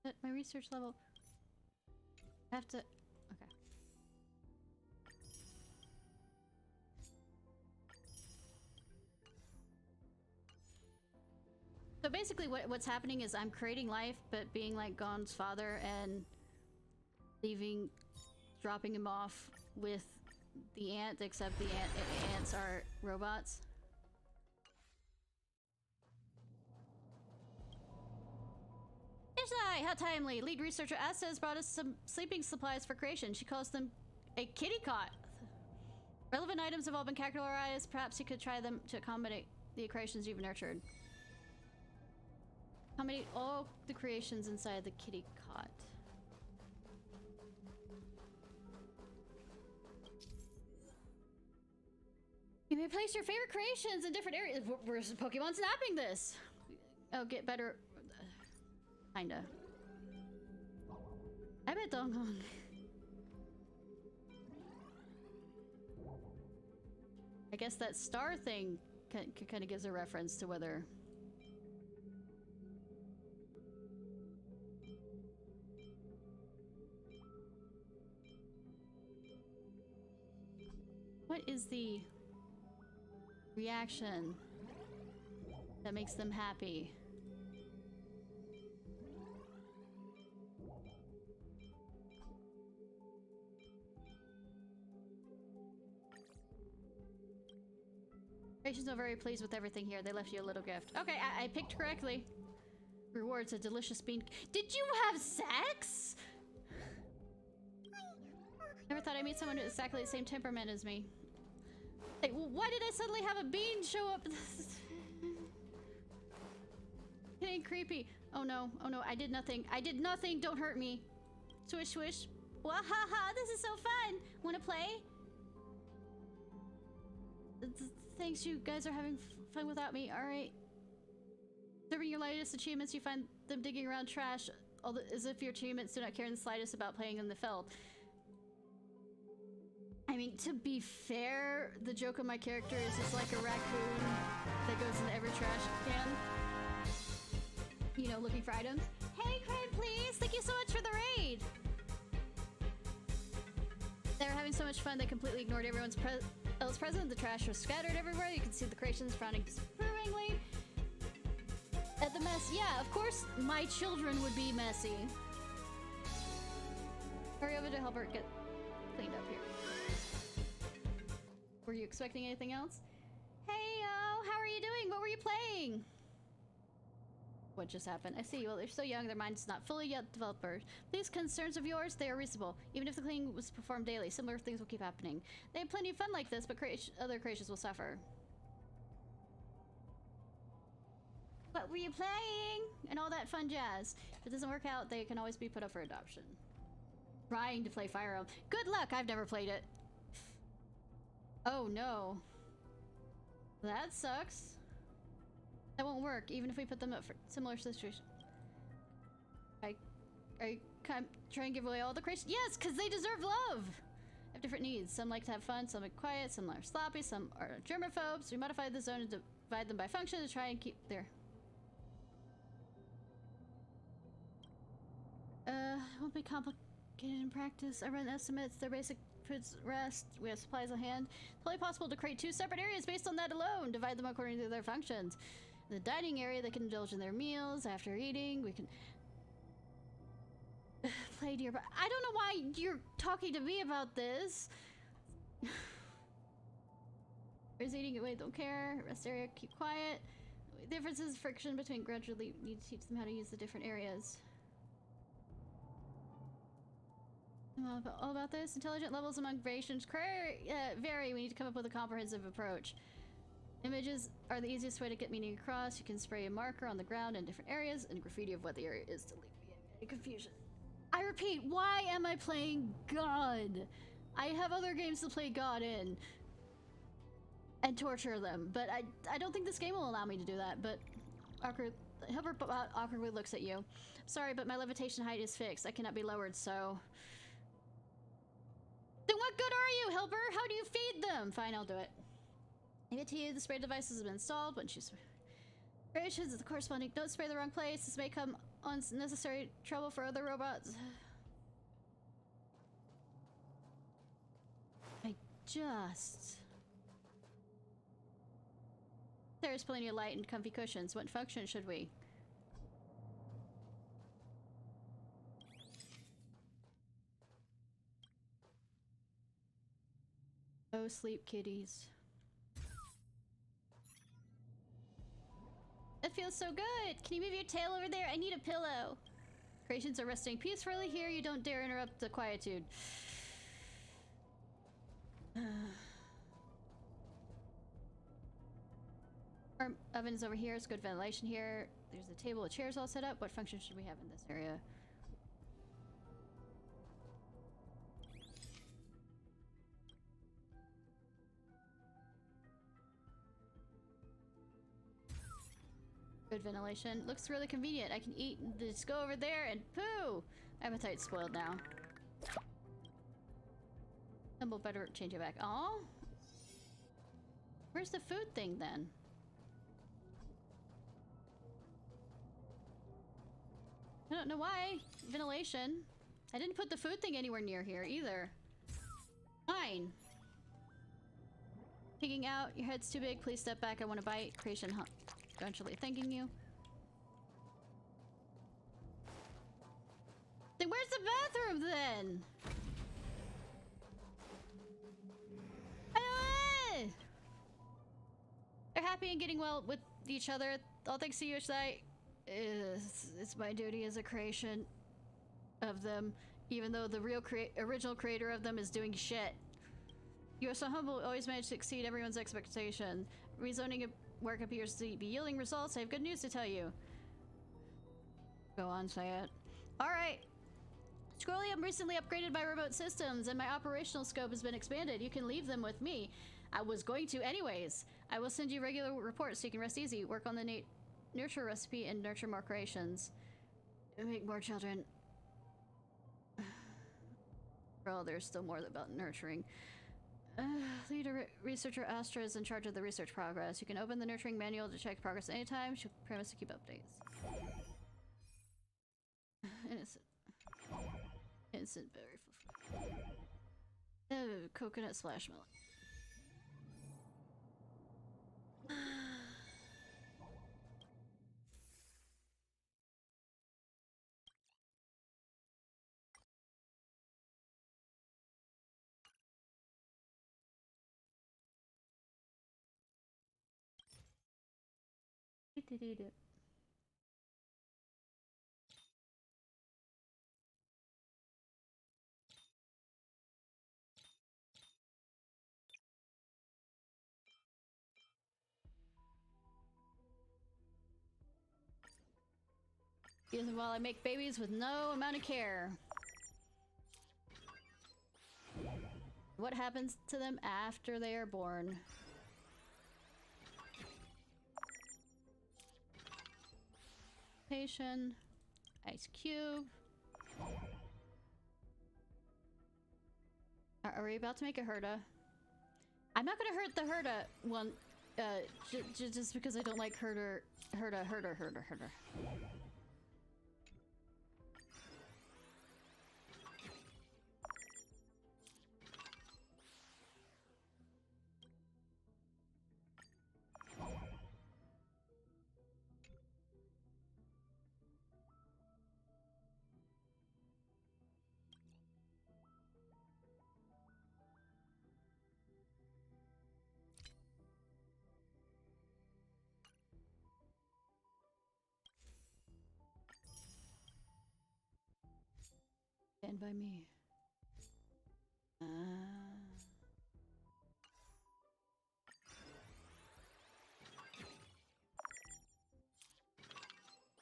At my research level. I have to. Okay. So basically what's happening is I'm creating life, but being like Gon's father and dropping him off with the ant, except the ants are robots. Ishnai, how timely! Lead researcher Asta has brought us some sleeping supplies for creation. She calls them a kitty cot. Relevant items have all been categorized. Perhaps you could try them to accommodate the creations you've nurtured. Accommodate all the creations inside the kitty cot. You may place your favorite creations in different areas. We're Pokemon snapping this. Oh, get better. Kinda. I bet Donghong. I guess that star thing kind of gives a reference to whether. What is the reaction that makes them happy? Creations are very pleased with everything here. They left you a little gift. Okay, I picked correctly. Rewards a delicious bean. Did you have sex? Never thought I'd meet someone with exactly the same temperament as me. Hey, why did I suddenly have a bean show up? Getting creepy. Oh no, I did nothing. I did nothing, don't hurt me. Swish, swish. Wahaha, this is so fun. Wanna play? Thanks, you guys are having fun without me, alright. Serving your latest achievements, you find them digging around trash, as if your achievements do not care in the slightest about playing in the feld. I mean, to be fair, the joke of my character is it's like a raccoon that goes into every trash can. You know, looking for items. Hey, Crane, please! Thank you so much for the raid! They were having so much fun, they completely ignored everyone's else present. The trash was scattered everywhere. You can see the creations frowning disapprovingly at the mess. Yeah, of course my children would be messy. Hurry over to help her get cleaned up here. Were you expecting anything else? Hey, how are you doing? What were you playing? What just happened? I see. Well, they're so young, their mind's not fully yet developed. These concerns of yours, they are reasonable. Even if the cleaning was performed daily, similar things will keep happening. They have plenty of fun like this, but other creations will suffer. What were you playing? And all that fun jazz. If it doesn't work out, they can always be put up for adoption. Trying to play Fire Emblem. Good luck, I've never played it. Oh no. That sucks. That won't work, even if we put them up for similar situations. I can't try and give away all the creations. Yes, because they deserve love! Have different needs. Some like to have fun, some are quiet, some are sloppy, some are germaphobes. We modified the zone and divide them by function to try and keep their... won't be complicated in practice. I run estimates, their basic foods rest, we have supplies on hand. It's totally possible to create 2 separate areas based on that alone. Divide them according to their functions. In the dining area, they can indulge in their meals. After eating, we can play nearby. I don't know why you're talking to me about this. Where's eating? Wait, don't care. Rest area, keep quiet. Differences, friction between gradually need to teach them how to use the different areas. All about this. Intelligent levels among variations vary. We need to come up with a comprehensive approach. Images are the easiest way to get meaning across. You can spray a marker on the ground in different areas and graffiti of what the area is to leave any confusion. I repeat, why am I playing God? I have other games to play God in and torture them, but I don't think this game will allow me to do that. But awkward, Hilbert awkwardly looks at you. Sorry, but my levitation height is fixed. I cannot be lowered, so... Then what good are you, Hilbert? How do you feed them? Fine, I'll do it. Leave it to you. The spray devices have been installed. Once you spray the corresponding don't spray the wrong place. This may come unnecessary trouble for other robots. There's plenty of light and comfy cushions. What function should we? Oh, sleep kitties. It feels so good! Can you move your tail over there? I need a pillow! Creations are resting peacefully here. You don't dare interrupt the quietude. Our oven is over here. It's good ventilation here. There's a table of chairs all set up. What function should we have in this area? Good ventilation. Looks really convenient. I can eat and just go over there and poo! Appetite's spoiled now. We'll better change it back. Aw! Where's the food thing then? I don't know why. Ventilation. I didn't put the food thing anywhere near here either. Fine. Peeking out. Your head's too big. Please step back. I want to bite. Creation eventually thanking you. Then where's the bathroom then? They're happy and getting well with each other. All thanks to you, Ishnai. It's my duty as a creation of them, even though the real original creator of them is doing shit. You are so humble, always manage to exceed everyone's expectation. Rezoning work appears to be yielding results. I have good news to tell you. Go on, say it. Alright. Scrollium recently upgraded my remote systems, and my operational scope has been expanded. You can leave them with me. I was going to anyways. I will send you regular reports so you can rest easy. Work on the nurture recipe and nurture more creations. Make more children. Well, there's still more about nurturing. Lead researcher Astra is in charge of the research progress. You can open the nurturing manual to check progress anytime. She'll promise to keep updates. Innocent. Innocent berry. Coconut splash melon. Even while I make babies with no amount of care. What happens to them after they are born? Patient, ice cube. Are we about to make a herda? I'm not gonna hurt the herda one, just because I don't like herder. Stand by me.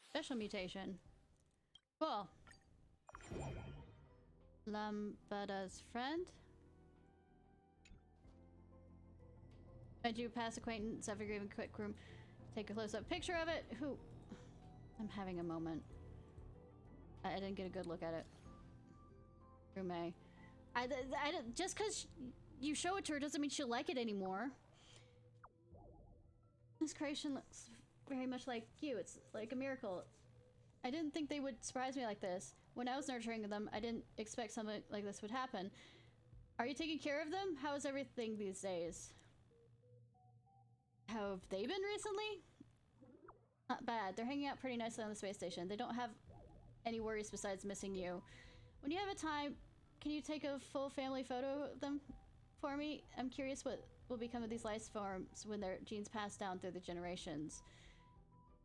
Special mutation. Cool. Lambada's friend? I do pass acquaintance after giving quick room. Take a close-up picture of it. Who? I'm having a moment. I didn't get a good look at it. Rume. Just because you show it to her doesn't mean she'll like it anymore. This creation looks very much like you. It's like a miracle. I didn't think they would surprise me like this. When I was nurturing them, I didn't expect something like this would happen. Are you taking care of them? How is everything these days? How have they been recently? Not bad. They're hanging out pretty nicely on the space station. They don't have any worries besides missing you. When you have a time, can you take a full family photo of them for me? I'm curious what will become of these life forms when their genes pass down through the generations.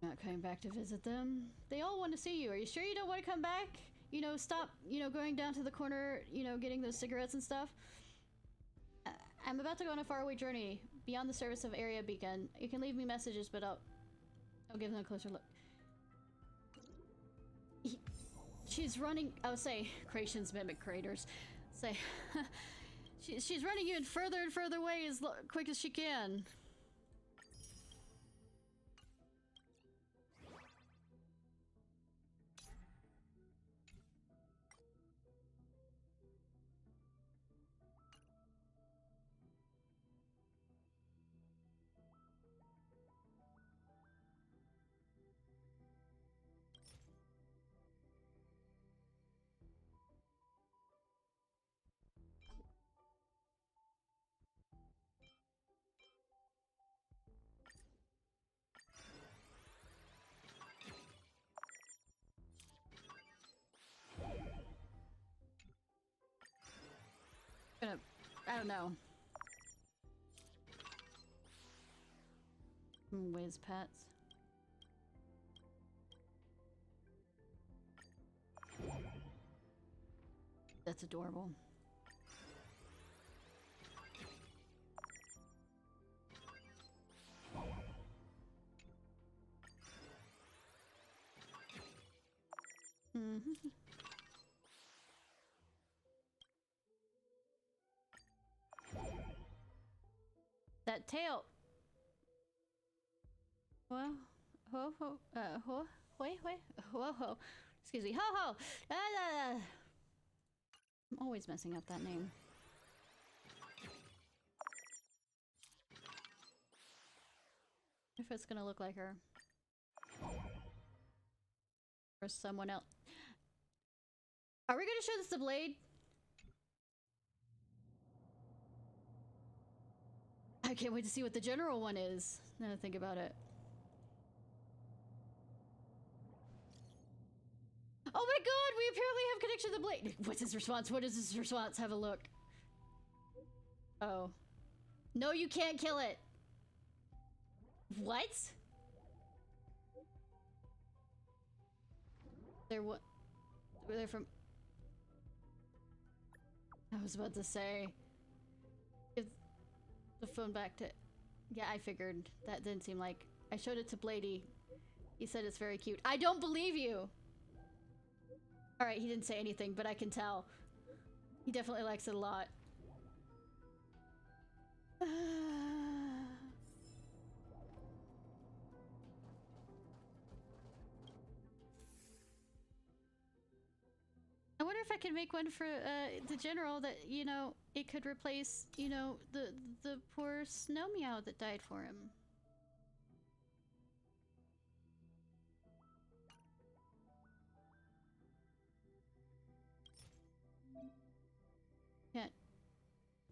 Not coming back to visit them. They all want to see you. Are you sure you don't want to come back? You know, stop, going down to the corner, getting those cigarettes and stuff. I'm about to go on a faraway journey beyond the service of Area Beacon. You can leave me messages, but I'll give them a closer look. She's running. I would say creations mimic creators. Say, she's running you in further and further away as quick as she can. I don't know. Wiz pets. That's adorable. Mm-hmm. That tail. Well, excuse me. Ho ho. I'm always messing up that name. If it's gonna look like her. Or someone else. Are we gonna show this to Blade? I can't wait to see what the general one is. Now that I think about it. Oh my god, we apparently have connection to the Blade. What's his response? What is his response? Have a look. Oh. No, you can't kill it. What? They're what? They're from... I was about to say... Give the phone back to... Yeah, I figured. That didn't seem like... I showed it to Blady. He said it's very cute. I don't believe you! Alright, he didn't say anything, but I can tell. He definitely likes it a lot. I wonder if I could make one for the general that, it could replace, the poor snow meow that died for him. Can't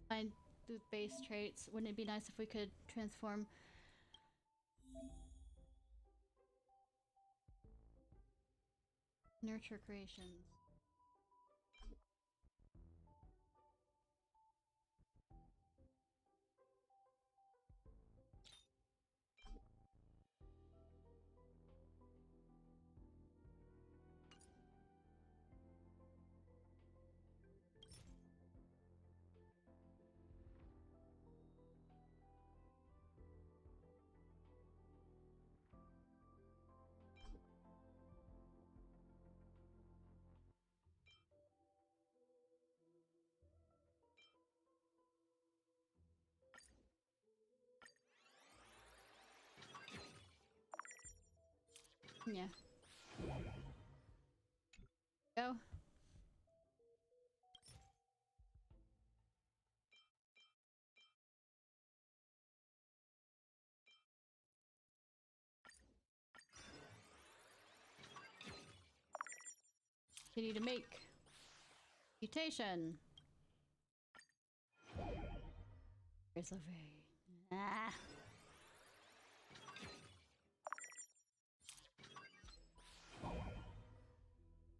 find the base traits. Wouldn't it be nice if we could transform? Nurture creations. Yeah. Go. Continue to make mutation. There's a very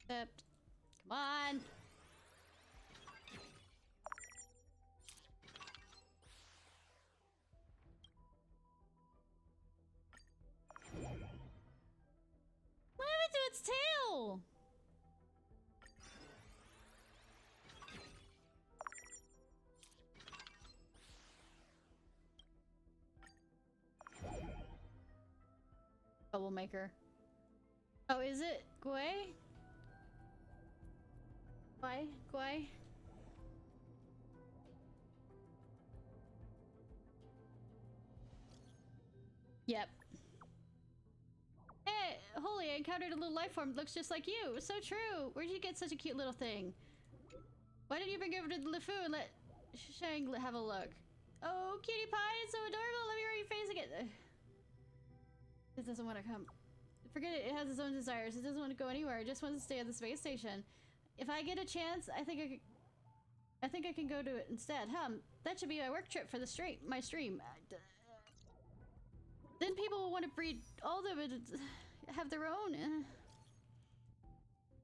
Except, come on. What happened to its tail? Troublemaker. Oh, is it Gwei? Gwei? Yep. Hey, holy, I encountered a little life form that looks just like you. It was so true. Where'd you get such a cute little thing? Why didn't you bring it over to the LeFou and let Shang have a look? Oh, cutie pie, it's so adorable. Let me read your face again. It doesn't want to come. Forget it. It has its own desires. It doesn't want to go anywhere. It just wants to stay at the space station. If I get a chance, I think I can go to it instead. That should be my work trip for the my stream. Then people will want to breed all of them and have their own.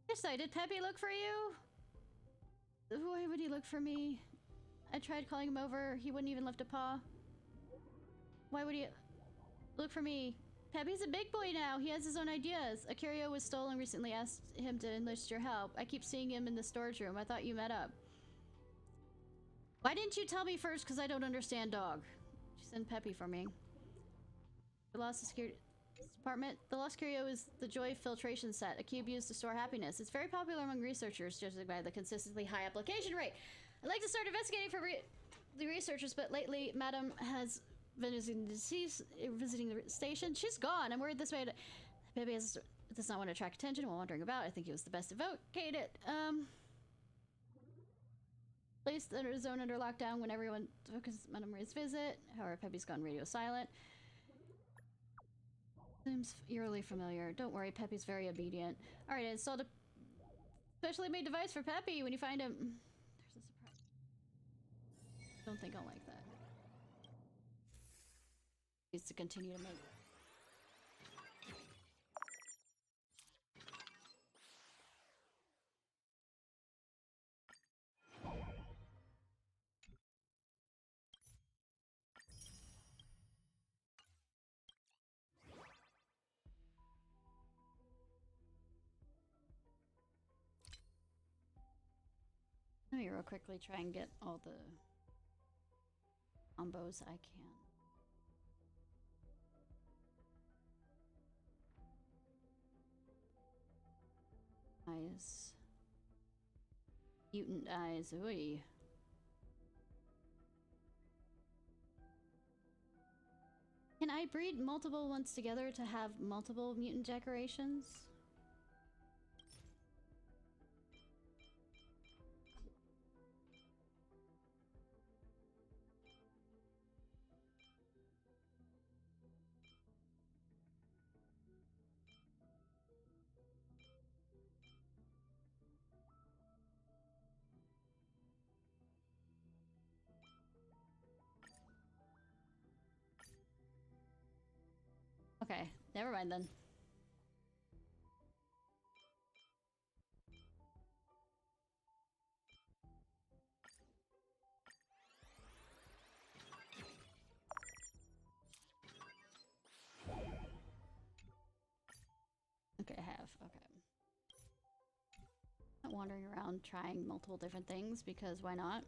Yes, did Peppy look for you? Why would he look for me? I tried calling him over. He wouldn't even lift a paw. Why would he look for me? Peppy's a big boy now. He has his own ideas. A curio was stolen recently. Asked him to enlist your help. I keep seeing him in the storage room. I thought you met up. Why didn't you tell me first? Because I don't understand dog. She sent Peppy for me. The Lost Security Department. The Lost Curio is the Joy Filtration Set, a cube used to store happiness. It's very popular among researchers, judging by the consistently high application rate. I'd like to start investigating for the researchers, but lately, Madam has been visiting the station. She's gone. I'm worried this way. Baby does not want to attract attention while wandering about. I think he was the best to vocate it. Placed under a zone under lockdown when everyone focuses on Madame Ray's visit. However, Peppy's gone radio silent. Seems eerily familiar. Don't worry, Peppy's very obedient. Alright, I installed a specially made device for Peppy. When you find him, there's a surprise. Don't think I'll like that. Needs to continue to make. Let me real quickly try and get all the combos I can. Eyes. Mutant eyes. Ooh. Can I breed multiple ones together to have multiple mutant decorations? Okay, never mind then. Okay, I have. Okay. Not wandering around trying multiple different things because why not?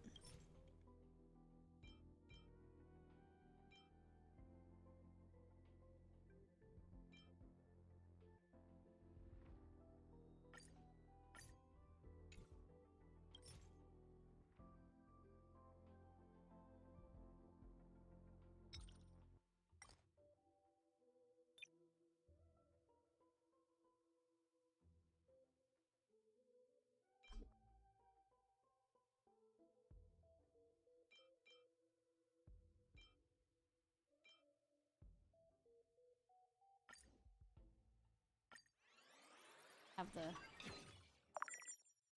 have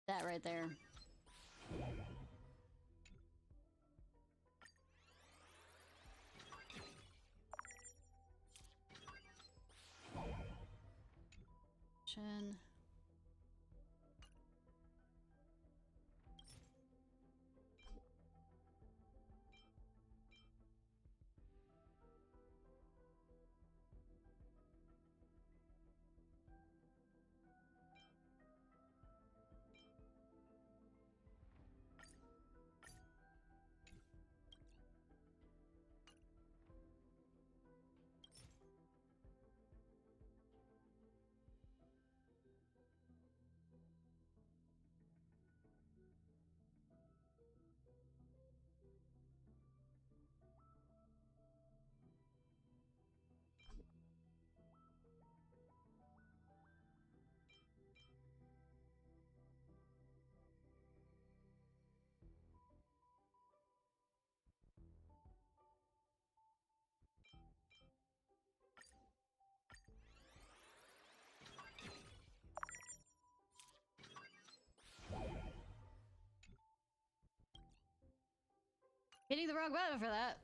that right there. Chin. Hitting the wrong button for that.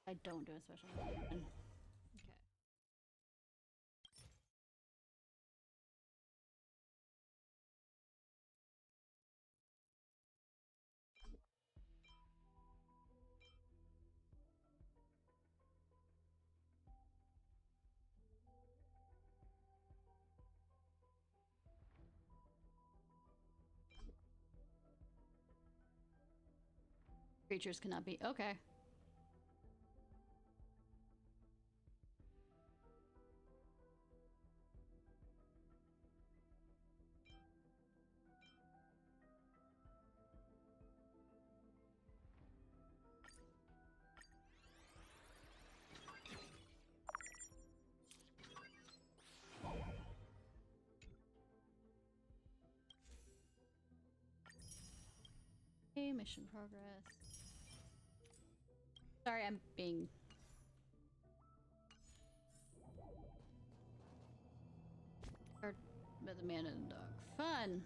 I don't do a special weapon. Okay. Creatures cannot be okay. Okay, mission progress. Sorry, I'm being... By the man and the dog. Fun!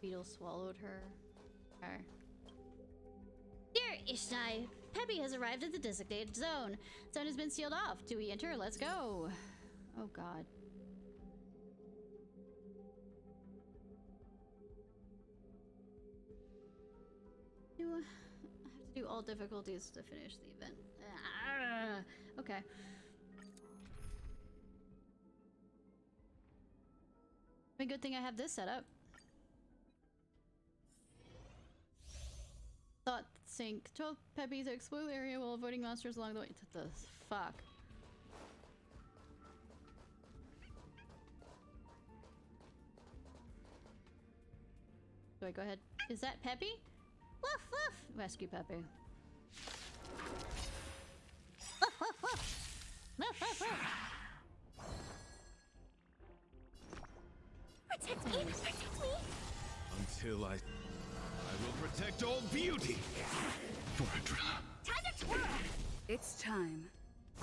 Beetle swallowed her. Okay. Dear Ishnai, Peppy has arrived at the designated zone. Zone has been sealed off. Do we enter? Let's go. Oh god. I have to do all difficulties to finish the event. Okay. I mean, good thing I have this set up. Thought sync. 12 Peppy to explore the area while avoiding monsters along the way. The fuck. Do I go ahead? Is that Peppy? Woof woof! Rescue Peppy. Woof woof woof! Woof woof woof! Protect me! Protect me! Until I will protect all beauty! Time to twirl! It's time.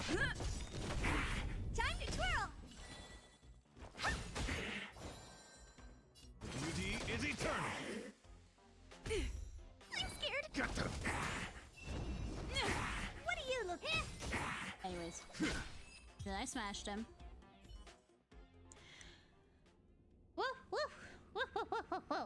Time to twirl! eternal! I'm scared. Got to... What do you look at? Anyways. Then I smashed him. Woo! Woo! Woo! Woo! Woo! Woo! Woo!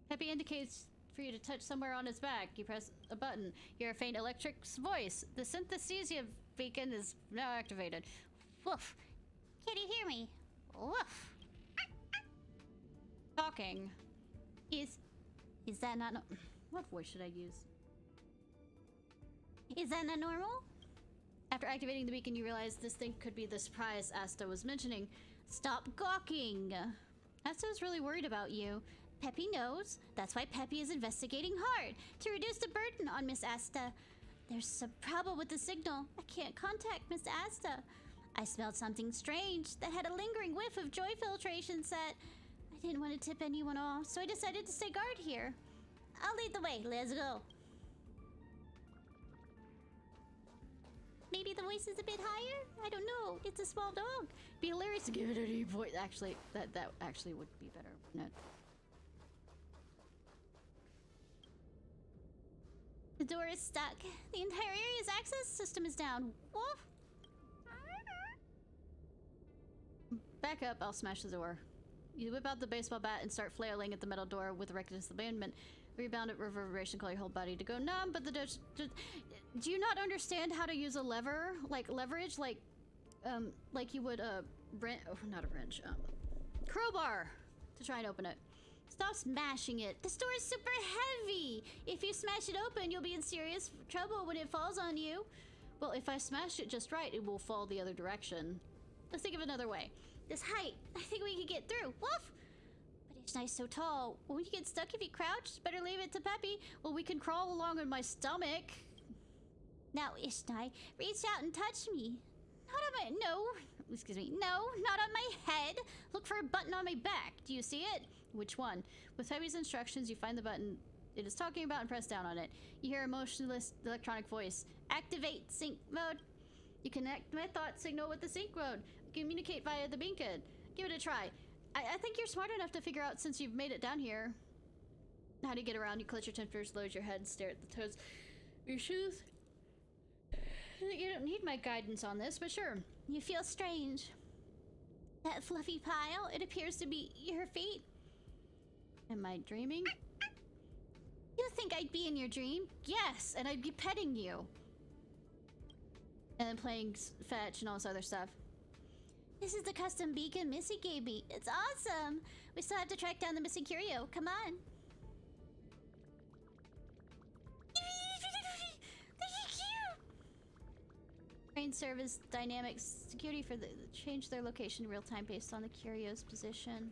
Peppy indicates for you to touch somewhere on his back. You press a button. You hear a faint electric voice. The synthesia beacon is now activated. Woof! Can you hear me? Woof! Talking. Is that not no what voice should I use? Is that not normal? After activating the beacon, you realize this thing could be the surprise Asta was mentioning. Stop gawking! Asta is really worried about you. Peppy knows. That's why Peppy is investigating hard, to reduce the burden on Miss Asta. There's some problem with the signal. I can't contact Miss Asta. I smelled something strange that had a lingering whiff of joy filtration set. I didn't want to tip anyone off, so I decided to stay guard here. I'll lead the way. Let's go. Maybe the voice is a bit higher? I don't know. It's a small dog. Be hilarious to give it any voice. Actually, that actually would be better, wouldn't it? The door is stuck. The entire area's access system is down. Woof! Back up, I'll smash the door. You whip out the baseball bat and start flailing at the metal door with reckless abandonment. Rebound at reverberation, call your whole body to go numb, but the do you not understand how to use a lever? Like leverage? Like you would a wrench, oh, not a wrench, crowbar to try and open it. Stop smashing it. This door is super heavy. If you smash it open, you'll be in serious trouble when it falls on you. Well, if I smash it just right, it will fall the other direction. Let's think of another way. This height, I think we could get through. Woof! But Ishnai's so tall. Won't you get stuck if you crouch? Better leave it to Peppy. Well, we can crawl along on my stomach. Now, Ishnai, reach out and touch me. Not on my... No. Excuse me. No, not on my head. Look for a button on my back. Do you see it? Which one? With Peppy's instructions, you find the button it is talking about and press down on it. You hear a motionless electronic voice. Activate sync mode. You connect my thought signal with the sync mode. Communicate via the beacon. Give it a try. I think you're smart enough to figure out since you've made it down here. How do you get around? You clutch your tempers, lower your head, and stare at the toes of your shoes. You don't need my guidance on this, but sure. You feel strange. That fluffy pile, it appears to be your feet. Am I dreaming? You think I'd be in your dream? Yes, and I'd be petting you. And then playing fetch and all this other stuff. This is the custom beacon Missy gave me. It's awesome. We still have to track down the missing curio. Come on. Train service dynamics security for the change their location in real time based on the curio's position.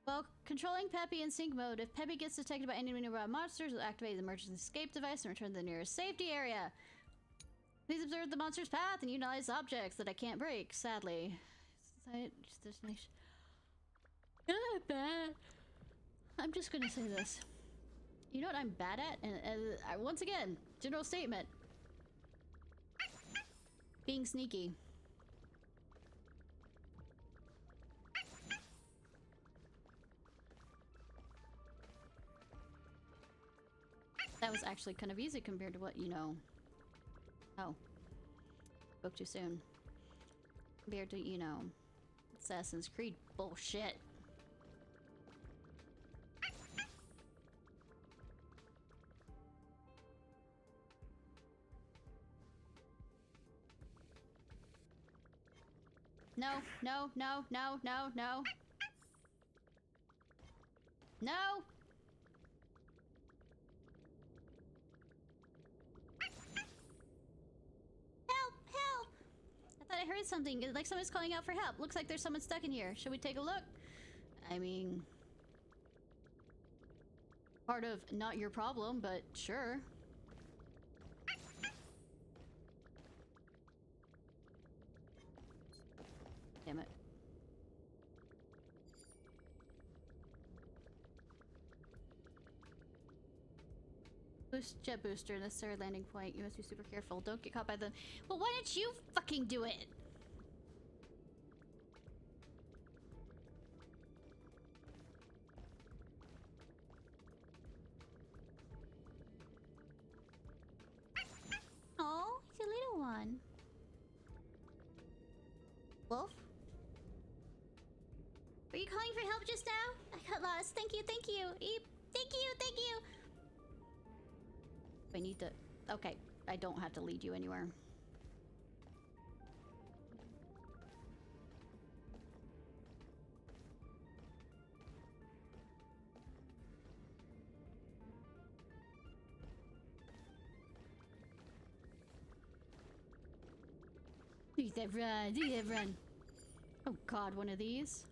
While controlling Peppy in sync mode, if Peppy gets detected by any nearby monsters, will activate the emergency escape device and return to the nearest safety area. Please observe the monster's path and utilize objects that I can't break, sadly. Destination. Not bad. I'm just gonna say this. You know what I'm bad at? And once again, general statement. Being sneaky. That was actually kind of easy compared to what you know. Oh. Spoke too soon. Compared to, you know, Assassin's Creed bullshit. No, no, no, no, no, no. No! Help! Help! I thought I heard something. Like someone's calling out for help. Looks like there's someone stuck in here. Should we take a look? I mean... part of not your problem, but sure. Damn it. jet booster, necessary landing point. You must be super careful. Don't get caught by them. Well, why didn't you fucking do it? Oh, it's a little one. Wolf? Were you calling for help just now? I got lost. Thank you, thank you. Eep. Thank you, thank you. I need to... Okay, I don't have to lead you anywhere. Do that run, do that run. Oh god, one of these.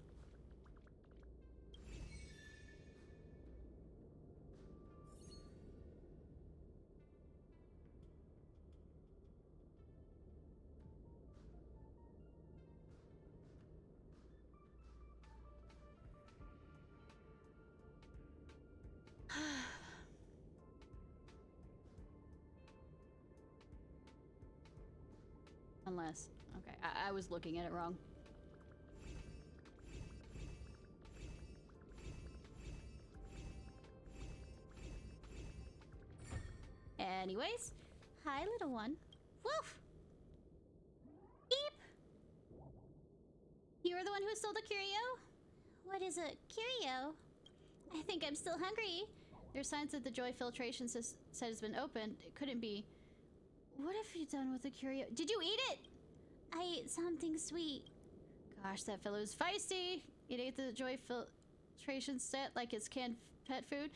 Unless... Okay, I was looking at it wrong. Anyways, hi little one. Woof! Eep! You were the one who stole the curio? What is a curio? I think I'm still hungry. There's signs that the joy filtration set has been opened. It couldn't be. What have you done with the curio? Did you eat it? I ate something sweet. Gosh, that fellow is feisty. It ate the joy filtration set like it's canned pet food.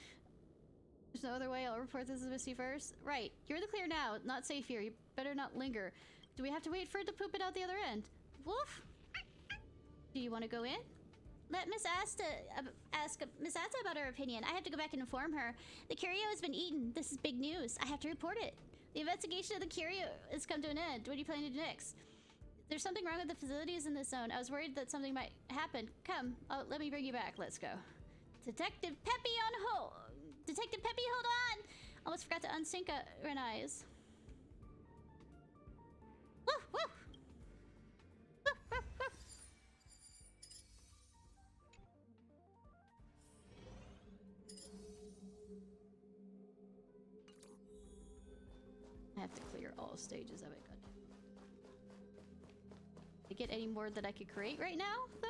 There's no other way. I'll report this as Missy first. Right. You're in the clear now. Not safe here. You better not linger. Do we have to wait for it to poop it out the other end? Woof! Do you want to go in? Let Miss Asta ask Miss Asta about her opinion. I have to go back and inform her. The curio has been eaten. This is big news. I have to report it. The investigation of the curio has come to an end. What do you plan to do next? There's something wrong with the facilities in this zone. I was worried that something might happen. Come, let me bring you back. Let's go. Detective Peppy on hold. Detective Peppy, hold on! Almost forgot to unsync Renai's. Woof, woof! Woof, woof, woof! I have to clear all stages of it. Good. Did I get any more that I could create right now, though?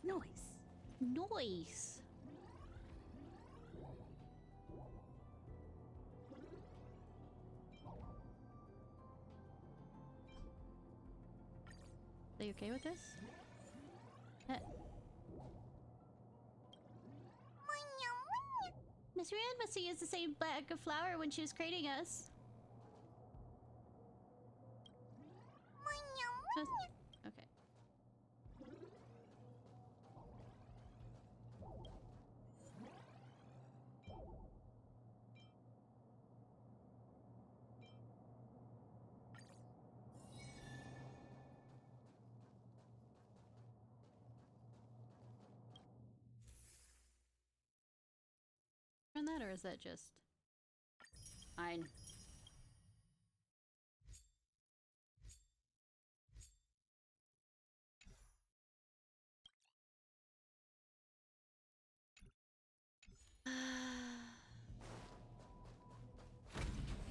Noise. Noise. Are you okay with this? Miss Rand must have used the same bag of flour when she was crating us. Okay. Run that, or is that just fine?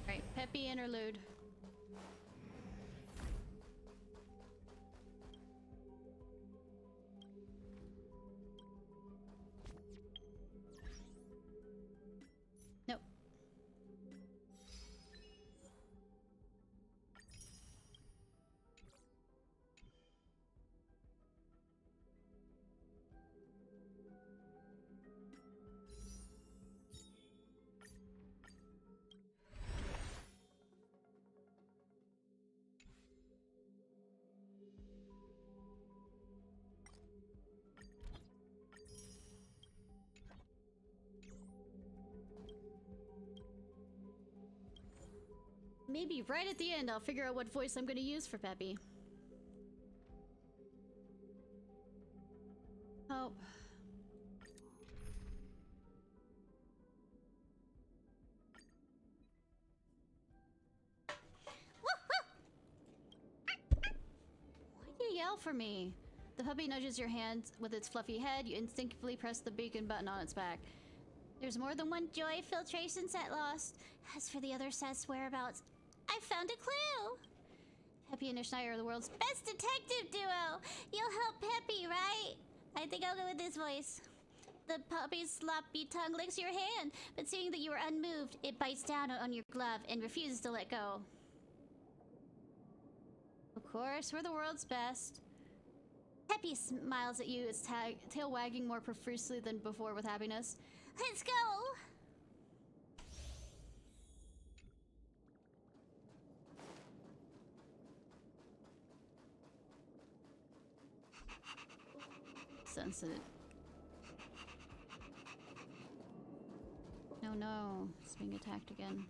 Right, Peppy interlude. Nope. maybe right at the end I'll figure out what voice I'm gonna use for Peppy. Oh. Why do you yell for me? The puppy nudges your hand with its fluffy head. You instinctively press the beacon button on its back. There's more than one joy filtration set lost. As for the other set's whereabouts, I found a clue! Peppy and Ishnai are the world's best detective duo! You'll help Peppy, right? I think I'll go with this voice. The puppy's sloppy tongue licks your hand, but seeing that you are unmoved, it bites down on your glove and refuses to let go. Of course, we're the world's best. Peppy smiles at you, its tail wagging more profusely than before with happiness. Let's go! Sense it. No, no. It's being attacked again. Can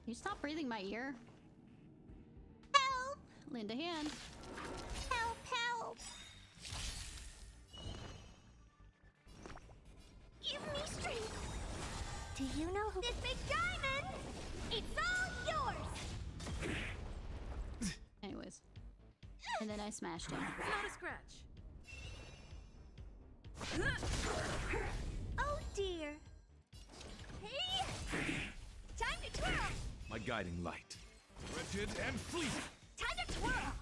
you stop breathing my ear? Help! Lend a hand. Help, help! Give me strength! Do you know who this big diamond? It's all yours! Anyways. And then I smashed him. Not a scratch. Oh dear. Hey! Time to twirl! My guiding light. Wretched and flee! Time to twirl!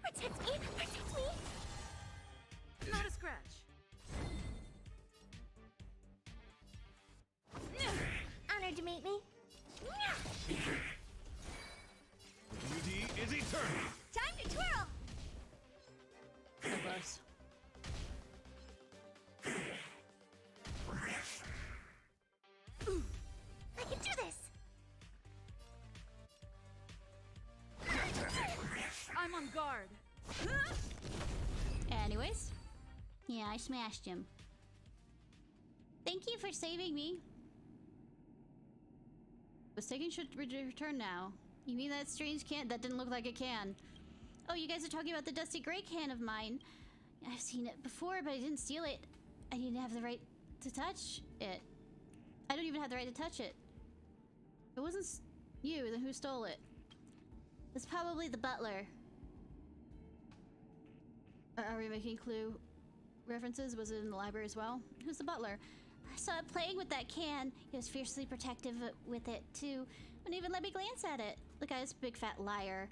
Protect me! Protect me! Not a scratch. Honored to meet me. Beauty is eternal! Time to twirl! So close. I can do this! I'm on guard. Anyways. Yeah, I smashed him. Thank you for saving me. Was taking should return now. You mean that strange can? That didn't look like a can. Oh, you guys are talking about the dusty gray can of mine. I've seen it before, but I didn't steal it. I didn't have the right to touch it. I don't even have the right to touch it. If it wasn't you, then who stole it? It's probably the butler. Are we making clue references? Was it in the library as well? Who's the butler? I saw it playing with that can. He was fiercely protective with it, too. Wouldn't even let me glance at it. The guy's a big fat liar.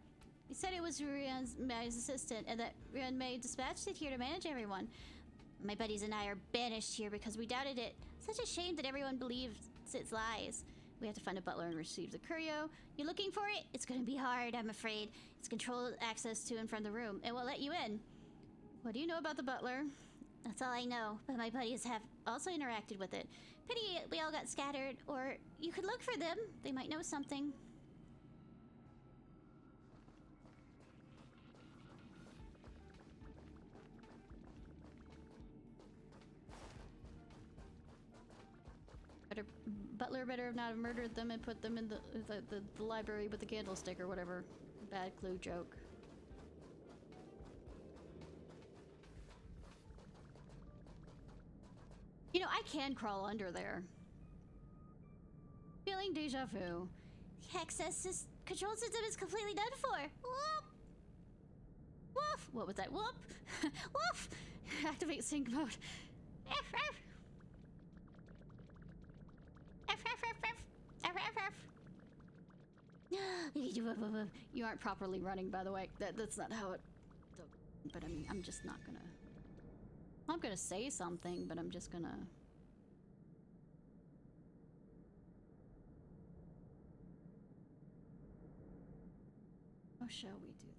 He said it was Rion's assistant, and that Rion May dispatched it here to manage everyone. My buddies and I are banished here because we doubted it. Such a shame that everyone believes its lies. We have to find a butler and receive the curio. You're looking for it? It's gonna be hard, I'm afraid. It's controlled access to and from the room. It won't let you in. What do you know about the butler? That's all I know, but my buddies have also interacted with it. Pity we all got scattered, or you could look for them. They might know something. Butler better not have murdered them and put them in the library with the candlestick or whatever. Bad clue joke. You know, I can crawl under there. Feeling deja vu. The access control system is completely done for. Whoop! Woof! What was that? Whoop! Woof! Activate sync mode. F, F. You aren't properly running, by the way. That's not how it... But I mean, I'm just not gonna... I'm gonna say something, but I'm just gonna... How shall we do this?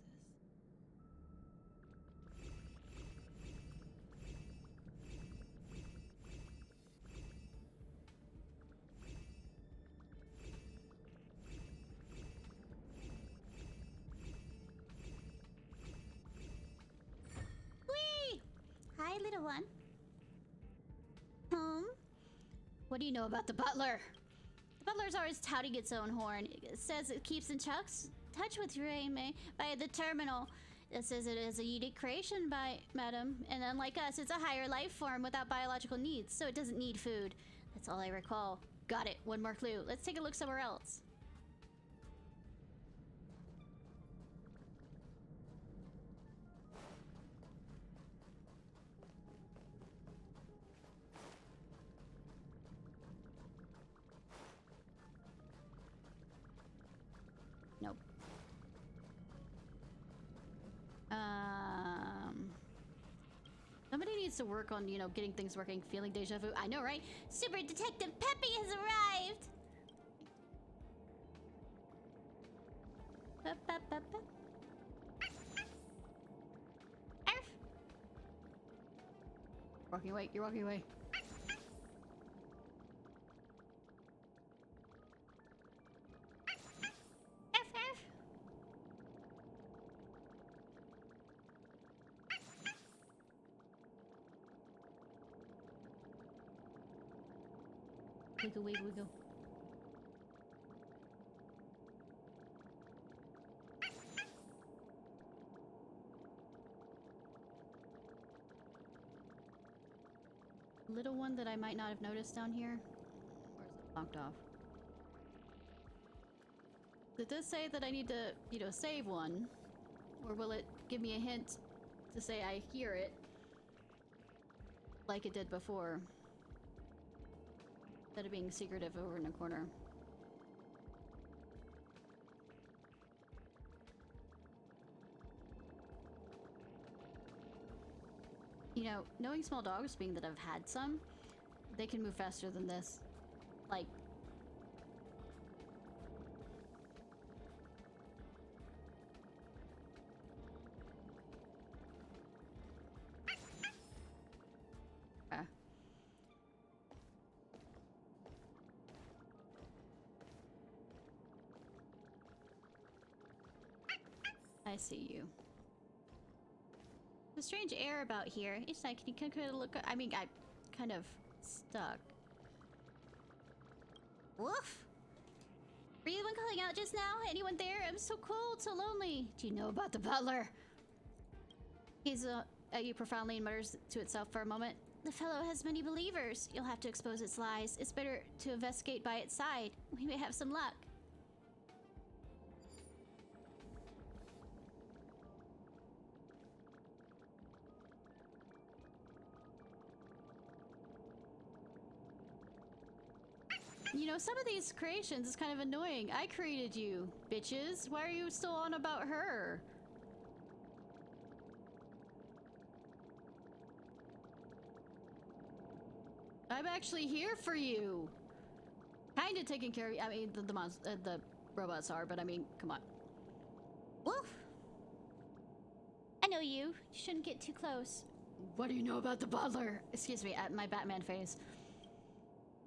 Hi, little one. What do you know about the butler? The butler's always touting its own horn. It says it keeps in touch with Reime by the terminal. It says it is a unique creation by Madam, and unlike us, it's a higher life form without biological needs, so it doesn't need food. That's all I recall. Got it. One more clue. Let's take a look somewhere else. Nope. Somebody needs to work on, you know, getting things working, feeling deja vu. I know, right? Super Detective Peppy has arrived! Ba, ba, ba, ba. Arf. Walking away, you're walking away. Arf, arf. Wiggle, wiggle, wiggle. Little one that I might not have noticed down here. Where's it locked off? It does say that I need to, you know, save one. Or will it give me a hint to say I hear it? Like it did before. Instead of being secretive over in a corner. You know, knowing small dogs, being that I've had some, they can move faster than this. Like... I see you. There's a strange air about here. Ishnai, can you kind of look? I mean, I'm kind of stuck. Woof! Were you the one calling out just now? Anyone there? I'm so cold, so lonely. Do you know about the butler? He's at you profoundly and mutters to itself for a moment. The fellow has many believers. You'll have to expose its lies. It's better to investigate by its side. We may have some luck. You know, some of these creations is kind of annoying. I created you, bitches. Why are you still on about her? I'm actually here for you. Kind of taking care of you. I mean, the robots are, but I mean, come on. Woof! I know you. You shouldn't get too close. What do you know about the butler? Excuse me, my Batman face.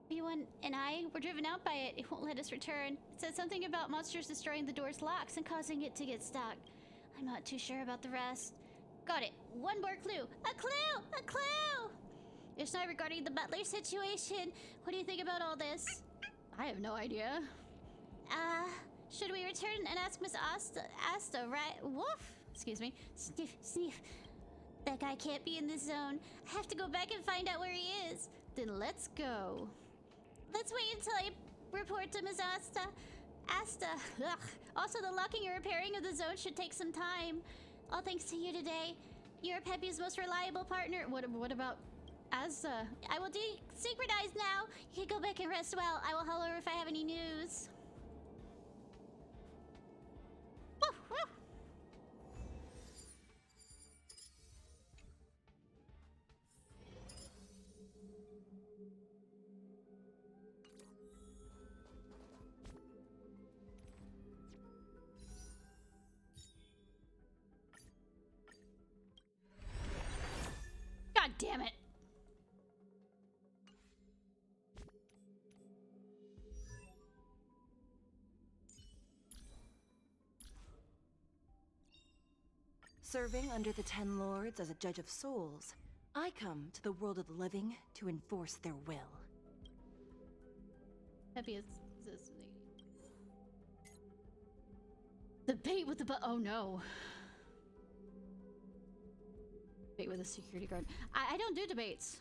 Everyone and I were driven out by it. It won't let us return. It said something about monsters destroying the door's locks and causing it to get stuck. I'm not too sure about the rest. Got it. One more clue. A clue! A clue! Ishnai, regarding the butler situation, what do you think about all this? I have no idea. Should we return and ask Miss Asta, right? Woof! Excuse me. Sniff, sniff. That guy can't be in this zone. I have to go back and find out where he is. Then let's go. Let's wait until I report to Ms. Asta. Ugh. Also, the locking and repairing of the zone should take some time. All thanks to you today. You're Peppy's most reliable partner. What about Asta? I will desynchronize now. You can go back and rest well. I will holler if I have any news. Woo, woo. God damn it. Serving under the 10 Lords as a judge of souls, I come to the world of the living to enforce their will. Peppy is exists. Debate with the oh no. Debate with a security guard. I don't do debates.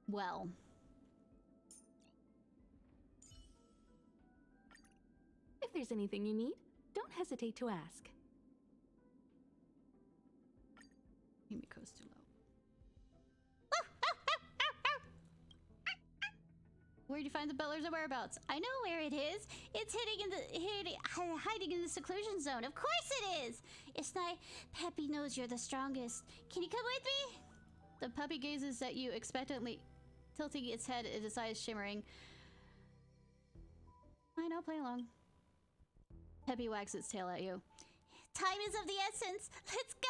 Well. If there's anything you need, don't hesitate to ask. Himiko's too low. Where'd you find the Butler's whereabouts? I know where it is. It's hiding in the seclusion zone. Of course it is. Ishnai, Peppy knows you're the strongest. Can you come with me? The puppy gazes at you expectantly, tilting its head, its eyes shimmering. Fine, I'll play along. Peppy wags its tail at you. Time is of the essence. Let's go!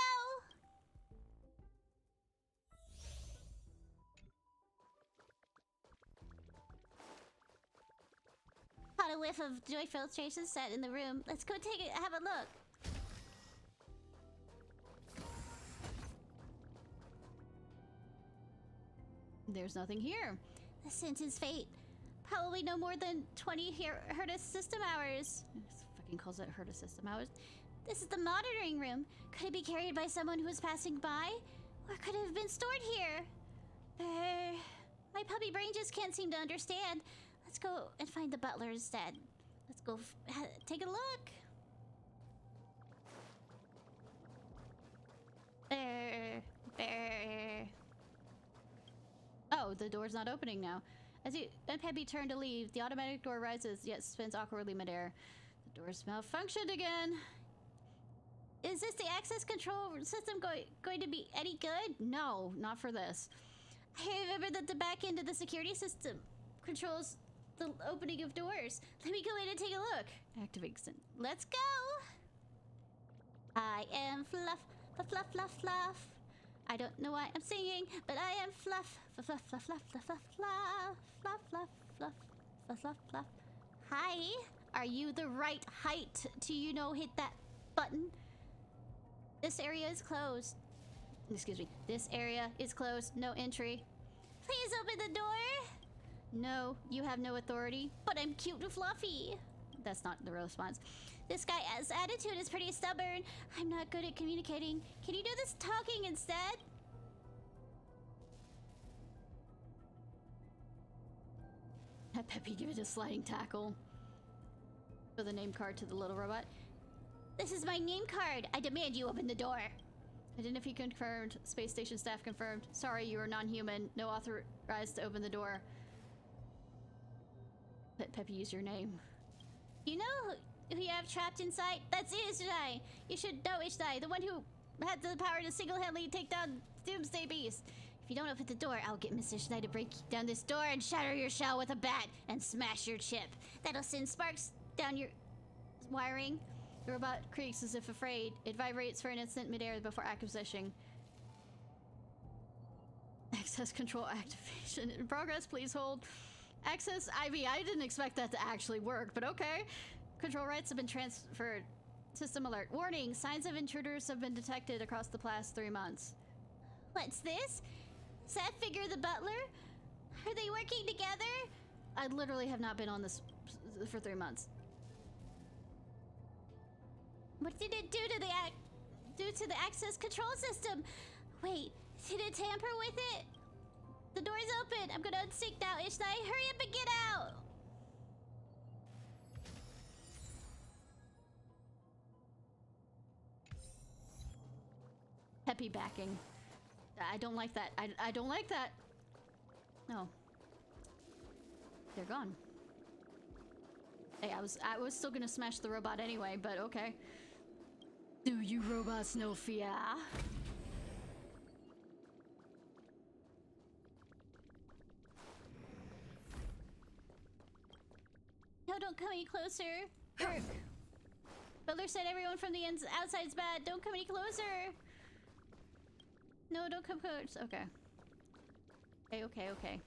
Caught a whiff of joy filtration set in the room. Let's go have a look. There's nothing here. The scent is fate. Probably no more than 20 Herta system hours. Fucking calls it Herta system hours. This is the monitoring room. Could it be carried by someone who was passing by? Or could it have been stored here? My puppy brain just can't seem to understand. Let's go and find the butler instead. Let's go take a look. Oh, the door's not opening now. As you and Peppy turn to leave, the automatic door rises, yet spins awkwardly midair. The door's malfunctioned again. Is this the access control system going to be any good? No, not for this. I remember that the back end of the security system controls the opening of doors. Let me go in and take a look. Activate. Let's go. I am Fluff, fluff, fluff, fluff. I don't know why I'm singing, but I am Fluff, fluff, fluff, fluff, fluff, fluff, fluff, fluff, fluff, fluff, fluff, fluff. Hi. Are you the right height to, hit that button? This area is closed. Excuse me. This area is closed. No entry. Please open the door. No, you have no authority, but I'm cute and fluffy. That's not the real response. This guy's attitude is pretty stubborn. I'm not good at communicating. Can you do this talking instead? Have Peppy give it a sliding tackle. Show the name card to the little robot. This is my name card. I demand you open the door. Identity confirmed. Space station staff confirmed. Sorry, you are non-human. No authorized to open the door. Let Peppy use your name. You know who you have trapped inside? That's Ishnai. You should know Ishnai, the one who had the power to single-handedly take down Doomsday Beast. If you don't open the door, I'll get Miss Ishnai to break down this door and shatter your shell with a bat and smash your chip. That'll send sparks down your wiring. The robot creaks as if afraid. It vibrates for an instant midair before acquisition. Access control activation in progress. Please hold. Access IV. I didn't expect that to actually work, but okay. Control rights have been transferred. System alert. Warning. Signs of intruders have been detected across the past 3 months. What's this? Is that figure the butler? Are they working together? I literally have not been on this for 3 months. What did it do to the access control system? Wait, did it tamper with it? The door's open. I'm gonna unsync now, Ishnai. Hurry up and get out! Peppy backing. I don't like that. I don't like that. No. They're gone. Hey, I was still gonna smash the robot anyway, but okay. Do you robots know fear? No, don't come any closer. Butler said everyone from the outside's bad. Don't come any closer. No, don't come close. Okay. Okay.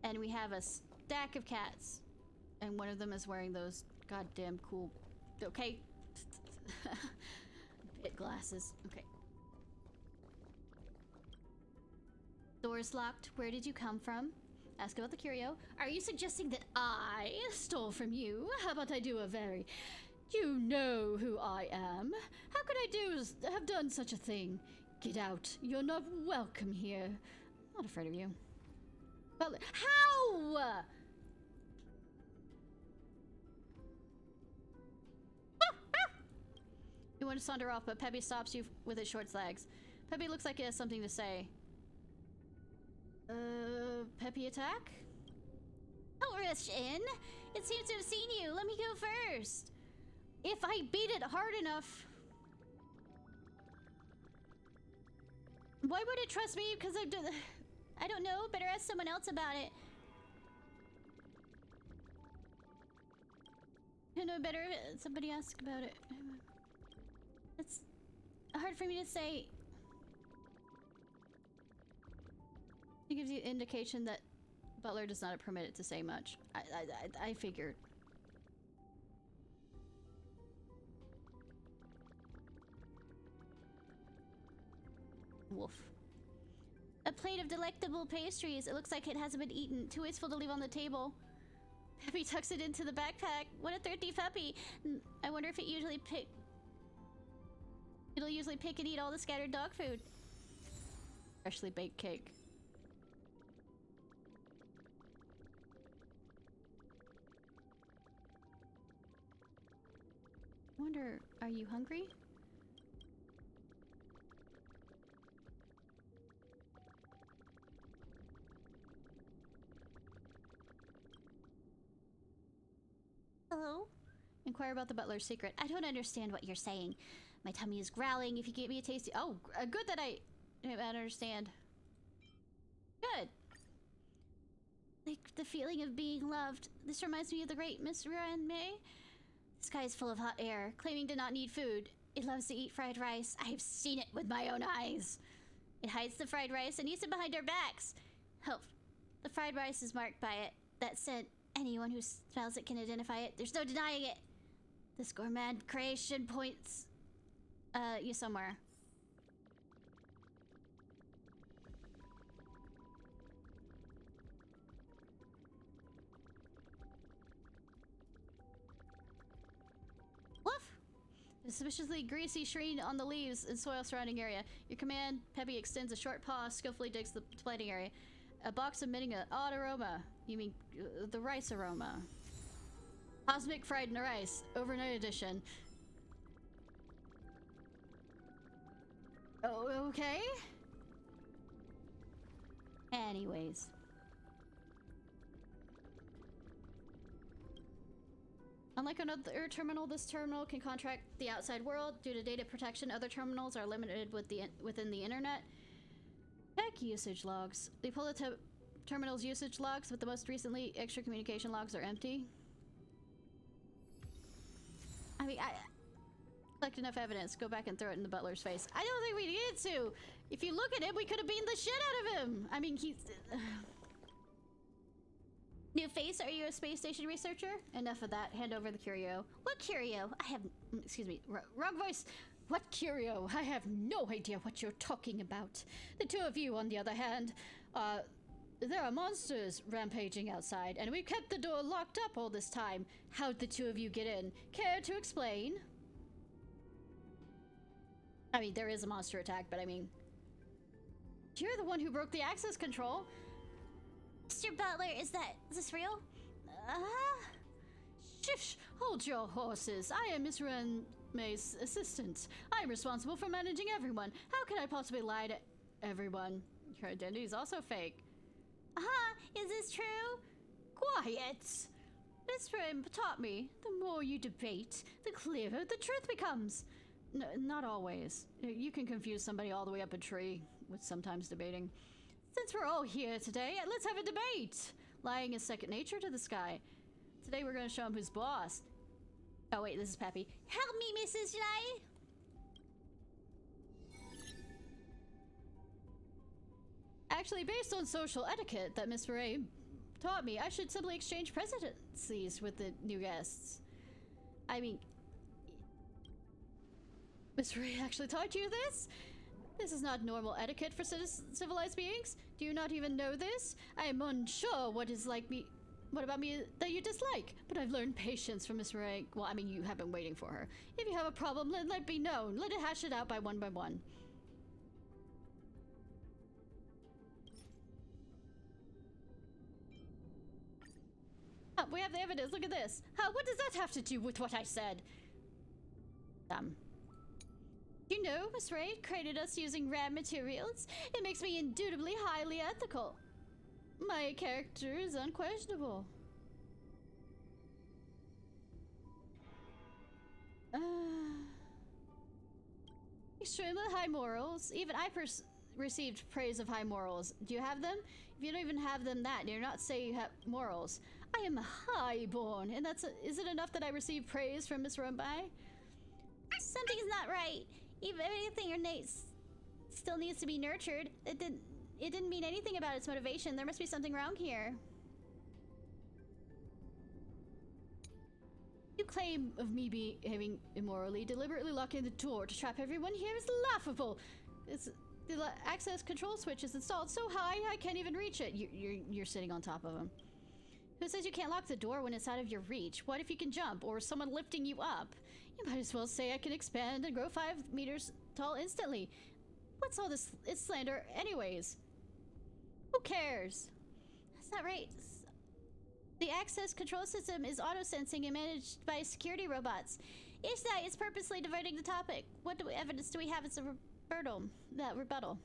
And we have a stack of cats. And one of them is wearing those goddamn cool... Okay. Pit glasses. Okay. Door's locked. Where did you come from? Ask about the curio. Are you suggesting that I stole from you? How about I do a very... You know who I am. How could I have done such a thing? Get out. You're not welcome here. I'm not afraid of you. But how? You want to saunter off, but Peppy stops you with its short legs. Peppy looks like it has something to say. Peppy attack? Don't rush in. It seems to have seen you. Let me go first. If I beat it hard enough. Why would it trust me? Because I've done... I don't know. Better ask someone else about it. I don't know. Better somebody ask about it. It's hard for me to say. It gives you indication that Butler does not permit it to say much. I figured. Wolf. A plate of delectable pastries. It looks like it hasn't been eaten. Too wasteful to leave on the table. Peppy tucks it into the backpack. What a thrifty puppy. I wonder if it'll usually pick and eat all the scattered dog food. Freshly baked cake. Wonder, are you hungry? Hello? Inquire about the butler's secret. I don't understand what you're saying. My tummy is growling. If you give me a tasty... Oh, good that I understand. Good. Like the feeling of being loved. This reminds me of the great Miss May. The sky is full of hot air, claiming to not need food. It loves to eat fried rice. I have seen it with my own eyes. It hides the fried rice and eats it behind our backs. Help. The fried rice is marked by it. That scent. Anyone who smells it can identify it. There's no denying it. This gourmand creation points you somewhere. Woof! A suspiciously greasy sheen on the leaves and soil surrounding area. Your command, Peppy extends a short paw, skillfully digs the planting area. A box emitting an odd aroma. You mean the rice aroma. Cosmic fried rice, overnight edition. Oh, okay. Anyways. Unlike another terminal, this terminal can contract the outside world. Due to data protection, other terminals are limited within the internet. Tech usage logs. They pull the terminal's usage logs, but the most recently extra communication logs are empty. I mean, I collect enough evidence. Go back and throw it in the butler's face. I don't think we needed to. If you look at him, we could have beaten the shit out of him. I mean, he's... New face, are you a space station researcher? Enough of that. Hand over the curio. What curio? I have... Excuse me. Wrong voice. What curio? I have no idea what you're talking about. The two of you, on the other hand, there are monsters rampaging outside, and we've kept the door locked up all this time. How'd the two of you get in? Care to explain? I mean, there is a monster attack, but I mean... You're the one who broke the access control. Mr. Butler, is this real? Shush! Hold your horses. I am Miss May's assistant. I'm responsible for managing everyone. How can I possibly lie to everyone? Your identity is also fake. Is this true? Quiet! Miss Ray taught me, the more you debate, the clearer the truth becomes. No, not always. You can confuse somebody all the way up a tree with sometimes debating. Since we're all here today, let's have a debate. Lying is second nature to the sky. Today we're going to show him who's boss. Oh wait, this is Peppy. Help me, Mrs. Ishnai. Actually, based on social etiquette that Miss Ray taught me, I should simply exchange presidencies with the new guests. I mean... Miss Ray actually taught you this? This is not normal etiquette for civilized beings. Do you not even know this? I am unsure what about me that you dislike, but I've learned patience from Miss Ray. Well, I mean, you have been waiting for her. If you have a problem, let me know. Let it hash it out by one. We have the evidence. Look at this. What does that have to do with what I said? You know, Miss Ray created us using rare materials. It makes me indubitably highly ethical. My character is unquestionable. Extremely high morals. Even I received praise of high morals. Do you have them? If you don't even have them, you're not saying you have morals. I am highborn, and is it enough that I receive praise from Miss Rumbai? Something's not right. Even anything innate still needs to be nurtured. It didn't mean anything about its motivation. There must be something wrong here. You claim of me behaving immorally, deliberately locking the door to trap everyone here is laughable. The access control switch is installed so high I can't even reach it. You're sitting on top of him. Who says you can't lock the door when it's out of your reach? What if you can jump, or someone lifting you up? You might as well say I can expand and grow 5 meters tall instantly. What's all this slander anyways? Who cares? That's not right. The access control system is auto-sensing and managed by security robots. Ishnai is purposely diverting the topic. What evidence do we have as a rebuttal?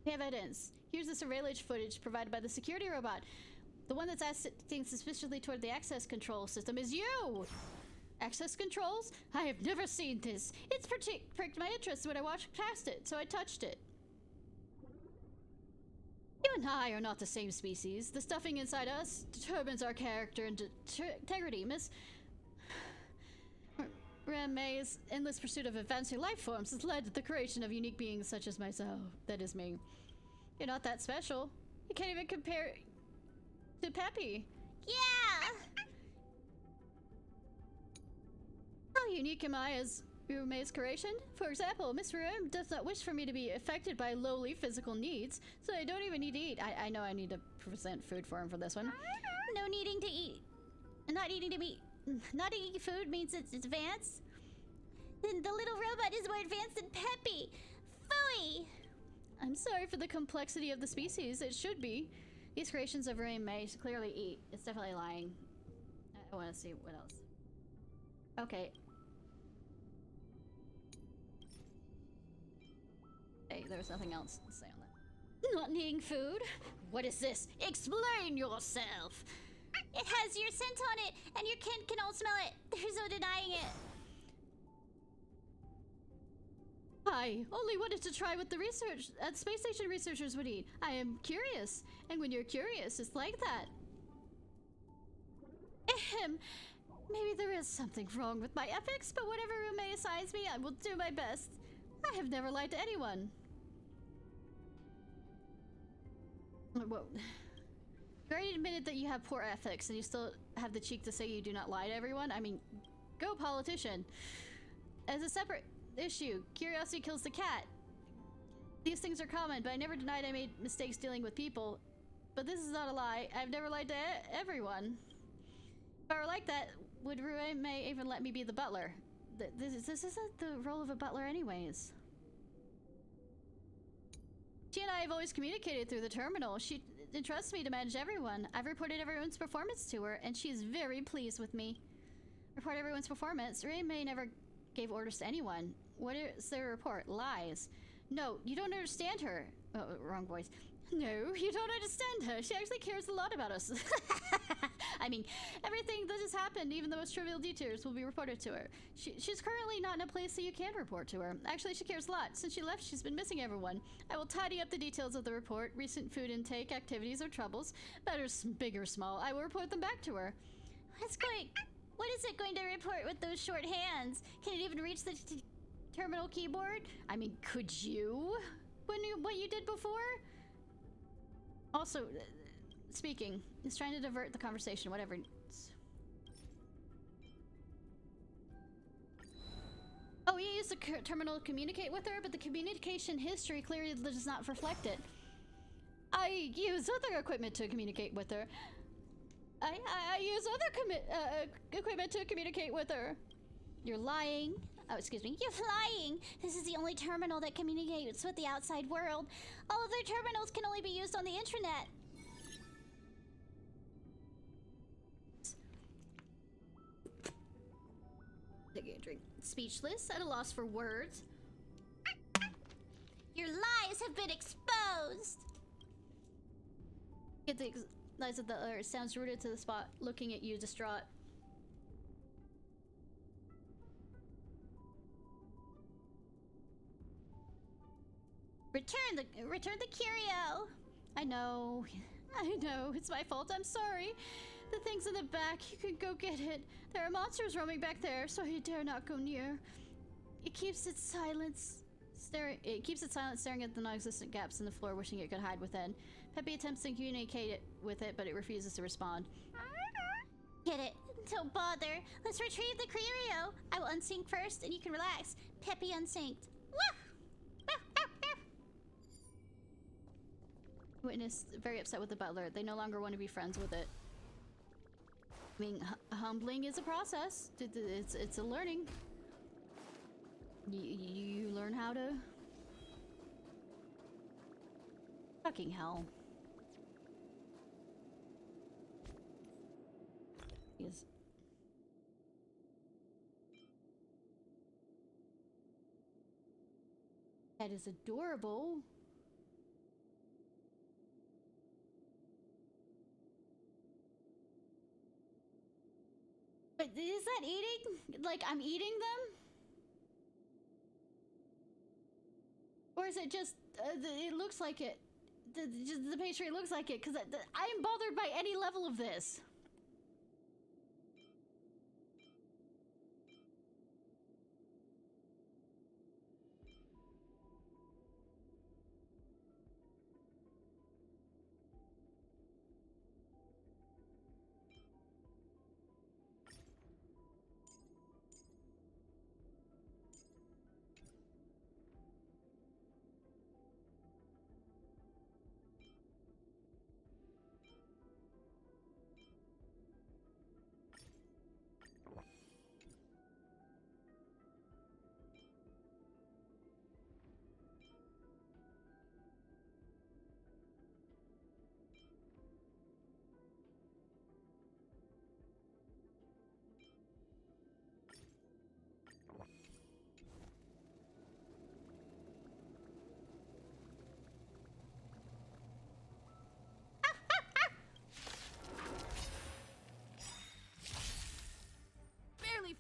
We have evidence. Here's the surveillance footage provided by the security robot. The one that's acting suspiciously toward the access control system is you! Access controls? I have never seen this. It's pricked my interest when I walked past it, so I touched it. You and I are not the same species. The stuffing inside us determines our character and integrity. Miss May's endless pursuit of advancing life forms has led to the creation of unique beings such as myself. That is me. You're not that special. You can't even compare to Peppy. Yeah! How unique am I as Rume's creation? For example, Miss Rume does not wish for me to be affected by lowly physical needs, so I don't even need to eat. I know I need to present food for him for this one. No needing to eat. Not eating food means it's advanced. Then the little robot is more advanced than Peppy. Phooey! I'm sorry for the complexity of the species. It should be. These creations of Rume may clearly eat. It's definitely lying. I want to see what else. Okay. Hey, there's nothing else to say on that. Not needing food? What is this? Explain yourself! It has your scent on it, and your kin can all smell it. There's no denying it. I only wanted to try what the space station researchers would eat. I am curious, and when you're curious, it's like that. Ahem. Maybe there is something wrong with my ethics, but whatever Rume assigns me, I will do my best. I have never lied to anyone. Whoa. You already admitted that you have poor ethics, and you still have the cheek to say you do not lie to everyone? I mean, go politician. As a separate issue, curiosity kills the cat. These things are common, but I never denied I made mistakes dealing with people. But this is not a lie. I've never lied to everyone. If I were like that, would Rume even let me be the butler? This isn't the role of a butler anyways. She and I have always communicated through the terminal. She entrusts me to manage everyone. I've reported everyone's performance to her, and she's very pleased with me. Report everyone's performance? Rume never gave orders to anyone. What is their report? Lies. No, you don't understand her. Oh, wrong voice. No, you don't understand her. She actually cares a lot about us. I mean, everything that has happened, even the most trivial details, will be reported to her. She's currently not in a place that you can report to her. Actually, she cares a lot. Since she left, she's been missing everyone. I will tidy up the details of the report, recent food intake, activities, or troubles. Matters big or small, I will report them back to her. What is it going to report with those short hands? Can it even reach the terminal keyboard? I mean, could you? What you did before? Also, speaking, he's trying to divert the conversation, whatever. Oh, you used the terminal to communicate with her, but the communication history clearly does not reflect it. I use other equipment to communicate with her. I use other equipment to communicate with her. You're lying. Oh, excuse me. You're lying! This is the only terminal that communicates with the outside world. All other terminals can only be used on the intranet. Taking a drink. Speechless, at a loss for words. Your lies have been exposed! Get the lies of the other. Sounds rooted to the spot, looking at you, distraught. Return the curio! I know. It's my fault. I'm sorry. The thing's in the back. You can go get it. There are monsters roaming back there, so you dare not go near. It keeps its silence staring at the non-existent gaps in the floor, wishing it could hide within. Peppy attempts to communicate with it, but it refuses to respond. Get it. Don't bother. Let's retrieve the curio. I will unsync first, and you can relax. Peppy unsynced. Woo! Witness very upset with the butler. They no longer want to be friends with it. Being humbling is a process. It's a learning. You learn how to. Fucking hell. Yes. That is adorable. But is that eating? Like I'm eating them? Or is it just, it looks like it? The pastry looks like it, because I am bothered by any level of this.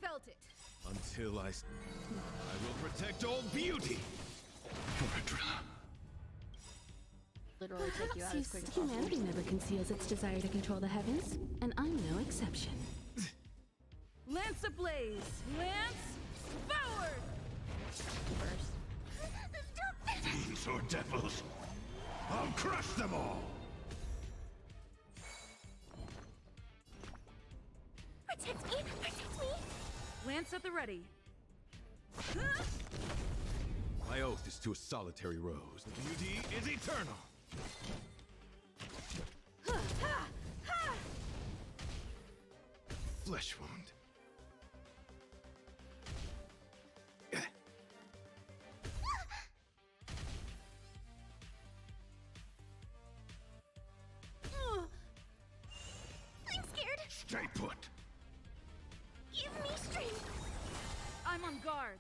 Felt it. Until I will protect all beauty. Literally take you out as quick as Humanity possible. never conceals its desire to control the heavens, and I'm no exception. Lance ablaze! Lance forward! Fiends or devils, I'll crush them all! Protect me! Protect me! Lance at the ready. My oath is to a solitary rose. Beauty is eternal. Flesh wound. I'm scared! Stay put! Give me strength! I'm on guard.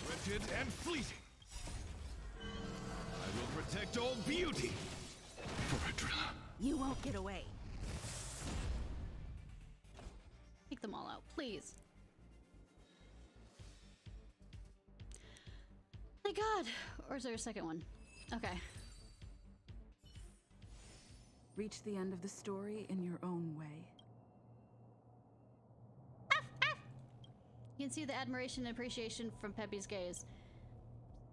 Wretched and fleeting. I will protect all beauty. You won't get away. Take them all out, please. My God. Or is there a second one? Okay. Reach the end of the story in your own way. You can see the admiration and appreciation from Peppy's gaze.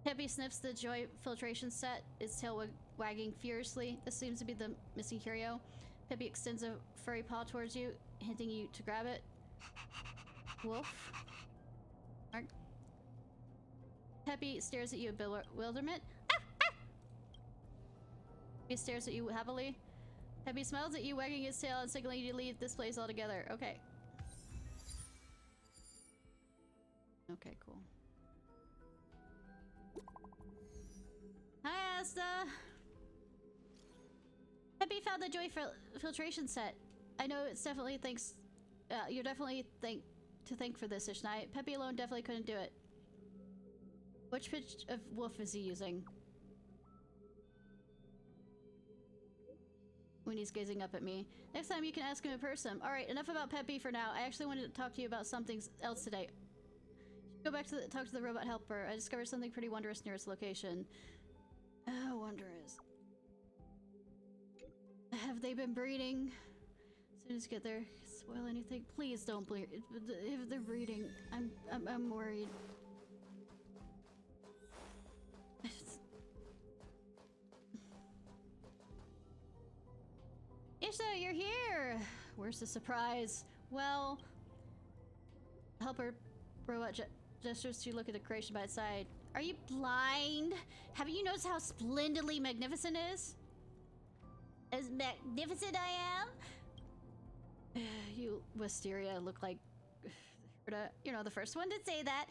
Peppy sniffs the joy filtration set, its tail wagging furiously. This seems to be the missing curio. Peppy extends a furry paw towards you, hinting you to grab it. Wolf. Mark. Peppy stares at you in bewilderment. He stares at you heavily. Peppy smiles at you, wagging his tail and signaling you to leave this place altogether. Okay. Okay, cool. Hi, Asta! Peppy found the joy filtration set. I know it's definitely thanks... you're definitely to thank for this, Ishnai. Peppy alone definitely couldn't do it. Which pitch of wolf is he using? When he's gazing up at me. Next time you can ask him in person. Alright, enough about Peppy for now. I actually wanted to talk to you about something else today. Go back to talk to the robot helper. I discovered something pretty wondrous near its location. Oh, wondrous. Have they been breeding? As soon as you get there, spoil anything. Please don't bleed. If they're breeding, I'm worried. Isha, you're here! Where's the surprise? Well, helper robot gestures to look at the creation by its side. Are you blind? Haven't you noticed how splendidly magnificent it is? As magnificent I am? You, Wisteria, look like... You know, the first one to say that.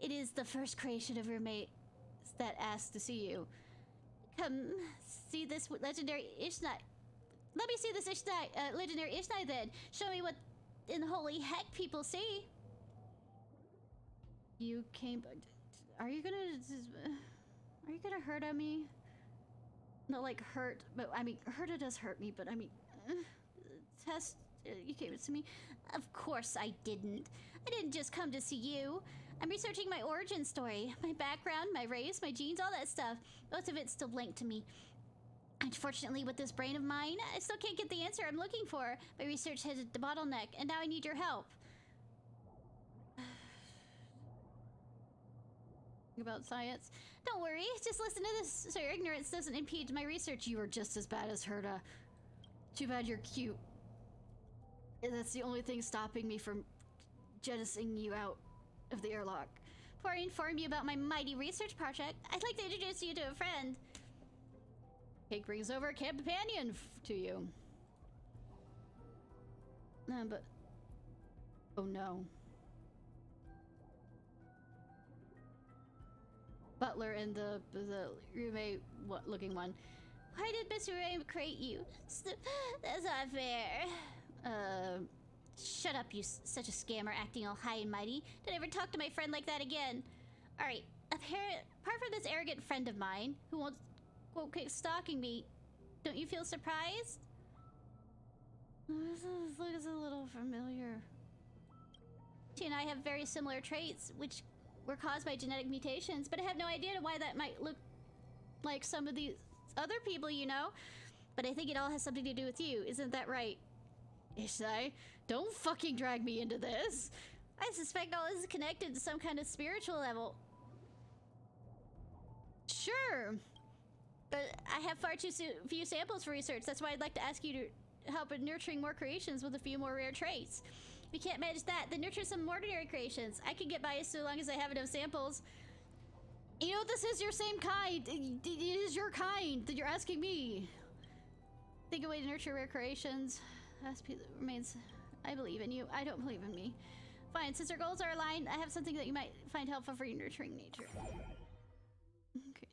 It is the first creation of your mate that asked to see you. Come, see this legendary Ishnai. Let me see this Ishnai, legendary Ishnai then. Show me what in holy heck people see. You came... Are you gonna hurt on me? Not like hurt, but I mean, hurta does hurt me, but I mean... Tess, you came to me. Of course I didn't. I didn't just come to see you. I'm researching my origin story. My background, my race, my genes, all that stuff. Most of it's still linked to me. Unfortunately, with this brain of mine, I still can't get the answer I'm looking for. My research hit the bottleneck, and now I need your help. About science. Don't worry, just listen to this so your ignorance doesn't impede my research. You are just as bad as Herta. Too bad you're cute. And that's the only thing stopping me from jettisoning you out of the airlock. Before I inform you about my mighty research project, I'd like to introduce you to a friend. Cake brings over a companion to you. But... Oh no. Butler and the roommate looking one. Why did Mr. Ray create you? That's not fair. Shut up, you such a scammer acting all high and mighty. Don't ever talk to my friend like that again. Alright, apart from this arrogant friend of mine who won't keep stalking me, don't you feel surprised? This looks a little familiar. She and I have very similar traits, which were caused by genetic mutations, but I have no idea why that might look like some of these other people, you know? But I think it all has something to do with you, isn't that right? Ishnai, don't fucking drag me into this. I suspect all this is connected to some kind of spiritual level. Sure. But I have far too few samples for research. That's why I'd like to ask you to help in nurturing more creations with a few more rare traits. If you can't manage that, then nurture some ordinary creations. I can get by so long as I have enough samples. You know, this is your same kind. It is your kind that you're asking me. Think a way to nurture rare creations. SP remains. I believe in you. I don't believe in me. Fine, since our goals are aligned, I have something that you might find helpful for your nurturing nature. Okay,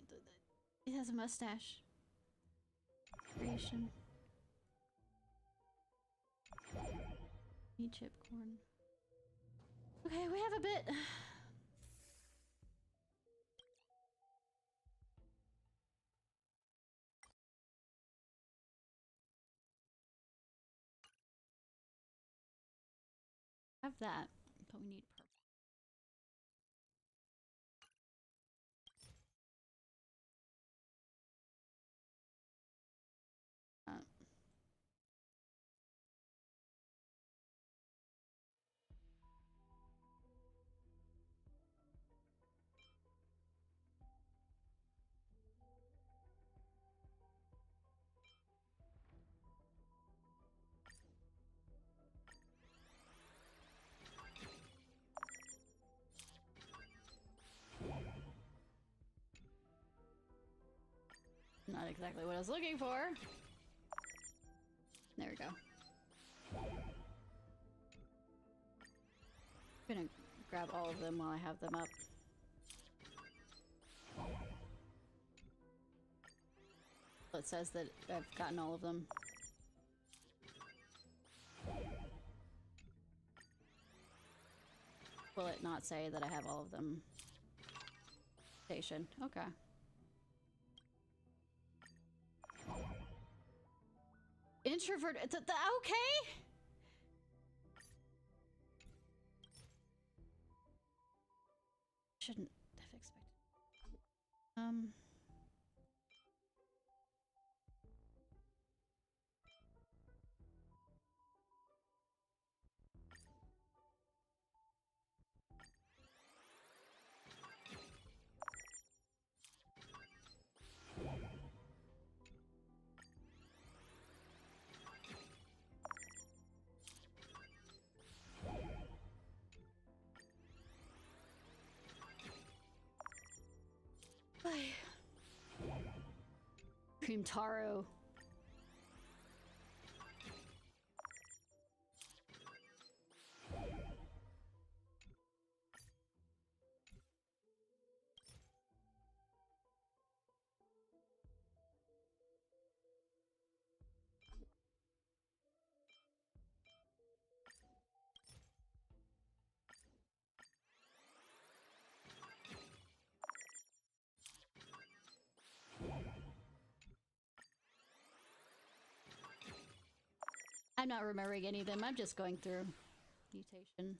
it has a mustache. Creation. Meat chip corn. Okay, we have a bit. Have that, but we need purple. Not exactly what I was looking for. There we go. I'm gonna grab all of them while I have them up. It says that I've gotten all of them. Will it not say that I have all of them stationed? Okay. Introvert. Okay. Shouldn't have expected. Cream taro. I'm not remembering any of them. I'm just going through mutation.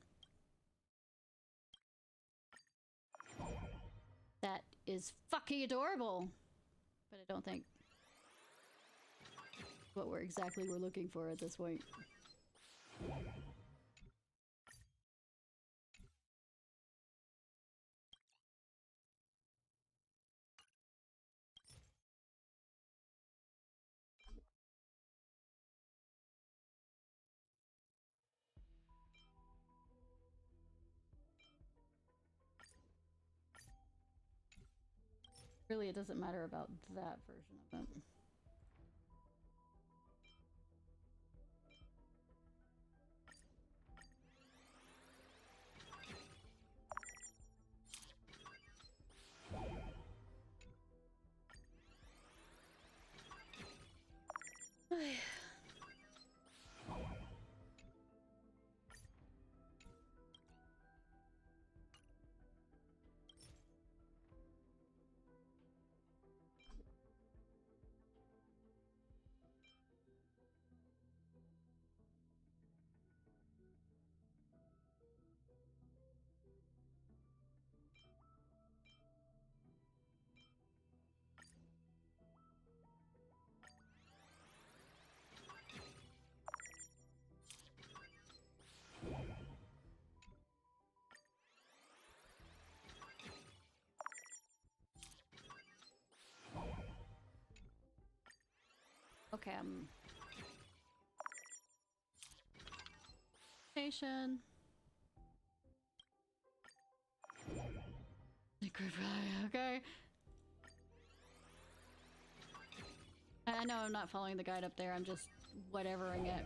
That is fucking adorable. But I don't think what we're looking for at this point. Really, it doesn't matter about that version of it. Okay, station. Okay. I know I'm not following the guide up there. I'm just whatevering it.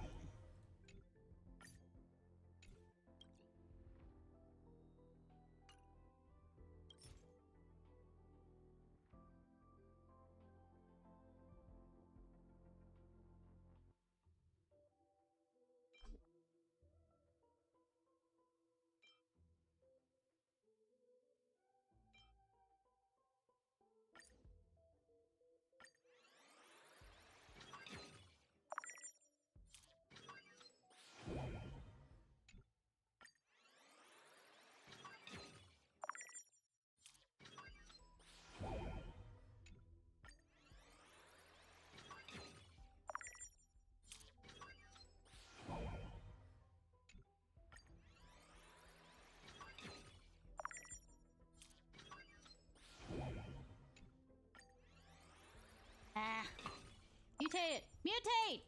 Ah. Mutate it! Mutate!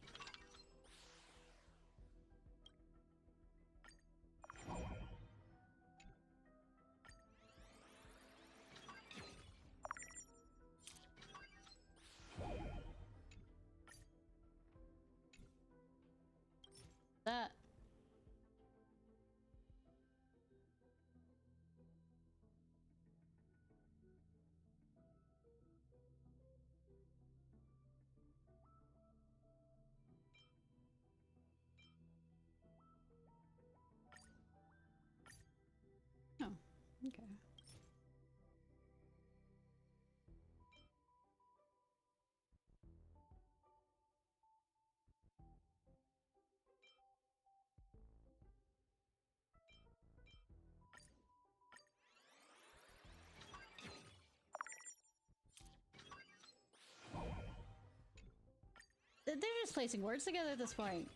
they're just placing words together at this point.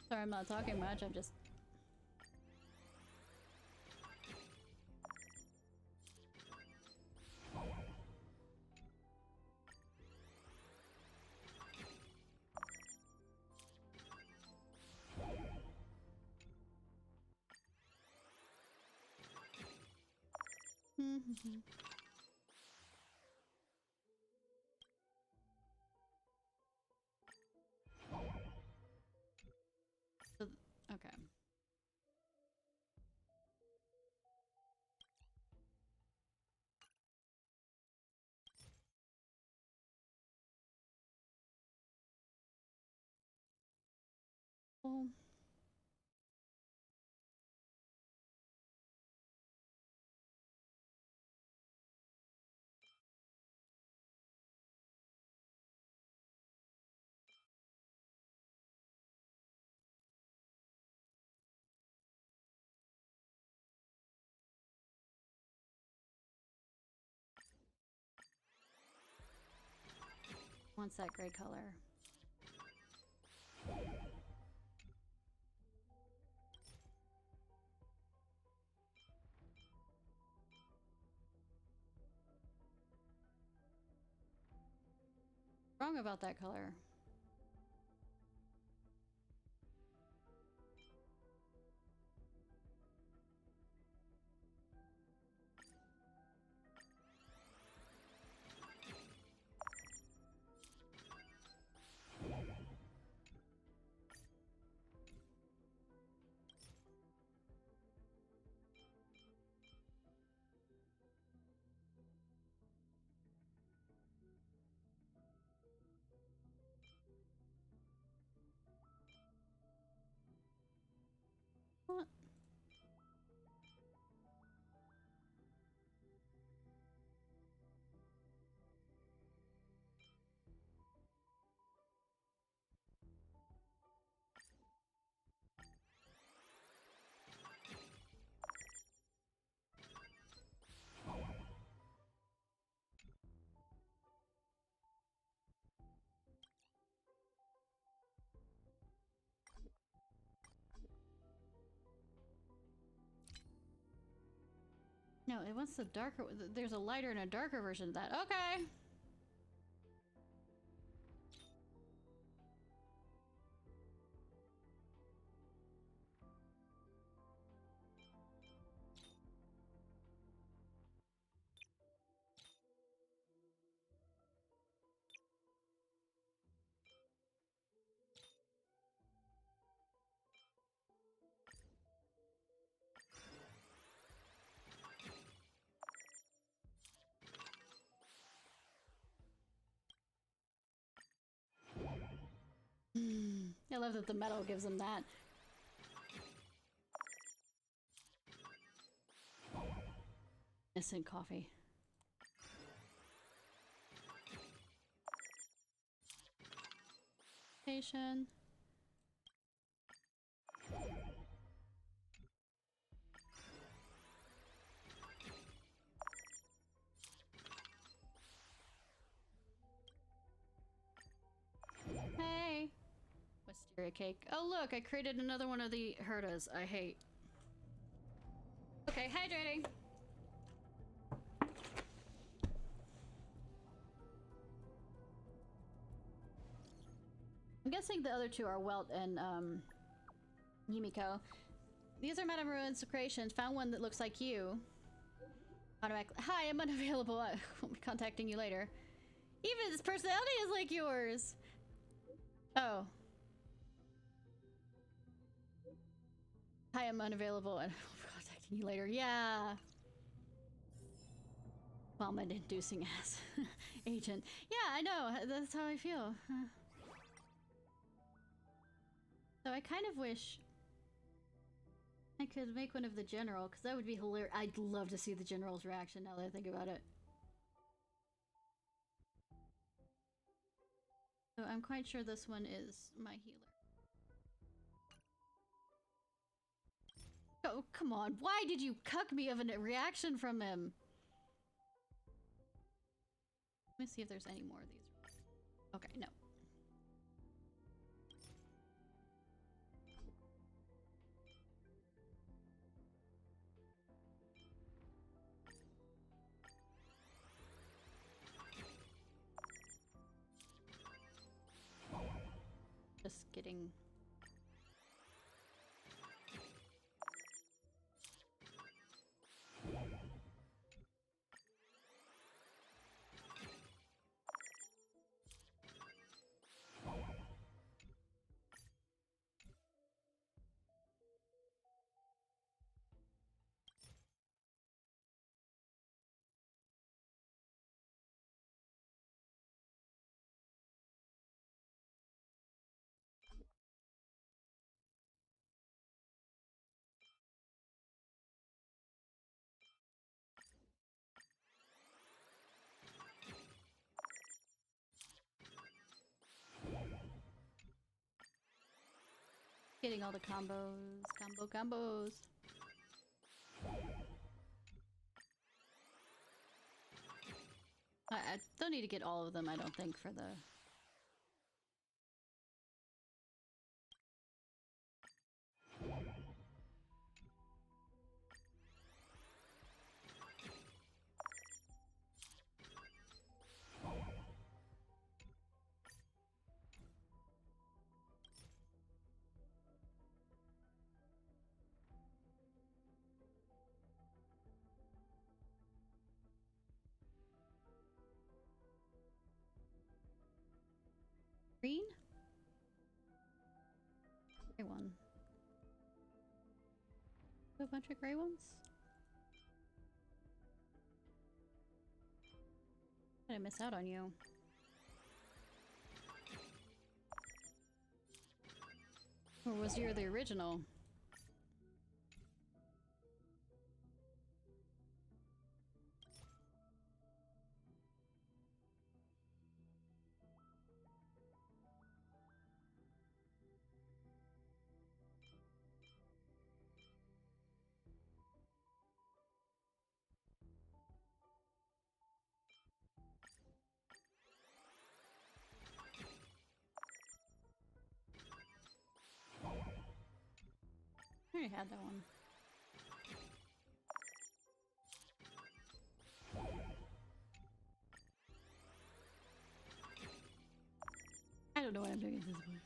Sorry, I'm not talking much. I'm just. Okay. Well, wants that gray color. Wrong about that color. What? No, it wants the darker. There's a lighter and a darker version of that. Okay. I love that the metal gives him that. Instant coffee. Patient. Hey. Wisteria cake. Oh look, I created another one of the Hertas I hate. Okay, hydrating. I'm guessing the other two are Welt and Yumiko. These are Madame Ruin's creations. Found one that looks like you. Hi, I'm unavailable. I won't be contacting you later. Even his personality is like yours. Oh. Hi, I'm unavailable and I will be contacting you later. Yeah. Vomit-inducing ass agent. Yeah, I know. That's how I feel. So I kind of wish I could make one of the general, because that would be hilarious. I'd love to see the general's reaction now that I think about it. So I'm quite sure this one is my healer. Oh, come on. Why did you cuck me of a reaction from him? Let me see if there's any more of these. Okay, no. Just kidding. Getting all the combos. I don't need to get all of them, I don't think, for the... Green? Gray one. A bunch of gray ones? Did I miss out on you? Or was you the original? I already had that one. I don't know what I'm doing at this point.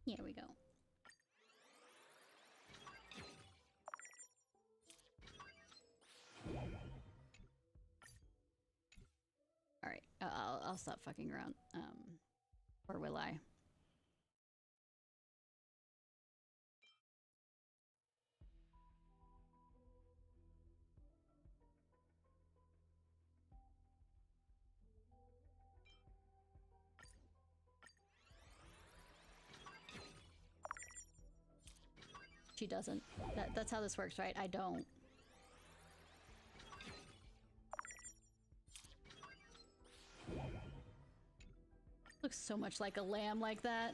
Here we go. All right, I'll stop fucking around. Or will I? She doesn't. That's how this works, right? I don't. Looks so much like a lamb like that.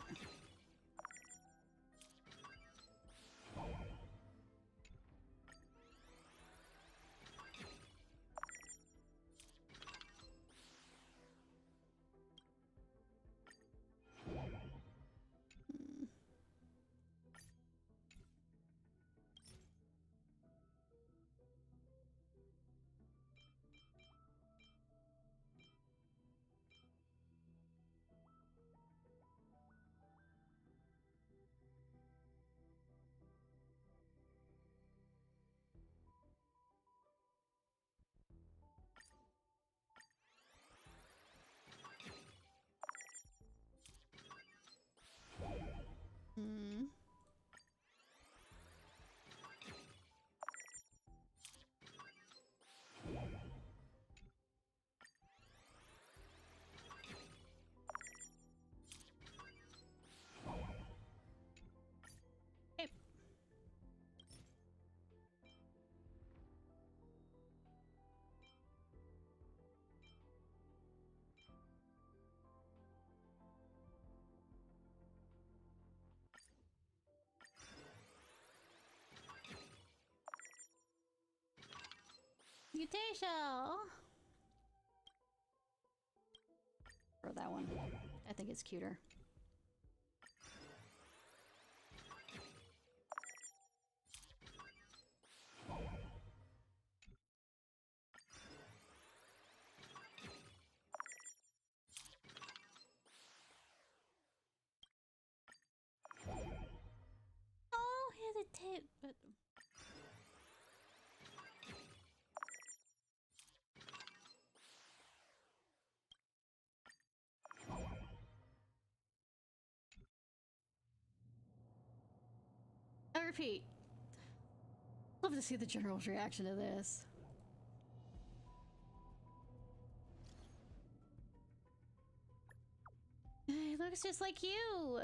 Mutation. Or that one. I think it's cuter. Oh, here's a tip, but I repeat. Love to see the general's reaction to this. He looks just like you.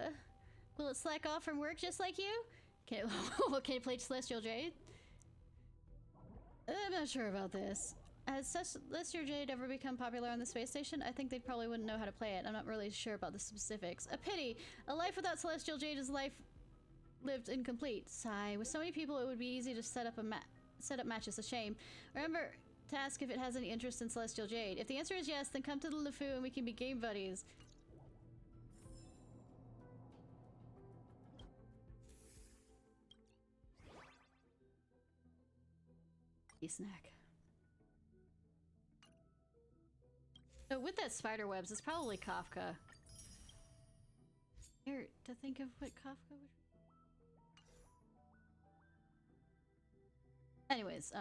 Will it slack off from work just like you? Can it play Celestial Jade? I'm not sure about this. Has Celestial Jade ever become popular on the space station? I think they probably wouldn't know how to play it. I'm not really sure about the specifics. A pity. A life without Celestial Jade is life lived incomplete. Sigh. With so many people, it would be easy to set up matches. A shame. Remember to ask if it has any interest in Celestial Jade. If the answer is yes, then come to the LeFou and we can be game buddies. Snack. Oh, with that spider webs, it's probably Kafka. Here to think of what Kafka would. Anyways,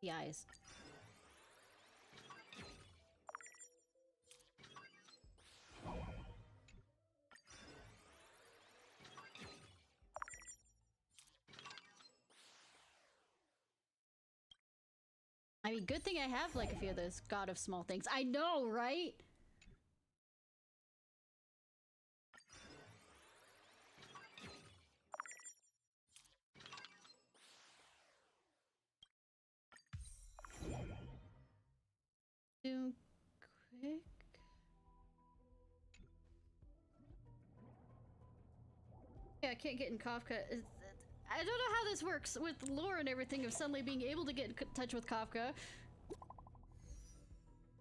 the eyes. I mean, good thing I have like a few of those God of Small Things. I know, right? Do quick. Yeah, I can't get in Kafka. I don't know how this works with lore and everything of suddenly being able to get in touch with Kafka.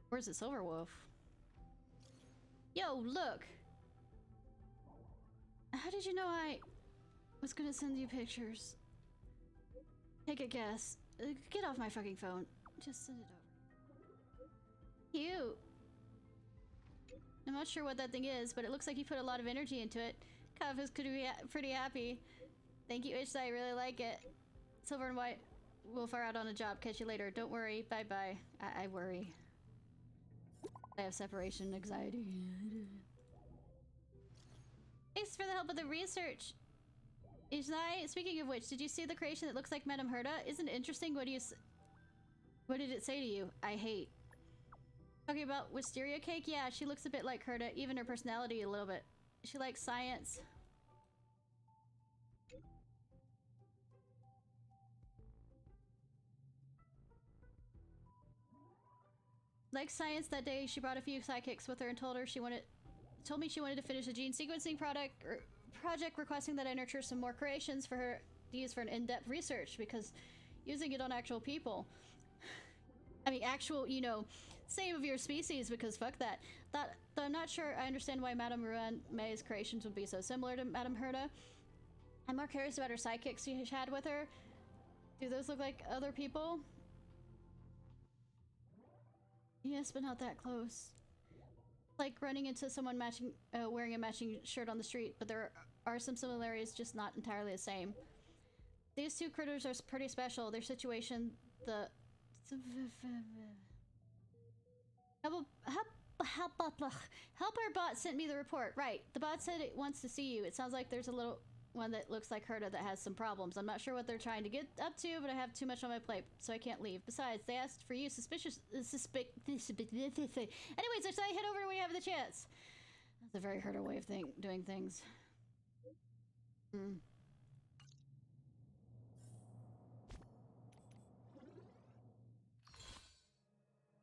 Where's it, Silverwolf? Yo, look! How did you know I was gonna send you pictures? Take a guess. Get off my fucking phone. Just send it over. Cute! I'm not sure what that thing is, but it looks like you put a lot of energy into it. Kafka's could be pretty happy. Thank you, Ishnai. I really like it. Silver and White will fire out on a job. Catch you later. Don't worry. Bye-bye. I worry. I have separation anxiety. Thanks for the help with the research. Ishnai, speaking of which, did you see the creation that looks like Madame Herta? Isn't it interesting? What did it say to you? I hate. Talking about wisteria cake? Yeah, she looks a bit like Herta, even her personality a little bit. She likes science. Like science, that day she brought a few sidekicks with her and told me she wanted to finish a gene sequencing project requesting that I nurture some more creations for her to use for an in-depth research, because using it on actual people. I mean, actual, you know, same of your species, because fuck that. Though I'm not sure I understand why Madame May's creations would be so similar to Madame Herta. I'm more curious about her sidekicks she had with her. Do those look like other people? Yes, but not that close. Like running into someone wearing a matching shirt on the street, but there are some similarities, just not entirely the same. These two critters are pretty special. Their situation, the helper bot sent me the report. Right, the bot said it wants to see you. It sounds like there's a little one that looks like Herta that has some problems. I'm not sure what they're trying to get up to, but I have too much on my plate, so I can't leave. Besides, they asked for you. Anyways, I head over when we have the chance. That's a very Herta way of doing things.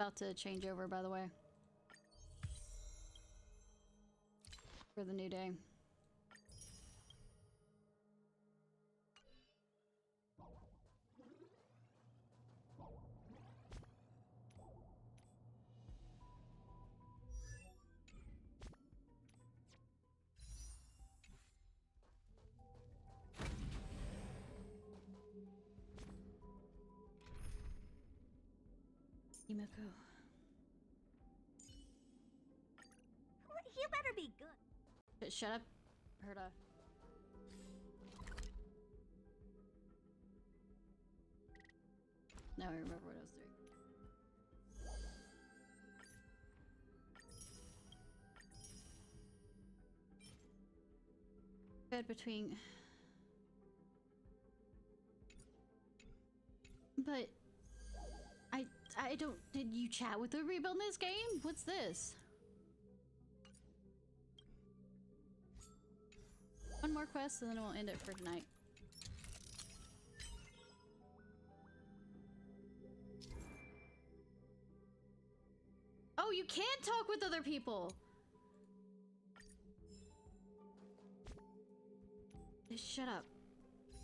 About to change over, by the way. For the new day. Yumiko. You better be good. Shut up, Herta. Now I remember what I was doing. Bed between... But... I don't... Did you chat with the rebuild in this game? What's this? One more quest and then we'll end it for tonight. Oh, you can talk with other people! Hey, shut up.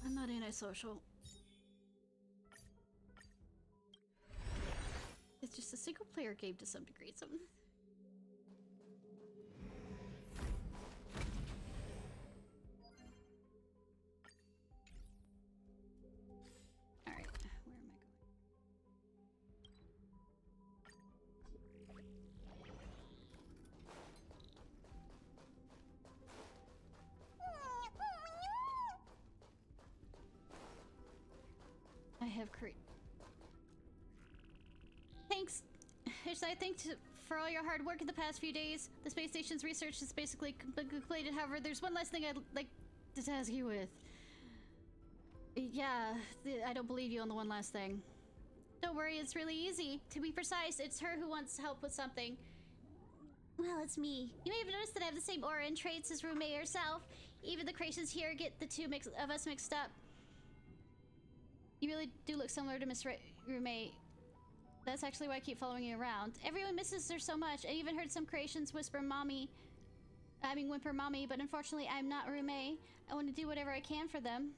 I'm not antisocial. It's just a single player game to some degree. Alright, where am I going? I have Thanks, Ishnai. Thanks for all your hard work in the past few days. The space station's research is basically completed. However, there's one last thing I'd like to task you with. Yeah, I don't believe you on the one last thing. Don't worry, it's really easy. To be precise, it's her who wants help with something. Well, it's me. You may have noticed that I have the same aura and traits as roommate herself. Even the creations here get the two of us mixed up. You really do look similar to Miss Roommate. That's actually why I keep following you around. Everyone misses her so much. I even heard some creations whimper mommy, but unfortunately I'm not Roommate. I want to do whatever I can for them.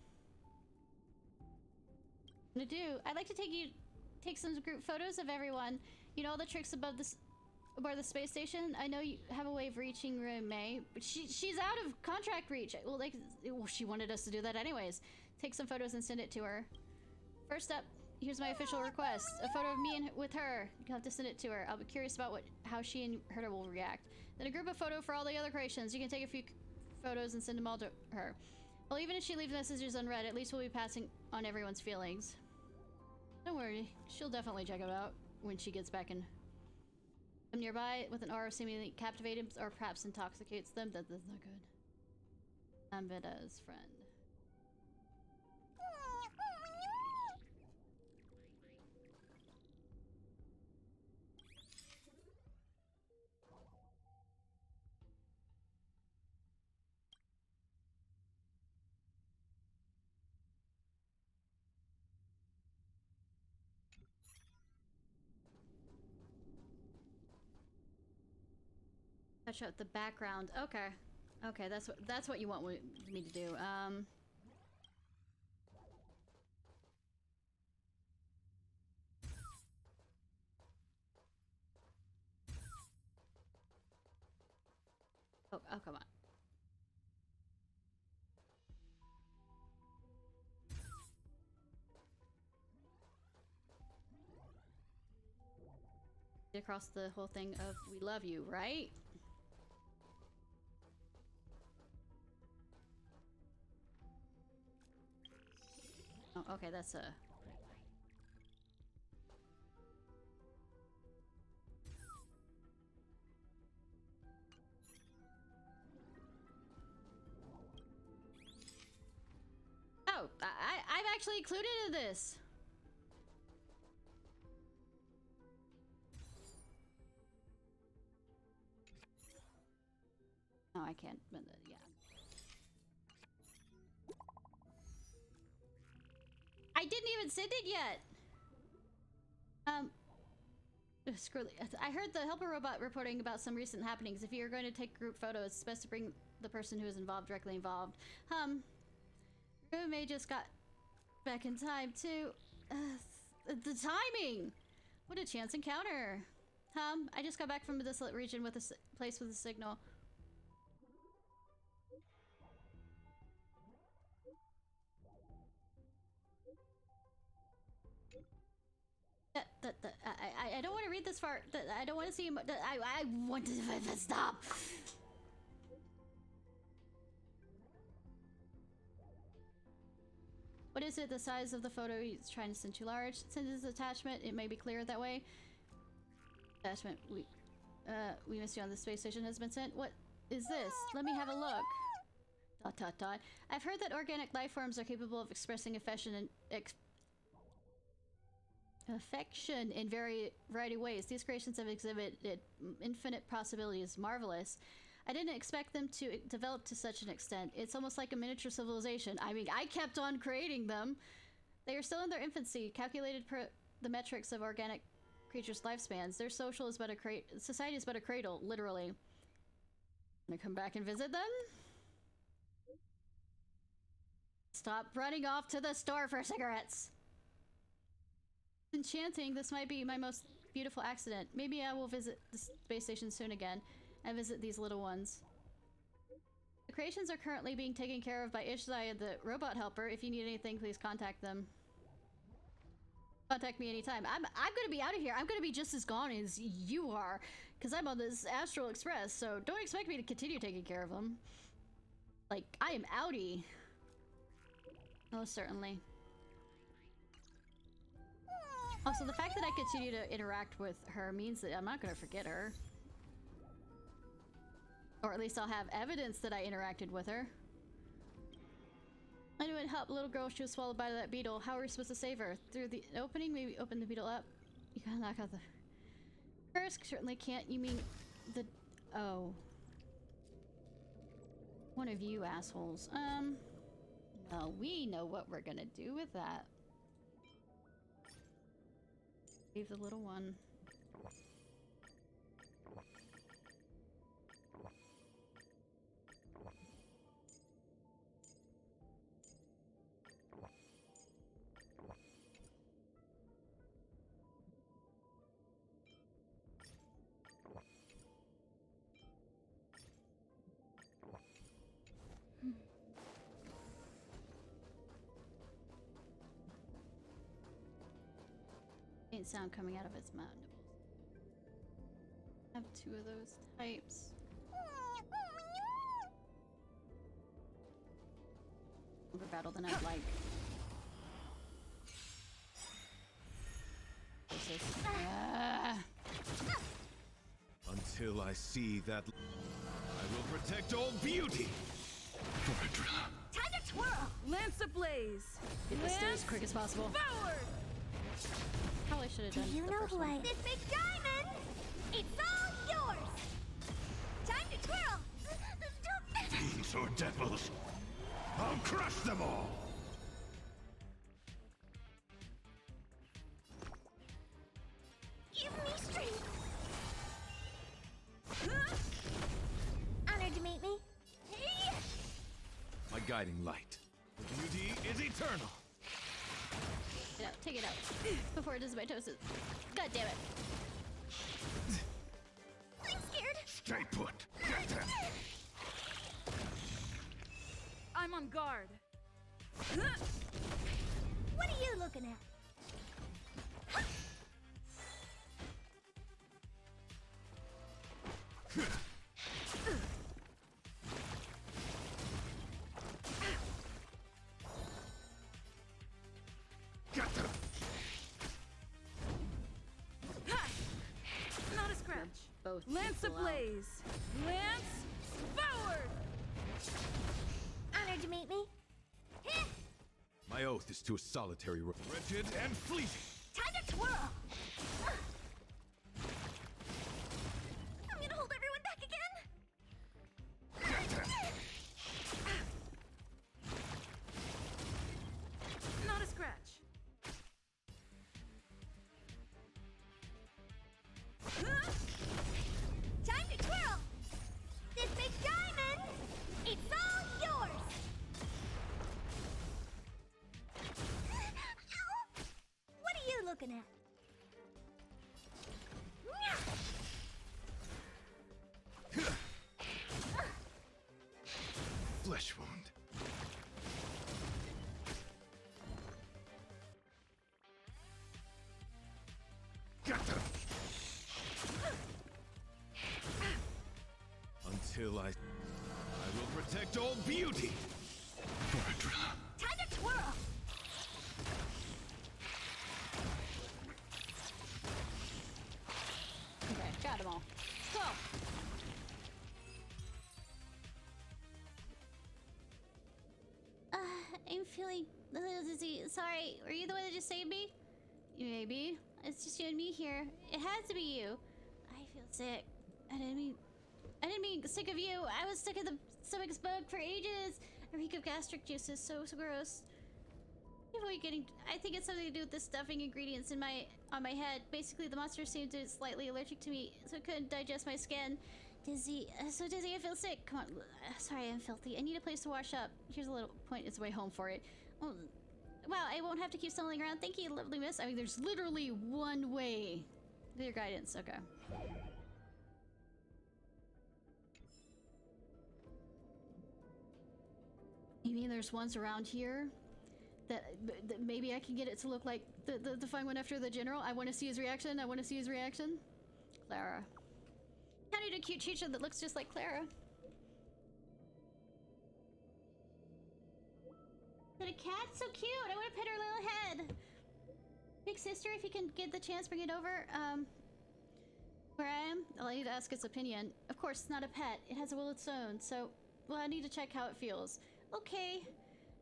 I'd like to take some group photos of everyone. You know all the tricks aboard the space station? I know you have a way of reaching Roommate, but she's out of contract reach. Well, she wanted us to do that anyways. Take some photos and send it to her. First up, here's my official request. A photo of me with her. You'll have to send it to her. I'll be curious about how she and Herta will react. Then a group photo for all the other creations. You can take a few photos and send them all to her. Well, even if she leaves messages unread, at least we'll be passing on everyone's feelings. Don't worry. She'll definitely check it out when she gets back in. I'm nearby with an aura seemingly captivated or perhaps intoxicates them. That's not good. I'm Veda's friend. Touch up the background. Okay. Okay, that's what you want me to do. Oh, come on. Across the whole thing of we love you, right? Oh, okay, that's a... Oh, I'm actually included in this. No, I can't. Yeah. I didn't even send it yet. Screw. I heard the helper robot reporting about some recent happenings. If you're going to take group photos, it's best to bring the person who is directly involved. May just got back in time too. The timing! What a chance encounter. I just got back from a desolate region with a place with a signal. I don't want to read this far. I don't want to see him. I want to stop. What is it? The size of the photo he's trying to send too large. Since it's attachment, it may be clearer that way. Attachment. We missed you on the space station has been sent. What is this? Let me have a look. ... I've heard that organic life forms are capable of expressing affection in variety of ways. These creations have exhibited infinite possibilities. Marvelous. I didn't expect them to develop to such an extent. It's almost like a miniature civilization. I mean, I kept on creating them. They are still in their infancy, calculated per the metrics of organic creatures' lifespans. Their social is but a society is but a cradle, literally. Gonna come back and visit them? Stop running off to the store for cigarettes. Enchanting. This might be my most beautiful accident. Maybe I will visit the space station soon again and visit these little ones. The creations are currently being taken care of by Ishnai, the robot helper. If you need anything, please contact them. Contact me anytime. I'm gonna be out of here. I'm gonna be just as gone as you are, because I'm on this Astral Express, so don't expect me to continue taking care of them. Like, I am outie. Oh, certainly. Also, the fact that I continue to interact with her means that I'm not gonna forget her. Or at least I'll have evidence that I interacted with her. I knew it helped little girl. She was swallowed by that beetle. How are we supposed to save her? Through the opening? Maybe open the beetle up? You gotta knock out the... First, certainly can't. You mean the... Oh. One of you assholes. No, we know what we're gonna do with that. Save the little one. Faint sound coming out of its mandibles. I have 2 of those types. Longer battle than I'd like. Until I see that, I will protect all beauty. Time to twirl! Lance ablaze! Get this stairs as quick as possible. Forward! Probably should have done Do you know who I... This big diamond! It's all yours! Time to twirl! Fiends or devils, I'll crush them all! Give me strength! Honored to meet me. My guiding light. The beauty is eternal. Take it out. Before it does my toast. God damn it. I'm scared. Stay put. Get them. I'm on guard. What are you looking at? both. Lance equal out. ablaze! Lance forward! Honored to meet me. Heh. My oath is to a solitary road. Wretched and fleeting. Time to twirl. I'm gonna hold everyone back again. Not a scratch. Time to twirl. This big diamond, it's all yours. Ow. What are you looking at? Flesh wound. Gotcha. Until I will protect all beauty. Time to twirl. Okay, got them all. Let's go. I'm feeling a little dizzy. Sorry, were you the one that just saved me? Maybe. It's just you and me here. It has to be you. I feel sick. I didn't mean sick of you. I was stuck in the stomach's bug for ages. A reek of gastric juices, so gross. I think it's something to do with the stuffing ingredients on my head. Basically, the monster seemed to be slightly allergic to me, so it couldn't digest my skin. Dizzy, so dizzy I feel sick. Come on, sorry I'm filthy. I need a place to wash up. Here's a little point, it's way home for it. Well, wow, I won't have to keep stumbling around. Thank you, lovely miss. I mean, there's literally one way. With your guidance, okay. You mean there's ones around here? That maybe I can get it to look like the fine one after the general? I want to see his reaction. I want to see his reaction. Clara. I need a cute teacher that looks just like Clara. But a cat? So cute! I want to pet her little head! Big sister, if you can get the chance, bring it over. Where I am? I'll need to ask its opinion. Of course, it's not a pet. It has a will of its own, so... Well, I need to check how it feels. Okay.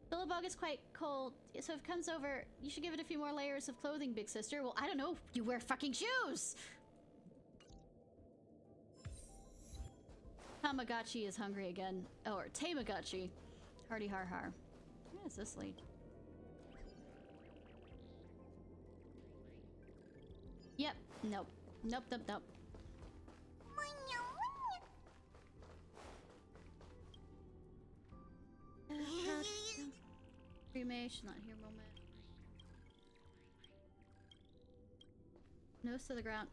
Billabong is quite cold, so if it comes over, you should give it a few more layers of clothing, big sister. Well, I don't know. You wear fucking shoes! Tamagotchi is hungry again. Oh, or Tamagotchi. Hardy har har. Where does this lead? Yep. Nope. Nope, nope, nope. Cremation, not here moment. Nose to the ground.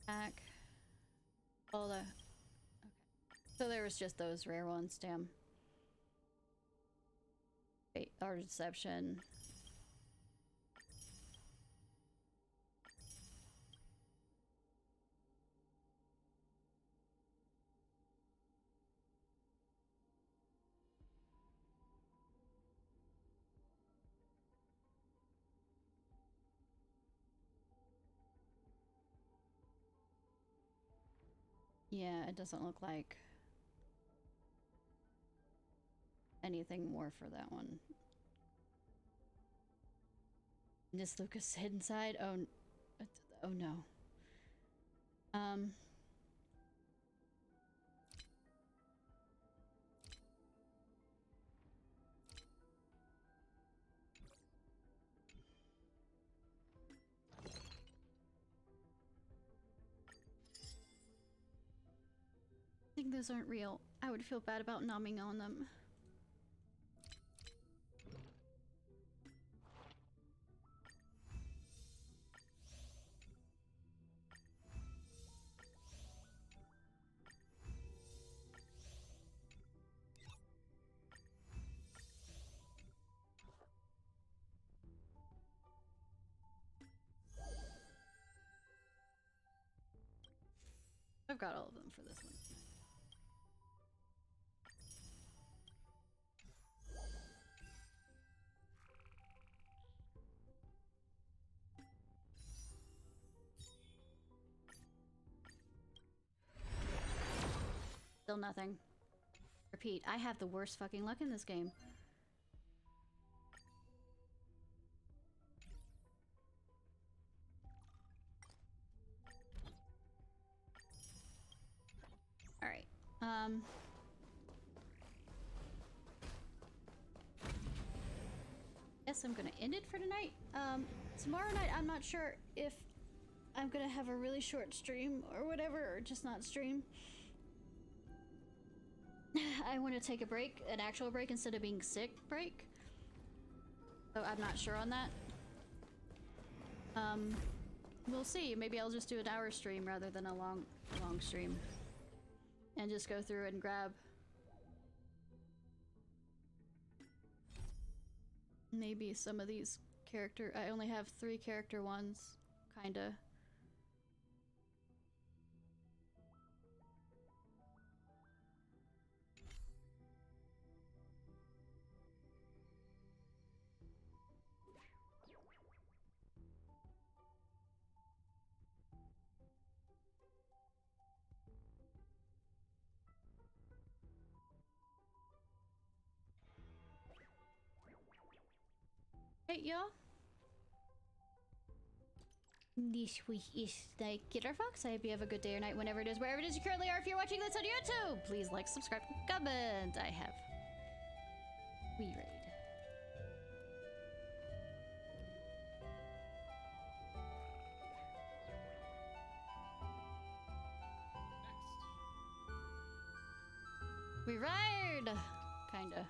Back. Oh, okay. So there was just those rare ones, damn. Wait, our deception. Yeah, it doesn't look like anything more for that one. Miss Lucas hid inside? Oh no. I think those aren't real. I would feel bad about nomming on them. I've got all of them for this one. Still nothing. Repeat, I have the worst fucking luck in this game. Alright. Guess I'm gonna end it for tonight. Tomorrow night I'm not sure if I'm gonna have a really short stream or whatever, or just not stream. I want to take a break, an actual break, instead of being sick break. So I'm not sure on that. We'll see. Maybe I'll just do an hour stream rather than a long stream. And just go through and grab maybe some of these character. I only have 3 character ones, kinda. Hey, y'all. This week is the Ciarfox. I hope you have a good day or night whenever it is, wherever it is you currently are. If you're watching this on YouTube, please like, subscribe, comment. I have reread. We ride! Kinda.